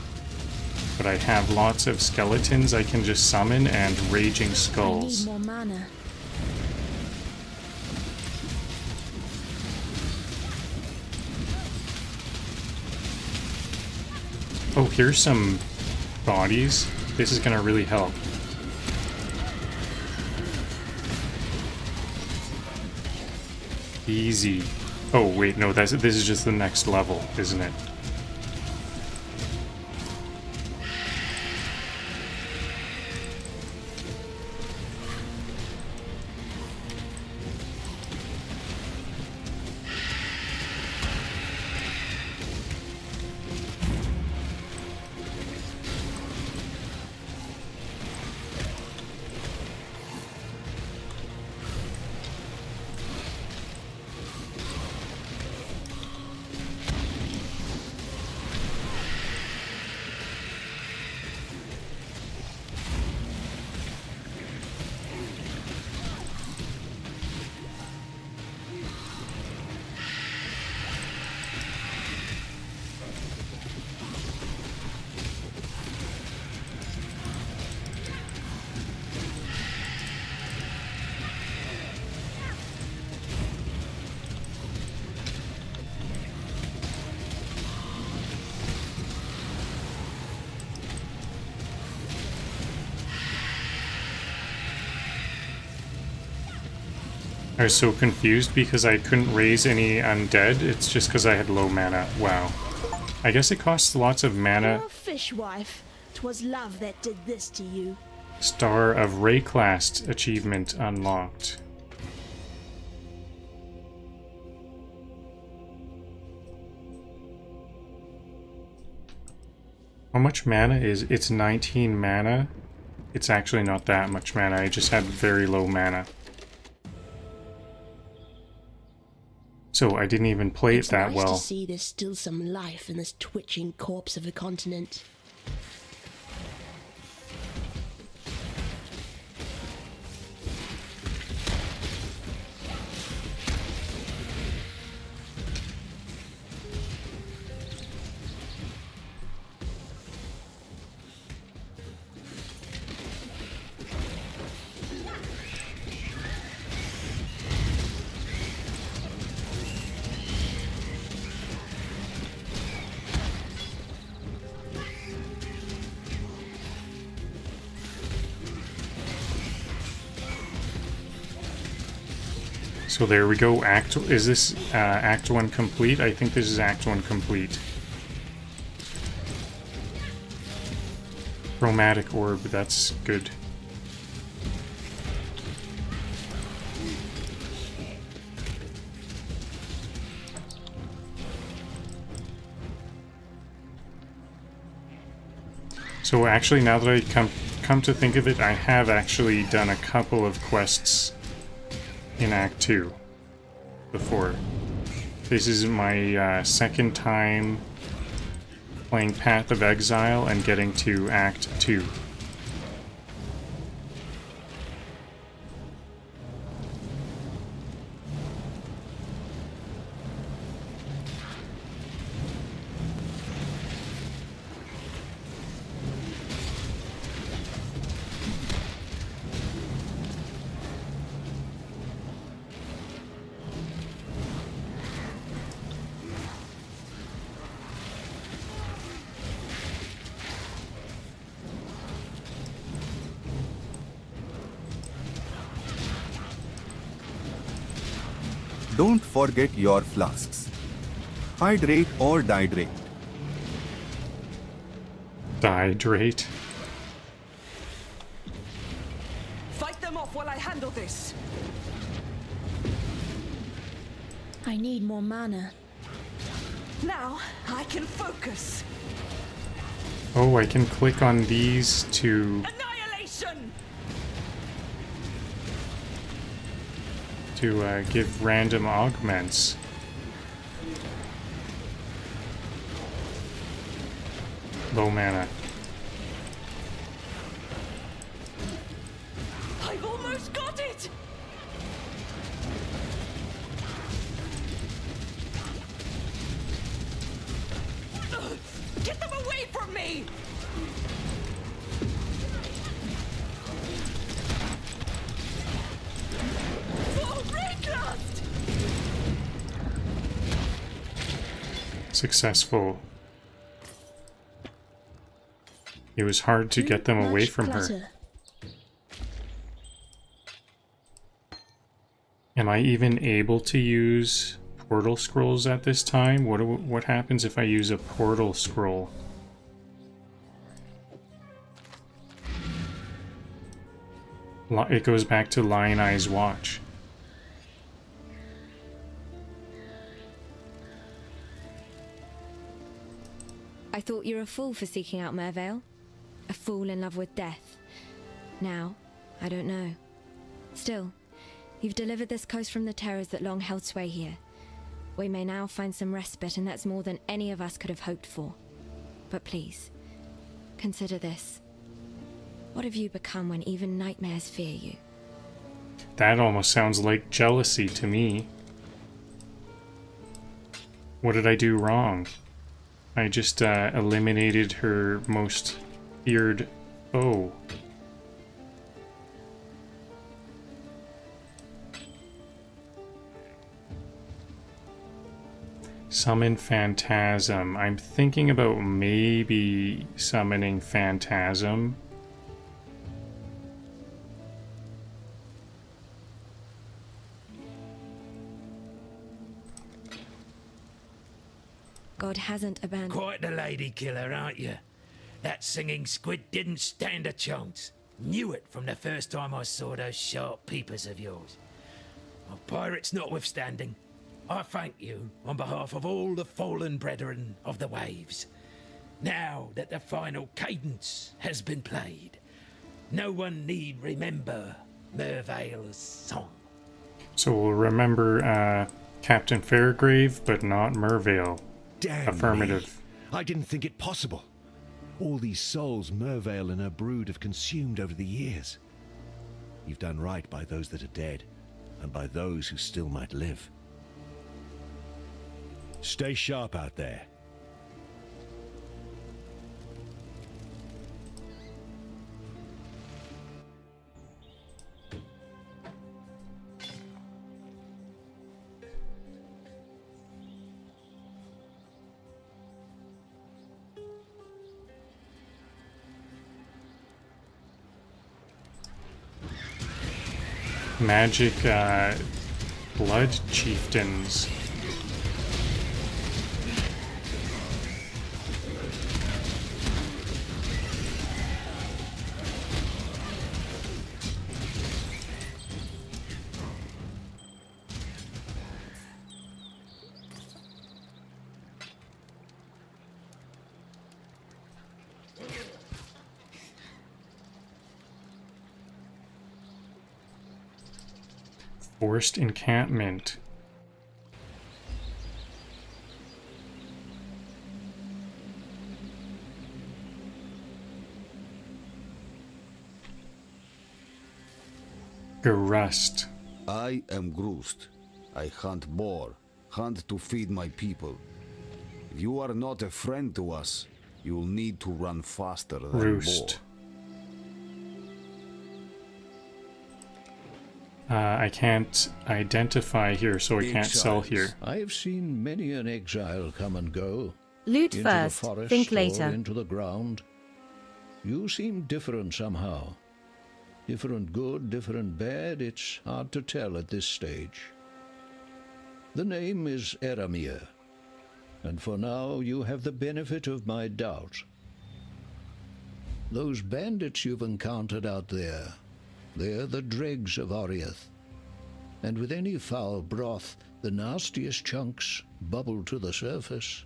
But I have lots of skeletons I can just summon and raging skulls. I need more mana. Oh, here's some bodies. This is gonna really help. Easy. Oh wait, no, this is just the next level, isn't it? I was so confused because I couldn't raise any undead. It's just because I had low mana. Wow. I guess it costs lots of mana. Poor fishwife. 'Twas love that did this to you. Star of Rayclast achievement unlocked. How much mana is it's 19 mana? It's actually not that much mana. I just had very low mana. So I didn't even play it that well. It's nice to see there's still some life in this twitching corpse of a continent. So there we go. Is this Act 1 complete? I think this is Act 1 complete. Chromatic orb, that's good. So actually, now that I come to think of it, I have actually done a couple of quests in Act 2 before. This is my second time playing Path of Exile and getting to Act 2. Don't forget your flasks. Hydrate or dihydrate. Dihydrate? Fight them off while I handle this. I need more mana. Now I can focus. Oh, I can click on these to Annihilation! give random augments. Low mana. I've almost got it! Get them away from me! For Rayclast! Successful. It was hard to get them away from her. Am I even able to use portal scrolls at this time? What happens if I use a portal scroll? It goes back to Lion Eye's Watch. I thought you were a fool for seeking out Mervale. A fool in love with death. Now, I don't know. Still, you've delivered this coast from the terrors that long held sway here. We may now find some respite, and that's more than any of us could have hoped for. But please, consider this. What have you become when even nightmares fear you? That almost sounds like jealousy to me. What did I do wrong? I just eliminated her most feared foe. Summon Phantasm. I'm thinking about maybe summoning Phantasm. God hasn't abandoned... Quite the lady killer, aren't you? That singing squid didn't stand a chance. Knew it from the first time I saw those sharp peepers of yours. Well, pirates notwithstanding, I thank you on behalf of all the fallen brethren of the waves. Now that the final cadence has been played, no one need remember Mervale's song. So we'll remember Captain Fairgrave, but not Mervale. Damn Affirmative. Me. I didn't think it possible. All these souls Mervale and her brood have consumed over the years. You've done right by those that are dead, and by those who still might live. Stay sharp out there. Magic blood chieftains. Forced encampment. Gerust. I am Grust. I hunt boar, hunt to feed my people. If you are not a friend to us, you will need to run faster than Roost. boar. I can't identify here, so I can't sell here. I have seen many an exile come and go. Loot into first, the forest think or later. into the ground. You seem different somehow. Different good, different bad, it's hard to tell at this stage. The name is Eramir, and for now you have the benefit of my doubt. Those bandits you've encountered out there, they're the dregs of Oriath. And with any foul broth, the nastiest chunks bubble to the surface.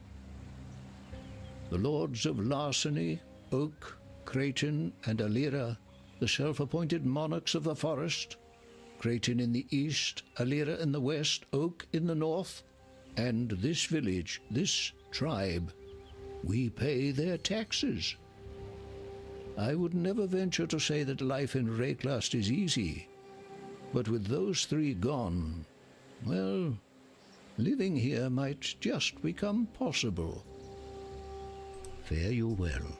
The lords of Larceny, Oak, Creighton, and Alira, the self-appointed monarchs of the forest. Creighton in the east, Alira in the west, Oak in the north. And this village, this tribe, we pay their taxes. I would never venture to say that life in Rayclast is easy, but with those three gone, well, living here might just become possible. Fare you well.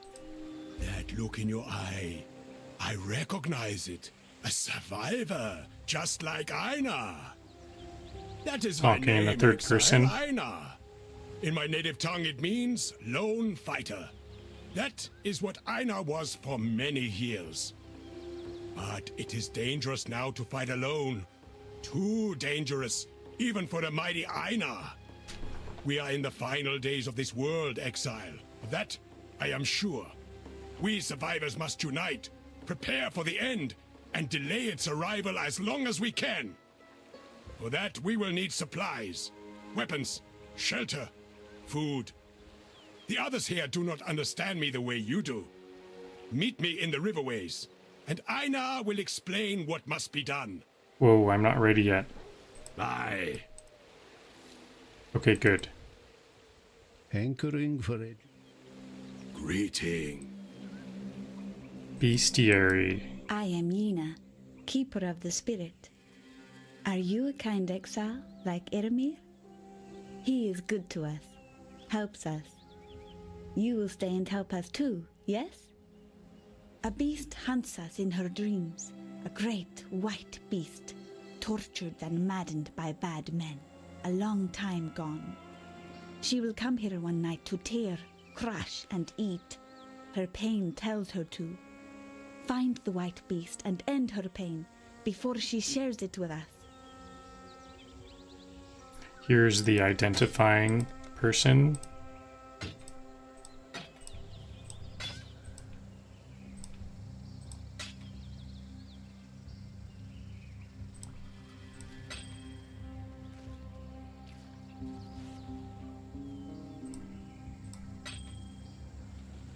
That look in your eye, I recognize it. A survivor, just like Einar. That is my Talking in name, the third exile, person. Einar. In my native tongue it means lone fighter. That is what Einar was for many years. But it is dangerous now to fight alone. Too dangerous, even for the mighty Einar. We are in the final days of this world, exile. Of that, I am sure. We survivors must unite, prepare for the end, and delay its arrival as long as we can. For that, we will need supplies, weapons, shelter, food. The others here do not understand me the way you do. Meet me in the riverways, and Einar will explain what must be done. Whoa, I'm not ready yet. Bye. Okay, good. Hankering for it. Greeting. Bestiary. I am Yina, keeper of the spirit. Are you a kind exile, like Ermir? He is good to us, helps us. You will stay and help us too, yes? A beast hunts us in her dreams, a great white beast, tortured and maddened by bad men, a long time gone. She will come here one night to tear, crush, and eat. Her pain tells her to. Find the white beast and end her pain before she shares it with us. Here's the identifying person.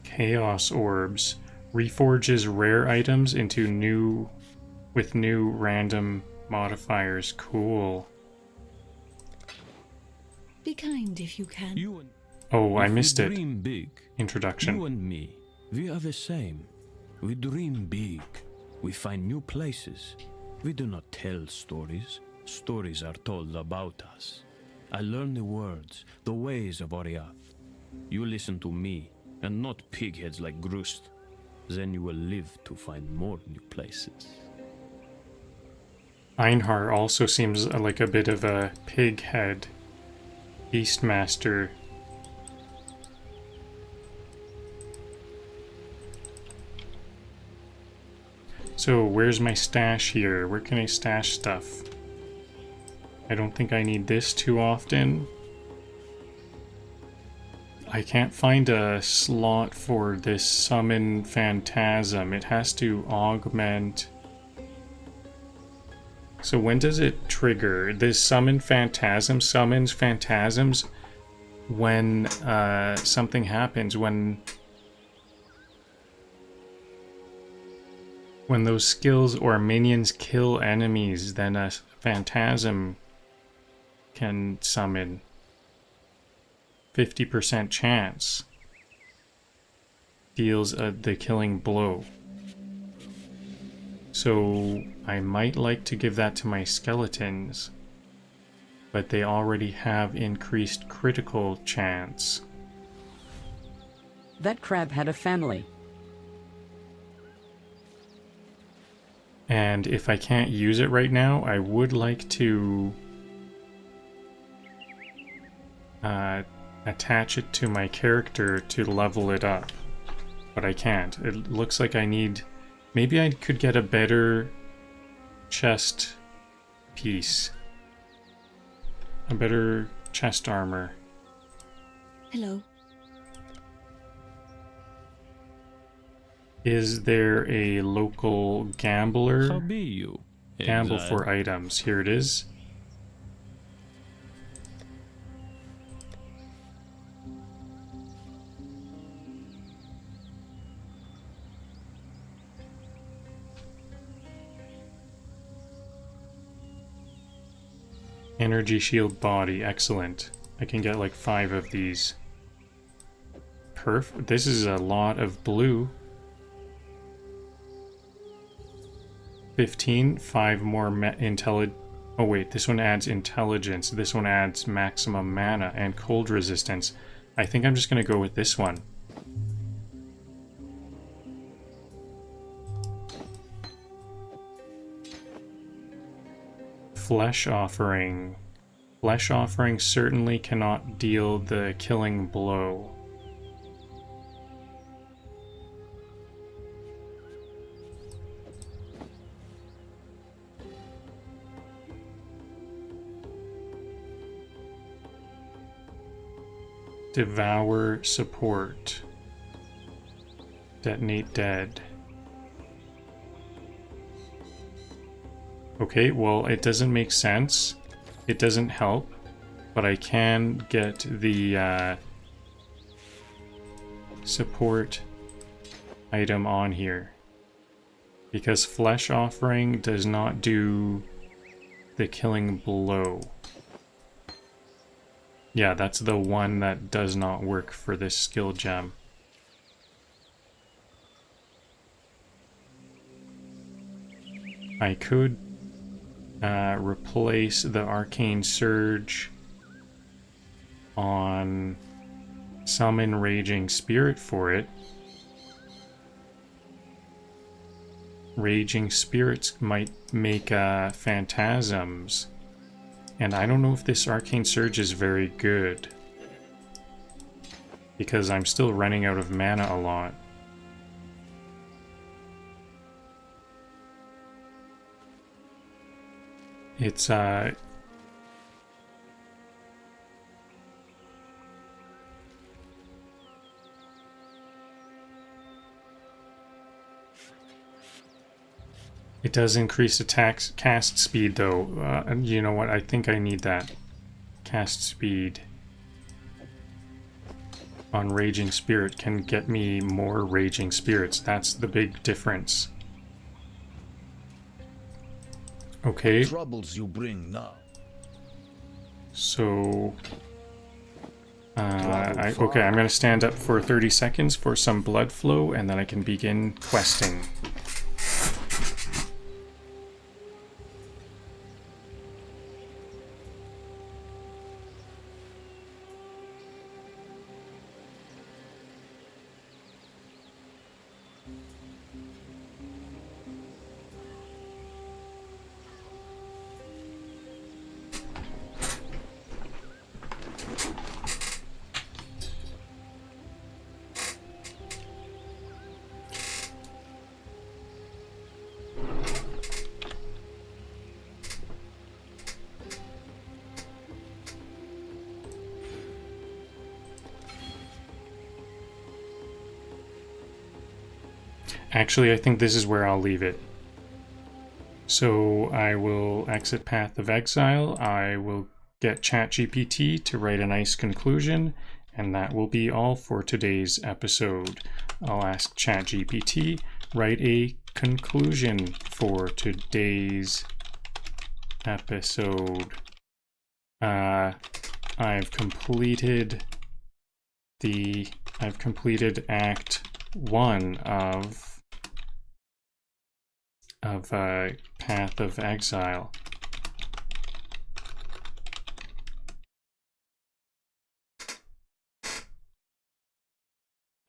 Chaos orbs reforges rare items into new random modifiers. Cool. Be kind if you can. Oh, I missed it. Dream big. Introduction. You and me, we are the same. We dream big. We find new places. We do not tell stories. Stories are told about us. I learn the words, the ways of Oriath. You listen to me, and not pigheads like Grust. Then you will live to find more new places. Einhar also seems like a bit of a pighead. Beastmaster. So, where's my stash here? Where can I stash stuff? I don't think I need this too often. I can't find a slot for this summon phantasm. It has to augment. So when does it trigger? This summon phantasm summons phantasms when something happens, when those skills or minions kill enemies, then a phantasm can summon. 50% chance. Deals the killing blow. So I might like to give that to my skeletons, but they already have increased critical chance. That crab had a family. And if I can't use it right now, I would like to attach it to my character to level it up, but I can't. It looks like I need... Maybe I could get a better chest piece. A better chest armor. Hello. Is there a local gambler? How be you? Gamble Exile? for items. Here it is. Energy shield body, excellent. I can get like 5 of these. This is a lot of blue. 15, 5 more oh wait, this one adds intelligence. This one adds maximum mana and cold resistance. I think I'm just gonna go with this one. Flesh offering. Flesh offering certainly cannot deal the killing blow. Devour support. Detonate dead. Okay, well, it doesn't make sense. It doesn't help, but I can get the support item on here. Because Flesh Offering does not do the killing blow. Yeah, that's the one that does not work for this skill gem. I could replace the Arcane Surge on Summon Raging Spirit for it. Raging Spirits might make phantasms. And I don't know if this Arcane Surge is very good. Because I'm still running out of mana a lot. It's it does increase attack cast speed though. And you know what? I think I need that cast speed on Raging Spirit can get me more Raging Spirits. That's the big difference. Okay. Troubles you bring now. So, okay, I'm gonna stand up for 30 seconds for some blood flow, and then I can begin questing. Actually, I think this is where I'll leave it. So I will exit Path of Exile, I will get ChatGPT to write a nice conclusion, and that will be all for today's episode. I'll ask ChatGPT, write a conclusion for today's episode. I've completed Act 1 of Path of Exile.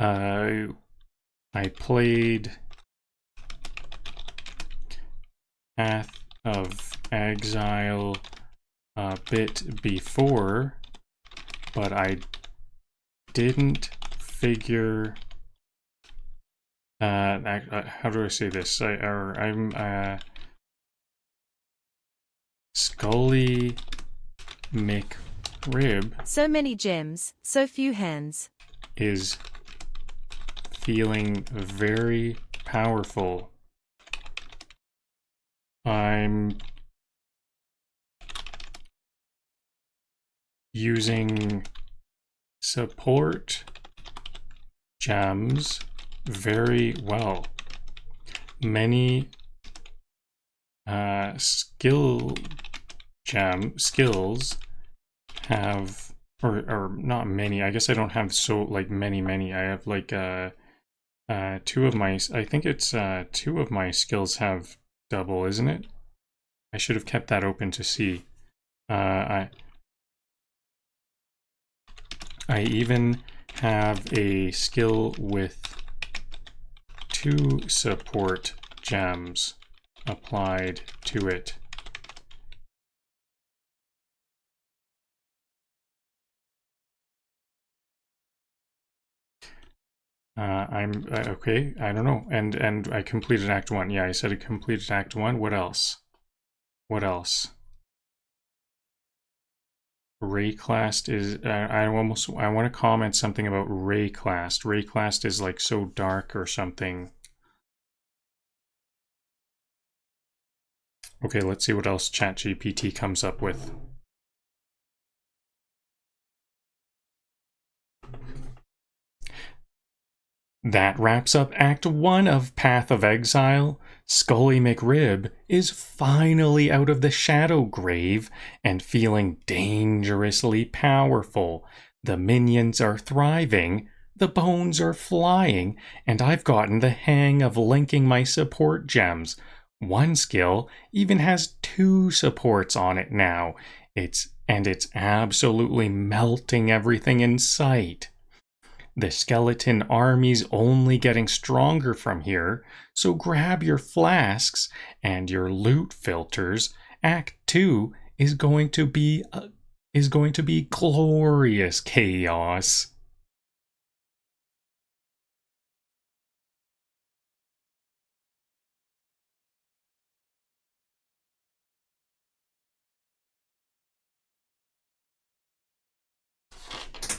I played Path of Exile a bit before, but I didn't figure how do I say this? I'm SkullyMcRib. So many gems, so few hands. Is feeling very powerful. I'm using support gems very well. Many skill skills have, or not many. I guess I don't have so like many. I have like two of my, I think it's two of my skills have double, isn't it? I should have kept that open to see. I even have a skill with 2 support gems applied to it. I'm okay. I don't know. And I completed Act 1. Yeah, I said I completed Act 1. What else? What else? Rayclast is. I want to comment something about Rayclast. Rayclast is like so dark or something. Okay, let's see what else ChatGPT comes up with. That wraps up Act 1 of Path of Exile. SkullyMcRib is finally out of the shadow grave and feeling dangerously powerful. The minions are thriving, the bones are flying, and I've gotten the hang of linking my support gems. One skill even has 2 supports on it now. It's absolutely melting everything in sight. The skeleton army's only getting stronger from here, so grab your flasks and your loot filters. Act 2 is going to be glorious chaos.